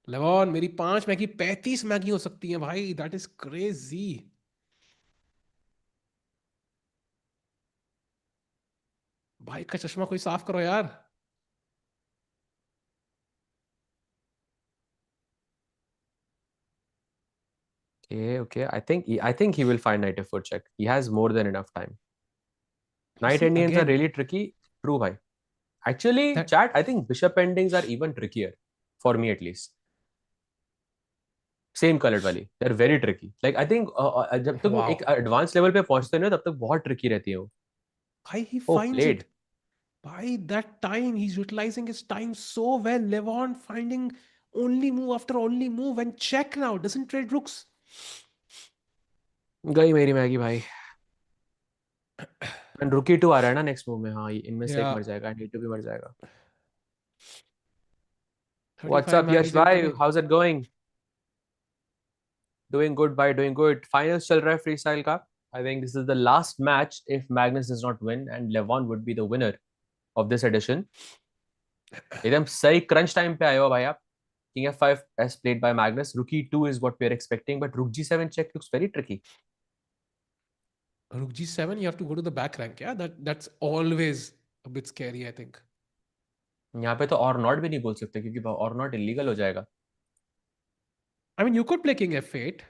लेवॉन, मेरी 5 Maggi 35 Maggi हो सकती है भाई. That is crazy. भाई का चश्मा कोई साफ करो यार. Okay. I think he will find knight f4 check. He has more than enough time. Knight See Indians are again really tricky. True, bhai. Actually, that. chat, I think bishop endings are even trickier. For me at least. Same colored वाली. They're very tricky. Like I think जब तक वो Wow. एक advanced level पे पहुंचते हैं ना तब तक बहुत tricky रहती है वो. Why he Oh, finds played. it. By that time, he's utilizing his time so well. Levon finding only move after only move and check now. Doesn't trade rooks. गई मेरी मैगी भाई. एंड रुकी to आ रहा है ना next move में. हाँ, इनमें से एक Yeah. मर जाएगा एंड टू भी मर जाएगा. What's 35 up, Yash Maggies bhai? incoming. How's it going? Doing good, bhai. Doing good. Finals चल रहा है freestyle का. I think this is the last match if Magnus does not win, and LEVON would be the winner of this edition. एकदम सही crunch time पे आए हो भाई आप. King f5 as played by Magnus. Rook e2 is what we are expecting, but Rook g7 check looks very tricky. Rook G7, you have to go to the back rank. Yeah, that's always a bit scary, I think. यहाँ पे तो और not भी नहीं बोल सकते क्योंकि और नॉट इलीगल हो जाएगा. I mean, you could play King F8.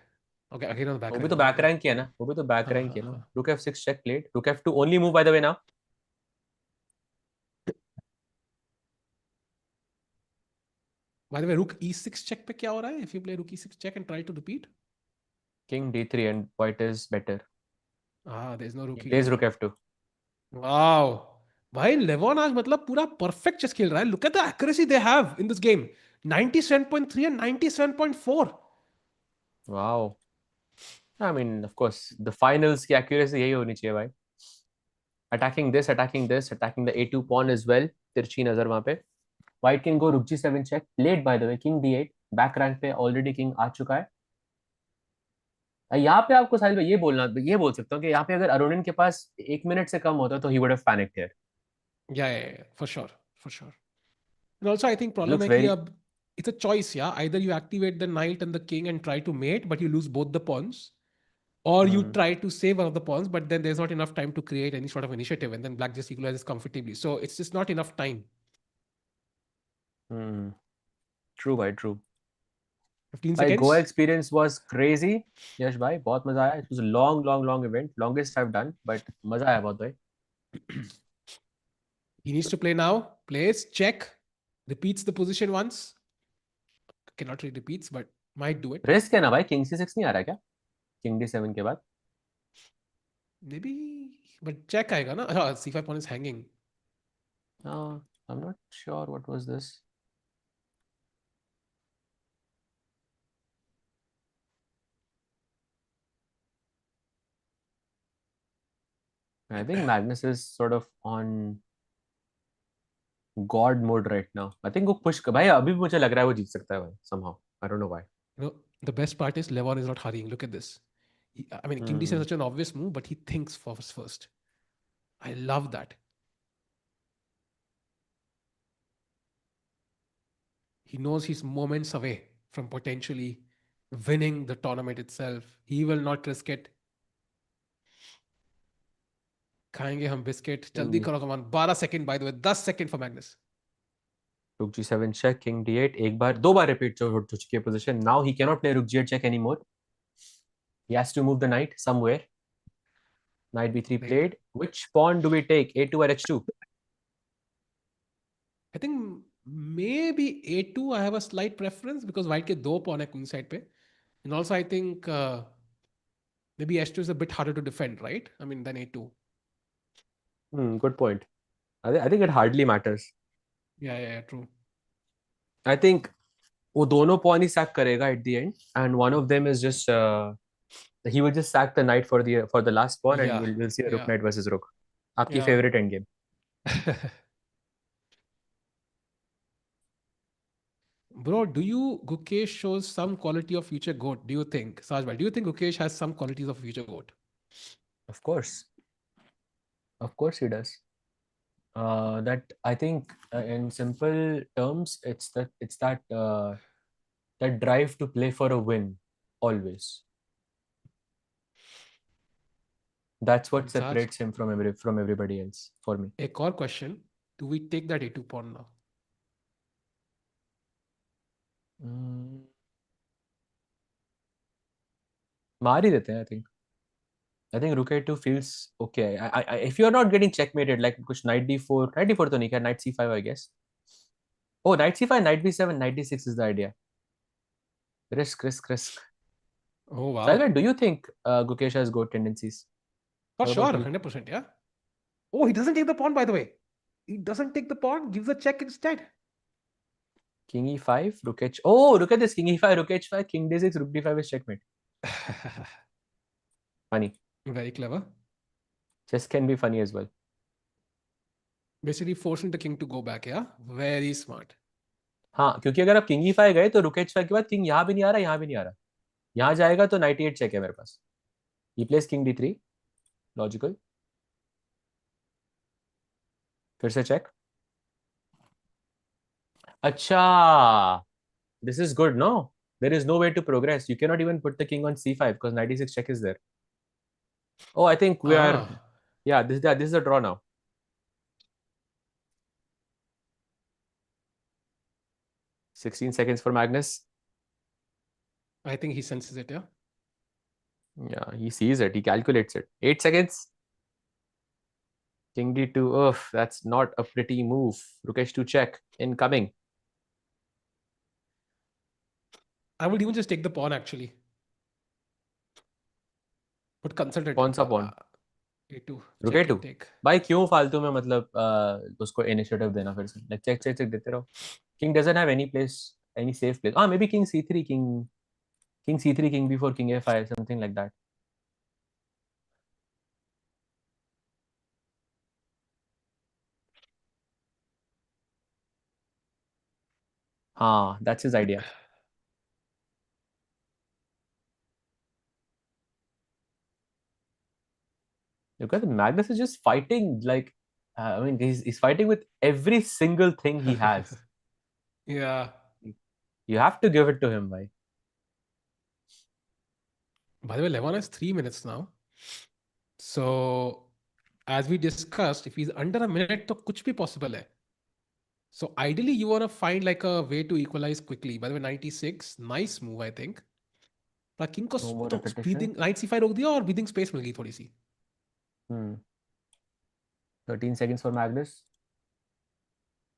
Okay, again on the back वो भी rank. तो Okay, बैक okay. रैंक किया ना. वो भी तो बैक हाँ रैंक हाँ किया ना. हाँ. Rook f6 check played. Rook f2 only move by the way now. By the way, Rook E6 check पे क्या हो रहा है? If you play Rook E6 check and try to repeat. King d3 and white is better. There's no He Rook plays E2. Rook f2. Wow. भाई लेवॉन आज मतलब पूरा perfect chess खेल रहा है. Look at the accuracy they have in this game. 97.3 and 97.4. Wow. I mean, of course, the finals की accuracy यही होनी चाहिए भाई. Attacking this, attacking this, attacking the a2 pawn as well. तिरछी नजर वहां पे. White can go rook g7 check. Played by the way, king d8. Back rank पे already king आ चुका है. यहाँ पे आपको साहिल भाई ये बोल सकता हूँ कि यहाँ पे अगर अरोनियन के पास 1 मिनट से कम होता तो he would have panicked here. Yeah, for sure, for sure. And also, I think It problem looks है कि very. अब it's a choice, yeah. Either you activate the knight and the king and try to mate, but you lose both the pawns, or you Hmm. try to save one of the pawns, but then there's not enough time to create any sort of initiative, and then black just equalizes comfortably. So it's just not enough time. Hmm. True भाई, true. 15 भाई Goa seconds. Experience was crazy. Yash भाई बहुत मजा आया. It was a long long long event. Longest I have done, but मजा आया बहुत भाई. He needs to play now. Plays, check, repeats the position once. Cannot really repeats, but might do it. Risk है ना भाई. King c6 नहीं आ रहा क्या किंग d7 के बाद? Maybe, but check आएगा ना. C5 pawn is hanging. I'm not sure what was this. I think Magnus is sort of on God mode right now. I think वो push भाई अभी भी मुझे लग रहा है वो जीत सकता है भाई somehow. I don't know why. You know, the best part is Levon is not hurrying. Look at this. I mean, King D7 Hmm. is such an obvious move, but he thinks first. I love that. He knows he's moments away from potentially winning the tournament itself. He will not risk it. खाएंगे हम biscuit. जल्दी King करो कमान. 12 second by the way. 10 second for Magnus. rook g7 check, king d8. एक बार दो बार repeat हो चुकी है position. Now he cannot play rook g8 check anymore. He has to move the knight somewhere. Knight b3 Right. played. Which pawn do we take? a2 or h2? I think maybe A2 I have a slight preference because white के दो pawn है queen side पे. And also I think maybe H2 is a bit harder to defend, right? I mean, than A2. Good point. I think it hardly matters. Yeah, true. I think वो दोनों pawn ही sack करेगा at the end, and one of them is just he will just sack the knight for the last pawn, and Yeah, we'll see a rook yeah, knight versus rook. आपकी yeah. favorite endgame. Bro, do you Gukesh shows some quality of future goat? Do you think, Sajbal? Do you think Gukesh has some qualities of future goat? Of course he does. That I think in simple terms, that drive to play for a win always. That's what Saj, separates him from everybody else for me. a core question. Do we take that A2 pawn now? Mm, मार ही देते हैं, I think rook a2 feels okay. If you're not getting checkmated, like kuch knight d4, knight d4 तो नहीं क्या, knight c5 I guess. Oh, knight c5, knight b7, knight d6 is the idea. Risk. Oh, wow. Silvan, do you think Gukesh has goat tendencies? For What sure, about you? 100%, yeah. Oh, he doesn't take the pawn, by the way. He doesn't take the pawn, gives a check instead. King e5, rook h. Oh, look at this. King e5, rook h5, king d6, rook d5 is checkmate. Funny. Very clever. Chess can be funny as well. Basically forcing the king to go back, yeah? Very smart. हाँ, क्योंकि अगर आप king e5 गए तो रुक h5 के बाद king यहाँ भी नहीं आ रहा, यहाँ भी नहीं आ रहा. यहाँ जाएगा तो knight e8 चेक है मेरे पास. He plays king d3. Logical. फिर से चेक. अच्छा. This is good, no? There is no way to progress. You cannot even put the king on c5 because knight e6 check is there. Oh, I think we are. Ah, Yeah, this is a draw now. 16 seconds for Magnus. I think he senses it, yeah? Yeah, he sees it. He calculates it. 8 seconds. King d2. Ugh, that's not a pretty move. Rook h2 check. Incoming. I would even just take the pawn, actually. But consult it. कौन सा pawn? A2. Rook Check a2. and take. भाई क्यों फालतू में मतलब उसको initiative देना फिर से. Like check देते रहो. King doesn't have any place, any safe place. Maybe king c3, king c3, king b4, king a5, something like that. That's his idea. Look at Magnus is just fighting like, I mean, he's fighting with every single thing he has. Yeah. You have to give it to him, bhai. By the way, LEVON has 3 minutes now. So, as we discussed, if he's under a minute, तो कुछ भी possible है. So, ideally, you want to find like a way to equalize quickly. By the way, 96, nice move, I think. पर king को No more तो repetition. breathing night c5 रोक दिया और ब्रीदिंग स्पेस मिल गई थोड़ी सी. 13 seconds for Magnus.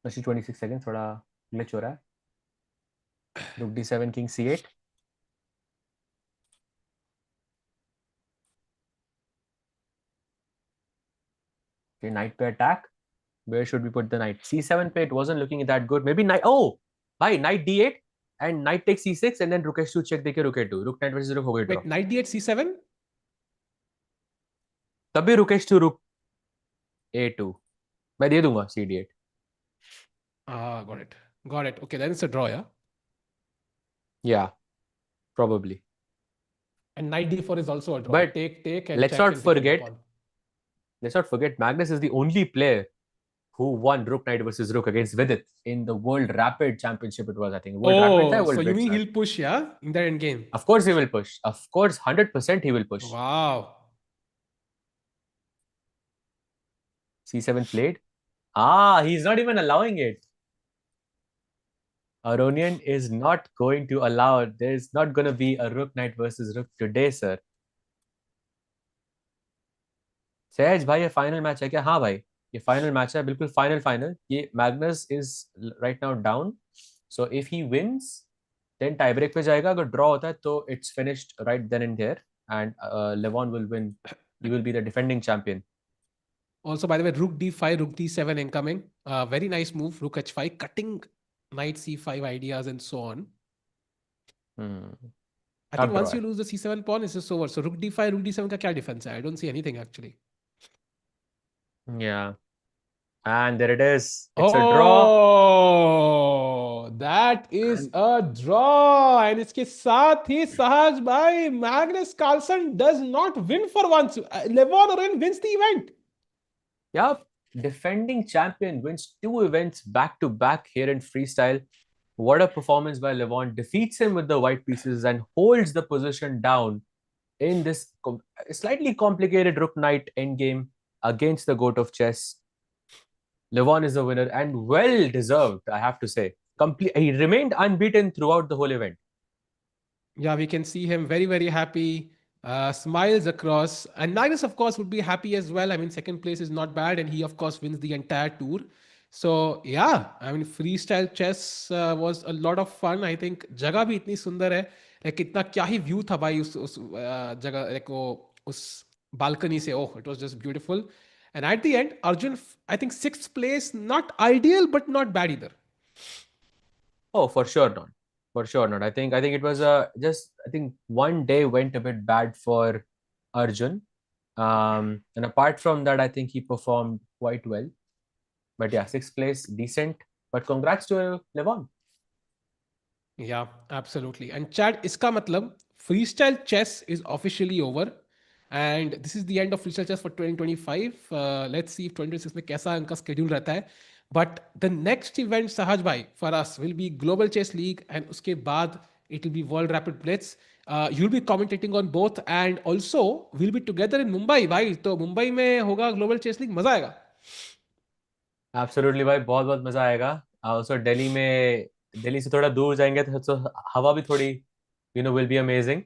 Actually 26 seconds. थोड़ा glitch हो रहा है. Rook d7, king c8. Okay, knight पे attack. Where should we put the knight? c7 पे it wasn't looking that good. Maybe knight. Oh, bhai, knight d8 and knight takes c6 and then rook h2 check देके rook a2. Rook knight versus rook हो गई draw. Wait, knight d8 c7? तभी rook h2 rook a2. मैं दे दूंगा c d8. Ah, got it. Got it. Okay, then it's a draw, yeah? Yeah, probably. And knight d4 is also a draw. But Take and let's check not and take out the forget, pawn. Magnus is the only player who won Rook Knight versus Rook against Vidit in the World Rapid Championship. It was, I think, World Rapid था, Oh, so World you Blitz. mean he'll push, yeah? In that end game? Of course he will push. Of course, 100% he will push. Wow. C7 played. He's not even allowing it. Aronian is not going to allow it. There's not going to be a Rook Knight versus Rook today, sir. सहज भाई ये final match है क्या? हाँ भाई, ये final match है, बिल्कुल फाइनल. ये Magnus is right now down. So if he wins then tie break पे जाएगा. अगर ड्रॉ होता है तो it's finished right then and there and Levon will win. He will be the defending champion. Also, by the way, rook d5, rook d7 incoming. Very nice move. Rook h5, cutting knight c5 ideas and so on. Hmm. I think Tough once draw. you lose the c7 pawn, it's just over. So rook d5, rook d7 का क्या defense है? I don't see anything actually. Yeah. And there it is. It's a draw. Oh, that is And a draw. And इसके साथ ही सहज भाई, Magnus Carlsen does not win for once. Levon Oren wins the event. yeah, defending champion wins two events back to back here in freestyle. What a performance by Levon. Defeats him with the white pieces and holds the position down in this slightly complicated rook knight endgame against the goat of chess. Levon is the winner and well deserved, I have to say. He remained unbeaten throughout the whole event. Yeah, we can see him very, very happy, smiles across. And Magnus, of course, would be happy as well. I mean, second place is not bad, and he, of course, wins the entire tour. So, yeah, I mean, freestyle chess was a lot of fun. I think जगह भी इतनी सुंदर है, like कितना क्या ही view था भाई उस जगह, like वो उस balcony से. Oh, it was just beautiful. And at the end, Arjun, I think sixth place, not ideal, but not bad either. Oh, for sure not. For sure not. I think it was just I think one day went a bit bad for Arjun. And apart from that, I think he performed quite well. But yeah, sixth place, decent. But congrats to Levon. Yeah, absolutely. And Chad, इसका मतलब freestyle chess is officially over, and this is the end of freestyle chess for 2025. Let's see if 2026 में कैसा इनका schedule रहता है. But the next event, Sahaj bhai, for us will be Global Chess League, and उसके बाद it will be World Rapid Blitz. You'll be commentating on both, and also we'll be together in Mumbai भाई. तो मुंबई में होगा Global Chess League, मजा आएगा. Absolutely भाई, बहुत बहुत मजा आएगा. ऑल्सो दिल्ली से थोड़ा दूर जाएंगे तो हवा भी थोड़ी विल बी अमेजिंग.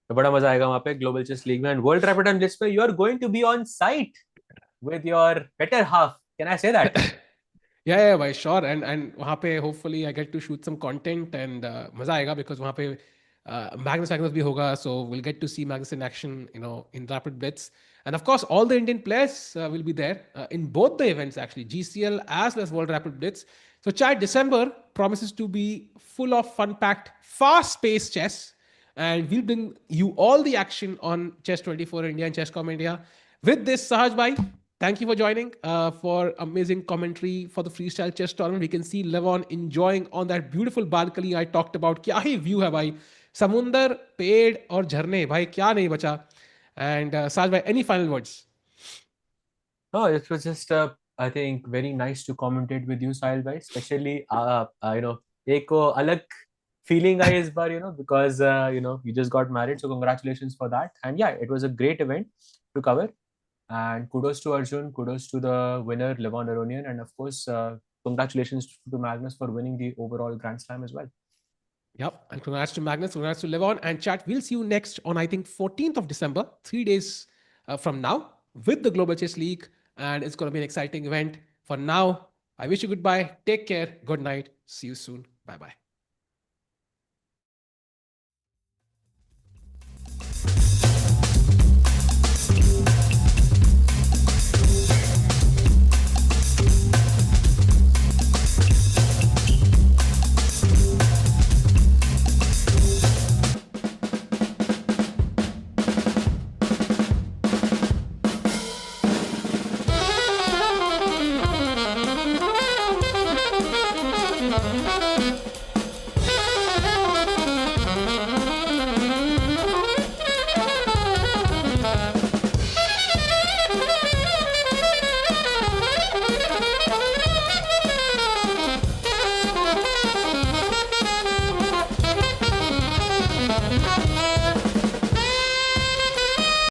तो बड़ा मजा आएगा वहां पे ग्लोबल चेस लीग में. And world rapid and blitz में you are going to be on site with your better half. Can I say that? Yeah, by sure. And वहाँ पे hopefully I get to shoot some content and मजा आएगा because वहाँ पे Magnus भी होगा, so we'll get to see Magnus in action, in Rapid Blitz. And of course, all the Indian players will be there in both the events actually, GCL as well as World Rapid Blitz. So Chad, December promises to be full of fun-packed, fast-paced chess, and we'll bring you all the action on Chess 24 India and Chess.com India. With this, Sahaj bhai, thank you for joining for amazing commentary for the freestyle chess tournament. We can see Levon enjoying on that beautiful balcony I talked about. क्या ही view है भाई, समुंदर, पेड़ और झरने, भाई क्या नहीं बचा. And Sahaj bhai, any final words? No, it was just I think very nice to commentate with you, Sahil bhai. Especially एक वो अलग feeling आई इस बार, because you just got married, so congratulations for that. And yeah, it was a great event to cover. And kudos to Arjun, kudos to the winner, LEVON Aronian, and of course, congratulations to Magnus for winning the overall Grand Slam as well. Yep. And congrats to Magnus, congrats to Levon. And chat, we'll see you next on, I think, 14th of December, 3 days from now, with the Global Chess League. And it's going to be an exciting event. For now, I wish you goodbye. Take care. Good night. See you soon. Bye bye.